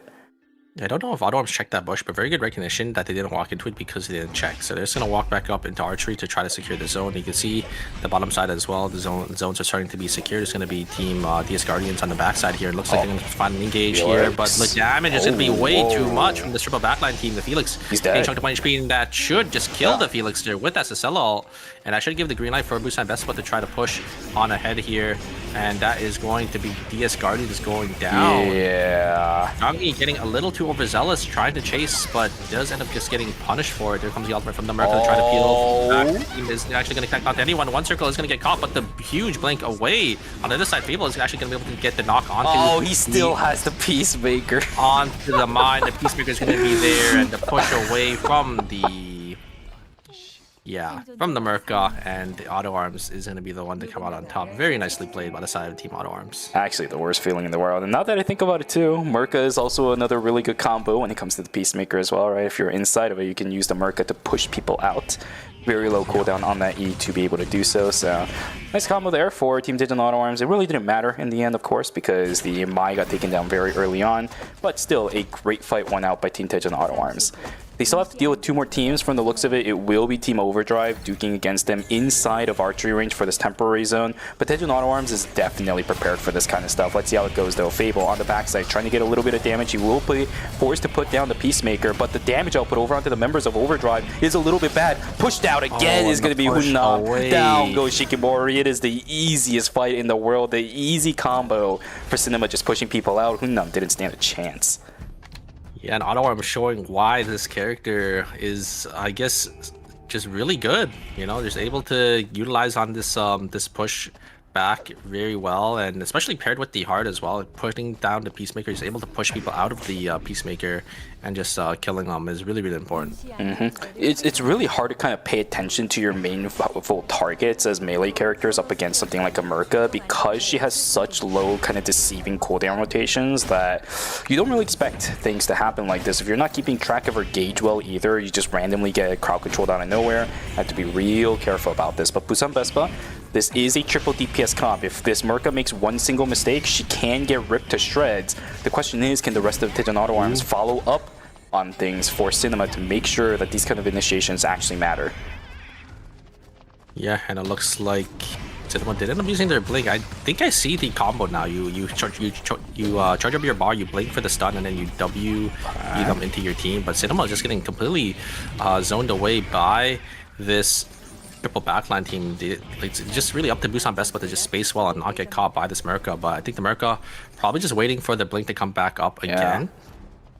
I don't know if auto arms checked that bush, but very good recognition that they didn't walk into it because they didn't check. So they're just going to walk back up into archery to try to secure the zone. You can see the bottom side as well. The zones are starting to be secured. It's going to be Team DS Guardians on the backside here. It looks like they're going to find an engage here, but the damage is going to be way too much from this triple backline team. The Felix,
he's dead.
Chunk to 1 HP, and that should just kill the Felix there with SSL ult. And I should give the green light for Busan Best, but to try to push on ahead here. And that is going to be DS Guardians going down.
Yeah.
Dongi getting a little too overzealous, trying to chase, but does end up just getting punished for it. There comes the ultimate from the Merca to try to peel back. Team is actually going to connect onto anyone. One circle is going to get caught, but the huge blink away on the other side, Fable is actually going to be able to get the knock onto.
Oh, he still has the Peacemaker.
Onto the mine. The Peacemaker is going to be there, and the push away from the. Yeah, from the Merca, and the Auto Arms is going to be the one to come out on top. Very nicely played by the side of Team Auto Arms.
Actually, the worst feeling in the world. And now that I think about it too, Merca is also another really good combo when it comes to the Peacemaker as well, right? If you're inside of it, you can use the Merca to push people out. Very low cooldown on that E to be able to do so. So nice combo there for Team Digital Auto Arms. It really didn't matter in the end, of course, because the Mai got taken down very early on. But still, a great fight won out by Team Digital Auto Arms. They still have to deal with 2 more teams. From the looks of it, it will be Team Overdrive duking against them inside of archery range for this temporary zone. But Tejon Auto Arms is definitely prepared for this kind of stuff. Let's see how it goes though. Fable on the backside trying to get a little bit of damage. He will be forced to put down the Peacemaker, but the damage output over onto the members of Overdrive is a little bit bad. Pushed out again is going to be Hunna. Down goes Shikimori. It is the easiest fight in the world. The easy combo for Cinema just pushing people out. Hunna didn't stand a chance.
Yeah, and Auto Arms showing why this character is, I guess, just really good. You know, just able to utilize on this this push back very well, and especially paired with the Heart as well. Putting down the Peacemaker, is able to push people out of the Peacemaker and just killing them is really, really important.
It's really hard to kind of pay attention to your main full targets as melee characters up against something like a Merca, because she has such low kind of deceiving cooldown rotations that you don't really expect things to happen like this. If you're not keeping track of her gauge well either, you just randomly get crowd controlled out of nowhere. Have to be real careful about this. But Busan Vespa, this is a triple DPS comp. If this Merca makes one single mistake, she can get ripped to shreds. The question is, can the rest of Titan Auto Arms follow up on things for Cinema to make sure that these kind of initiations actually matter?
Yeah, and it looks like Cinema did end up using their blink. I think I see the combo now. You charge up your bar, you blink for the stun, and then you W them into your team. But Cinema is just getting completely zoned away by this triple backline team. It's just really up to Busan Best But to just space well and not get caught by this Merca. But I think the Merca probably just waiting for the blink to come back up again.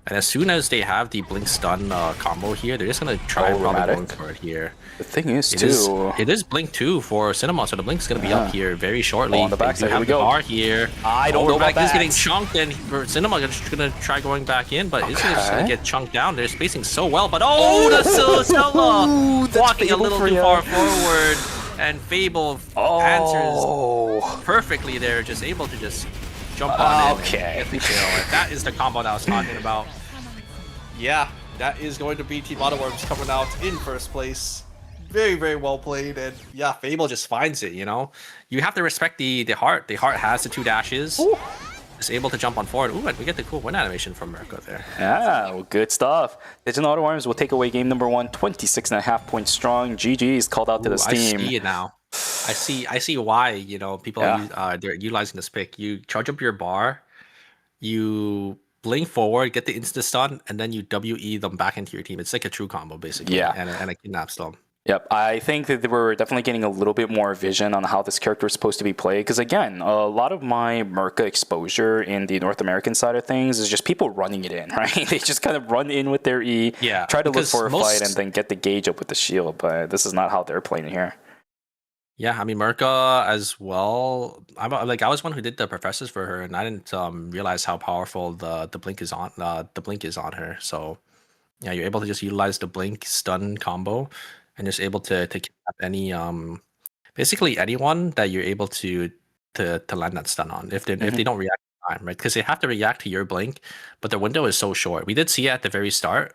And as soon as they have the blink stun combo here, they're just gonna try probably going for it here.
The thing is,
it is blink 2 for Cinema, so the blink's gonna be up here very shortly.
On the backside, here we go.
Bar here.
I don't know about that.
He's getting chunked, and Cinema is gonna try going back in, but he's just gonna get chunked down. They're spacing so well, but that's Stella walking a little too far forward, and Fable answers perfectly there, just able to just jump on in and get the kill. And that is the combo that I was talking about. Yeah, that is going to be Team Autoworms coming out in first place. Very, very well played, and yeah, Fable just finds it, you know? You have to respect the heart. The heart has the 2 dashes. Is able to jump on forward. Ooh, and we get the cool win animation from Merca there.
Yeah, well, good stuff. Digital Autoworms will take away game number 1, 26.5 points strong. GG's called out to the Steam.
I see it now. I see why, you know, people they're utilizing this pick. You charge up your bar, you blink forward, get the insta stun, and then you WE them back into your team. It's like a true combo, basically.
Yeah.
And a kidnap them.
Yep, I think that we're definitely getting a little bit more vision on how this character is supposed to be played. Because again, a lot of my Merca exposure in the North American side of things is just people running it in, right? They just kind of run in with their E, try to look for a fight, and then get the gauge up with the shield. But this is not how they're playing here.
Yeah, I mean Merca as well. I was one who did the professors for her, and I didn't realize how powerful the blink is on her. So yeah, you're able to just utilize the blink stun combo, and just able to kidnap any basically anyone that you're able to land that stun on if they don't react in time, right? Because they have to react to your blink, but the window is so short. We did see it at the very start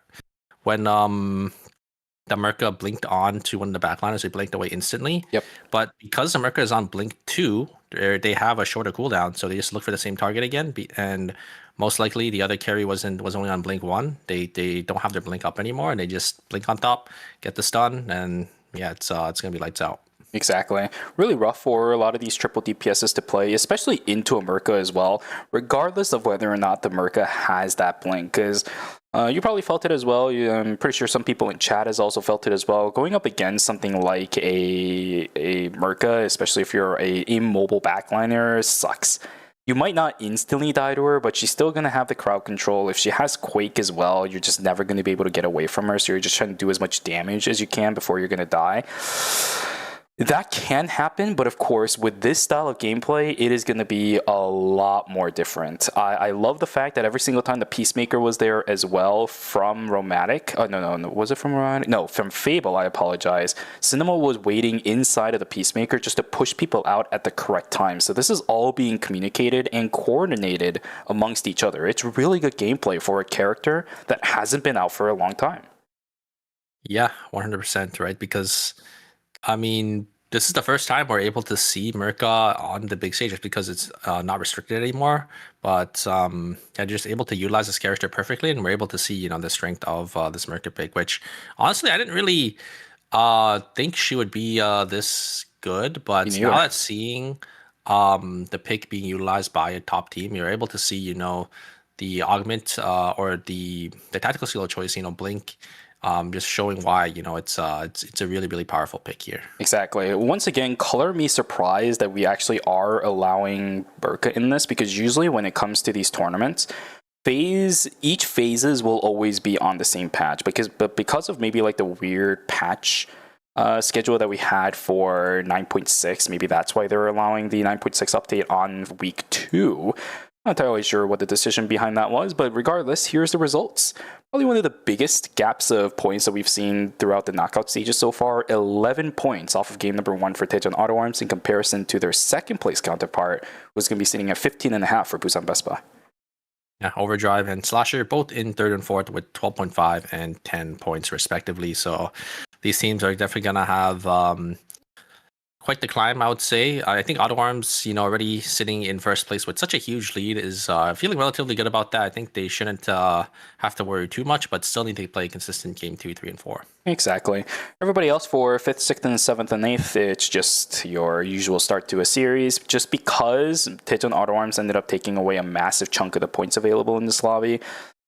when the Merca blinked on to one of the backliners, they blinked away instantly.
Yep.
But because the Merca is on blink 2, they have a shorter cooldown, so they just look for the same target again. And most likely the other carry was only on blink 1. They don't have their blink up anymore, and they just blink on top, get the stun, and yeah, it's gonna be lights out.
Exactly. Really rough for a lot of these triple DPSs to play, especially into a Merca as well, regardless of whether or not the Merca has that blink. Because you probably felt it as well. I'm pretty sure some people in chat has also felt it as well. Going up against something like a Merca, especially if you're a immobile backliner, sucks. You might not instantly die to her, but she's still going to have the crowd control. If she has Quake as well, you're just never going to be able to get away from her. So you're just trying to do as much damage as you can before you're going to die. That can happen, but of course, with this style of gameplay, it is going to be a lot more different. I love the fact that every single time the Peacemaker was there as well from Romantic. Oh, no. Was it from Romantic? No, from Fable, I apologize. Cinema was waiting inside of the Peacemaker just to push people out at the correct time. So this is all being communicated and coordinated amongst each other. It's really good gameplay for a character that hasn't been out for a long time.
Yeah, 100%, right? Because I mean, this is the first time we're able to see Merca on the big stage just because it's not restricted anymore. But yeah, just able to utilize this character perfectly, and we're able to see, you know, the strength of this Merca pick, which honestly I didn't really think she would be this good. But now that seeing the pick being utilized by a top team, you're able to see, you know, the augment or the tactical skill choice, you know, blink. Just showing why, you know, it's a really, really powerful pick here.
Exactly. Once again, color me surprised that we actually are allowing Merca in this, because usually when it comes to these tournaments, each phases will always be on the same patch, because of maybe like the weird patch schedule that we had for 9.6. Maybe that's why they're allowing the 9.6 update on week 2. Not entirely sure what the decision behind that was, but regardless, here's the results. Probably one of the biggest gaps of points that we've seen throughout the knockout stages so far. 11 points off of game number 1 for Daejeon AutoArms in comparison to their second place counterpart, who's going to be sitting at 15.5 for Busan Best Buy.
Yeah, Overdrive and Slasher both in 3rd and 4th with 12.5 and 10 points respectively. So these teams are definitely going to have quite the climb, I would say. I think Auto Arms, already sitting in first place with such a huge lead is feeling relatively good about that. I think they shouldn't have to worry too much, but still need to play consistent game 2, 3, and 4.
Exactly. Everybody else for 5th, 6th, and 7th, and 8th, it's just your usual start to a series. Just because Tejon Auto Arms ended up taking away a massive chunk of the points available in this lobby,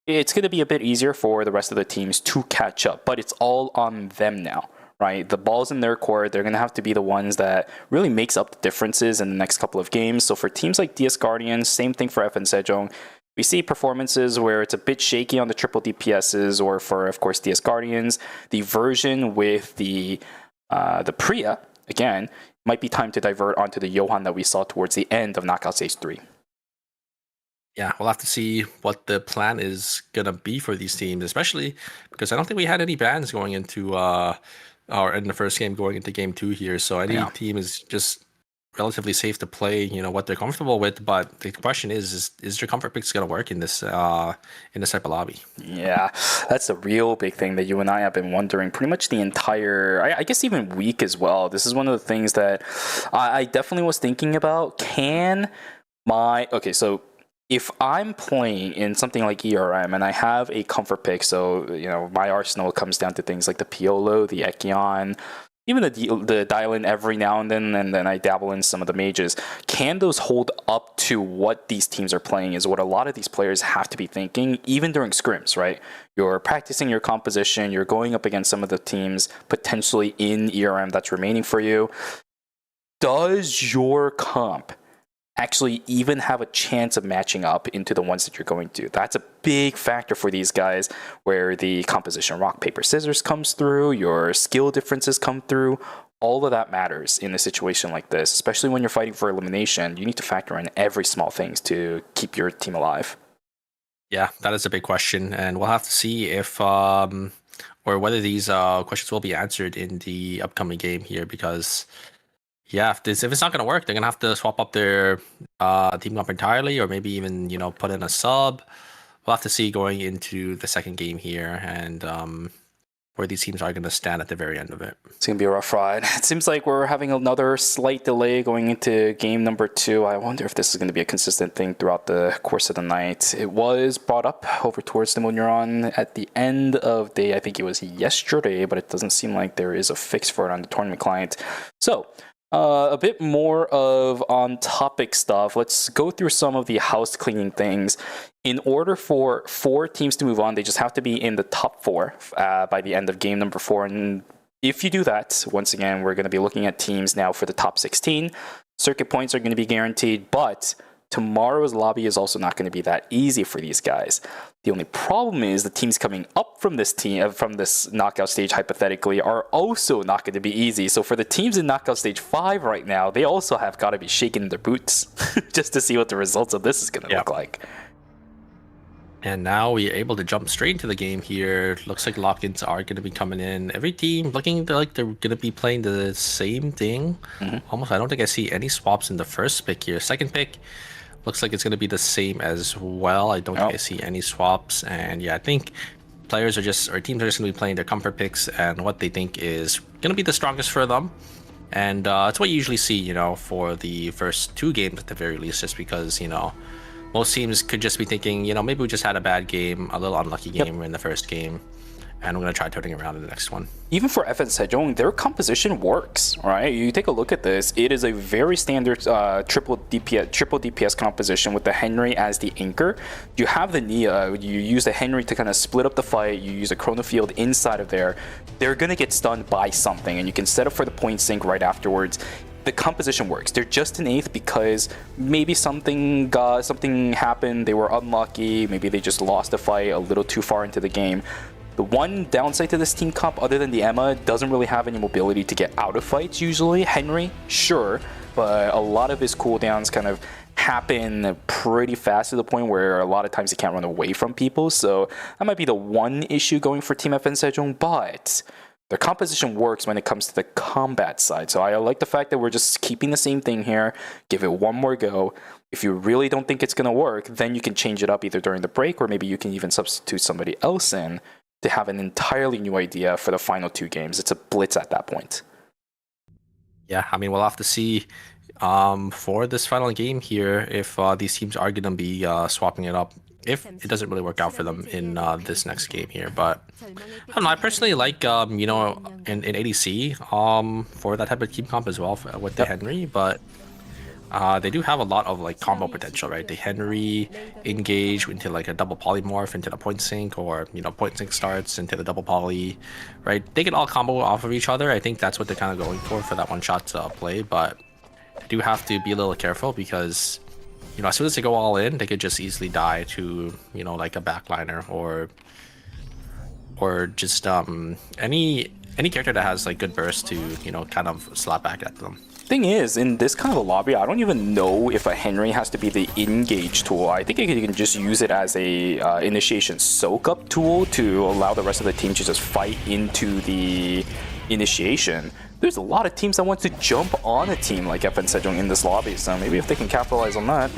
it's going to be a bit easier for the rest of the teams to catch up, but it's all on them now. Right, the ball's in their court. They're going to have to be the ones that really makes up the differences in the next couple of games. So for teams like DS Guardians, same thing for FN Sejong. We see performances where it's a bit shaky on the triple DPSs, or for, of course, DS Guardians. The version with the Priya, again, might be time to divert onto the Johan that we saw towards the end of Knockout Stage 3.
Yeah, we'll have to see what the plan is going to be for these teams, especially because I don't think we had any bans going into or in the first game going into game 2 here. So any team is just relatively safe to play, what they're comfortable with. But the question is your comfort picks going to work in this type of lobby?
Yeah, that's a real big thing that you and I have been wondering pretty much the entire, I guess even week as well. This is one of the things that I definitely was thinking about. So if I'm playing in something like ERM and I have a comfort pick, so my arsenal comes down to things like the Piolo, the Ekion, even the Dylan every now and then I dabble in some of the mages. Can those hold up to what these teams are playing is what a lot of these players have to be thinking, even during scrims, right? You're practicing your composition, you're going up against some of the teams potentially in ERM that's remaining for you. Does your comp actually even have a chance of matching up into the ones that you're going to? That's a big factor for these guys, where the composition rock, paper, scissors comes through, your skill differences come through. All of that matters in a situation like this, especially when you're fighting for elimination. You need to factor in every small things to keep your team alive.
Yeah, that is a big question, and we'll have to see if or whether these questions will be answered in the upcoming game here, because if it's not going to work, they're going to have to swap up their team up entirely, or maybe even, put in a sub. We'll have to see going into the second game here, and where these teams are going to stand at the very end of it.
It's going to be a rough ride. It seems like we're having another slight delay going into game number 2. I wonder if this is going to be a consistent thing throughout the course of the night. It was brought up over towards the Neuron at the end of the, I think it was yesterday, but it doesn't seem like there is a fix for it on the tournament client. So, a bit more of on-topic stuff. Let's go through some of the house cleaning things. In order for 4 teams to move on, they just have to be in the top 4 by the end of game number 4. And if you do that, once again, we're going to be looking at teams now for the top 16. Circuit points are going to be guaranteed, but tomorrow's lobby is also not going to be that easy for these guys. The only problem is the teams coming up from this knockout stage, hypothetically, are also not going to be easy. So for the teams in knockout stage 5 right now, they also have got to be shaking their boots just to see what the results of this is going to look like.
And now we're able to jump straight into the game here. Looks like lock-ins are going to be coming in. Every team looking like they're going to be playing the same thing. Almost, I don't think I see any swaps in the first pick here. Second pick, looks like it's going to be the same as well. I don't think I see any swaps. And I think teams are just going to be playing their comfort picks and what they think is going to be the strongest for them. And it's what you usually see, for the first 2 games at the very least, just because, most teams could just be thinking, maybe we just had a bad game, a little unlucky game in the first game, and we're going to try turning around in the next one.
Even for FN Sejong, their composition works, right? You take a look at this. It is a very standard triple DPS composition with the Henry as the anchor. You have the Nia. You use the Henry to kind of split up the fight. You use a Chrono Field inside of there. They're going to get stunned by something, and you can set up for the point sync right afterwards. The composition works. They're just an 8th because maybe something happened. They were unlucky. Maybe they just lost a fight a little too far into the game. The one downside to this team comp, other than the Emma, doesn't really have any mobility to get out of fights usually. Henry, sure, but a lot of his cooldowns kind of happen pretty fast to the point where a lot of times he can't run away from people. So that might be the one issue going for Team FN Sejong, but their composition works when it comes to the combat side. So I like the fact that we're just keeping the same thing here. Give it one more go. If you really don't think it's going to work, then you can change it up either during the break, or maybe you can even substitute somebody else in to have an entirely new idea for the final 2 games. It's a blitz at that point.
Yeah, I mean, we'll have to see for this final game here if these teams are going to be swapping it up. If it doesn't really work out for them in this next game here, but I don't know. I personally like you know, in ADC for that type of team comp as well with the Henry, but they do have a lot of like combo potential, right? The Henry engage into like a double polymorph into the point sync, or you know, point sync starts into the double poly, right? They can all combo off of each other. I think that's what they're kind of going for that one shot play, but they do have to be a little careful because, you know, as soon as they go all in, they could just easily die to, you know, like a backliner or just any character that has like good burst to, you know, kind of slap back at them.
Thing is, in this kind of a lobby, I don't even know if a Henry has to be the engage tool. I think you can just use it as a initiation soak-up tool to allow the rest of the team to just fight into the initiation. There's a lot of teams that want to jump on a team like FN Sejong in this lobby, so maybe if they can capitalize on that,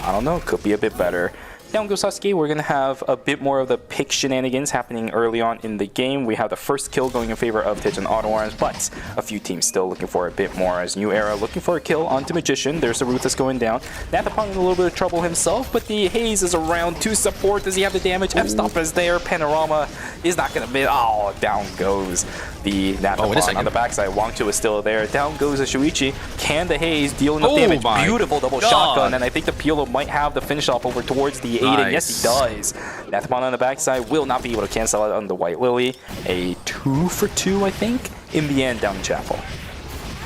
I don't know, could be a bit better. Down goes Sasuke. We're going to have a bit more of the pick shenanigans happening early on in the game. We have the first kill going in favor of Tej and Auto Arms, but a few teams still looking for a bit more as New Era looking for a kill onto Magician. There's the Ruthless going down. Nathapon in a little bit of trouble himself, but the Haze is around to support. Does he have the damage? F-Stop is there. Panorama is not going to miss. Oh, down goes the Nathapon on the backside. Wang Chu is still there. Down goes the Shuichi. Can the Haze deal enough damage? Beautiful double shotgun, and I think the Piolo might have the finish off over towards the 8, and yes, he does. Nathapon on the backside will not be able to cancel out on the White Lily. A 2 for 2, I think, in the end down Chapel.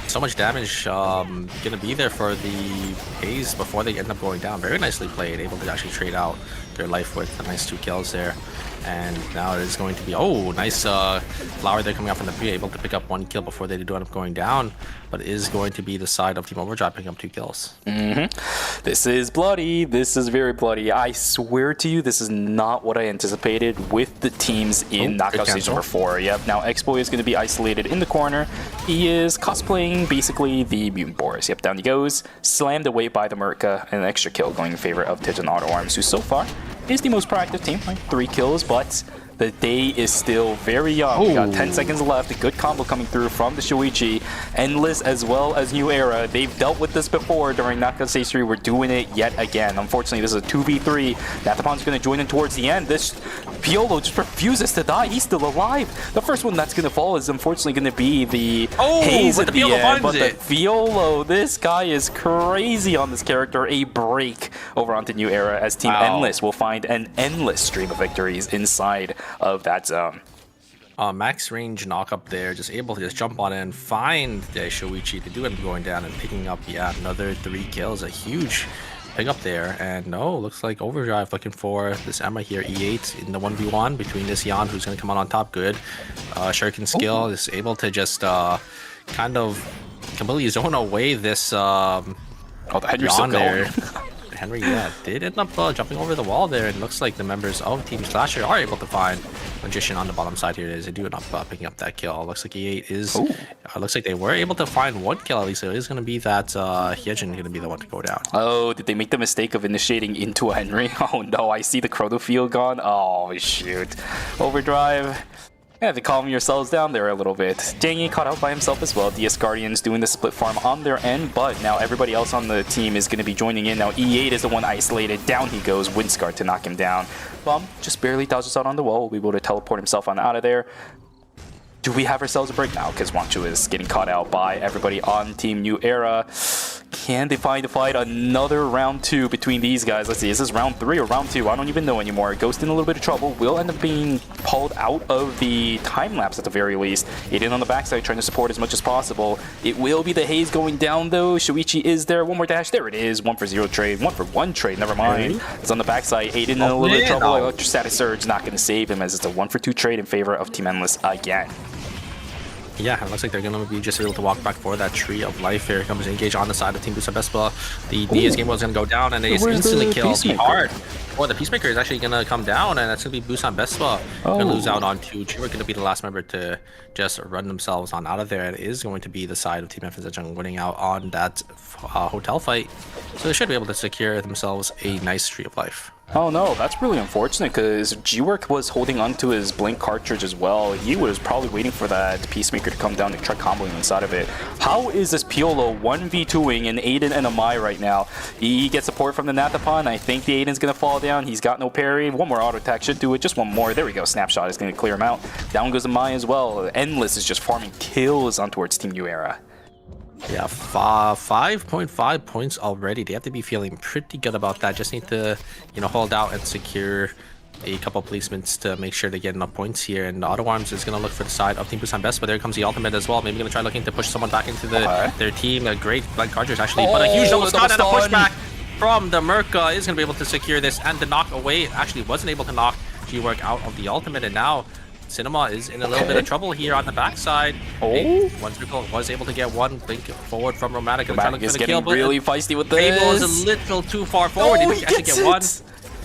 So much damage gonna be there for the Haze before they end up going down. Very nicely played, able to actually trade out their life with a nice 2 kills there. And now it is going to be, oh, nice flower there coming out from the P, able to pick up 1 kill before they do end up going down, but it is going to be the side of Team Overdrive picking up 2 kills.
This is bloody. This is very bloody. I swear to you, this is not what I anticipated with the teams in Knockout Stage number 4. Yep, now X-Boy is going to be isolated in the corner. He is cosplaying basically the Mutant Boris. Yep, down he goes, slammed away by the Murka, and an extra kill going in favor of Tej and Auto Arms, who so far is the most proactive team, like 3 kills, but the day is still very young. We got 10 seconds left. A good combo coming through from the Shuichi. Endless as well as New Era. They've dealt with this before during Knockout Stage 3. We're doing it yet again. Unfortunately, this is a 2v3. Nathapon's going to join in towards the end. This Piolo just refuses to die. He's still alive. The first one that's going to fall is unfortunately going to be the Haze at the end. But the Piolo, this guy is crazy on this character. A break over onto New Era as Team Endless will find an endless stream of victories inside of that zone.
Max range knock up there, just able to just jump on in, find the Shoichi to do end up going down and picking up, another 3 kills. A huge pick up there. And no, looks like Overdrive looking for this Emma here, E8 in the 1v1 between this Yan, who's going to come out on top good. Shuriken skill is able to just kind of completely zone away this
the Henry's
Yan there. Henry, did end up jumping over the wall there, and it looks like the members of Team Slasher are able to find Magician on the bottom side here. They do end up picking up that kill. Looks like E8 is, looks like they were able to find 1 kill at least. So it is going to be that Hyejin going to be the one to go down.
Oh, did they make the mistake of initiating into a Henry? Oh no, I see the Chrono Field gone. Oh shoot. Overdrive. Yeah, to calm yourselves down there a little bit. Jangy caught out by himself as well. DS Guardians doing the split farm on their end, but now everybody else on the team is going to be joining in. Now E8 is the one isolated. Down he goes. Windscar to knock him down. Bum just barely dodges out on the wall. Will be able to teleport himself on out of there. Do we have ourselves a break now? Because Wang Chu is getting caught out by everybody on Team New Era. Can they find a fight? Another round 2 between these guys. Let's see, is this round 3 or round 2? I don't even know anymore. Ghost in a little bit of trouble. Will end up being pulled out of the time lapse at the very least. Aiden on the backside trying to support as much as possible. It will be the Haze going down though. Shuichi is there. One more dash. There it is. 1 for 0 trade. 1 for 1 trade. Never mind. It's on the backside. Aiden in a little bit of trouble. Electrostatic Surge not going to save him as it's a 1 for 2 trade in favor of Team Endless again.
Yeah, it looks like they're going to be just able to walk back for that Tree of Life. Here comes Engage on the side of Team Busa Vespa. The DS game was going to go down, and they instantly kill hard. Well, the Peacemaker is actually going to come down, and that's going to be Busan Vespa. Going to lose out on 2. We're going to be the last member to just run themselves on out of there. It is going to be the side of Team FN winning out on that hotel fight. So they should be able to secure themselves a nice Tree of Life.
Oh no, that's really unfortunate because G-Work was holding onto his Blink cartridge as well. He was probably waiting for that Peacemaker to come down and try comboing inside of it. How is this Piolo 1v2ing an Aiden and a Mai right now? He gets support from the Nathapon. I think the Aiden's going to fall down. He's got no parry. One more auto attack should do it. Just one more. There we go. Snapshot is going to clear him out. Down goes the Mai as well. Endless is just farming kills on towards Team New Era.
Yeah, 5.5 points already. They have to be feeling pretty good about that. Just need to, you know, hold out and secure a couple placements to make sure they get enough points here. And Auto Arms is going to look for the side of Team Busan Best, but there comes the ultimate as well. Maybe going to try looking to push someone back into their team. A great Blank Cartridge actually, but a huge double stun and a pushback from the Merca is going to be able to secure this, and the knock away actually wasn't able to knock G-Work out of the ultimate, and now Cinema is in a little bit of trouble here on the backside. One circle was able to get one blink forward from Romantic.
Romantic is getting really feisty with this.
Fable is a little too far forward. Did he actually get one?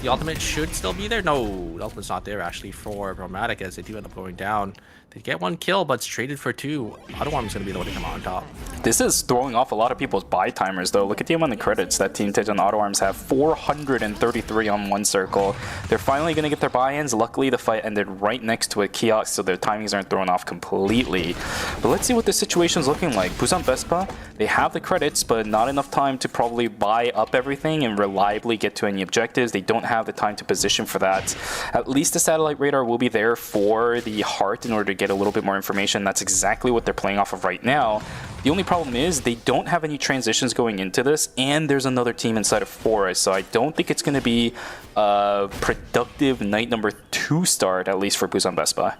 The ultimate should still be there. No, the ultimate's not there actually for Romantic, as they do end up going down. They get one kill, but it's traded for two. Auto Arm's going to be the one to come out on top.
This is throwing off a lot of people's buy timers, though. Look at the amount of credits that Team Tej and Auto Arms have. 433 on one circle. They're finally going to get their buy-ins. Luckily, the fight ended right next to a kiosk, so their timings aren't thrown off completely. But let's see what the situation's looking like. Busan Vespa, they have the credits, but not enough time to probably buy up everything and reliably get to any objectives. They don't have the time to position for that. At least the satellite radar will be there for the heart in order to get a little bit more information. That's exactly what they're playing off of right now. The only problem is they don't have any transitions going into this, and there's another team inside of Forest, so I don't think it's going to be a productive night number 2 start, at least for Busan Vespa.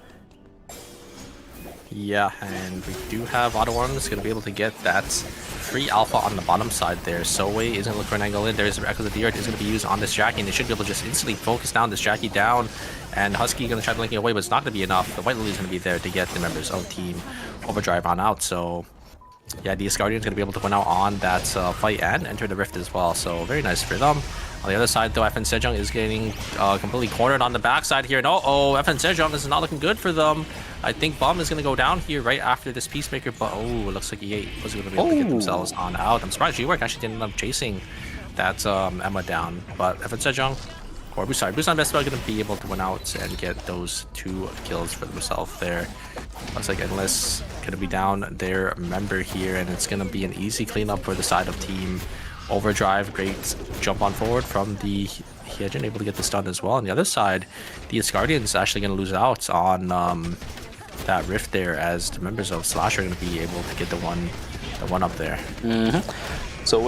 Yeah, and we do have Auto Arms going to be able to get that free alpha on the bottom side there. Soe is going to look for an angle in. There's Echo of the Earth is going to be used on this Jackie, and they should be able to just instantly focus down this Jackie down. And Husky going to try blinking away, but it's not going to be enough. The White Lily is going to be there to get the members of Team Overdrive on out. So yeah, the Guardian is going to be able to win out on that fight and enter the Rift as well. So very nice for them. On the other side, though, FN Sejong is getting completely cornered on the backside here. And FN Sejong is not looking good for them. I think Bomb is going to go down here right after this Peacemaker, but it looks like E8 was going to be able to get themselves on out. I'm surprised G-Work actually didn't end up chasing that Emma down, but FN Sejong, or Busan Best are going to be able to win out and get those 2 kills for themselves there. Looks like Endless going to be down their member here, and it's going to be an easy cleanup for the side of Team Overdrive. Great jump on forward from the Hyejin, able to get the stun as well. On the other side, the Asgardians actually going to lose out on that Rift there, as the members of Slash are going to be able to get the one up there.
So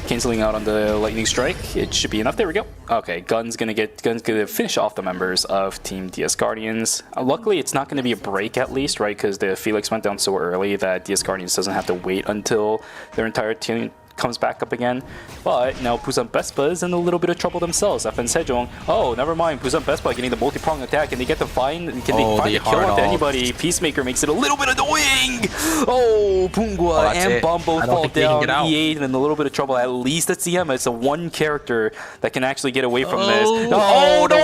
canceling out on the lightning strike. It should be enough. There we go. Okay, Gun's gonna finish off the members of Team DS Guardians. Luckily, it's not gonna be a break at least, right? Because the Felix went down so early that DS Guardians doesn't have to wait until their entire team comes back up again. But now Busan Vespa is in a little bit of trouble themselves. FN Sejong, never mind. Busan Vespa getting the multi-prong attack. Can they get the find? Can they find a kill onto anybody? Peacemaker makes it a little bit annoying. Pungwa and Bombo fall down. E8 in a little bit of trouble. At least at CM, it's a one character that can actually get away from this. The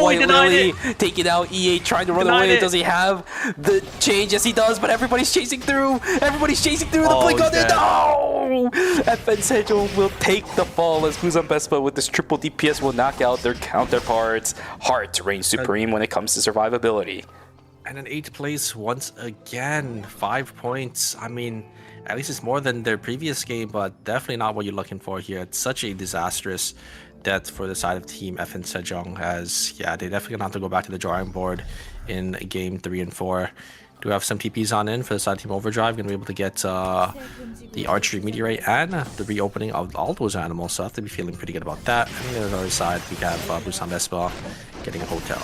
White Lily take it out. E8 trying to run away. Does he have the change? Yes, he does. But everybody's chasing through. The blink on there. No! FN Sejong will take the fall as Busan Vespa with this triple DPS will knock out their counterparts. Heart reigns supreme when it comes to survivability.
And an 8th place once again. 5 points. I mean, at least it's more than their previous game, but definitely not what you're looking for here. It's such a disastrous death for the side of Team FN Sejong, as they definitely gonna have to go back to the drawing board in game 3 and 4. Do have some TPs on in for the side of Team Overdrive. Going to be able to get the Archery Meteorite and the reopening of all those animals. So I have to be feeling pretty good about that. And on the other side, we have Busan Vespa getting a hotel.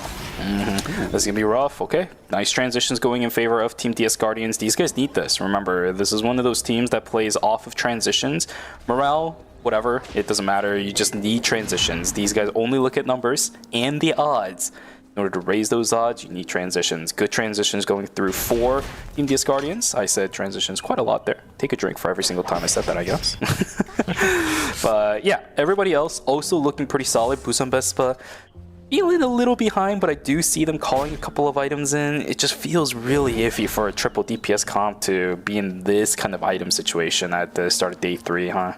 This is going to be rough. Okay. Nice transitions going in favor of Team DS Guardians. These guys need this. Remember, this is one of those teams that plays off of transitions. Morale, whatever, it doesn't matter. You just need transitions. These guys only look at numbers and the odds. In order to raise those odds, you need transitions. Good transitions going through for Team DS Guardians. I said transitions quite a lot there. Take a drink for every single time I said that, I guess. But yeah, everybody else also looking pretty solid. Busan Vespa feeling a little behind, but I do see them calling a couple of items in. It just feels really iffy for a triple DPS comp to be in this kind of item situation at the start of day 3, huh?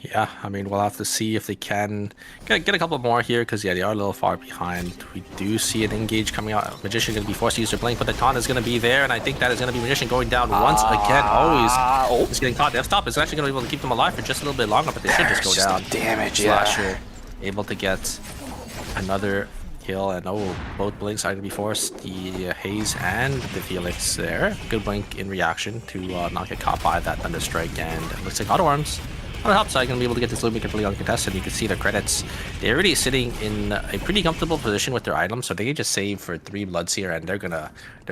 Yeah, I mean, we'll have to see if they can get a couple more here, because, yeah, they are a little far behind. We do see an engage coming out. Magician going to be forced to use their blink, but the taunt is going to be there, and I think that is going to be Magician going down once again. Always he's getting caught. Death Stop is actually going to be able to keep them alive for just a little bit longer, but they should just go down.
Damage,
Slasher able to get another kill, and both blinks are going to be forced. The Haze and the Felix there. Good blink in reaction to not get caught by that Thunder Strike, and it looks like Auto Arms on the top side going to be able to get this Lumic completely uncontested. You can see the credits. They're already sitting in a pretty comfortable position with their items, so they can just save for 3 bloods here, and they're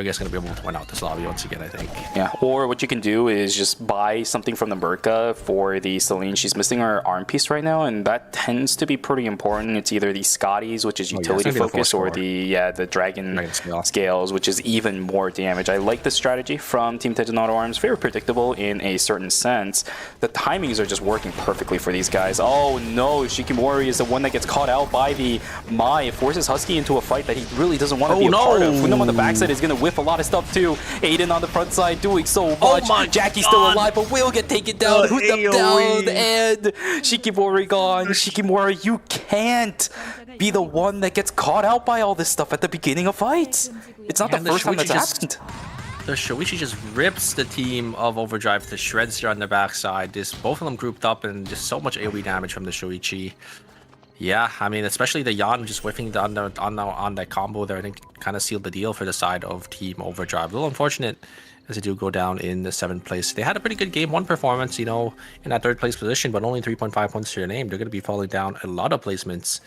just gonna be able to win out this lobby once again, I think.
Yeah, or what you can do is just buy something from the Merca for the Celine. She's missing her arm piece right now, and that tends to be pretty important. It's either the Scotties, which is utility focus, or the Dragon Scales, which is even more damage. I like this strategy from Team Tejan Auto Arms. Very predictable in a certain sense. The timings are just working perfectly for these guys. Oh no, Shikimori is the one that gets caught out by the Mai. It forces Husky into a fight that he really doesn't want to be a part of. Funam on the backside is going to whiff a lot of stuff too. Aiden on the front side doing so much. Jackie's still alive, but will get taken down. Hoot them down, and Shikimori gone. Shikimori, you can't be the one that gets caught out by all this stuff at the beginning of fights. It's not the first time that's happened.
The Shoichi just rips the team of Overdrive to shreds here on the backside. Both of them grouped up, and just so much AoE damage from the Shoichi. Yeah, I mean, especially the Yan just whiffing on that combo there, I think kind of sealed the deal for the side of Team Overdrive. A little unfortunate as they do go down in the 7th place. They had a pretty good game 1 performance, you know, in that 3rd place position, but only 3.5 points to your name. They're going to be falling down a lot of placements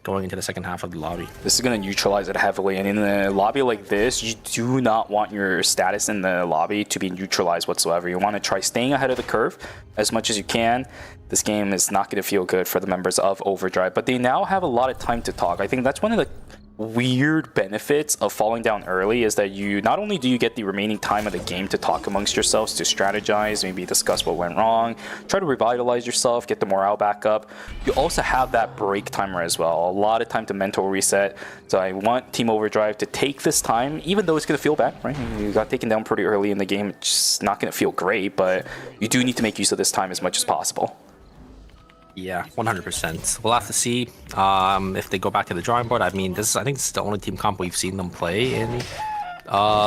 going into the second half of the lobby.
This is going to neutralize it heavily, and in a lobby like this, you do not want your status in the lobby to be neutralized whatsoever. You want to try staying ahead of the curve as much as you can. This game is not going to feel good for the members of Overdrive, but they now have a lot of time to talk. I think that's one of the weird benefits of falling down early, is that you not only do you get the remaining time of the game to talk amongst yourselves, to strategize, maybe discuss what went wrong, try to revitalize yourself, get the morale back up, you also have that break timer as well. A lot of time to mental reset. So I want Team Overdrive to take this time, even though it's going to feel bad, right? You got taken down pretty early in the game. It's just not going to feel great, but you do need to make use of this time as much as possible.
Yeah, 100%. We'll have to see if they go back to the drawing board. I mean, I think this is the only team comp we've seen them play in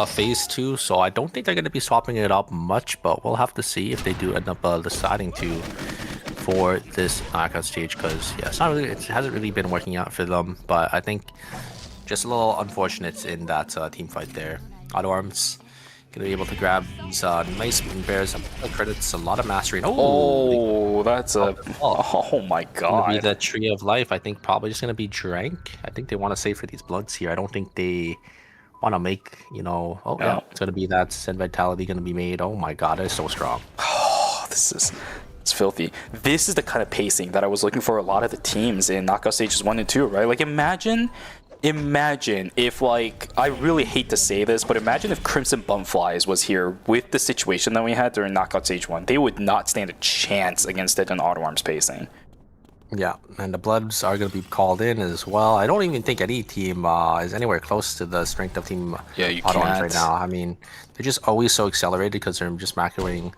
Phase 2, so I don't think they're going to be swapping it up much, but we'll have to see if they do end up deciding to for this knockout stage, because yeah, it hasn't really been working out for them, but I think just a little unfortunate in that team fight there. Auto Arms going to be able to grab these nice bears, credits, a lot of mastery.
Oh, that's a... Oh my god.
Gonna be the Tree of Life. I think probably just going to be drank. I think they want to save for these bloods here. I don't think they want to make, you know... Oh, yeah. It's going to be that Send Vitality going to be made. Oh my god, it's so strong.
Oh, it's filthy. This is the kind of pacing that I was looking for a lot of the teams in Knockout Stages 1 and 2, right? Like, imagine if, like, I really hate to say this, but imagine if Crimson Bumflies was here with the situation that we had during Knockout Stage 1. They would not stand a chance against it in Auto Arms pacing.
Yeah, and the Bloods are going to be called in as well. I don't even think any team is anywhere close to the strength of Team Auto Arms right now. I mean, they're just always so accelerated because they're just macroing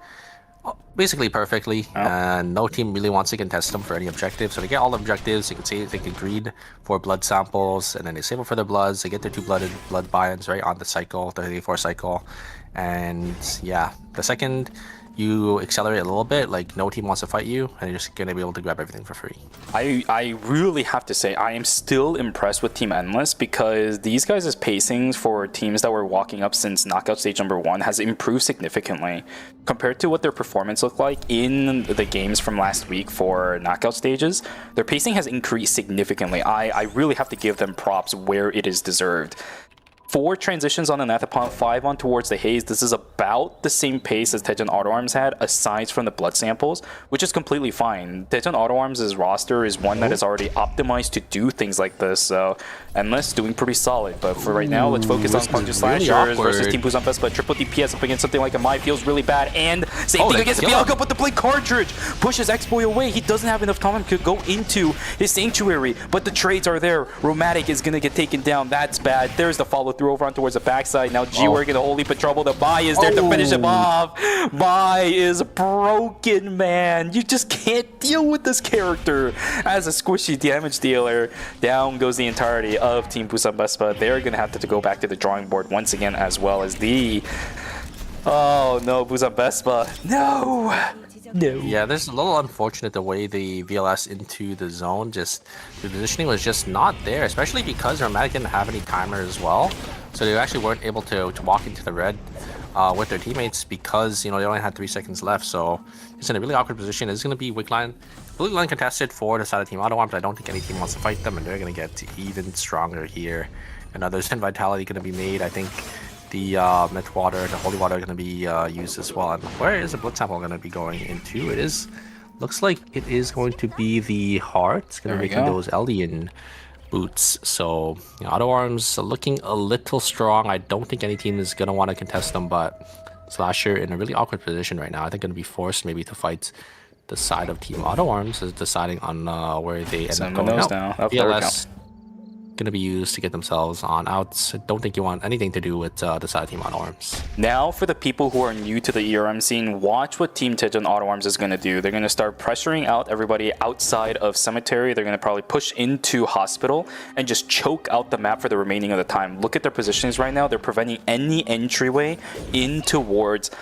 basically perfectly, and no team really wants to contest them for any objectives. So they get all the objectives. You can see they can greed for blood samples, and then they save up for their bloods. They get their 2 blood buy-ins right on the cycle, the 34 cycle, and yeah, the second you accelerate a little bit, like no team wants to fight you, and you're just gonna be able to grab everything for free.
I really have to say I am still impressed with Team Endless, because these guys' pacings for teams that were walking up since Knockout Stage number 1 has improved significantly compared to what their performance looked like in the games from last week for Knockout Stages. Their pacing has increased significantly. I really have to give them props where it is deserved. 4 transitions on the Nathapon, 5 on towards the Haze. This is about the same pace as Tejan Auto Arms had, aside from the blood samples, which is completely fine. Tejan Auto Arms' roster is one that is already optimized to do things like this, so Endless doing pretty solid. But for right now, let's focus on Conjure Slashers versus Team Busan Fest, but triple DPS up against something like a Mai feels really bad, and same thing against Bianca, but the Blink Cartridge pushes X-Boy away. He doesn't have enough time to go into his Sanctuary, but the trades are there. Romantic is going to get taken down. That's bad. There's the follow through over on towards the backside. Now G-Work in a whole heap of trouble. The Bai is there to finish him off. Bai is broken, man. You just can't deal with this character as a squishy damage dealer. Down goes the entirety of Team Busan Vespa. They're going to have to go back to the drawing board once again, as well as the... Oh no, Busan Vespa. No! No.
Yeah, this is a little unfortunate the way the VLS into the zone, just the positioning was just not there, especially because Romantic didn't have any timer as well. So they actually weren't able to walk into the red with their teammates because, you know, they only had 3 seconds left. So it's in a really awkward position. It's going to be weak line, blue line contested for the side of Team Auto Arms. I don't think any team wants to fight them, and they're going to get even stronger here. Another Zen Vitality going to be made. I think the Myth Water, the Holy Water are going to be used as well. And where is the Blitz Sample going to be going into? It is, looks like it is going to be the Heart. It's going to be making those Eldian boots. So, you know, Auto Arms looking a little strong. I don't think any team is going to want to contest them, but Slasher in a really awkward position right now. I think going to be forced maybe to fight the side of Team Auto Arms, is deciding on where they end up going out. VLS going to be used to get themselves on outs. I don't think you want anything to do with the side Team Auto Arms.
Now, for the people who are new to the ERM scene, watch what Team Tejon Auto Arms is going to do. They're going to start pressuring out everybody outside of Cemetery. They're going to probably push into Hospital and just choke out the map for the remaining of the time. Look at their positionings right now. They're preventing any entryway in towards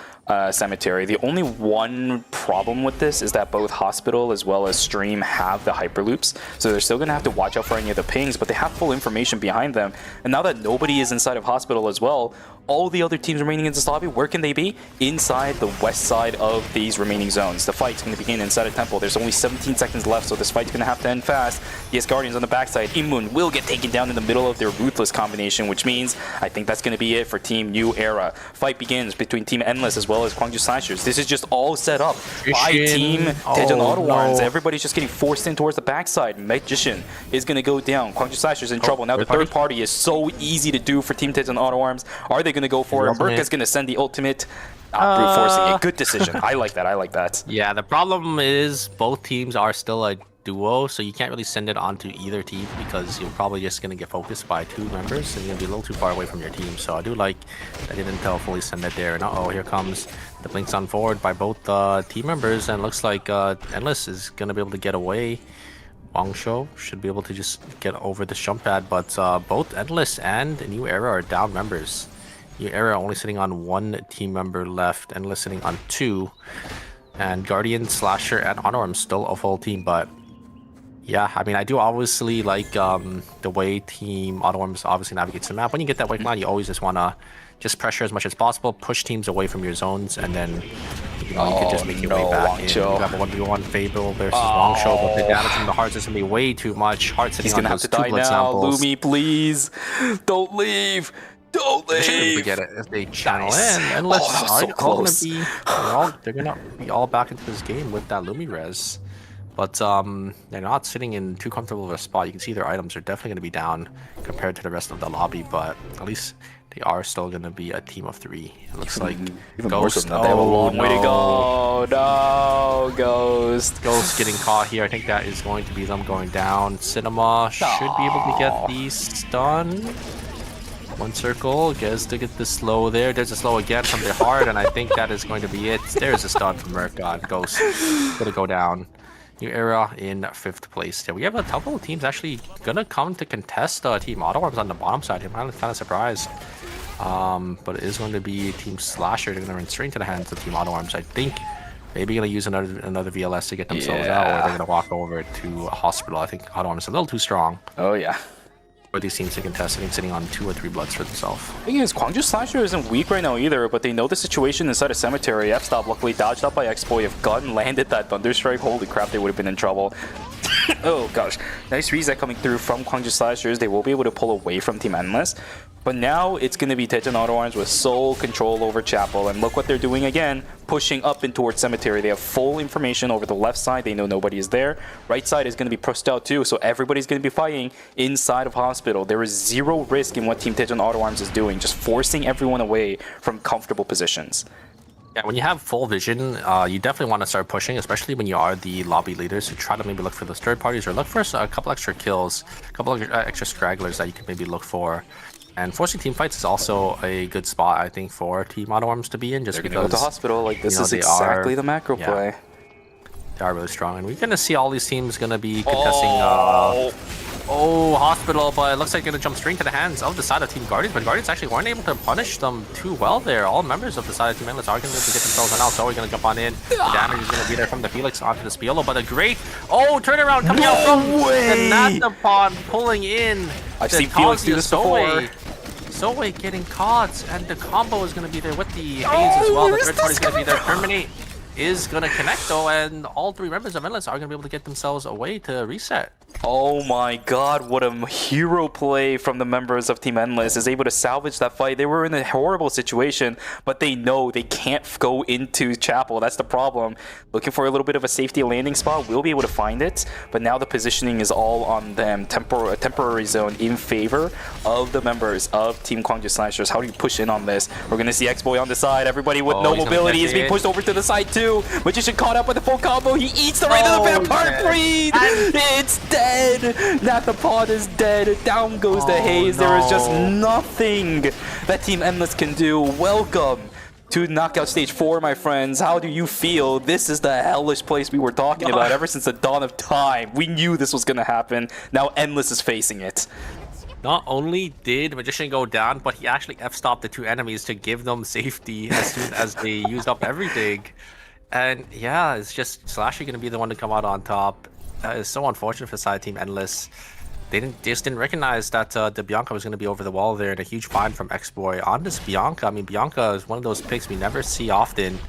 Cemetery. The only one problem with this is that both Hospital as well as Stream have the Hyperloops, so they're still going to have to watch out for any of the pings, but they have full information behind them. And now that nobody is inside of Hospital as well, all the other teams remaining in this lobby, where can they be? Inside the west side of these remaining zones. The fight's going to begin inside of Temple. There's only 17 seconds left, so this fight's going to have to end fast. Yes, Guardians on the backside. Immun will get taken down in the middle of their Ruthless combination, which means I think that's going to be it for Team New Era. Fight begins between Team Endless as well as Gwangju Slashers. This is just all set up by Team Tejon Auto Arms. Everybody's just getting forced in towards the backside. Magician is going to go down. Gwangju Slashers in trouble. Now the third party is so easy to do for Team Tejon Auto Arms. Are they going to go for it? Merka's going to send the ultimate. Brute forcing it. Good decision. I like that. I like that.
Yeah, the problem is both teams are still a duo, so you can't really send it onto either team because you're probably just going to get focused by 2 members and you're going to be a little too far away from your team. So I do like that they didn't fully send it there. And uh-oh, here comes the blinks on forward by both team members, and looks like Endless is going to be able to get away. Wangsho should be able to just get over the jump pad, but both Endless and New Era are down members. New Era only sitting on 1 team member left, Endless sitting on 2, and Guardian, Slasher, and Auto Arms still a full team. But yeah, I mean, I do obviously like the way Team Auto Arms obviously navigates the map. When you get that weak line, you always just want to just pressure as much as possible, push teams away from your zones, and then you know, you can just make your way back in. You have a 1v1 Fable versus Wangsho, but the damage from the Hearts is going to be way too much. Heart sitting on those 2 blood samples.
Lumi, please, don't leave. Don't leave.
They should be able to get it if they channel in. Endless are close. They're gonna be all back into this game with that Lumi res. But they're not sitting in too comfortable of a spot. You can see their items are definitely going to be down compared to the rest of the lobby, but at least they are still going to be a team of 3. It looks like Ghost.
They have a long way to go. No, Ghost.
Ghost getting caught here. I think that is going to be them going down. Cinema should be able to get the stun. 1 circle, gets to get the slow there. There's a slow again from the Heart, and I think that is going to be it. There's a stun from Merc. Ghost gonna go down. New Era in 5th place. Yeah, we have a couple of teams actually gonna come to contest Team Auto Arms on the bottom side. I'm kind of surprised. But it is going to be Team Slasher. They're gonna run straight into the hands of Team Auto Arms. I think maybe gonna use another VLS to get themselves out, or they're gonna walk over to a Hospital. I think Auto Arms is a little too strong.
Oh yeah.
For these teams to contest, I think sitting on 2 or 3 bloods for themselves.
The thing is, Gwangju Slasher isn't weak right now either, but they know the situation inside a Cemetery. F-Stop luckily dodged up by X-Boy. If Gun landed that Thunderstrike, holy crap, they would have been in trouble. Oh gosh. Nice reset coming through from Gwangju Slashers. They will be able to pull away from Team Endless. But now it's going to be Tejon Auto Arms with sole control over Chapel. And look what they're doing again, pushing up in towards Cemetery. They have full information over the left side. They know nobody is there. Right side is going to be pushed out too. So everybody's going to be fighting inside of Hospital. There is 0 risk in what Team Tejon Auto Arms is doing, just forcing everyone away from comfortable positions.
Yeah, when you have full vision, you definitely want to start pushing, especially when you are the lobby leaders. So try to maybe look for those third parties or look for a couple extra kills, a couple of extra stragglers that you can maybe look for. And forcing team fights is also a good spot, I think, for Team Auto Arms to be in, just
They're
because
gonna go to hospital. Like this is
they
exactly
are-
the macro
yeah.
play.
They are really strong, and we're gonna see all these teams gonna be contesting. Hospital, but it looks like gonna jump straight into the hands of the side of Team Guardians, but Guardians actually weren't able to punish them too well there. All members of the side of Team Endless are gonna be able to get themselves an out, so we're gonna jump on in. The damage is gonna be there from the Felix onto the Spiolo, but a great turnaround coming out from the Nathapon pulling in.
I've seen Felix do this before.
Zoe getting caught, and the combo is gonna be there with the Haze as well. The third party's gonna be there. Terminate is gonna connect though, and all three members of Endless are gonna be able to get themselves away to reset.
Oh my god, what a hero play from the members of Team Endless, is able to salvage that fight. They were in a horrible situation, but they know they can't go into Chapel. That's the problem. Looking for a little bit of a safety landing spot, will be able to find it, but now the positioning is all on them. Temporary zone in favor of the members of Team Kwangju Slashers. How do you push in on this? We're gonna see X-Boy on the side. Everybody with no mobility is being pushed over to the side too. Magician caught up with the full combo. He eats the right of the vampire breed. It's dead. Nathapon is dead. Down goes the Haze. There is just nothing that Team Endless can do. Welcome to knockout stage 4, my friends. How do you feel? This is the hellish place we were talking about ever since the dawn of time. We knew this was gonna happen. Now Endless is facing it.
Not only did Magician go down, but he actually F-stopped the two enemies to give them safety as soon as they used up everything. And yeah, it's just Slasher gonna be the one to come out on top. That is so unfortunate for side Team Endless. They just didn't recognize that the Bianca was going to be over the wall there, and a huge find from X-Boy on this Bianca. I mean, Bianca is one of those picks we never see often,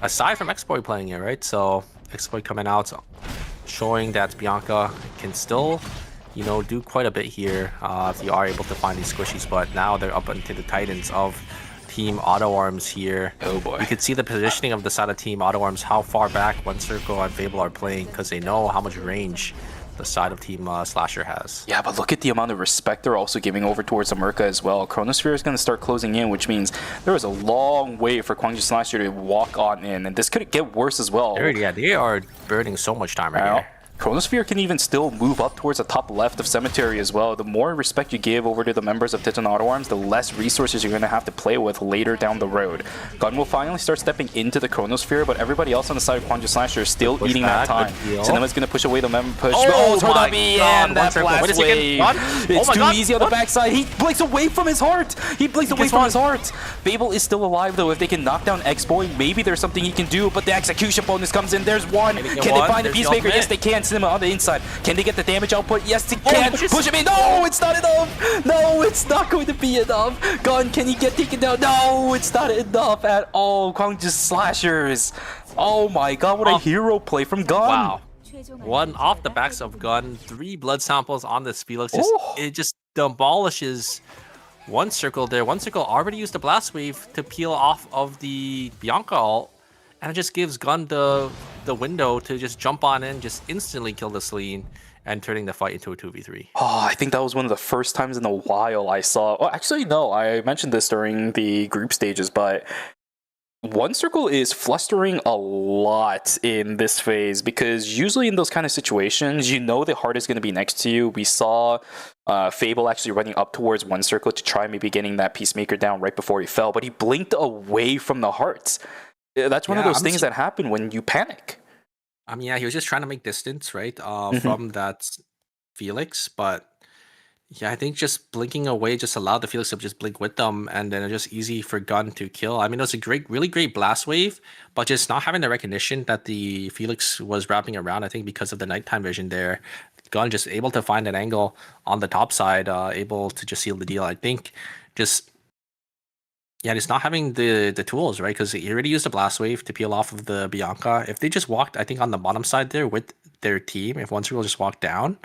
aside from X-Boy playing it, right? So X-Boy coming out, showing that Bianca can still, do quite a bit here if you are able to find these squishies. But now they're up into the Titans of Team Auto Arms here.
Oh boy.
You can see the positioning of the side of Team Auto Arms, how far back One Circle and Fable are playing, because they know how much range the side of Team Slasher has.
Yeah, but look at the amount of respect they're also giving over towards America as well. Chronosphere is going to start closing in, which means there is a long way for Kwangju Slasher to walk on in, and this could get worse as well.
Yeah, they are burning so much time right here.
Chronosphere can even still move up towards the top left of Cemetery as well. The more respect you give over to the members of Titan Auto Arms, the less resources you're going to have to play with later down the road. Gun will finally start stepping into the Chronosphere, but everybody else on the side of Kwangju Slasher is still eating that time. Cinema's going to push away the member push. Todabi, and that blast wave. It's too easy on the backside. He blinks away from his heart. Fable is still alive though. If they can knock down X-Boy, maybe there's something he can do, but the execution bonus comes in. There's one. Can they find the Peacemaker? Yes, they can. Cinema on the inside. Can they get the damage output? Yes, they can. Push him in. No, it's not enough. No, it's not going to be enough. Gun, can he get taken down? No, it's not enough at all. Kwangju Slashers. Oh my god, what a hero play from Gun.
Wow. One off the backs of Gun. 3 blood samples on this Felix. It just demolishes One Circle there. One Circle already used the Blast Wave to peel off of the Bianca ult, and it just gives Gun the window to just jump on in, just instantly kill the Celine, and turning the fight into a 2v3.
Oh, I think that was one of the first times in a while I saw... Oh, actually, no, I mentioned this during the group stages, but One Circle is flustering a lot in this phase, because usually in those kind of situations, you know the heart is going to be next to you. We saw Fable actually running up towards One Circle to try maybe getting that Peacemaker down right before he fell, but he blinked away from the hearts. That's one of those things that happen when you panic.
I mean, yeah, he was just trying to make distance, right, from that Felix, but yeah, I think just blinking away just allowed the Felix to just blink with them, and then it's just easy for Gun to kill. I mean, it was a really great blast wave, but just not having the recognition that the Felix was wrapping around, I think because of the nighttime vision there, Gun just able to find an angle on the top side, able to just seal the deal. I think just... yeah, just not having the tools, right? Because he already used a blast wave to peel off of the Bianca. If they just walked, I think, on the bottom side there with their team, if One Circle just walked down,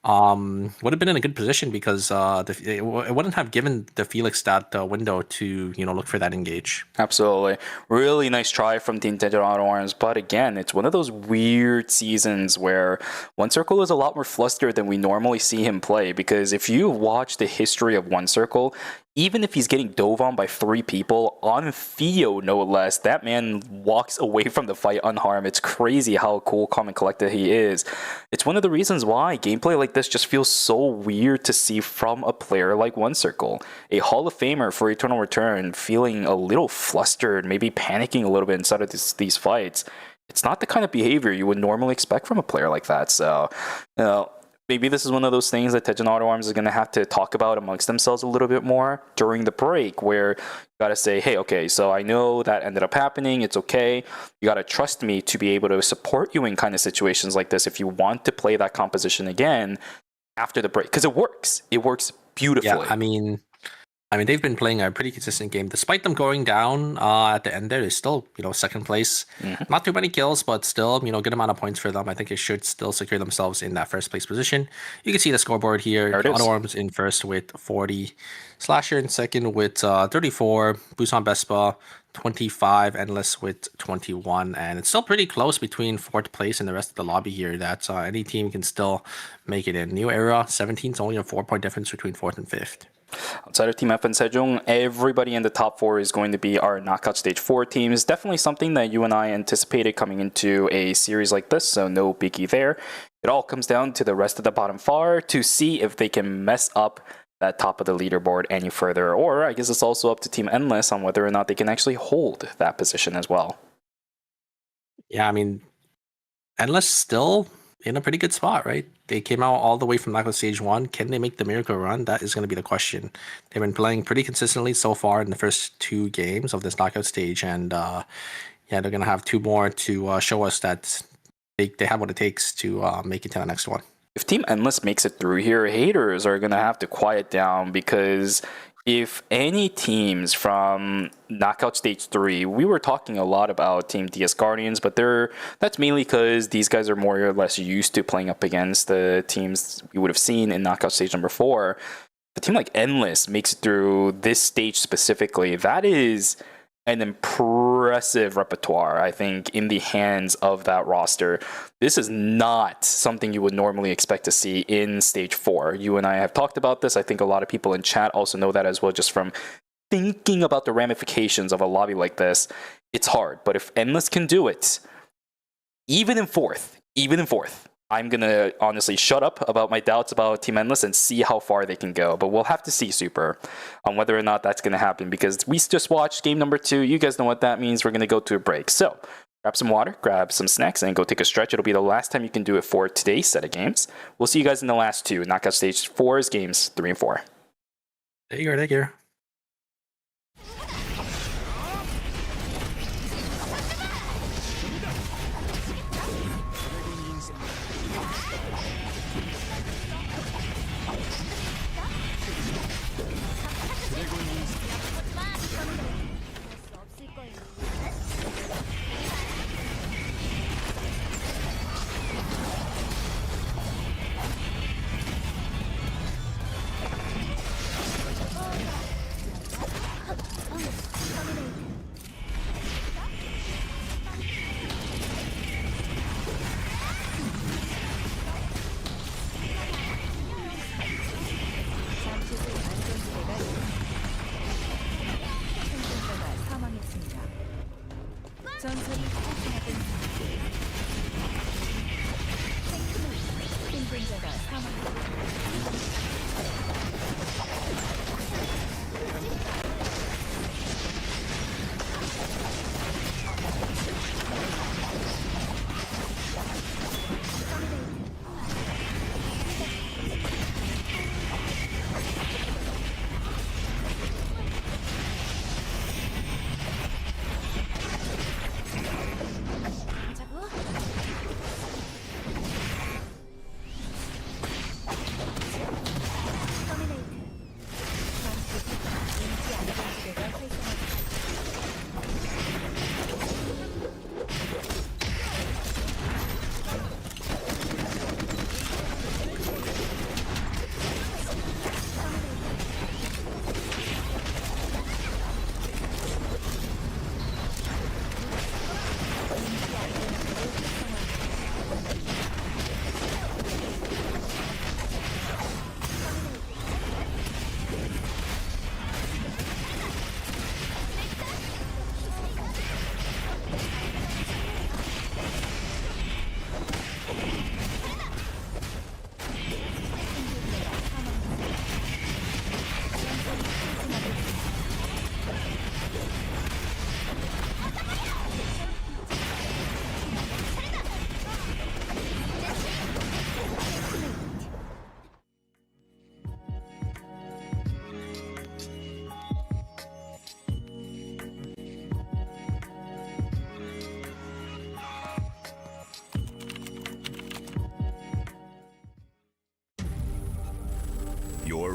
would have been in a good position, because it wouldn't have given the Felix that window to look for that engage.
Absolutely, really nice try from Team Titan Auto Arms, but again, it's one of those weird seasons where One Circle is a lot more flustered than we normally see him play. Because if you watch the history of One Circle, even if he's getting dove on by 3 people, on Theo no less, that man walks away from the fight unharmed. It's crazy how cool, calm, and collected he is. It's one of the reasons why gameplay like this just feels so weird to see from a player like One Circle. A Hall of Famer for Eternal Return feeling a little flustered, maybe panicking a little bit inside of these fights. It's not the kind of behavior you would normally expect from a player like that. So, you know, maybe this is one of those things that Tejan Auto Arms is going to have to talk about amongst themselves a little bit more during the break, where you got to say, hey, okay, so I know that ended up happening. It's okay. You got to trust me to be able to support you in kind of situations like this if you want to play that composition again after the break. Because it works. It works beautifully.
Yeah, I mean, they've been playing a pretty consistent game. Despite them going down at the end there, they're still, second place. Not too many kills, but still, good amount of points for them. I think they should still secure themselves in that first place position. You can see the scoreboard here. Auto Arms in first with 40. Slasher in second with 34. Busan Bespa 25. Endless with 21. And it's still pretty close between 4th place and the rest of the lobby here. That any team can still make it in. New Era 17 is only a 4-point difference between 4th and 5th.
Outside of Team FN Sejong, everybody in the top 4 is going to be our knockout stage 4 teams. Definitely something that you and I anticipated coming into a series like this, so no biggie there. It all comes down to the rest of the bottom 4 to see if they can mess up that top of the leaderboard any further, or I guess it's also up to Team Endless on whether or not they can actually hold that position as well.
Yeah, I mean, Endless still in a pretty good spot, right? They came out all the way from knockout stage 1. Can they make the miracle run? That is going to be the question. They've been playing pretty consistently so far in the first 2 games of this knockout stage, and yeah, they're going to have 2 more to show us that they have what it takes to make it to the next one.
If Team Endless makes it through here, haters are going to have to quiet down, because if any teams from knockout stage 3, we were talking a lot about Team DS Guardians, but that's mainly because these guys are more or less used to playing up against the teams we would have seen in knockout stage number 4. A team like Endless makes it through this stage specifically. That is an impressive repertoire, I think, in the hands of that roster. This is not something you would normally expect to see in stage 4. You and I have talked about this. I think a lot of people in chat also know that as well, just from thinking about the ramifications of a lobby like this. It's hard, but if Endless can do it, even in fourth, I'm going to honestly shut up about my doubts about Team Endless and see how far they can go. But we'll have to see, Super, on whether or not that's going to happen, because we just watched game number 2. You guys know what that means. We're going to go to a break. So grab some water, grab some snacks, and go take a stretch. It'll be the last time you can do it for today's set of games. We'll see you guys in the last 2. Knockout Stage 4's games 3 and 4.
Take care.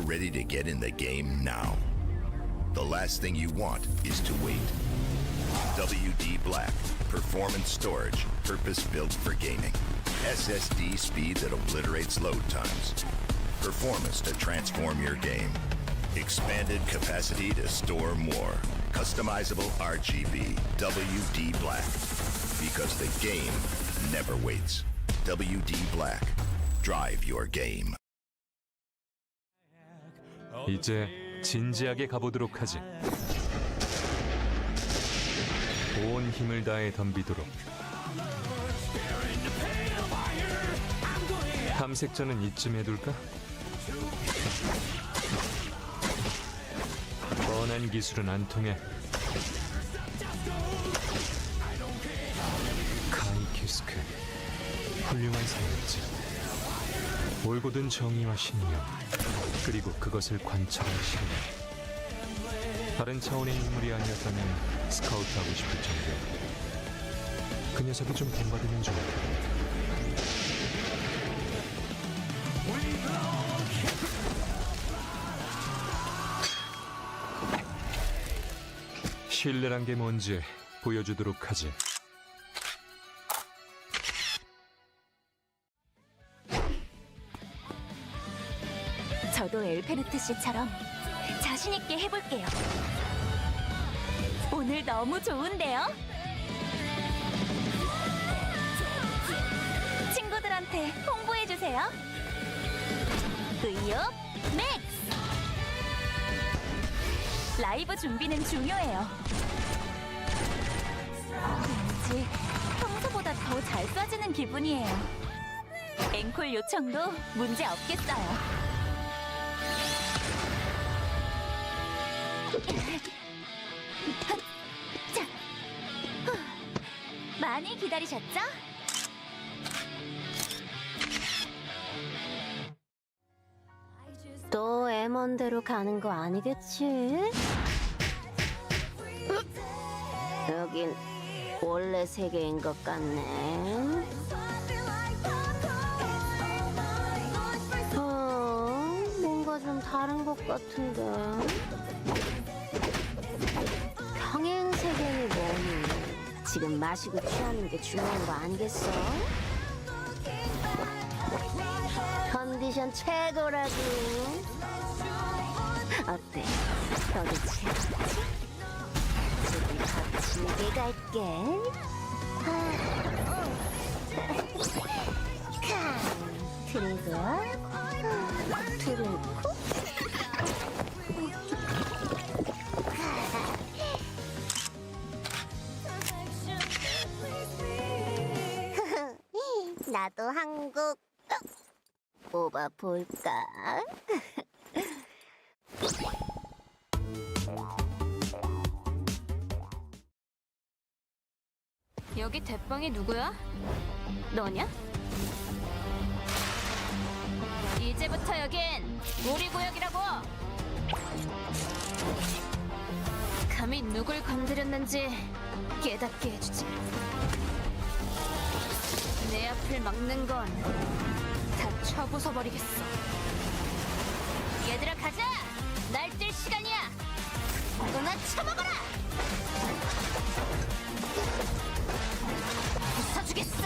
ready to get in the game now. The last thing you want is to wait. WD Black, performance storage, purpose-built for gaming. SSD speed that obliterates load times. Performance to transform your game. Expanded capacity to store more. Customizable RGB. WD Black. Because the game never waits. WD Black. Drive your game.
이제 진지하게 가보도록 하지. 온 힘을 다해 덤비도록. 탐색전은 이쯤 해둘까? 뻔한 기술은 안 통해. 카이키스크, 훌륭한 사역자. 올곧은 정의와 신념, 그리고 그것을 관철할 신념. 다른 차원의 인물이 아니었다면 스카우트하고 싶을 정도야. 그 녀석이 좀 본받으면 좋을 텐데. 신뢰란 게 뭔지 보여주도록 하지.
저도 엘페르트 씨처럼 자신 있게 해볼게요. 오늘 너무 좋은데요? 친구들한테 홍보해주세요. 의욕 맥스! 라이브 준비는 중요해요. 왠지 평소보다 더 잘 쏴지는 기분이에요. 앵콜 요청도 문제 없겠어요. 자, 많이 기다리셨죠?
또 M1대로 가는 거 아니겠지? 여긴 원래 세계인 것 같네. 뭔가 좀 다른 것 같은데. 평행 세계니 뭐니? 지금 마시고 취하는 게 중요한 거 아니겠어? 컨디션 최고라고. 어때? 너도 취했지? 지금 거칠게 갈게. 트리고 나도 한국 모바 볼까?
여기 대빵이 누구야? 너냐? 이제부터 여긴 우리 구역이라고! 감히 누굴 건드렸는지 깨닫게 해주지. 내 앞을 막는 건 다 쳐부숴버리겠어. 얘들아 가자! 날뛸 시간이야! 너나 쳐먹어라! 부숴주겠어!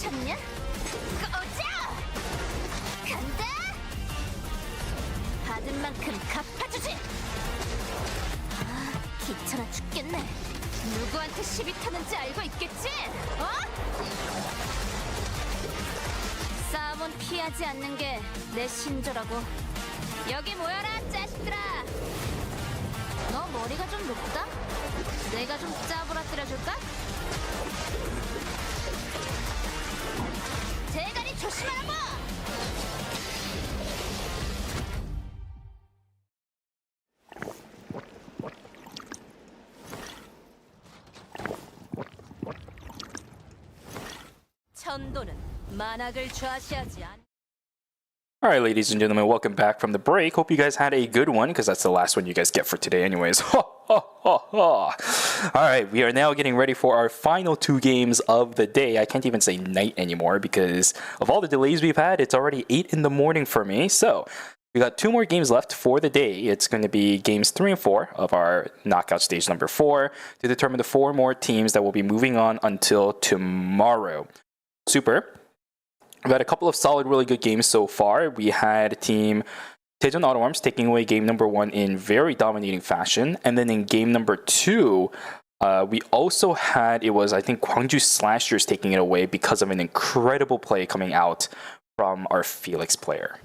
참냐? 꺼져! 간다! 받은 만큼 갚아주지! 아, 귀찮아 죽겠네. 누구한테 시비 타는지 알고 있겠지? 어? 싸움은 피하지 않는 게 내 신조라고. 여기 모여라, 짜식들아! 너 머리가 좀 높다? 내가 좀 짜부러뜨려줄까? 대가리 조심하라고! 천도는 만악을 좌시하지 않.
All right, ladies and gentlemen, welcome back from the break. Hope you guys had a good one, because that's the last one you guys get for today anyways. All right, we are now getting ready for our final 2 games of the day. I can't even say night anymore because of all the delays we've had. It's already 8 in the morning for me. So we got 2 more games left for the day. It's going to be games 3 and 4 of our knockout stage number 4 to determine the 4 more teams that will be moving on until tomorrow. Super. We've had a couple of solid, really good games so far. We had Team Daejeon Auto Arms taking away game number 1 in very dominating fashion. And then in game number 2, we also had, it was, I think, Gwangju Slashers taking it away because of an incredible play coming out from our Felix player.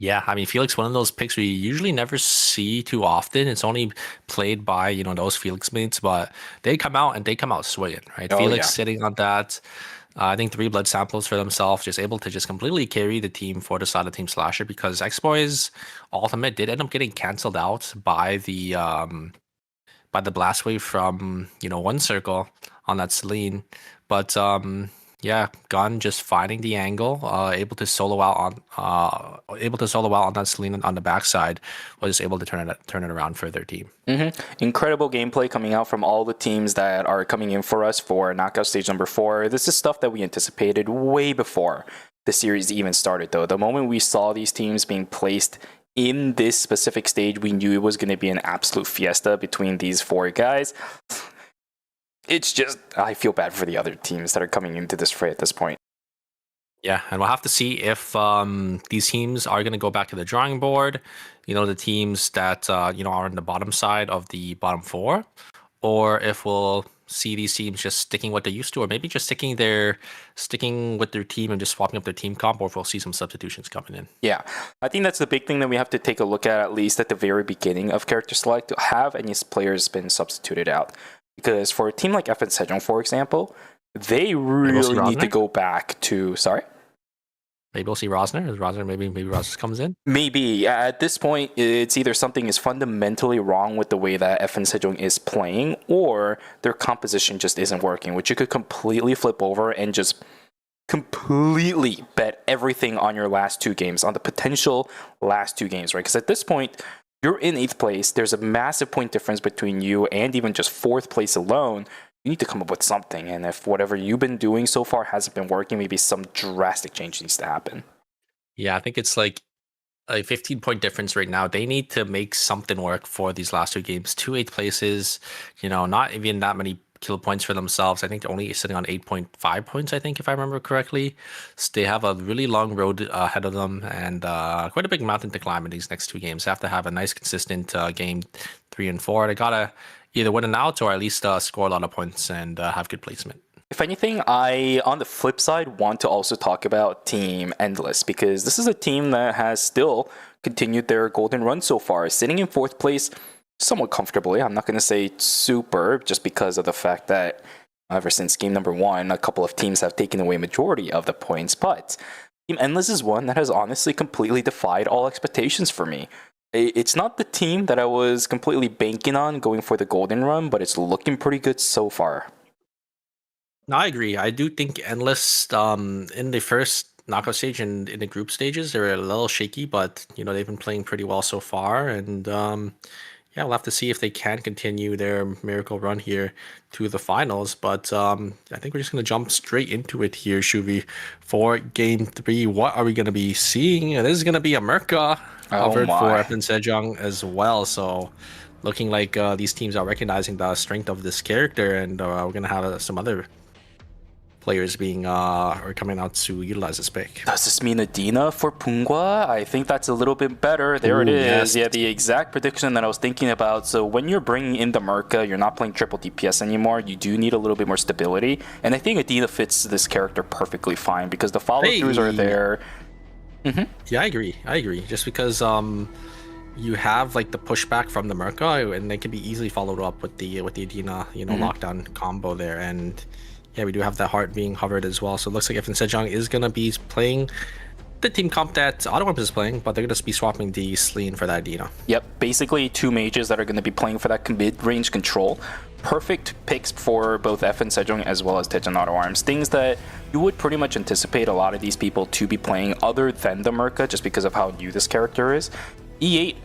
Yeah, I mean, Felix, one of those picks we usually never see too often. It's only played by, you know, those Felix mates, but they come out and they come out swinging, right?
Oh,
Felix
yeah.
sitting on that, I think 3 blood samples for themselves, just able to just completely carry the team for the side of Team Slasher, because X-Boy's ultimate did end up getting canceled out by the blast wave from, you know, one circle on that Celine. But yeah, Gun just finding the angle, able to solo out on that Celine on the backside, was able to turn it around for their team.
Incredible gameplay coming out from all the teams that are coming in for us for knockout stage number 4. This is stuff that we anticipated way before the series even started, though. The moment we saw these teams being placed in this specific stage, we knew it was going to be an absolute fiesta between these 4 guys. It's just, I feel bad for the other teams that are coming into this fray at this point.
Yeah, and we'll have to see if these teams are going to go back to the drawing board, you know, the teams that, you know, are on the bottom side of the bottom 4, or if we'll see these teams just sticking what they used to, or maybe just sticking with their team and just swapping up their team comp, or if we'll see some substitutions coming in.
Yeah, I think that's the big thing that we have to take a look at least at the very beginning of character select. Have any players been substituted out? Because for a team like FN Sejong, for example, they really need to go back to... Sorry?
Maybe we'll see Rosner. Is Rosner, maybe Rosner comes in?
Maybe. At this point, it's either something is fundamentally wrong with the way that FN Sejong is playing, or their composition just isn't working, which you could completely flip over and just completely bet everything on your last 2 games, on the potential last 2 games, right? Because at this point, you're in 8th place. There's a massive point difference between you and even just 4th place alone. You need to come up with something. And if whatever you've been doing so far hasn't been working, maybe some drastic change needs to happen.
Yeah, I think it's like a 15-point difference right now. They need to make something work for these last 2 games. 2 8th places, you know, not even that many kill points for themselves. I think they're only sitting on 8.5 points, I think, if I remember correctly. So they have a really long road ahead of them, and quite a big mountain to climb in these next 2 games. They have to have a nice, consistent game 3 and 4. They gotta either win an out or at least score a lot of points and have good placement.
If anything, I, on the flip side, want to also talk about Team Endless, because this is a team that has still continued their golden run so far, sitting in 4th place somewhat comfortably. I'm not going to say super, just because of the fact that ever since game number 1, a couple of teams have taken away majority of the points, but Team Endless is one that has honestly completely defied all expectations for me. It's not the team that I was completely banking on going for the golden run, but it's looking pretty good so far.
No, I agree. I do think Endless, in the first knockout stage and in the group stages, they're a little shaky, but, you know, they've been playing pretty well so far, and yeah, we'll have to see if they can continue their miracle run here to the finals. But I think we're just going to jump straight into it here, Shuvi. For game 3, what are we going to be seeing? This is going to be a Merca covered for FN Sejong as well. So looking like these teams are recognizing the strength of this character, and we're going to have some other players being or coming out to utilize this pick.
Does this mean Adina for Pungwa? I think that's a little bit better. There it is. Yes. Yeah, the exact prediction that I was thinking about. So when you're bringing in the Merca, you're not playing triple DPS anymore. You do need a little bit more stability. And I think Adina fits this character perfectly fine because the follow-throughs are there.
Yeah, I agree. Just because you have like the pushback from the Merca, and they can be easily followed up with the Adina, you know, lockdown combo there. And yeah, we do have that heart being hovered as well. So it looks like FN Sejong is going to be playing the team comp that Auto Arms is playing, but they're going to be swapping the Celine for that Adina.
Yep, basically 2 mages that are going to be playing for that mid-range control perfect picks for both FN Sejong as well as Tejan Auto Arms. Things that you would pretty much anticipate a lot of these people to be playing other than the Merca just because of how new this character is. E8,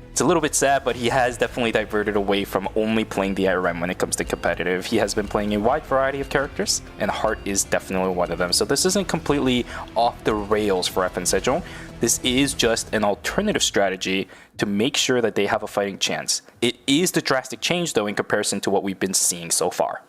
it's a little bit sad, but he has definitely diverted away from only playing the IRM when it comes to competitive. He has been playing a wide variety of characters, and Heart is definitely one of them. So this isn't completely off the rails for FN Sejong. This is just an alternative strategy to make sure that they have a fighting chance. It is the drastic change, though, in comparison to what we've been seeing so far.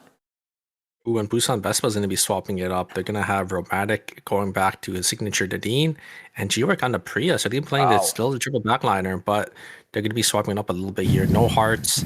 Ooh, and Busan Vespa is going to be swapping it up. They're going to have Romantic going back to his signature Nadine, and Georg on the Priya. So they're playing it's still the triple backliner, but they're going to be swapping it up a little bit here. No Hearts,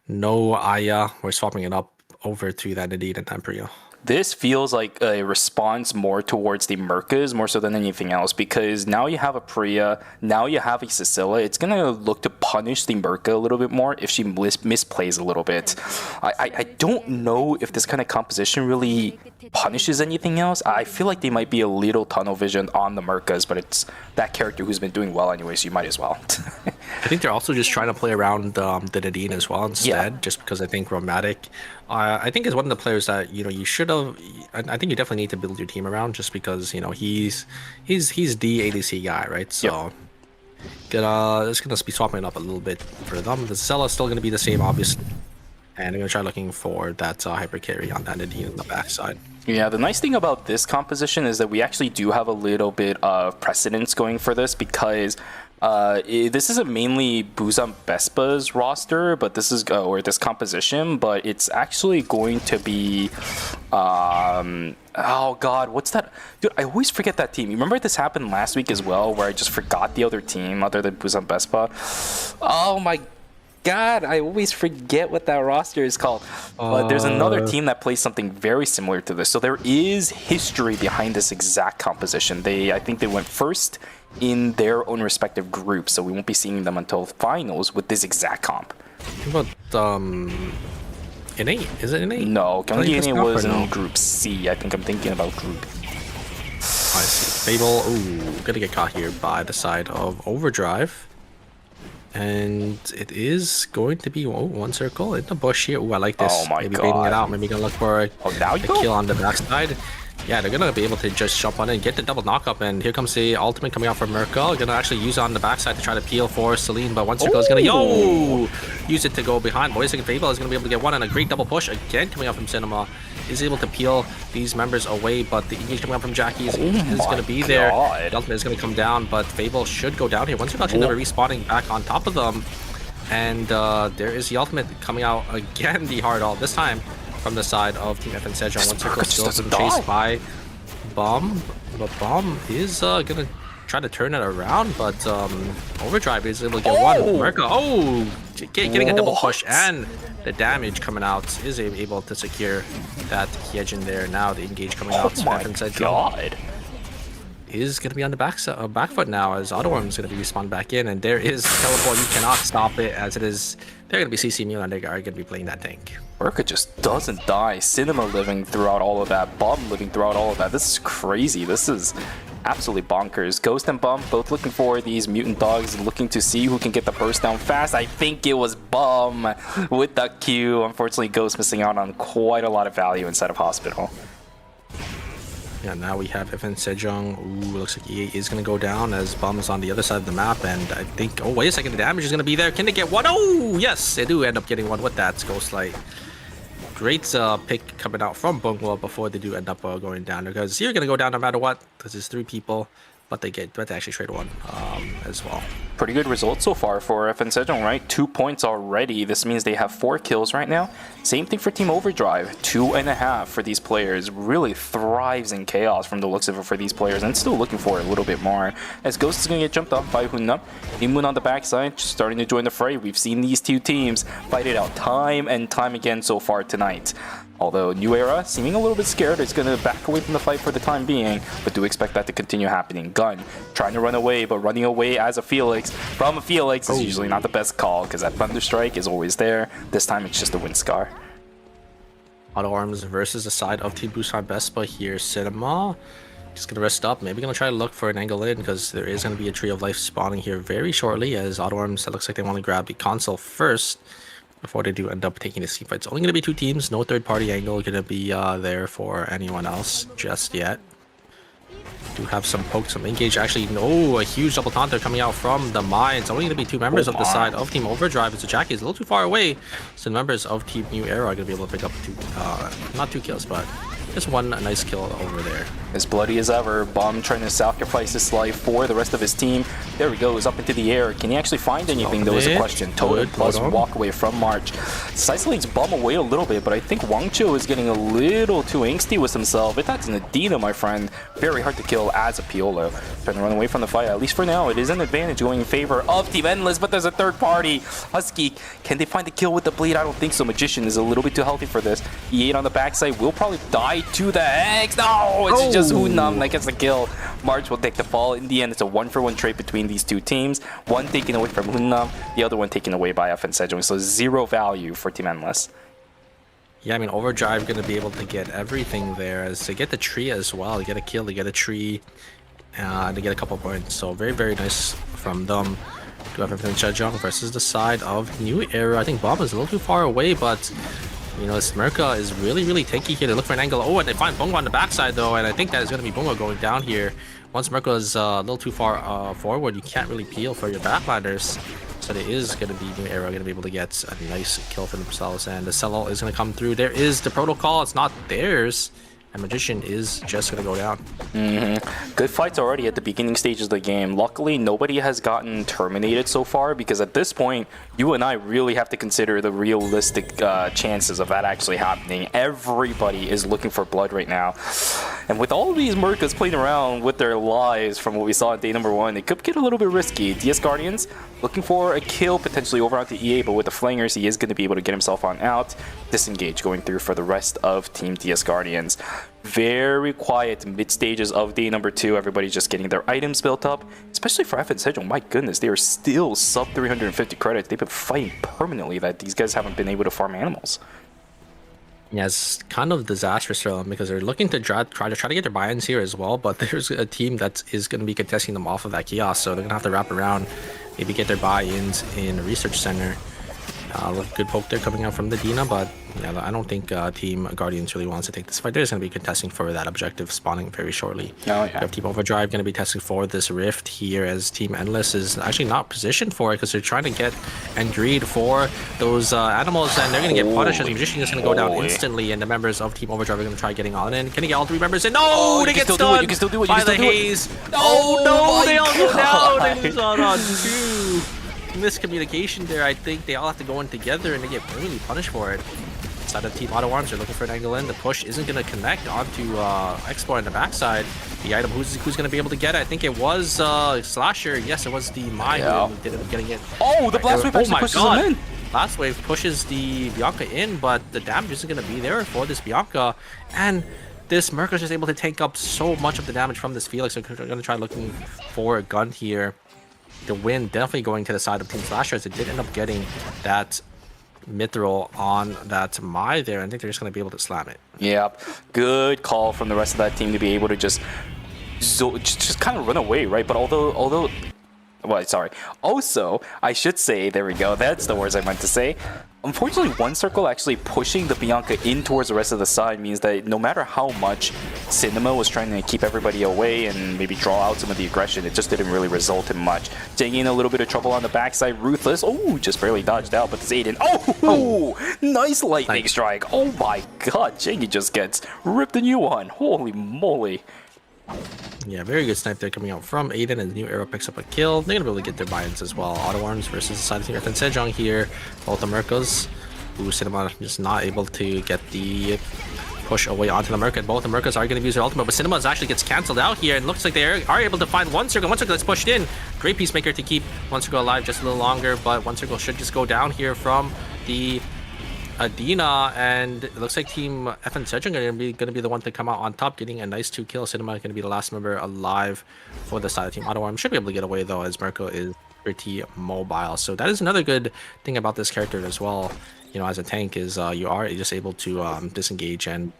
no Aya. We're swapping it up over to that Nadine and that Priya.
This feels like a response more towards the Mercas more so than anything else, because now you have a Priya, now you have a Cecilia. It's going to look to punish the Merca a little bit more if she misplays a little bit. I don't know if this kind of composition really punishes anything else. I feel like they might be a little tunnel vision on the Mercas, but it's that character who's been doing well anyway, so you might as well.
I think they're also just trying to play around the Nadine as well instead, just because I think Romantic, I think is one of the players that, you know, you should have, I think you definitely need to build your team around just because, you know, he's the ADC guy, right? So it's gonna be swapping it up a little bit for them. The Cella is still gonna be the same, obviously, and they're gonna try looking for that hyper carry on that Nadine on the backside.
Yeah, the nice thing about this composition is that we actually do have a little bit of precedence going for this, because this isn't mainly Busan Vespa's roster, but this is or this composition, but it's actually going to be oh god, what's that? Dude, I always forget that team. You remember this happened last week as well, where I just forgot the other team other than Busan Vespa? Oh my god, I always forget what that roster is called. But there's another team that plays something very similar to this. So there is history behind this exact composition. I think they went first in their own respective groups, so we won't be seeing them until finals with this exact comp.
What about NA? Is it NA?
No, NA was in Group C. I think I'm thinking about Group.
I see. Fable, ooh, gonna get caught here by the side of Overdrive. And it is going to be one circle in the bush here. Ooh, I like this.
Oh my
maybe
god.
baiting it out. Maybe gonna look for a kill on the backside. Yeah, they're gonna be able to just jump on it and get the double knockup. And here comes the ultimate coming out from Merkel. Gonna actually use it on the backside to try to peel for Celine, but one circle is gonna use it to go behind. Boys and Fable is gonna be able to get one, and a great double push again coming out from Cinema. Is able to peel these members away, but the engage coming out from Jackie is gonna be there. The ultimate is gonna come down, but Fable should go down here. One circle actually never respawning back on top of them. And there is the ultimate coming out again, the hard ult, this time from the side of Team FN Sejong. One circle still being chased by Bomb, but Bomb is gonna try to turn it around, but Overdrive is able to get one. Merca, getting a double push, and the damage coming out is able to secure that Hyejin there. Now the engage coming out.
Oh my god.
Is going to be on the back foot now, as Autoworm is going to be respawned back in, and there is teleport. You cannot stop it, as it is. They're going to be CC Mew, and they're going to be playing that tank.
Merca just doesn't die. Cinema living throughout all of that. Bomb living throughout all of that. This is crazy. This is absolutely bonkers. Ghost and Bum both looking for these mutant dogs, looking to see who can get the burst down fast. I think it was Bum with the Q. Unfortunately, Ghost missing out on quite a lot of value inside of Hospital.
Yeah, now we have FN Sejong. Ooh, looks like E8 is going to go down as Bum is on the other side of the map. And I think, oh, wait a second, the damage is going to be there. Can they get one? Oh, yes, they do end up getting one with that Ghostlight. Great pick coming out from Bungwa before they do end up going down, because you're going to go down no matter what, because there's 3 people. But they actually trade one as well.
Pretty good result so far for FN Sejong, right? 2 points already. This means they have 4 kills right now. Same thing for Team Overdrive. 2.5 for these players. Really thrives in chaos from the looks of it for these players, and still looking for a little bit more. As Ghost is going to get jumped off by Hunna. Imun on the backside, starting to join the fray. We've seen these two teams fight it out time and time again so far tonight. Although New Era, seeming a little bit scared, is going to back away from the fight for the time being, but do expect that to continue happening. Gun trying to run away, but running away as a Felix from a Felix is usually not the best call, because that Thunderstrike is always there. This time it's just a Wind Scar.
Auto Arms versus the side of Team Busan Vespa here. Cinema just going to rest up. Maybe going to try to look for an angle in, because there is going to be a Tree of Life spawning here very shortly, as Auto Arms, it looks like they want to grab the console first. before they do end up taking this team fight. It's only going to be 2 teams. No third-party angle going to be there for anyone else just yet. Do have some poke, some engage. Actually, no, a huge double taunt coming out from the mine. It's only going to be 2 members of the side of Team Overdrive. So Jackie is a little too far away. So the members of Team New Era are going to be able to pick up 2, not 2 kills, but just 1 nice kill over there.
As bloody as ever, Bomb trying to sacrifice his life for the rest of his team. There he goes, up into the air. Can he actually find anything? There was a question. Totem plus walk away from March. Isolates Bomb away a little bit, but I think Wangcho is getting a little too angsty with himself. If that's an Adina, my friend, very hard to kill as a Piolo. Trying to run away from the fight. At least for now, it is an advantage going in favor of Team Endless, but there's a third party. Husky, can they find the kill with the bleed? I don't think so. Magician is a little bit too healthy for this. E8 on the backside will probably die to the X. No, it's just Hunam that gets the kill. March will take the fall. In the end, it's a 1-for-1 trade between these 2 teams. One taken away from Hunam, the other one taken away by FN Sejong. So 0 value for Team Endless.
Yeah, I mean, Overdrive going to be able to get everything there. As they get the tree as well. They get a kill, they get a tree, they get a couple points. So very, very nice from them. Do have everything Sejong versus the side of New Era. I think Bob is a little too far away, but you know, Smirka is really, really tanky here. They look for an angle. Oh, and they find Bungo on the backside, though, and I think that is going to be Bungo going down here. Once Smirka is a little too far forward, you can't really peel for your backliners. So there is going to be New Era going to be able to get a nice kill for themselves, and the sell-out is going to come through. There is the protocol. It's not theirs. And Magician is just going to go down.
Good fights already at the beginning stages of the game. Luckily, nobody has gotten terminated so far, because at this point, you and I really have to consider the realistic chances of that actually happening. Everybody is looking for blood right now. And with all these Merkas playing around with their lives from what we saw at day number 1, it could get a little bit risky. DS Guardians looking for a kill potentially over onto EA, but with the Flangers, he is going to be able to get himself on out. Disengage going through for the rest of Team DS Guardians. Very quiet mid stages of day number 2. Everybody's just getting their items built up, especially for FN Sejong. My goodness, they are still sub 350 credits. They've been fighting permanently that these guys haven't been able to farm animals.
Yeah, it's kind of disastrous for them because they're looking to try to get their buy-ins here as well, but there's a team that is going to be contesting them off of that kiosk, so they're going to have to wrap around, maybe get their buy-ins in a research center. Good poke there coming out from the Dina, but yeah, I don't think Team Guardians really wants to take this fight. They're just going to be contesting for that objective spawning very shortly.
Oh, yeah.
You have Team Overdrive going to be testing for this rift here, as Team Endless is actually not positioned for it because they're trying to get and greed for those animals, and they're going to get punished as the Magician is going to go down instantly, and the members of Team Overdrive are going to try getting on in. Can he get all 3 members in? No! They get stunned
you can still do it.
by the haze. Oh no! They all go down! They lose out on 2. Miscommunication there. I think they all have to go in together and they get really punished for it. Side of Team Auto Arms are looking for an angle in. The push isn't going to connect onto Explorer on the backside. The item, who's going to be able to get it? I think it was Slasher. Yes, it was the Mine who did end up getting it.
Oh, the Blast Wave actually pushes him in.
Blast Wave pushes the Bianca in, but the damage isn't going to be there for this Bianca. And this Merc is just able to take up so much of the damage from this Felix. So they're going to try looking for a gun here. The win definitely going to the side of Team Slasher, as it did end up getting that mithril on that Mai there. I think they're just going to be able to slam it.
Yep. Good call from the rest of that team to be able to just kind of run away, right? But although well, sorry. Also, I should say, there we go. That's the words I meant to say. Unfortunately, one circle actually pushing the Bianca in towards the rest of the side means that no matter how much Cinema was trying to keep everybody away and maybe draw out some of the aggression, it just didn't really result in much. Jang in a little bit of trouble on the backside. Ruthless. Oh, just barely dodged out, but this Aiden. Oh, nice lightning strike. Oh my god, Jang just gets ripped a new one. Holy moly.
Yeah, very good snipe there coming out from Aiden, and the New Era picks up a kill. They're going to be able to get their buy-ins as well. Auto Arms versus the side of Team FN Sejong here. Both the Mercas, who Cinema just not able to get the push away onto the Merc, and both the Mercas are going to use their ultimate, but Cinema actually gets cancelled out here, and looks like they are able to find one circle that's pushed in. Great Peacemaker to keep one circle alive just a little longer, but one circle should just go down here from the Adina, and it looks like Team FN Sejong are going to be the one to come out on top, getting a nice 2 kills. Cinema is going to be the last member alive for the side of Team Auto Arm. Should be able to get away though, as Mirko is pretty mobile. So that is another good thing about this character as well. You know, as a tank, is you are just able to disengage and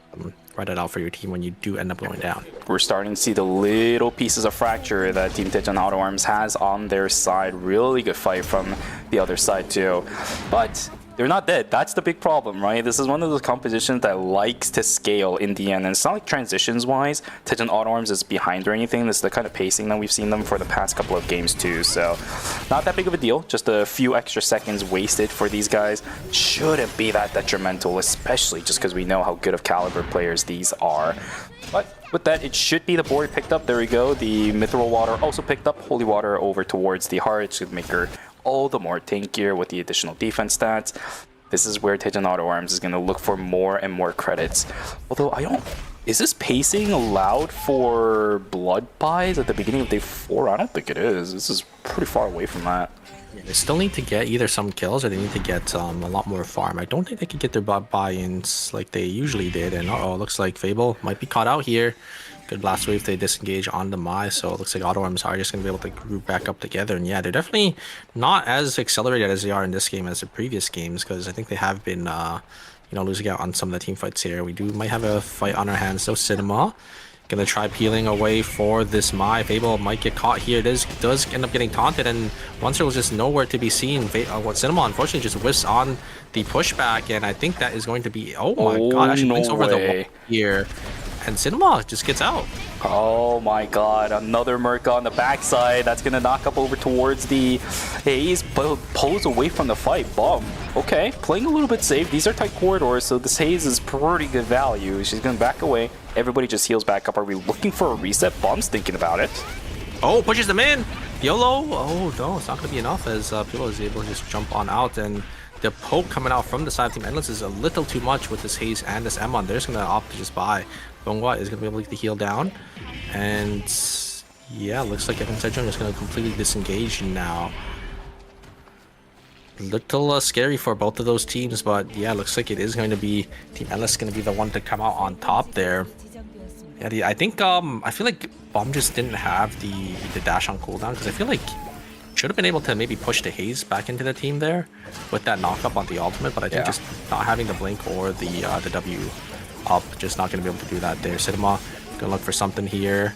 ride it out for your team when you do end up going down.
We're starting to see the little pieces of fracture that Team Tejan Auto Arms has on their side. Really good fight from the other side too. But they're not dead. That's the big problem, right? This is one of those compositions that likes to scale in the end. And it's not like transitions-wise, Tejan Auto Arms is behind or anything. This is the kind of pacing that we've seen them for the past couple of games too. So not that big of a deal. Just a few extra seconds wasted for these guys. Shouldn't be that detrimental, especially just because we know how good of caliber players these are. But with that, it should be the board picked up. There we go. The Mithril Water also picked up. Holy Water over towards the heart should make her all the more tankier with the additional defense stats. This is where Tejan Auto Arms is going to look for more and more credits. Although I don't... Is this pacing allowed for blood buys at the beginning of day 4? I don't think it is. This is pretty far away from that.
Yeah, they still need to get either some kills or they need to get a lot more farm. I don't think they can get their buy-ins like they usually did. And uh-oh, looks like Fable might be caught out here. Good blast wave, they disengage on the Mai, so it looks like Auto Arms are just going to be able to group back up together. And yeah, they're definitely not as accelerated as they are in this game as the previous games, because I think they have been, you know, losing out on some of the team fights here. We might have a fight on our hands, though. Cinema going to try peeling away for this Mai. Fable might get caught here. It does end up getting taunted, and Monster was just nowhere to be seen. Cinema unfortunately just whiffs on the pushback, and I think that is going to be, oh my god, actually blinks over the wall here. And Cinema just gets out.
Oh my god, another Merc on the backside. That's going to knock up over towards the Haze, but pulls away from the fight. Bomb. Okay, playing a little bit safe. These are tight corridors, so this Haze is pretty good value. She's going to back away. Everybody just heals back up. Are we looking for a reset? Bomb's thinking about it.
Oh, pushes them in. YOLO. Oh, no, it's not going to be enough as Pilo is able to just jump on out. And the poke coming out from the side of Team Endless is a little too much with this Haze and this Emon. They're just going to opt to just buy. Bongwa is going to be able to heal down. And yeah, looks like Evan Sejong is going to completely disengage now. Little scary for both of those teams, but yeah, looks like it is going to be Team Endless going to be the one to come out on top there. Yeah, I think I feel like Bomb just didn't have the dash on cooldown, because I feel like should have been able to maybe push the Haze back into the team there with that knock up on the ultimate, but I think just not having the blink or the W up, just not going to be able to do that there. Cinema gonna look for something here.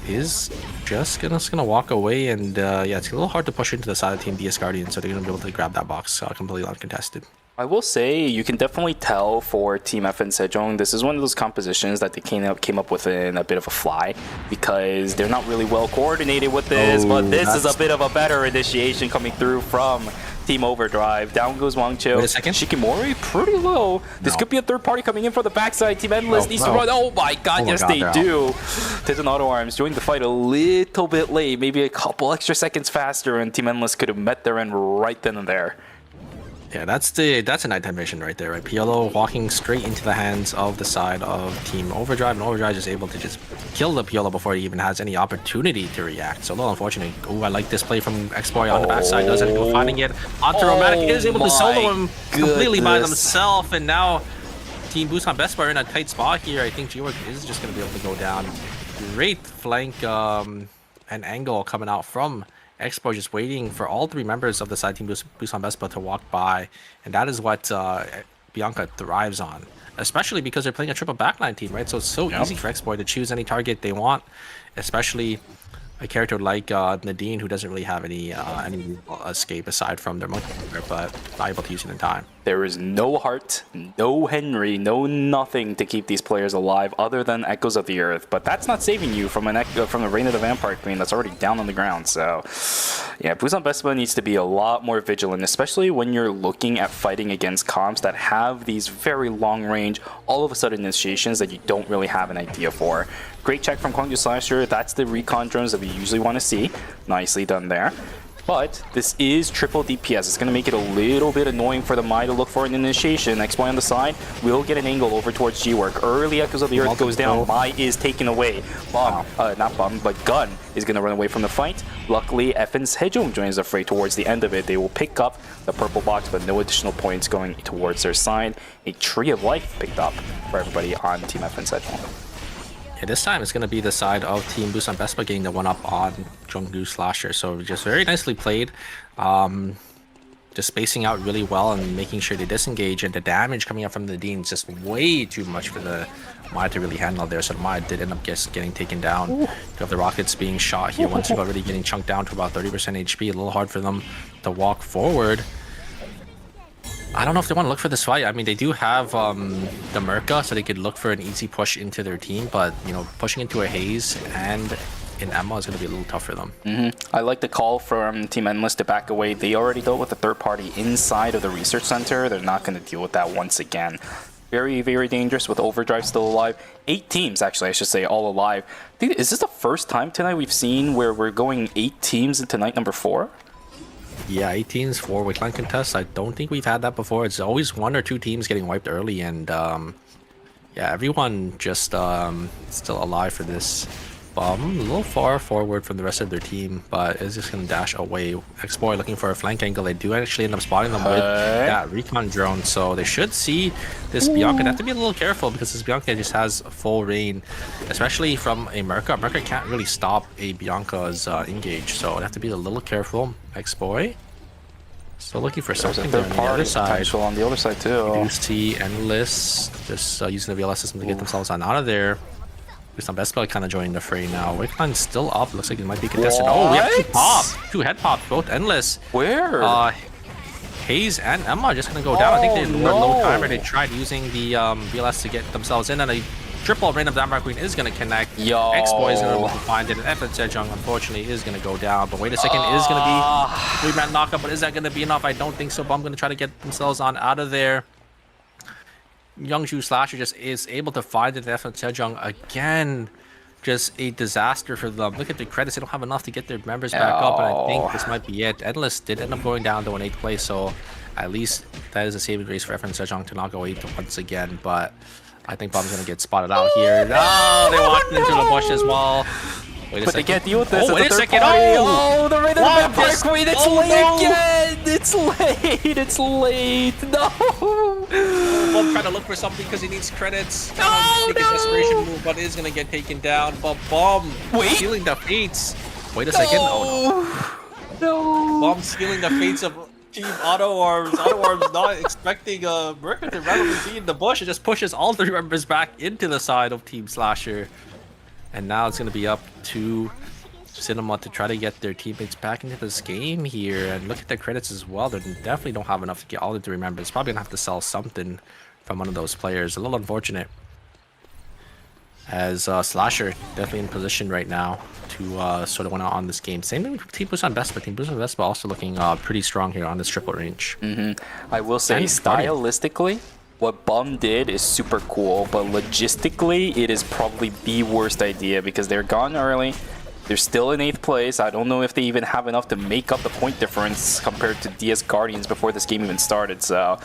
Is just gonna walk away, and yeah, it's a little hard to push into the side of Team DS Guardian, so they're gonna be able to grab that box completely uncontested.
I will say you can definitely tell for Team FN Sejong, this is one of those compositions that they came up with in a bit of a fly, because they're not really well coordinated with this, but this is a bit of a better initiation coming through from Team Overdrive. Down goes Wangcho.
Wait a second.
Shikimori pretty low. This could be a third party coming in for the backside. Team Endless needs to run. Oh my god, yes they do. Tejan Auto Arms joined the fight a little bit late, maybe a couple extra seconds faster, and Team Endless could have met their end right then and there.
Yeah, that's a nighttime vision right there, right? Piolo walking straight into the hands of the side of Team Overdrive, and Overdrive is able to just kill the Piolo before he even has any opportunity to react. So a little unfortunate. Oh, I like this play from X-Boy on the backside. Does end up finding it. Automatic is able to solo him completely by themselves, and now Team Busan Best are in a tight spot here. I think G-Work is just going to be able to go down. Great flank and angle coming out from Expo, just waiting for all three members of the side Team Busan Vespa to walk by, and that is what Bianca thrives on, especially because they're playing a triple backline team, right? So it's so easy for Expo to choose any target they want, especially a character like Nadine, who doesn't really have any escape aside from their monkey, but not able to use it in time.
There is no heart, no Henry, no nothing to keep these players alive other than Echoes of the Earth. But that's not saving you from from the Reign of the Vampire Queen that's already down on the ground. So yeah, Busan Vespa needs to be a lot more vigilant, especially when you're looking at fighting against comps that have these very long range, all of a sudden initiations that you don't really have an idea for. Great check from Kwangju Slasher. That's the recon drones that we usually want to see. Nicely done there. But this is triple DPS. It's going to make it a little bit annoying for the Mai to look for an initiation. X-Boy on the side will get an angle over towards G-Work. Early Echoes of the Earth goes down. Mai is taken away. Bomb, not Bomb, but Gun is going to run away from the fight. Luckily, FN Sejong joins the fray towards the end of it. They will pick up the purple box, but no additional points going towards their side. A Tree of Life picked up for everybody on Team FN Sejong.
Yeah, this time it's going to be the side of Team Busan Vespa getting the one up on Jungdu Slasher. So just very nicely played. Just spacing out really well and making sure they disengage. And the damage coming up from the Dean is just way too much for the Mai to really handle there. So the Mai did end up getting taken down. You have the rockets being shot here. Once you've already getting chunked down to about 30% HP, a little hard for them to walk forward. I don't know if they want to look for this fight. I mean, they do have the Merca, so they could look for an easy push into their team, but, you know, pushing into a Haze and in Emma is going to be a little tough for them.
I like the call from Team Endless to back away. They already dealt with the third party inside of the research center. They're not going to deal with that once again. Very, very dangerous with Overdrive still alive. 8 teams, actually, I should say, all alive. Is this the first time tonight we've seen where we're going 8 teams into night number 4?
Yeah, 8 teams, 4 Wickline contests. I don't think we've had that before. It's always 1 or 2 teams getting wiped early, and yeah, everyone just still alive for this. A little far forward from the rest of their team, but is just gonna dash away. Explorer looking for a flank angle. They do actually end up spotting them with that recon drone, so they should see this Bianca. They have to be a little careful because this Bianca just has full reign, especially from a Merca. Merca can't really stop a Bianca's engage, so they have to be a little careful. X-Boy still looking for something there on the other side.
Potential on the other side too.
You see Endless just using the VLS system to get themselves out of there. Some best spell kind of joining the fray now. Wickline's still up. Looks like it might be contested. Oh, we have 2 pops. 2 head pops, both Endless.
Where?
Haze and Emma just gonna go down. I think they were low timer. They tried using the VLS to get themselves in, and a triple random Damar Queen is gonna connect. X-Boy is gonna find it, and Evan Sejong unfortunately is gonna go down. But wait a second, is gonna be 3-man knockup, but is that gonna be enough? I don't think so. But I'm gonna try to get themselves on out of there. Youngju Slasher just is able to find the death of Sejong again. Just a disaster for them. Look at the credits. They don't have enough to get their members back up, and I think this might be it. Endless did end up going down to an 8th place, so at least that is a saving grace for Evan Sejong to not go 8th once again. But I think Bomb's gonna get spotted out here. Oh, they walked into the bush as well. Wait a second.
They can't deal with this.
Oh, wait a second.
Oh, the Raiden of Vampire Queen. It's late again. It's late. It's late. No.
Bomb trying to look for something because he needs credits. Take a desperation move, but is gonna get taken down. But Bomb stealing the fates. Wait a second. Oh no. Bomb stealing the fates of Team Auto Arms. Auto Arms not expecting Merca to randomly be in the bush. It just pushes all 3 members back into the side of Team Slasher. And now it's going to be up to Cinema to try to get their teammates back into this game here. And look at their credits as well. They definitely don't have enough to get all the 3 members. Probably going to have to sell something from one of those players. A little unfortunate. As Slasher definitely in position right now to sort of win out on this game. Same thing with Team Busan Vespa. Team Busan Vespa also looking pretty strong here on this triple range.
I will say, stylistically, what Bum did is super cool, but logistically, it is probably the worst idea because they're gone early. They're still in 8th place. I don't know if they even have enough to make up the point difference compared to DS Guardians before this game even started. So,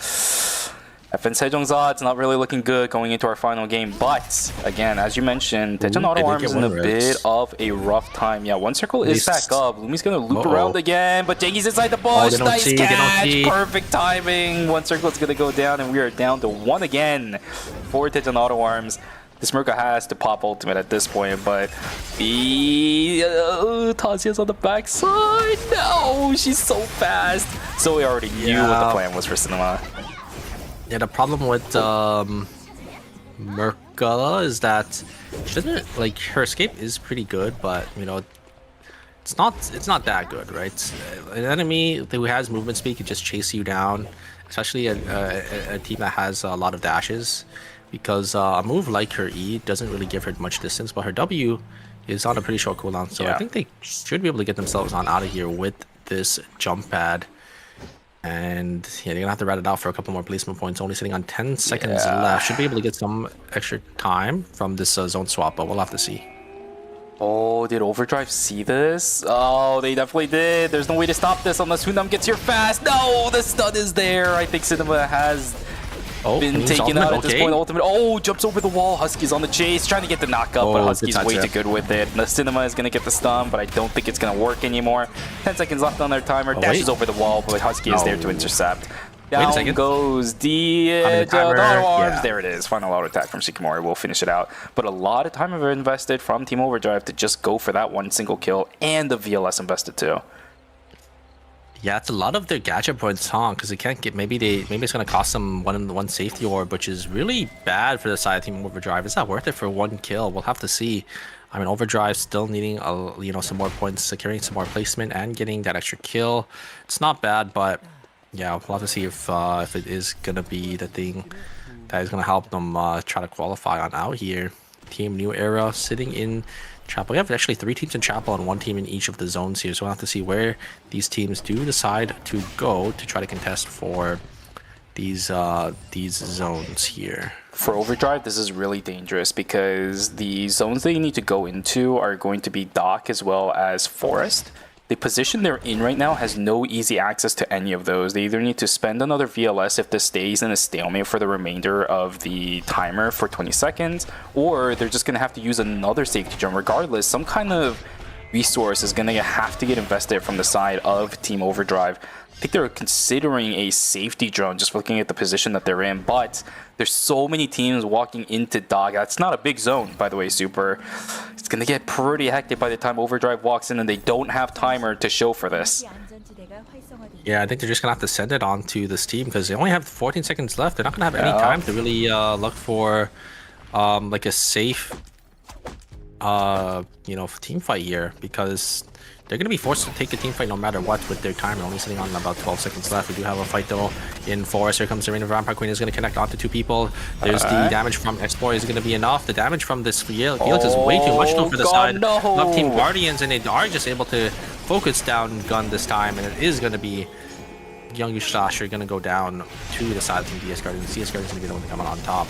FN Sejong's odds not really looking good going into our final game. But again, as you mentioned, Daejeon Auto Arms is in a bit of a rough time. Yeah, one circle is back up. Lumi's gonna loop around again, but Jengi's inside the bush. Nice catch, perfect timing. One circle is gonna go down, and we are down to 1 again for Daejeon Auto Arms. This Merca has to pop ultimate at this point, but Tazia's on the backside. No, she's so fast. So we already knew what the plan was for Cinema.
Yeah, the problem with Merca is that she doesn't, like, her escape is pretty good, but you know, it's not that good, right? An enemy who has movement speed can just chase you down, especially a team that has a lot of dashes, because a move like her E doesn't really give her much distance, but her W is on a pretty short cooldown, so I think they should be able to get themselves on out of here with this jump pad. And yeah, they're gonna have to rat it out for a couple more placement points. Only sitting on 10 seconds left. Should be able to get some extra time from this zone swap, but we'll have to see.
Oh, did Overdrive see this? Oh, they definitely did. There's no way to stop this unless Hunam gets here fast. No, the stun is there. I think Cinema has been taken out at this point. Ultimate. Oh, jumps over the wall. Husky's on the chase, trying to get the knockup, but Husky's way too good with it. The Cinema is going to get the stun, but I don't think it's going to work anymore. 10 seconds left on their timer. Dashes over the wall, but Husky is there to intercept. Down goes the auto arms. There it is. Final auto attack from Shikimori will finish it out. But a lot of time invested from Team Overdrive to just go for that one single kill, and the VLS invested too.
Yeah, it's a lot of their gadget points, huh? Because they can't get, maybe it's gonna cost them one safety orb, which is really bad for the side of Team Overdrive. Is that worth it for 1 kill? We'll have to see. I mean, Overdrive still needing some more points, securing some more placement and getting that extra kill. It's not bad, but yeah, we'll have to see if it is gonna be the thing that is gonna help them try to qualify on out here. Team New Era sitting in Chapel. We have actually 3 teams in Chapel and 1 team in each of the zones here, so we'll have to see where these teams do decide to go to try to contest for these zones here.
For Overdrive, this is really dangerous because the zones that you need to go into are going to be Dock as well as Forest. The position they're in right now has no easy access to any of those. They either need to spend another VLS if this stays in a stalemate for the remainder of the timer for 20 seconds, or they're just going to have to use another safety jump. Regardless, some kind of resource is going to have to get invested from the side of Team Overdrive. I think they're considering a safety drone just looking at the position that they're in, but there's so many teams walking into Dog. That's not a big zone, by the way, Super. It's going to get pretty hectic by the time Overdrive walks in, and they don't have timer to show for this.
Yeah, I think they're just going to have to send it on to this team because they only have 14 seconds left. They're not going to have any time to really look for like a safe team fight here, because they're going to be forced to take a team fight no matter what with their timer only sitting on about 12 seconds left. We do have a fight though in Forest. Here comes the Arena Vampire Queen is going to connect onto 2 people. There's the damage from Explorer is going to be enough. The damage from this field is way too much though for the side of Team Guardians, and they are just able to focus down gun this time, and it is going to be Young Yustasher going to go down to the side of Team DS Guardians. DS Guardians going to be the one coming on top.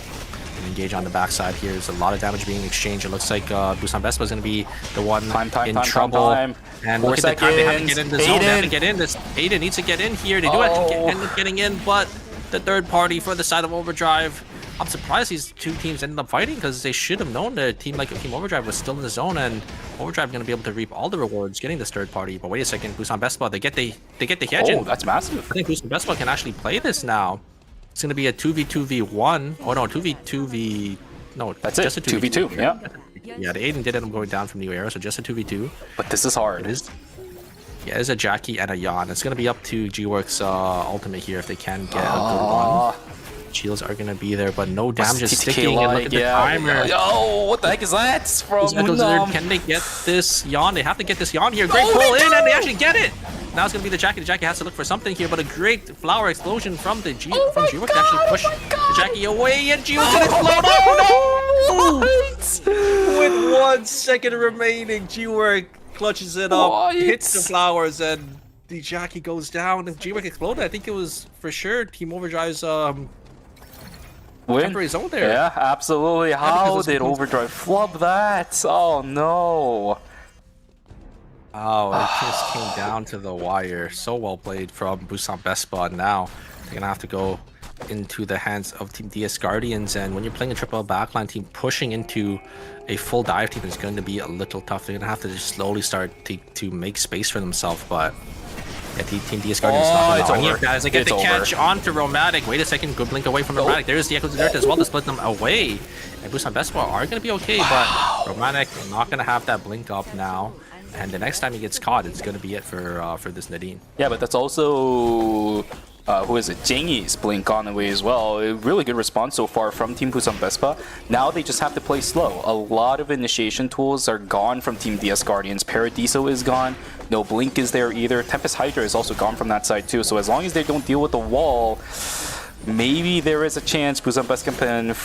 Engage on the backside here. There's a lot of damage being exchanged. It looks like Busan Vespa is going to be the one in trouble. And look at the time they have to get in the zone. They have to get in. Aiden needs to get in here. They do end up getting in, but the third party for the side of Overdrive. I'm surprised these 2 teams ended up fighting because they should have known that a team like Team Overdrive was still in the zone, and Overdrive going to be able to reap all the rewards getting this third party. But wait a second, Busan Vespa, they get the hedge in.
Oh, that's massive.
I think Busan Vespa can actually play this now. It's going to be a 2v2v1. Oh no, 2v2v... No,
that's
just
it.
a
2v2, yeah.
Yeah, the Aiden did end up going down from New Era, so just a 2v2.
But this is hard.
It is. Yeah, it's a Jackie and a Yan. It's going to be up to G-Works ultimate here if they can get a good one. Shields are going to be there, but no damage is sticking. And look at the timer.
Oh, what the heck is that? From
Can they get this Yan? They have to get this Yan here. Great pull in, and they actually get it. Now it's going to be the Jackie. The Jackie has to look for something here, but a great flower explosion from the G-Works to actually push the Jackie away, and G-Works going to explode. Oh no! With 1 second remaining, G-Works clutches it up, hits the flowers, and the Jackie goes down. If G-Works exploded, I think it was for sure Team Overdrive's temporary zone there.
Yeah, absolutely. How did Overdrive flub that? Oh no.
Oh, it just came down to the wire. So well played from Busan Vespa. Now they're gonna have to go into the hands of Team DS Guardians, and when you're playing a triple backline team, pushing into a full dive team is going to be a little tough. They're gonna have to just slowly start to make space for themselves, but yeah, Team DS Guardians not on here, guys. They get the catch onto Romantic. Wait a second, good blink away from Romantic. There's the Echo to Dirt as well to split them away. And Busan Vespa are gonna be okay, but Romantic not gonna have that blink up now. And the next time he gets caught, it's going to be it for this Nadine.
Yeah, but that's also, who is it? Jingy's blink on the way as well. A really good response so far from Team Busan Vespa. Now they just have to play slow. A lot of initiation tools are gone from Team DS Guardians. Paradiso is gone. No blink is there either. Tempest Hydra is also gone from that side too. So as long as they don't deal with the wall, maybe there is a chance Busan Vespa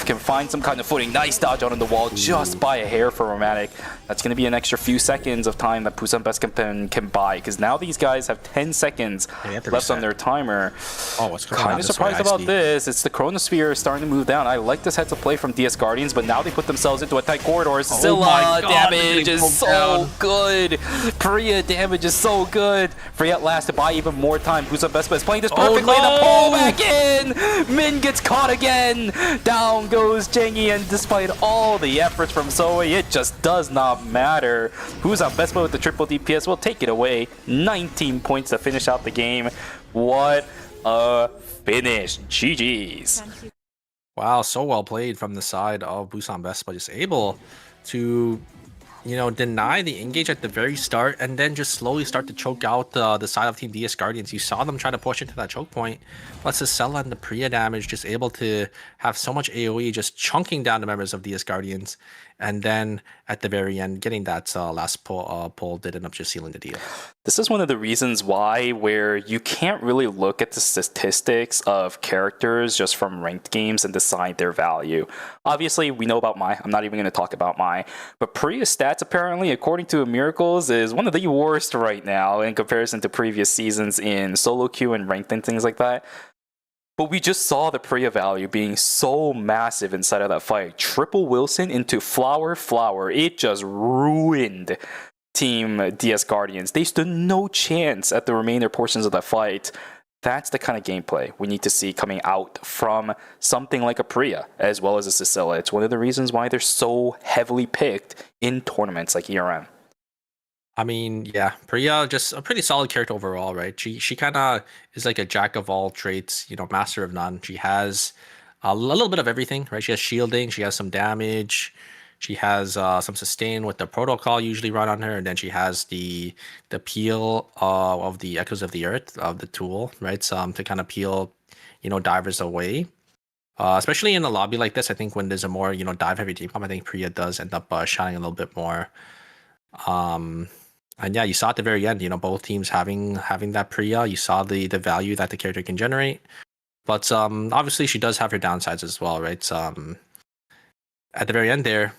can find some kind of footing. Nice dodge on the wall just by a hair for Romantic. That's going to be an extra few seconds of time that Busan Vespa can buy, because now these guys have 10 seconds left on their timer.
Oh, what's
kind of surprised about this. It's the Chronosphere starting to move down. I like this heads of play from DS Guardians, but now they put themselves into a tight corridor. Zilla damage is so good. Priya damage is so good. Freya last to buy even more time. Busan Vespa is playing this perfectly. The pull back in. Min gets caught again. Down goes Jengi, and despite all the efforts from Zoe, it just does not matter. Busan Vespa with the triple DPS will take it away. 19 points to finish out the game. What a finish. GG's.
Wow, so well played from the side of Busan Vespa, just able to deny the engage at the very start and then just slowly start to choke out the side of Team DS Guardians. You saw them try to push into that choke point, but Cicella and the Priya damage just able to have so much AoE just chunking down the members of DS Guardians, and then at the very end getting that last pull did end up just sealing the deal.
This is one of the reasons why where you can't really look at the statistics of characters just from ranked games and decide their value. Obviously, we know about Mai. I'm not even going to talk about Mai. But Priya's stats, apparently, according to Miracles, is one of the worst right now in comparison to previous seasons in solo queue and ranked and things like that. But we just saw the Priya value being so massive inside of that fight. Triple Wilson into Flower. It just ruined Team DS Guardians. They stood no chance at the remainder portions of that fight. That's the kind of gameplay we need to see coming out from something like a Priya as well as a Cicella. It's one of the reasons why they're so heavily picked in tournaments like ERM.
I mean, yeah, Priya just a pretty solid character overall, right? She kind of is like a jack of all trades, master of none. She has a little bit of everything, right? She has shielding, she has some damage, she has some sustain with the protocol usually run on her, and then she has the peel of the Echoes of the Earth of the tool, right? To kind of peel, divers away. Especially in a lobby like this, I think when there's a more dive heavy team comp, I think Priya does end up shining a little bit more. And yeah, you saw at the very end, both teams having that Priya. You saw the value that the character can generate, but obviously she does have her downsides as well, right? At the very end there,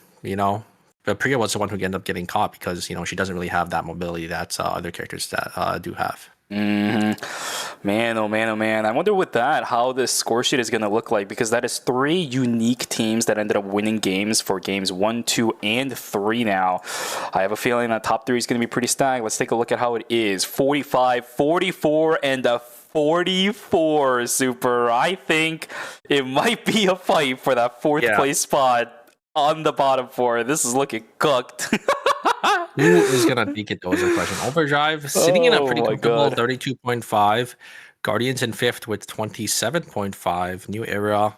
but Priya was the one who ended up getting caught because she doesn't really have that mobility that other characters that do have.
Man, oh man, oh man. I wonder with that how this score sheet is going to look like, because that is 3 unique teams that ended up winning games for games 1, 2, and 3 now. I have a feeling that top 3 is going to be pretty stacked. Let's take a look at how it is. 45, 44, and a 44, Super. I think it might be a fight for that 4th place spot on the bottom 4. This is looking cooked.
Who is going to take it, though, is a question. Overdrive sitting in a pretty comfortable 32.5. Guardians in 5th with 27.5. New Era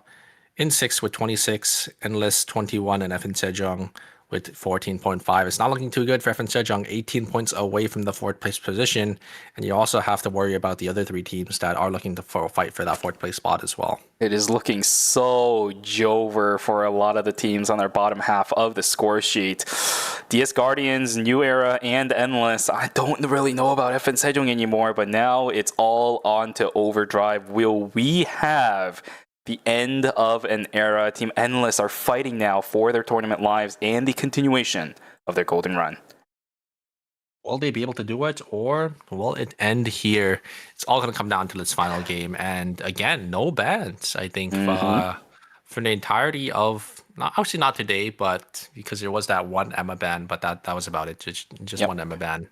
in 6th with 26. Endless 21, and FN Sejong with 14.5. It's not looking too good for FN Sejong, 18 points away from the 4th place position. And you also have to worry about the other 3 teams that are looking to fight for that 4th place spot as well.
It is looking so Jover for a lot of the teams on their bottom half of the score sheet. DS Guardians, New Era, and Endless. I don't really know about FN Sejong anymore, but now it's all on to Overdrive. Will we have the end of an era? Team Endless are fighting now for their tournament lives and the continuation of their golden run.
Will they be able to do it, or will it end here? It's all going to come down to this final game. And again, no bans, I think, for the entirety of, obviously not today, but because there was that one Emma ban, but that was about it. Just one Emma ban.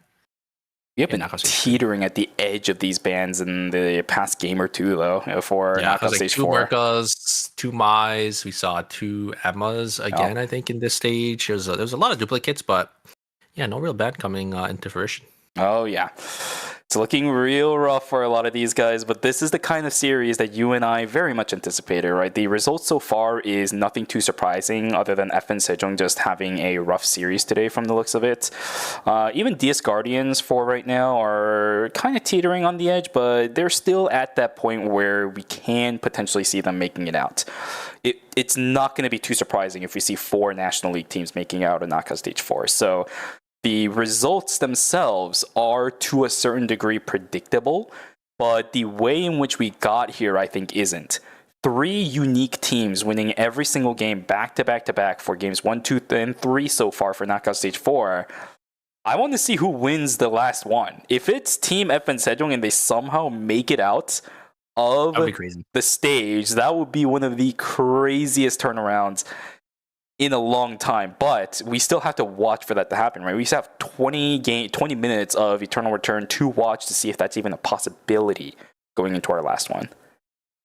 We have been teetering at the edge of these bans in the past game or two, though, for Knockout Stage 4.
2 Merkas, 2 Mais. We saw 2 Emmas again, I think, in this stage. There was a lot of duplicates, but yeah, no real ban coming into fruition.
Oh, yeah. It's looking real rough for a lot of these guys, but this is the kind of series that you and I very much anticipated, right? The result so far is nothing too surprising other than FN Sejong just having a rough series today from the looks of it. Even DS Guardians for right now are kind of teetering on the edge, but they're still at that point where we can potentially see them making it out. It's not going to be too surprising if we see 4 National League teams making out in Knockout Stage 4. So the results themselves are to a certain degree predictable, but the way in which we got here, I think, isn't. 3 unique teams winning every single game back to back to back for games 1, 2, and 3 so far for Knockout Stage 4. I want to see who wins the last one. If it's Team FN Sejong and they somehow make it out of the stage, that would be one of the craziest turnarounds in a long time, but we still have to watch for that to happen, right? We still have 20 minutes of Eternal Return to watch to see if that's even a possibility going into our last one.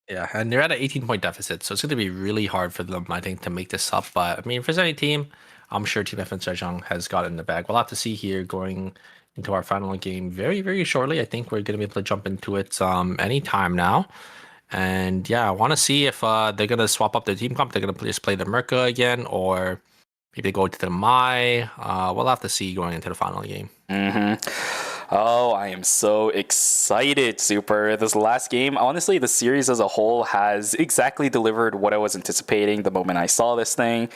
Yeah, and they're at an 18-point deficit, so it's going to be really hard for them, I think, to make this up. But, I mean, if there's any team, I'm sure Team FN Sejong has got it in the bag. We'll have to see here going into our final game very, very shortly. I think we're going to be able to jump into it anytime now. And yeah, I want to see if they're going to swap up their team comp. They're going to just play the Merca again, or Maybe go to the Mai. We'll have to see going into the final game.
Oh, I am so excited, Super. This last game, honestly, the series as a whole has exactly delivered what I was anticipating the moment I saw this thing.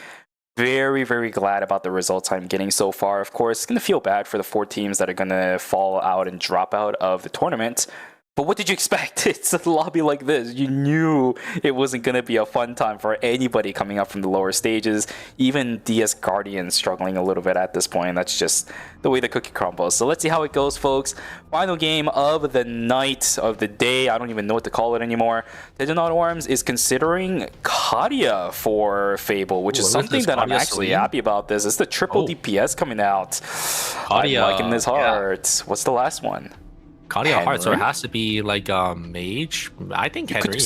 Very, very glad about the results I'm getting so far. Of course, it's going to feel bad for the 4 teams that are going to fall out and drop out of the tournament. But what did you expect? It's a lobby like this. You knew it wasn't going to be a fun time for anybody coming up from the lower stages. Even DS Guardians struggling a little bit at this point. That's just the way the cookie crumbles. So let's see how it goes, folks. Final game of the night, of the day. I don't even know what to call it anymore. Tejan Arms is considering Kadia for Fable, which is something that I'm actually happy about. This is the triple DPS coming out.
Kadia,
I'm liking this hard. What's the last one?
Kadia hard, so it has to be like Mage. I think Henry.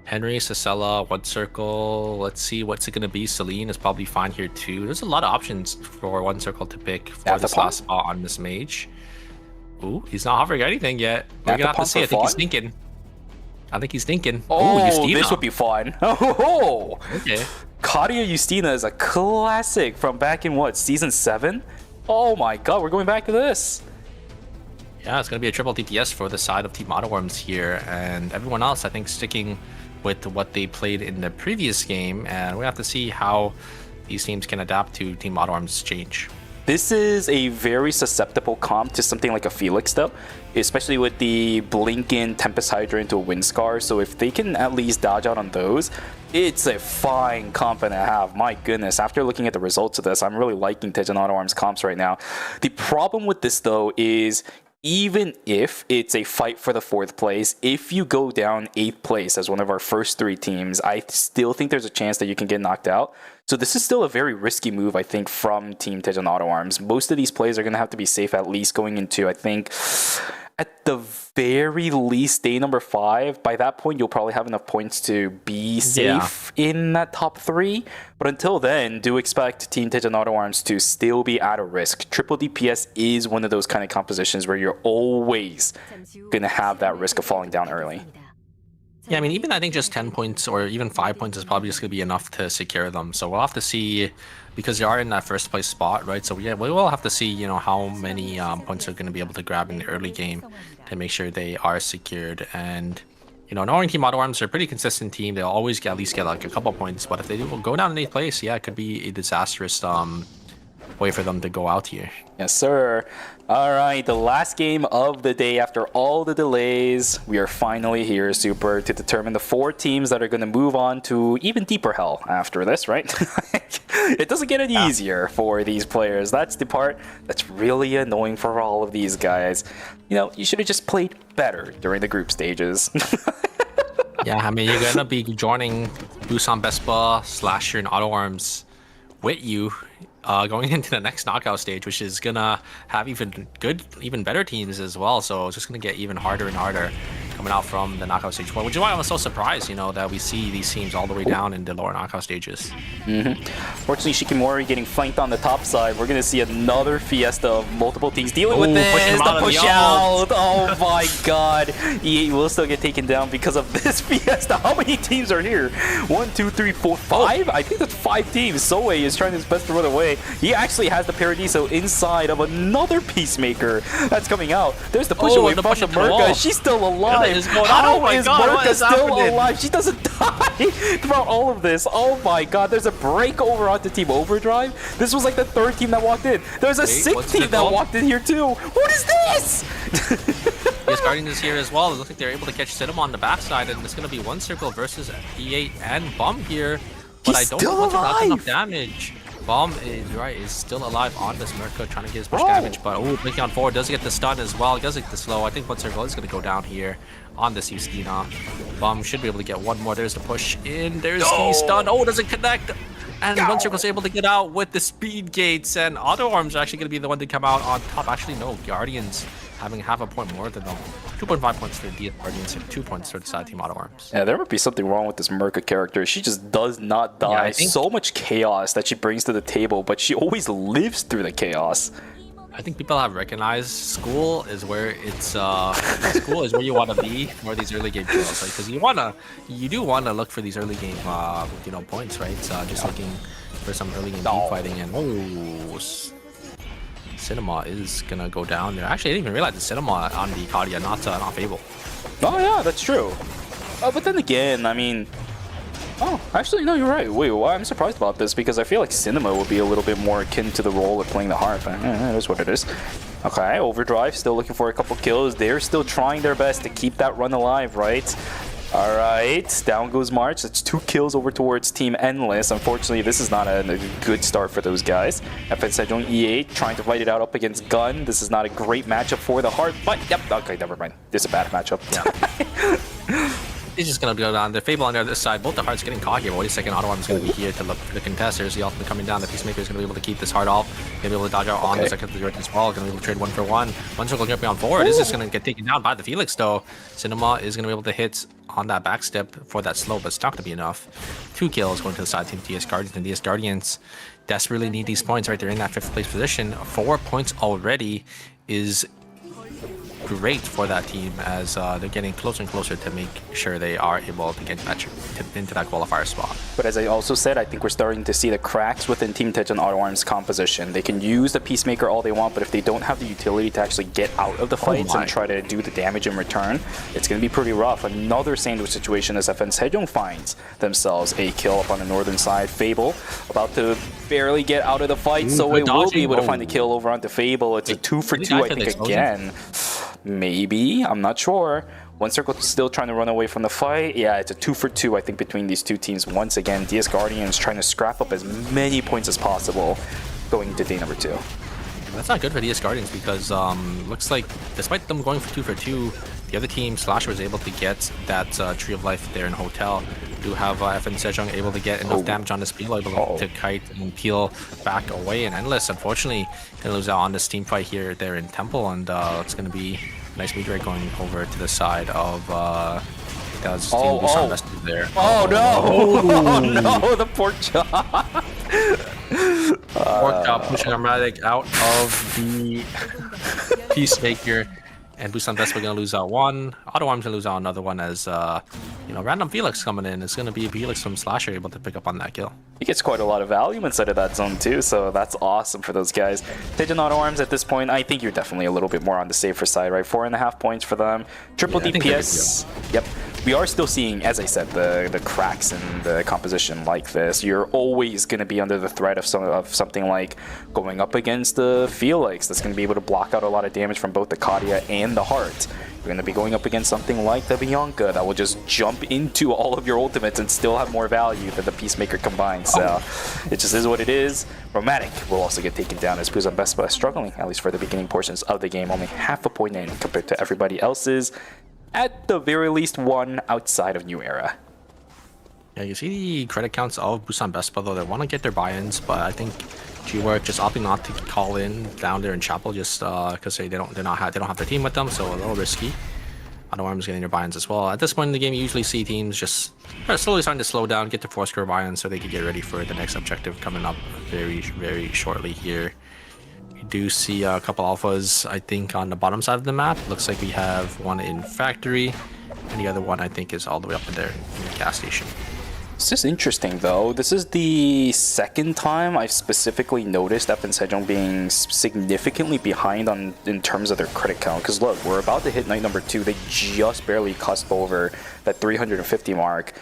Henry, Cicella, One Circle. Let's see what's it gonna be. Celine is probably fine here too. There's a lot of options for One Circle to pick for this last spot on this Mage. Ooh, he's not offering anything yet. We're gonna have to see. I think he's thinking.
Oh, this would be fun. Oh,
okay.
Kadia Justina is a classic from back in what, season 7? Oh my god, we're going back to this.
Yeah, it's going to be a triple DPS for the side of Team Autoworms here, and everyone else, I think, sticking with what they played in the previous game, and we have to see how these teams can adapt to Team Autoworms' change.
This is a very susceptible comp to something like a Felix, though, especially with the Blinking Tempest Hydra into a Windscar, so if they can at least dodge out on those, it's a fine comp and a half. My goodness, after looking at the results of this, I'm really liking Tejan Autoworms comps right now. The problem with this, though, is even if it's a fight for the 4th place, if you go down 8th place as one of our first 3 teams, I still think there's a chance that you can get knocked out. So this is still a very risky move, I think, from Team Tejan Autoworms. Most of these plays are going to have to be safe at least going into, I think, at the very least, day number 5. By that point, you'll probably have enough points to be safe in that top 3. But until then, do expect Team Tejan Autoworms to still be at a risk. Triple DPS is one of those kind of compositions where you're always going to have that risk of falling down early.
Yeah, I mean, even I think just 10 points or even 5 points is probably just going to be enough to secure them. So we'll have to see, because they are in that first place spot, right? So yeah, we will have to see, you know, how many points they're going to be able to grab in the early game to make sure they are secured. And, you know, knowing Team Autoworms, they're a pretty consistent team. They'll always at least get like a couple points. But if they do go down in 8th place, yeah, it could be a disastrous way for them to go out here.
Yes, sir. All right, the last game of the day after all the delays. We are finally here, Super, to determine the 4 teams that are going to move on to even deeper hell after this, right? It doesn't get any easier for these players. That's the part that's really annoying for all of these guys. You know, you should have just played better during the group stages.
Yeah, I mean, you're going to be joining Busan Vespa, Slasher, and Autoworms with you going into the next knockout stage, which is gonna have even better teams as well. So it's just gonna get even harder and harder coming out from the knockout stage point, which is why I was so surprised, you know, that we see these teams all the way down in the lower knockout stages.
Fortunately, Shikimori getting flanked on the top side. We're gonna see another fiesta of multiple teams dealing with this. The push out. Oh my god. He will still get taken down because of this fiesta. How many teams are here? 1, 2, 3, 4, 5? I think that's 5 teams. Soe is trying his best to run away. He actually has the Paradiso inside of another Peacemaker that's coming out. There's the push away from the Merca. She's still alive. How is Merca still alive? She doesn't die throughout all of this. Oh my god, there's a break over onto Team Overdrive. This was like the 3rd team that walked in. There's a 6th team that walked in here too. What is this?
Yes, Guardians is here as well. It looks like they're able to catch Cinema on the backside, and it's going to be One Circle versus E8 and Bum here. But I don't know what's not enough damage. Bomb is still alive on this Merca, trying to get his push damage, but blinking on forward, does get the stun as well, does get the slow. I think One Circle is going to go down here on this Justina. Bomb should be able to get one more. There's the push in, there's the stun. Oh, doesn't connect. And One Circle's able to get out with the speed gates, and Autoworms are actually going to be the one to come out on top. Actually, no, Guardians having half a point more than them. 2.5 points for the Guardians and 2 points for the side Team Autoworms.
Yeah, there would be something wrong with this Merca character. She just does not die. Yeah, so much chaos that she brings to the table, but she always lives through the chaos.
I think people have recognized school is where it's school is where you want to be for these early game kills, like, because you do want to look for these early game you know, points, right? Just looking for some early game team fighting, and Cinema is gonna go down there. Actually, I didn't even realize the Cinema on the Kadia, not Fable.
Oh yeah, that's true. But then again, I mean, oh, actually no, you're right. Wait, well, I'm surprised about this because I feel like Cinema will be a little bit more akin to the role of playing the harp. It is what it is. Okay, Overdrive still looking for a couple kills. They're still trying their best to keep that run alive, right? All right, down goes March. That's 2 kills over towards Team Endless. Unfortunately, this is not a good start for those guys. FN Sejong E8 trying to fight it out up against Gun. This is not a great matchup for the Heart, but yep, okay, never mind. This is a bad matchup.
Yeah. He's just gonna go down. The Fable on the other side. Both the Hearts getting caught here. Wait a second. Auto Arm's gonna be here to look for the contesters. The ultimate coming down. The Peacemaker is gonna be able to keep this Heart off. Gonna be able to dodge out on the second direct as well. Gonna be able to trade 1 for 1. One circle jumping on forward. This is gonna get taken down by the Felix though. Cinema is gonna be able to hit on that backstep for that slow, but it's not gonna be enough. 2 kills going to the side team DS Guardians, and DS Guardians desperately need these points right there in that 5th place position. 4 points already is great for that team as they're getting closer and closer to make sure they are able to get into that qualifier spot.
But as I also said, I think we're starting to see the cracks within Team Tejan Auto Arms composition. They can use the Peacemaker all they want, but if they don't have the utility to actually get out of the fights and try to do the damage in return, it's going to be pretty rough. Another sandwich situation as FN Sejong finds themselves a kill up on the northern side. Fable about to barely get out of the fight, so it will be able to find the kill over onto Fable. It's a 2 for 2, I think, again. Maybe, I'm not sure. One Circle still trying to run away from the fight. Yeah, it's a 2 for 2, I think, between these two teams. Once again, DS Guardians trying to scrap up as many points as possible going into day number 2.
That's not good for DS Guardians because looks like despite them going for 2 for 2, the other team, Slasher, was able to get that Tree of Life there in Hotel. Do have FN Sejong able to get enough damage on this peel, able to kite and peel back away, and Endless unfortunately gonna lose out on this team fight here there in Temple, and it's gonna be a nice meteorite going over to the side of team Busan Best there.
Oh no, the pork chop.
Pork chop pushing Armatic out of the Peacemaker. And Busan Best we're gonna lose out 1. Auto Arm's gonna lose out another one as random Felix coming in. It's gonna be Felix from Slasher able to pick up on that kill.
He gets quite a lot of value inside of that zone too, so that's awesome for those guys. Tejan Auto Arms at this point, I think you're definitely a little bit more on the safer side, right? 4.5 points for them. Triple DPS. Yep. We are still seeing, as I said, the cracks in the composition like this. You're always going to be under the threat of something like going up against the Felix that's going to be able to block out a lot of damage from both the Kadia and the Heart. You're going to be going up against something like the Bianca that will just jump into all of your ultimates and still have more value than the Peacemaker combined. So it just is what it is. Romantic will also get taken down as Busan Best struggling, at least for the beginning portions of the game. Only half a point in compared to everybody else's. At the very least, 1 outside of New Era.
Yeah, you see the credit counts of Busan Best, though they want to get their buy-ins, but I think G-Work just opting not to call in down there in Chapel just because they don't have their team with them, so a little risky. Auto Arms getting their buy-ins as well. At this point in the game, you usually see teams just slowly starting to slow down, get their 4-score buy-ins so they can get ready for the next objective coming up very, very shortly here. We do see a couple alphas, I think, on the bottom side of the map. Looks like we have one in Factory, and the other one, I think, is all the way up in there in the gas station.
This is interesting, though. This is the second time I've specifically noticed FN Sejong being significantly behind in terms of their credit count. Because look, we're about to hit night number 2. They just barely cusp over that 350 mark.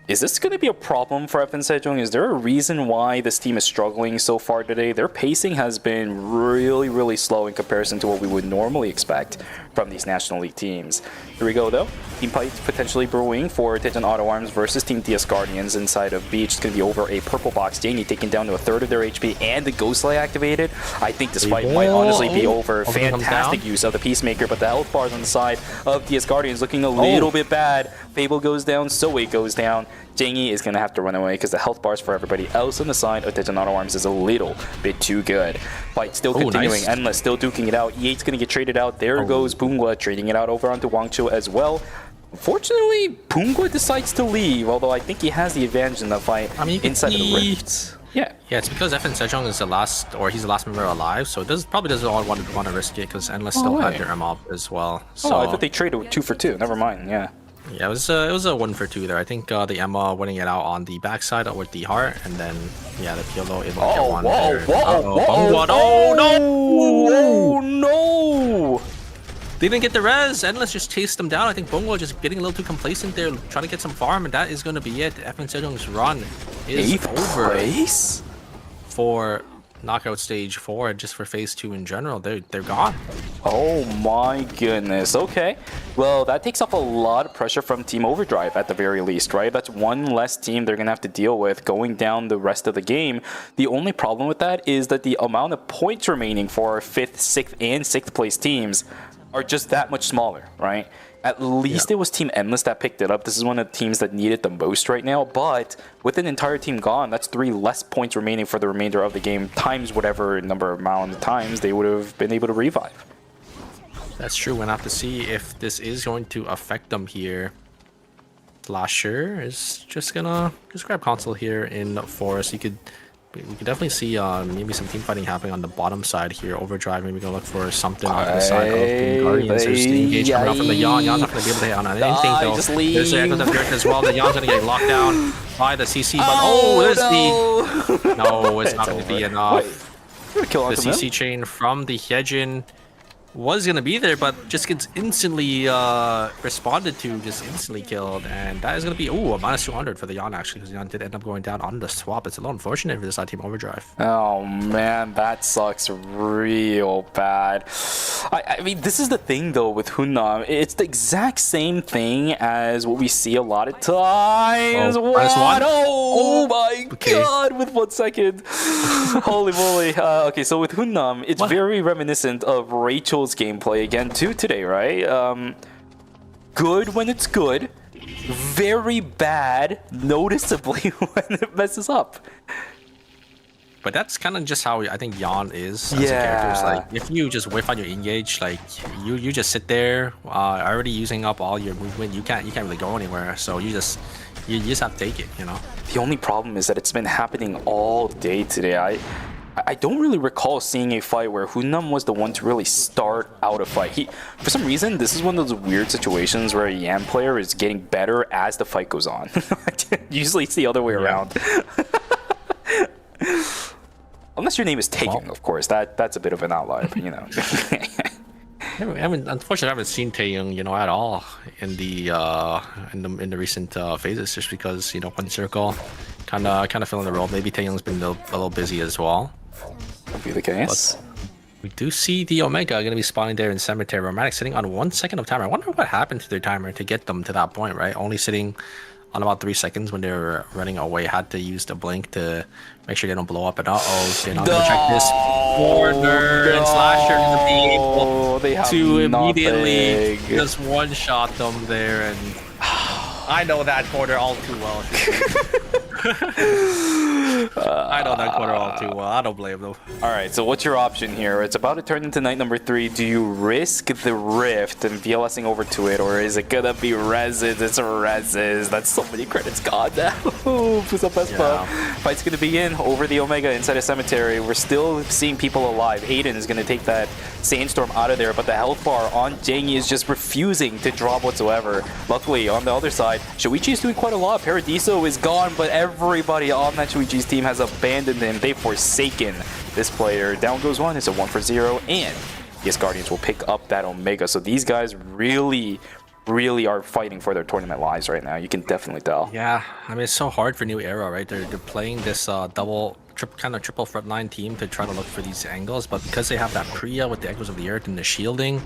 Is this going to be a problem for FN Sejong? Is there a reason why this team is struggling so far today? Their pacing has been really, really slow in comparison to what we would normally expect from these National League teams. Here we go, though. Team fight potentially brewing for Tejan Auto Arms versus Team DS Guardians inside of B. It's going to be over a purple box. Jamie taken down to 1/3 of their HP and the Ghost Light activated. I think this fight might honestly be over. Fantastic use of the Peacemaker, but the health bars on the side of DS Guardians looking a little bit bad. Fable goes down, so it goes down. Jangy is going to have to run away because the health bars for everybody else on the side of Tejan Auto Arms is a little bit too good. Fight still continuing. Nice. Endless still duking it out. E8's going to get traded out. There goes Boongwa trading it out over onto Wangcho as well. Unfortunately, Boongwa decides to leave, although I think he has the advantage in the fight inside of the Rift. Yeah,
it's because FN Sejong is the last, or he's the last member alive, so it probably doesn't want to risk it because Endless still had their MOB as well. So
I thought they traded 2 for 2. Never mind. Yeah.
Yeah, it was a 1 for 2 there. I think the Emma winning it out on the backside with the heart, and then yeah, the Piolo able to get one there. Oh
no!
They didn't get the res. Endless just chased them down. I think Bungo just getting a little too complacent there, trying to get some farm, and that is going to be it. Evan Sejong's run is over for knockout stage 4, just for phase 2 in general. They're gone.
Oh my goodness. Okay. Well, that takes off a lot of pressure from Team Overdrive at the very least, right? That's one less team they're going to have to deal with going down the rest of the game. The only problem with that is that the amount of points remaining for our 5th, 6th, and 6th place teams are just that much smaller, right? At least it was Team Endless that picked it up. This is one of the teams that need it the most right now. But with an entire team gone, that's 3 less points remaining for the remainder of the game, times whatever amount of times they would have been able to revive.
That's true. We'll have to see if this is going to affect them here. Slasher is just gonna grab console here in Forest. We could definitely see maybe some team fighting happening on the bottom side here. Overdrive, maybe gonna look for something on the side of Green Guardians. There's the engage coming out from the Yon. Yon's not gonna be able to hit on anything though. There's the Echoes of Dirt as well. The Yon's gonna get locked down by the CC, but there's the... No, it's not gonna be enough. The CC chain from the Hyejin was gonna be there, but just gets instantly responded to, just instantly killed, and that is gonna be a -200 for the Yon actually, because Yon did end up going down on the swap. It's a little unfortunate for this side Team Overdrive.
Oh man, that sucks real bad. I mean, this is the thing though with Hunnam. It's the exact same thing as what we see a lot of times. Oh my god, with 1 second. Holy moly. Okay, so with Hunnam, it's very reminiscent of Rachel's gameplay again too today, right? Good when it's good, very bad noticeably when it messes up.
But that's kind of just how I think Yon is as a character. It's like if you just whiff on your engage, like you just sit there already using up all your movement, you can't really go anywhere, so you just have to take it, you know.
The only problem is that it's been happening all day today. I don't really recall seeing a fight where Hunnam was the one to really start out a fight. For some reason, this is one of those weird situations where a Yan player is getting better as the fight goes on. Usually it's the other way around. Unless your name is Taeyong, of course. That's a bit of an outlier, but, you know.
Unfortunately, I haven't seen Taeyong, you know, at all in the recent phases, just because, you know, One Circle kind of filling the role. Maybe Taeyong's been a little busy as well.
Could be the case.
But we do see the Omega going to be spawning there in Cemetery. Romantic sitting on 1 second of timer. I wonder what happened to their timer to get them to that point, right? Only sitting on about 3 seconds when they were running away. Had to use the blink to make sure they don't blow up. And they're not going to check this corner. And Slasher going to be able to immediately just one-shot them there. And I know that corner all too well. I know that corner all too well. I don't blame them.
All right, so what's your option here? It's about to turn into night number 3. Do you risk the Rift and VLSing over to it, or is it gonna be Reses? It's Reses. That's so many credits gone now. Fight's gonna begin over the Omega inside a Cemetery. We're still seeing people alive. Hayden is gonna take that Sandstorm out of there, but the health bar on Jangi is just refusing to drop whatsoever. Luckily, on the other side, Shuichi is doing quite a lot. Paradiso is gone, but everybody on that Shuichi's team has abandoned him. They've forsaken this player. Down goes one. It's a 1 for 0, and yes, Guardians will pick up that Omega. So these guys really are fighting for their tournament lives right now. You can definitely tell.
Yeah, I mean, it's so hard for New Era, right? They're playing this triple frontline team to try to look for these angles, but because they have that Priya with the Echoes of the Earth and the shielding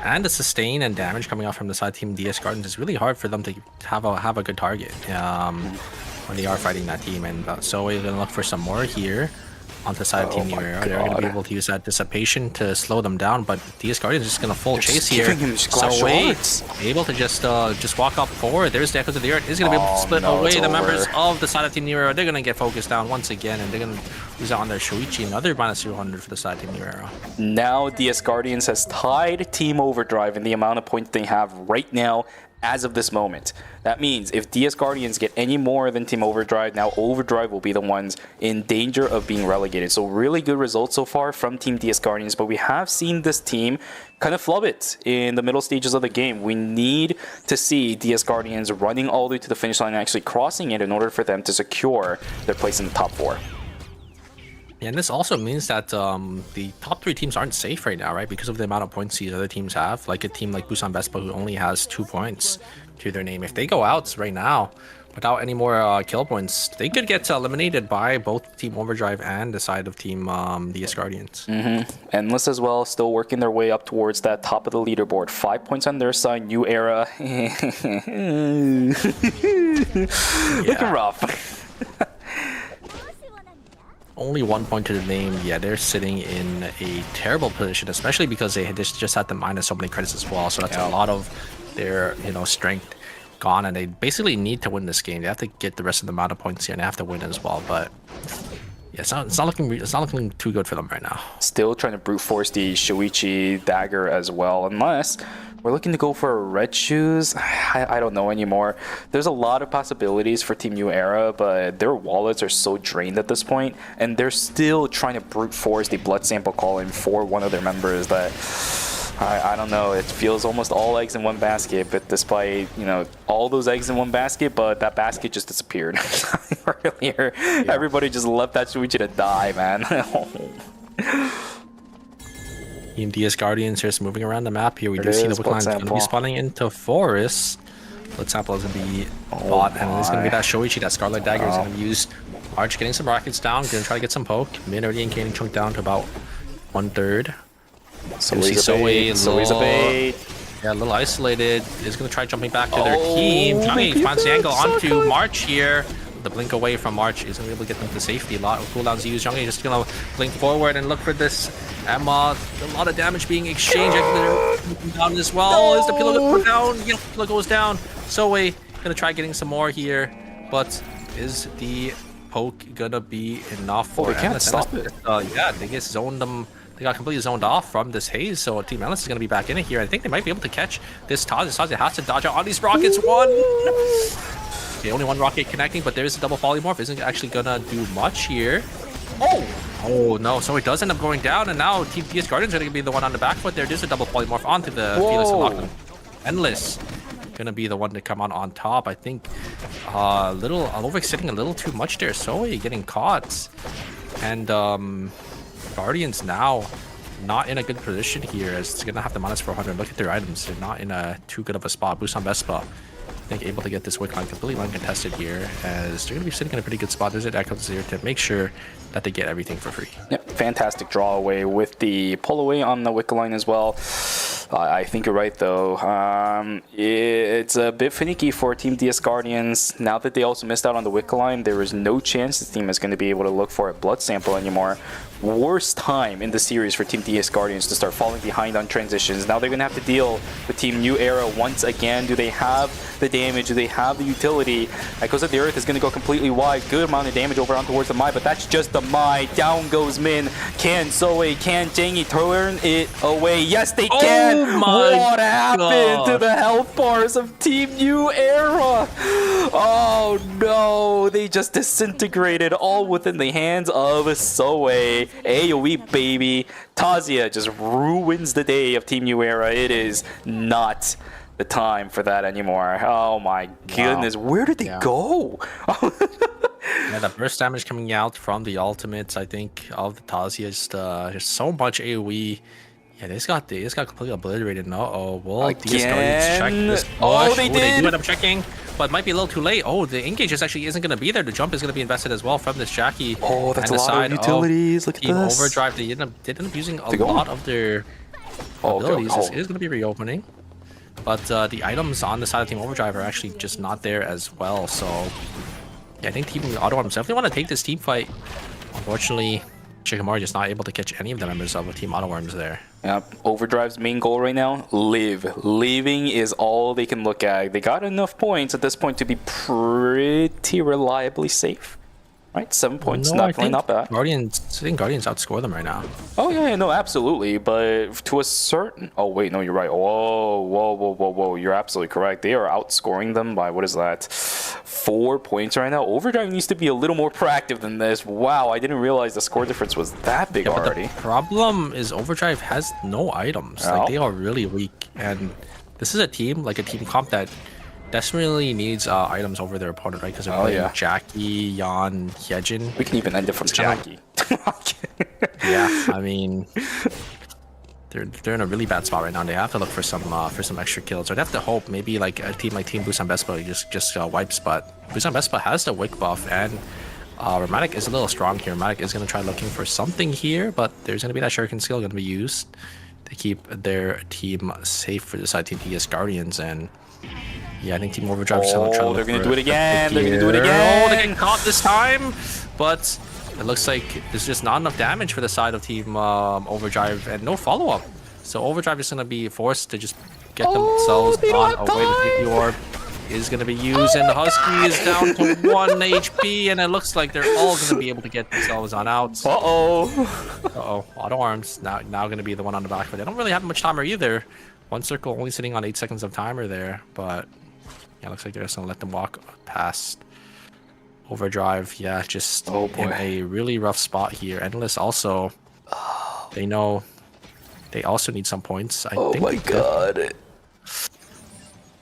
and the sustain and damage coming off from the side team DS Guardians, it's really hard for them to have a good target when they are fighting that team. And so we're gonna look for some more here on the side of Team New Era. They're going to be able to use that Dissipation to slow them down, but DS Guardians is just going to full chase here. So wait, able to just walk up forward. There's the Echoes of the Earth. Is going to be able to split away the members of the side of Team New Era. They're going to get focused down once again, and they're going to lose out on their Shuichi. Another -200 for the side of Team New Era.
Now DS Guardians has tied Team Overdrive in the amount of points they have right now as of this moment. That means if DS Guardians get any more than Team Overdrive, now Overdrive will be the ones in danger of being relegated. So really good results so far from Team DS Guardians, but we have seen this team kind of flub it in the middle stages of the game. We need to see DS Guardians running all the way to the finish line and actually crossing it in order for them to secure their place in the top 4.
Yeah, and this also means that the top 3 teams aren't safe right now, right? Because of the amount of points these other teams have. Like a team like Busan Vespa, who only has 2 points to their name. If they go out right now without any more kill points, they could get eliminated by both Team Overdrive and the side of Team DS Guardians.
Endless as well, still working their way up towards that top of the leaderboard. 5 points on their side, New Era. Looking rough.
Only 1 point to the name. Yeah, they're sitting in a terrible position, especially because they had just had to minus so many credits as well. So that's a lot of their strength gone, and they basically need to win this game. They have to get the rest of the amount of points here, and they have to win as well. But yeah, it's not looking too good for them right now.
Still trying to brute force the Shoichi dagger as well, unless we're looking to go for red shoes. I don't know anymore. There's a lot of possibilities for Team New Era, but their wallets are so drained at this point, and they're still trying to brute force the blood sample call-in for one of their members that I don't know. It feels almost all eggs in one basket, but despite, all those eggs in one basket, but that basket just disappeared earlier. Yeah. Everybody just left that Shuichi to die, man.
Team DS Guardians just moving around the map here. We do see the Wickline going to be spawning into Forest. Blood Sample is going to be bought, and it's going to be that Shoichi, that Scarlet Dagger is going to be used. Arch getting some rockets down, going to try to get some poke. Mid already getting chunked down to about 1/3.
So he's a bait.
Yeah, a little isolated. Is going to try jumping back to their team. Johnny finds the angle onto March here. The blink away from March is going to be able to get them to safety. A lot of cooldowns to use. Youngie just going to blink forward and look for this Emma. A lot of damage being exchanged. Down as well. Is the pillow going to go down? Yes, the pillow goes down. Soe going to try getting some more here. But is the poke going to be enough for
Emma? Can't stop it.
Yeah, they get zoned them. They got completely zoned off from this haze, so Team Endless is going to be back in it here. I think they might be able to catch this Taz. Taz has to dodge out on these rockets. Okay, only one rocket connecting, but there is a double polymorph. Isn't actually going to do much here. Oh, no. So it does end up going down, and now Team DS Guardians are going to be the one on the back foot there. There's a double polymorph onto the Felix and Lockdown. Endless going to be the one to come on top. I think overextending a little too much there. Soe getting caught. And Guardians now not in a good position here, as it's going to have to minus 400. Look at their items. They're not in a too good of a spot. Busan Vespa, I think, able to get this Wick line completely uncontested here, as they're going to be sitting in a pretty good spot. There's an Echo here to make sure that they get everything for free.
Yep, fantastic draw away with the pull away on the Wick line as well. I think you're right, though. It's a bit finicky for Team DS Guardians. Now that they also missed out on the Wick line, there is no chance the team is going to be able to look for a blood sample anymore. Worst time in the series for Team DS Guardians to start falling behind on transitions. Now they're going to have to deal with Team New Era once again. Do they have the damage? Do they have the utility? Echoes of the Earth is going to go completely wide. Good amount of damage over on towards the Mai, but that's just the Mai. Down goes Min. Can Soe, can Jangi turn it away? Yes, they can! What happened to the health bars of Team New Era? Oh no, they just disintegrated all within the hands of Soe. AoE, baby. Tazia just ruins the day of Team New Era. It is not the time for that anymore. Oh my goodness, where did they go?
Yeah, the burst damage coming out from the ultimates, I think, of the Tazia. Just so much AoE. Yeah, they just got completely obliterated. Will DS Guardians check this push?
They did.
They do end up checking, but it might be a little too late. The engage actually isn't going to be there. The jump is going to be invested as well from this Jackie.
That's a lot of utilities. Look at
Team
this.
Overdrive, they ended up using a lot of their abilities. This is going to be reopening, but the items on the side of Team Overdrive are actually just not there as well. So yeah, I think Team Auto Arms definitely want to take this team fight. Unfortunately, Shikamaru just not able to catch any of the members of Team Auto Arms there.
Yep, Overdrive's main goal right now, live. Living is all they can look at. They got enough points at this point to be pretty reliably safe. Right, 7 points,
No,
definitely not bad.
I think Guardians outscore them right now.
Oh yeah, no, absolutely. But to a certain, oh wait, no, you're right. Whoa, you're absolutely correct. They are outscoring them by, what is that, 4 points right now. Overdrive needs to be a little more proactive than this. Wow, I didn't realize the score difference was that big already.
The problem is Overdrive has no items. Like, they are really weak, and this is a team comp that desperately needs items over their opponent, right? Because they're playing Jackie, Yan, Hyejin.
We can even end it from Jackie.
Yeah, I mean, they're in a really bad spot right now. They have to look for some extra kills, or they have to hope maybe like a team like Team Busan Vespa just wipes. But Busan Vespa has the Wick buff, and Romantic is a little strong here. Romantic is going to try looking for something here, but there's going to be that Shuriken skill going to be used to keep their team safe for the side team TS Guardians. And yeah, I think Team Overdrive is going to try to
they're going to do it again. They're going to do it again.
Oh, they're getting caught this time, but it looks like there's just not enough damage for the side of Team Overdrive and no follow-up. So Overdrive is going to be forced to just get themselves on a way to the orb. Is going to be used, and the Husky is down to 1 HP, and it looks like they're all going to be able to get themselves on out. Auto Arms now going to be the one on the back, but they don't really have much timer either. One circle only sitting on 8 seconds of timer there, but yeah, looks like they're just going to let them walk past Overdrive. Yeah, just in a really rough spot here. Endless also, they know they also need some points. I think my god.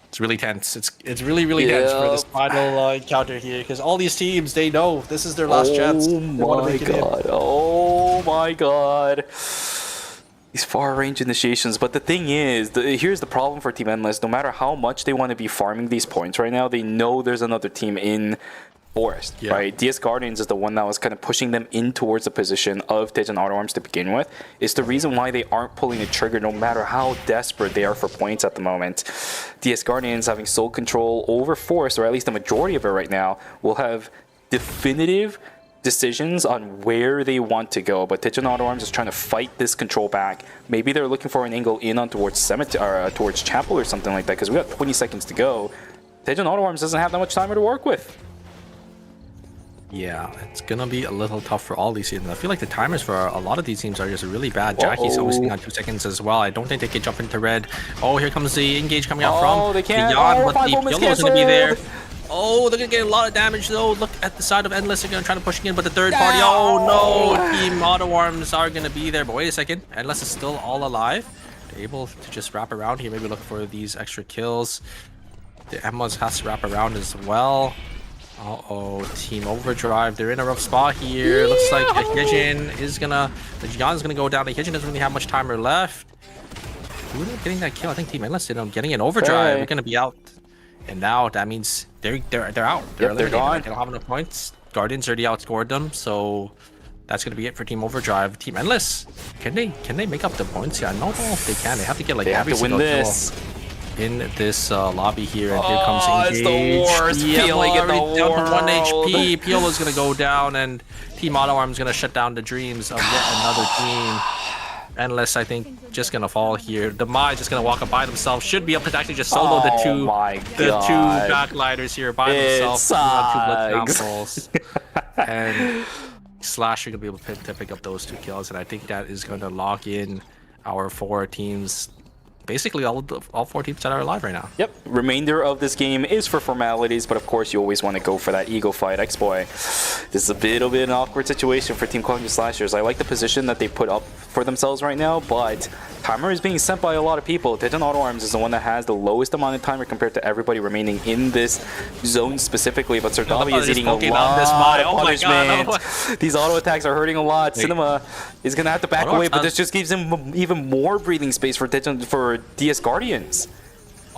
It's really tense. It's really tense for this final encounter here, because all these teams, they know this is their last chance.
Oh my god. Oh my god. These far range initiations. But the thing is, here's the problem for Team Endless. No matter how much they want to be farming these points right now, they know there's another team in Forest, right? DS Guardians is the one that was kind of pushing them in towards the position of Daejeon Auto Arms to begin with. It's the reason why they aren't pulling the trigger no matter how desperate they are for points at the moment. DS Guardians having sole control over Forest, or at least the majority of it right now, will have definitive decisions on where they want to go. But Daejeon Auto Arms is trying to fight this control back. Maybe they're looking for an angle in on towards Cemetery, or towards Chapel or something like that, because we got 20 seconds to go. Daejeon Auto Arms doesn't have that much timer to work with.
Yeah, it's gonna be a little tough for all these teams. I feel like the timers for a lot of these teams are just really bad. Jackie's almost sitting on 2 seconds as well. I don't think they can jump into red. Oh, here comes the engage coming out from
they can't.
Beyond, but the yellow's gonna be there. Oh, they're gonna get a lot of damage though. Look at the side of Endless. They're gonna try to push in, but the third party. Oh no, Team Auto Arms are gonna be there. But wait a second, Endless is still all alive. They're able to just wrap around here. Maybe look for these extra kills. The Emma's has to wrap around as well. Uh-oh, Team Overdrive, they're in a rough spot here. Looks like the Hyejin is gonna, the Jan's gonna go down. The Hyejin doesn't really have much timer left. Who ended up getting that kill? I think Team Endless ended up getting an Overdrive. They're gonna be out. And now that means they're out. They're gone. They don't have enough points. Guardians already outscored them, so that's gonna be it for Team Overdrive. Team Endless, can they make up the points? Yeah, I don't know if they can. They have to get like every single kill in this lobby here, and here comes Engage.
It's the worst feeling in the world.
Down to 1 HP. Piolo's gonna go down, and Team Auto Arms gonna shut down the dreams of yet another team. Endless, I think, just gonna fall here. Demise just gonna walk up by themselves. Should be able to actually just solo the two backlighters here by themselves. Two blood samples. And Slasher gonna be able to pick up those 2 kills, and I think that is gonna lock in our 4 teams. Basically all 4 teams that are alive right now.
Yep. Remainder of this game is for formalities, but of course you always want to go for that ego fight. X-Boy. This is a bit of an awkward situation for Team Columbia Slashers. I like the position that they put up for themselves right now, but timer is being sent by a lot of people. Daejeon Auto Arms is the one that has the lowest amount of timer compared to everybody remaining in this zone specifically, but Serdavi is eating a lot of punishment. These auto attacks are hurting a lot. Cinema is going to have to back away, but this just gives him even more breathing space for DS Guardians.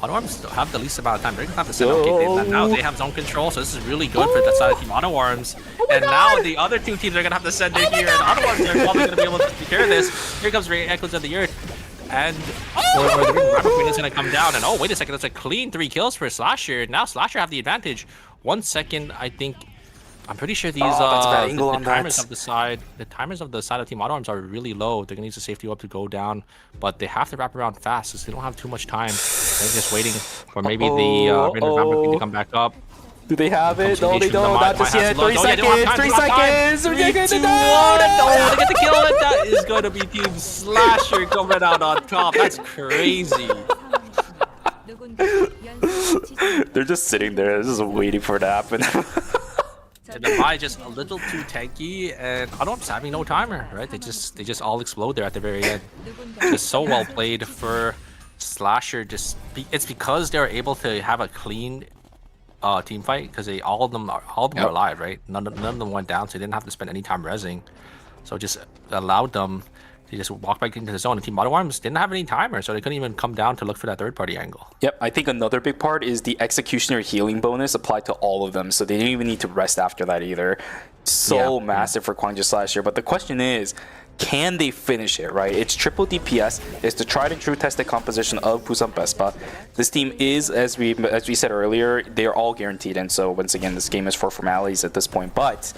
Auto Arms have the least amount of time. They're gonna have to send out now they have zone control, so this is really good for that side of Team Auto Arms. And now the other 2 teams are gonna have to send in here, and Auto Arms are probably gonna be able to take care of this. Here comes Ray Echoes of the Earth, and the Rapid Queen is gonna come down. And oh, wait a second, that's a clean 3 kills for Slasher. Now Slasher have the advantage. 1 second, I think. I'm pretty sure these the timers of the side of Team Auto Arms are really low. They're gonna use the safety up to go down, but they have to wrap around fast because they don't have too much time. They're just waiting for maybe the Rapid Queen to come back up.
Do they have it? No, they
Engagement,
don't. Not just yet. 3 seconds. 3 seconds.
3,
They're
2,
gonna
1.
die.
Oh, they get the kill, and that is going to be Team Slasher coming out on top. That's crazy.
They're just sitting there, just waiting for it to happen.
And the buy just a little too tanky, and Adom's having no timer, right? They just all explode there at the very end. Just so well played for Slasher. It's because they're able to have a clean team fight, because all of them are alive, right? None of them went down, so they didn't have to spend any time rezzing. So just allowed them to just walk back into the zone. And Team BattleRoyale didn't have any timer, so they couldn't even come down to look for that third-party angle.
Yep, I think another big part is the executioner healing bonus applied to all of them, so they didn't even need to rest after that either. So massive for Kwangju Slasher, but the question is, can they finish it, right? It's triple DPS. It's the tried and true tested composition of Busan Vespa. This team is, as we said earlier, they are all guaranteed, and so once again, this game is for formalities at this point, but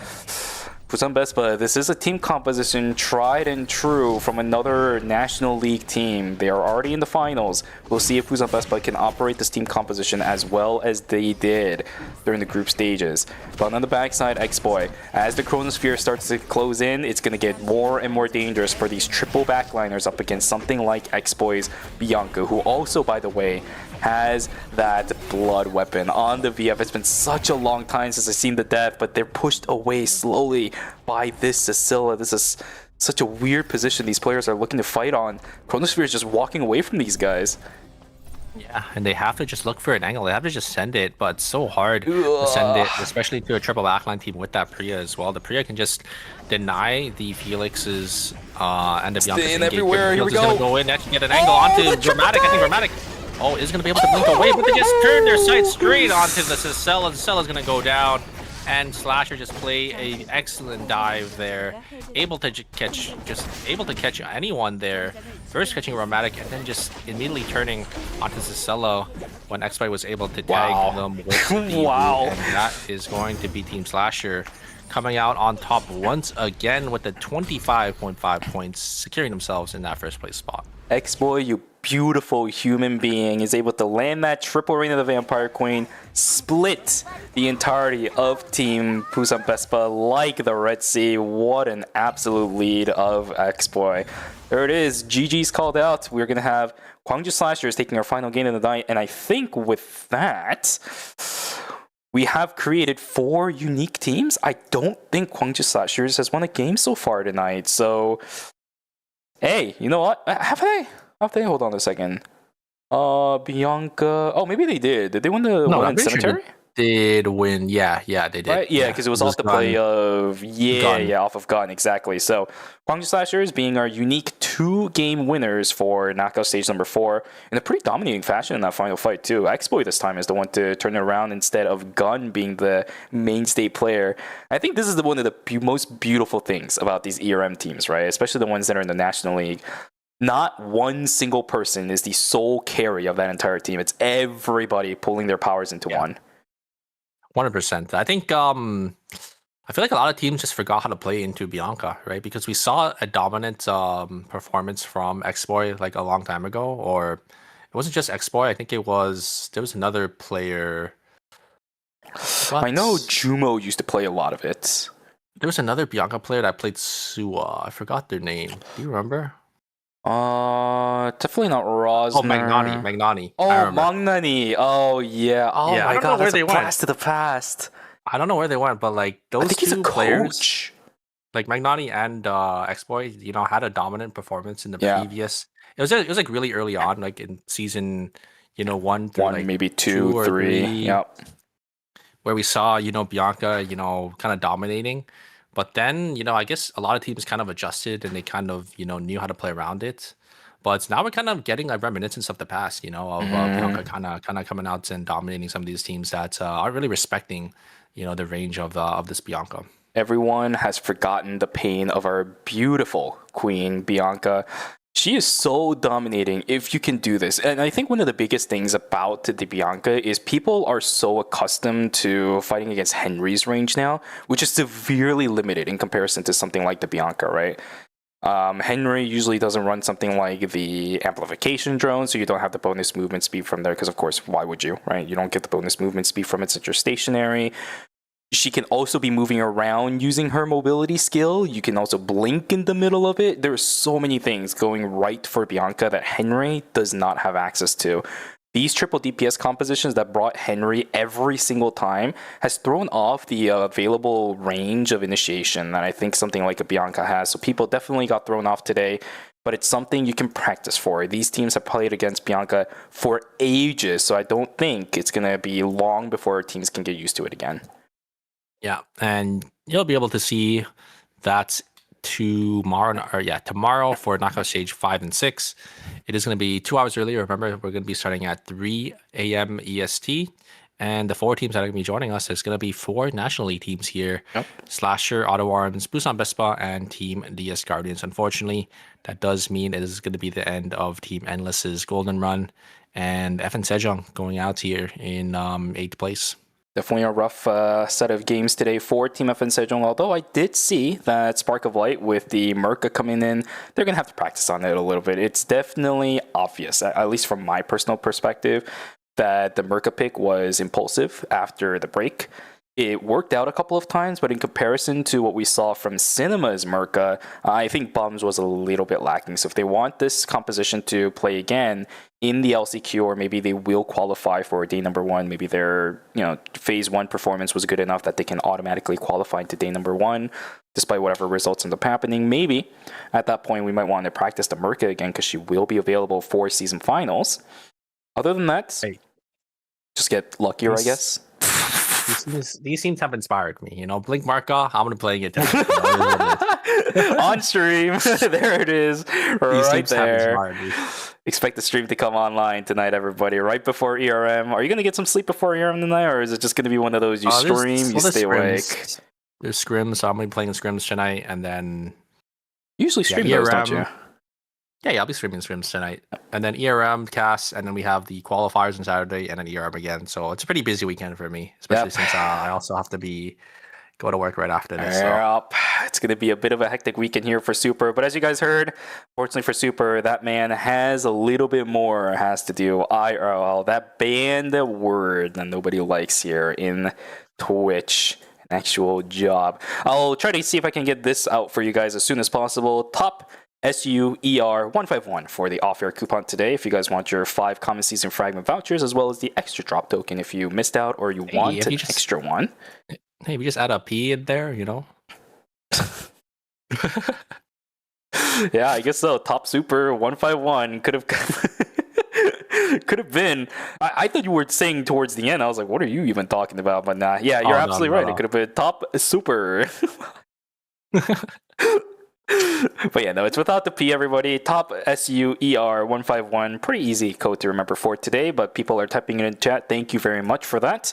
Busan Vespa, this is a team composition tried and true from another National League team. They are already in the finals. We'll see if Busan Vespa can operate this team composition as well as they did during the group stages. But on the backside, X-Boy, as the Chronosphere starts to close in, it's going to get more and more dangerous for these triple backliners up against something like X-Boy's Bianca, who also, by the way, has that blood weapon on the VF. It's been such a long time since I've seen the death, but they're pushed away slowly by this Cecilia. This is such a weird position these players are looking to fight on. Chronosphere is just walking away from these guys.
Yeah, and they have to just look for an angle. They have to just send it, but it's so hard to send it, especially to a triple backline team with that Priya as well. The Priya can just deny the Felix's and the Bianca's engagement.
Everywhere. Here we go.
Gonna go in, actually get an angle onto Dramatic. I think Dramatic is going to be able to blink away, but they just turn their sights straight onto the Cicella. Cicella's going to go down, and Slasher just play a excellent dive there, able to catch anyone there. First catching Dramatic, and then just immediately turning onto Cicella when X-Boy was able to tag them with the and that is going to be Team Slasher coming out on top once again with the 25.5 points, securing themselves in that first place spot.
X-Boy, you beautiful human being, is able to land that triple Reign of the Vampire Queen, split the entirety of Team Busan Vespa like the Red Sea. What an absolute lead of X-Boy. There it is. GG's called out. We're going to have Kwangju Slashers taking our final game of the night, and I think with that, we have created 4 unique teams. I don't think Kwangju Slashers has won a game so far tonight, so hey, you know what? Have they? Hold on a second. Bianca. Oh, maybe they did. Did they win the one in Cemetery?
Did win. Yeah, they did.
Right? Yeah, because it was off the play of off of Gun, exactly. So Kwangju Slashers being our unique 2-game winners for knockout stage number 4 in a pretty dominating fashion in that final fight too. X-Boy this time is the one to turn it around instead of Gun being the mainstay player. I think this is one of the most beautiful things about these ERM teams, right? Especially the ones that are in the National League. Not one single person is the sole carry of that entire team. It's everybody pulling their powers into one.
100%. I think I feel like a lot of teams just forgot how to play into Bianca, right? Because we saw a dominant performance from X-Boy like a long time ago, or it wasn't just X-Boy. I think there was another player.
I know Jumo used to play a lot of it.
There was another Bianca player that played Sua. I forgot their name. Do you remember?
Definitely not Rosner.
Oh, Magnani.
Oh, Magnani. Oh, yeah. Oh,
yeah,
my God.
Where they went.
Blast to the past.
I don't know where they went, but like those two players, like Magnani and X-Boy, had a dominant performance in the previous. It was like really early on, like in season, 1 through like
maybe 2 or 3. Yep.
Where we saw, Bianca, kind of dominating. But then, I guess a lot of teams kind of adjusted and they kind of, knew how to play around it. But now we're kind of getting a reminiscence of the past, of Bianca kind of coming out and dominating some of these teams that are really respecting, the range of this Bianca.
Everyone has forgotten the pain of our beautiful queen, Bianca. She is so dominating if you can do this. And I think one of the biggest things about the Bianca is people are so accustomed to fighting against Henry's range now, which is severely limited in comparison to something like the Bianca, right? Henry usually doesn't run something like the amplification drone, so you don't have the bonus movement speed from there, because of course, why would you, right? You don't get the bonus movement speed from it since you're stationary. She can also be moving around using her mobility skill. You can also blink in the middle of it. There's so many things going right for Bianca that Henry does not have access to. These triple DPS compositions that brought Henry every single time has thrown off the available range of initiation that I think something like a Bianca has. So people definitely got thrown off today, but it's something you can practice for. These teams have played against Bianca for ages, so I don't think it's going to be long before teams can get used to it again.
Yeah, and you'll be able to see that tomorrow for knockout stage 5 and 6. It is going to be 2 hours earlier. Remember, we're going to be starting at 3 a.m. EST. And the 4 teams that are going to be joining us is going to be 4 National League teams here. Yep. Slasher, Auto Arms, Busan Vespa, and Team DS Guardians. Unfortunately, that does mean it is going to be the end of Team Endless's Golden Run. And FN Sejong going out here in 8th place.
Definitely a rough set of games today for Team FN Sejong, although I did see that Spark of Light with the Merca coming in, they're going to have to practice on it a little bit. It's definitely obvious, at least from my personal perspective, that the Merca pick was impulsive after the break. It worked out a couple of times, but in comparison to what we saw from Cinema's Merca, I think Bums was a little bit lacking. So if they want this composition to play again in the LCQ, or maybe they will qualify for day number 1, maybe their phase 1 performance was good enough that they can automatically qualify into day number 1, despite whatever results end up happening. Maybe at that point we might want to practice the Merca again, because she will be available for season finals. Other than that, just get luckier, I guess.
These teams have inspired me. Blink Marka, I'm going to play it.
On stream. There it is. Right there. Expect the stream to come online tonight, everybody. Right before ERM. Are you going to get some sleep before ERM tonight, or is it just going to be one of those you stream, you stay awake?
There's scrims, so I'm going to be playing scrims tonight, and then...
Usually stream those, don't you?
Yeah, I'll be streaming scrims tonight. And then ERM cast, and then we have the qualifiers on Saturday, and then ERM again. So it's a pretty busy weekend for me, especially since I also have to go to work right after this.
Yep. It's going to be a bit of a hectic weekend here for Super. But as you guys heard, fortunately for Super, that man has a little bit more has to do IRL. That banned word that nobody likes here in Twitch. An actual job. I'll try to see if I can get this out for you guys as soon as possible. Top SUER151 for the off-air coupon today if you guys want your 5 common season fragment vouchers, as well as the extra drop token if you missed out or you want an extra one.
Hey, we just add a P in there,
Yeah, I guess so. Top Super 151 could have been. I thought you were saying towards the end. I was like, what are you even talking about? But nah, yeah, you're absolutely right. It could have been Top Super. But yeah, no, it's without the P, everybody. Top SUER151. Pretty easy code to remember for today, but people are typing it in chat. Thank you very much for that.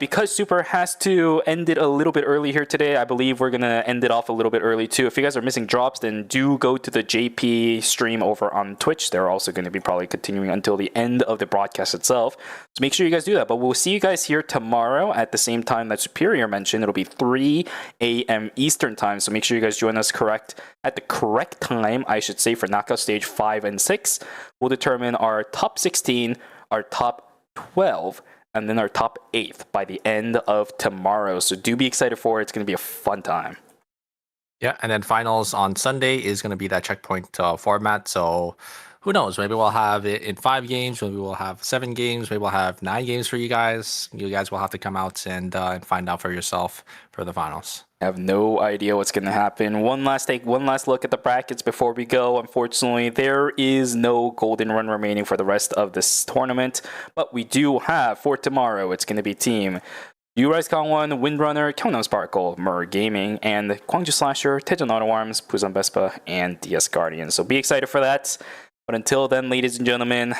Because Super has to end it a little bit early here today, I believe we're going to end it off a little bit early too. If you guys are missing drops, then do go to the JP stream over on Twitch. They're also going to be probably continuing until the end of the broadcast itself. So make sure you guys do that. But we'll see you guys here tomorrow at the same time that Superior mentioned. It'll be 3 a.m. Eastern time. So make sure you guys join us at the correct time, I should say, for knockout stage 5 and 6. We'll determine our top 16, our top 12, and then our top 8th by the end of tomorrow. So do be excited for it. It's going to be a fun time.
Yeah, and then finals on Sunday is going to be that checkpoint format. So who knows? Maybe we'll have it in 5 games. Maybe we'll have 7 games. Maybe we'll have 9 games for you guys. You guys will have to come out and find out for yourself for the finals.
I have no idea what's going to happen. One last look at the brackets before we go. Unfortunately, there is no golden run remaining for the rest of this tournament. But we do have, for tomorrow, it's going to be Team Urice Gangwon, Windrunner, Gyeongnam Sparkle, Mer Gaming, and Gwangju Slasher, Daejeon Auto Arms, Busan Vespa, and DS Guardian. So be excited for that. But until then, ladies and gentlemen,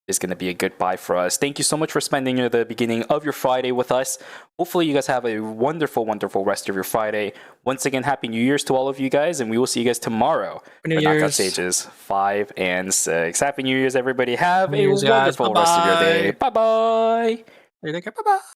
is going to be a goodbye for us. Thank you so much for spending the beginning of your Friday with us. Hopefully you guys have a wonderful, wonderful rest of your Friday. Once again, Happy New Year's to all of you guys, and we will see you guys tomorrow for knockout stages 5 and 6. Happy New Year's, everybody. Have a wonderful rest of your day. Bye-bye.
Bye-bye.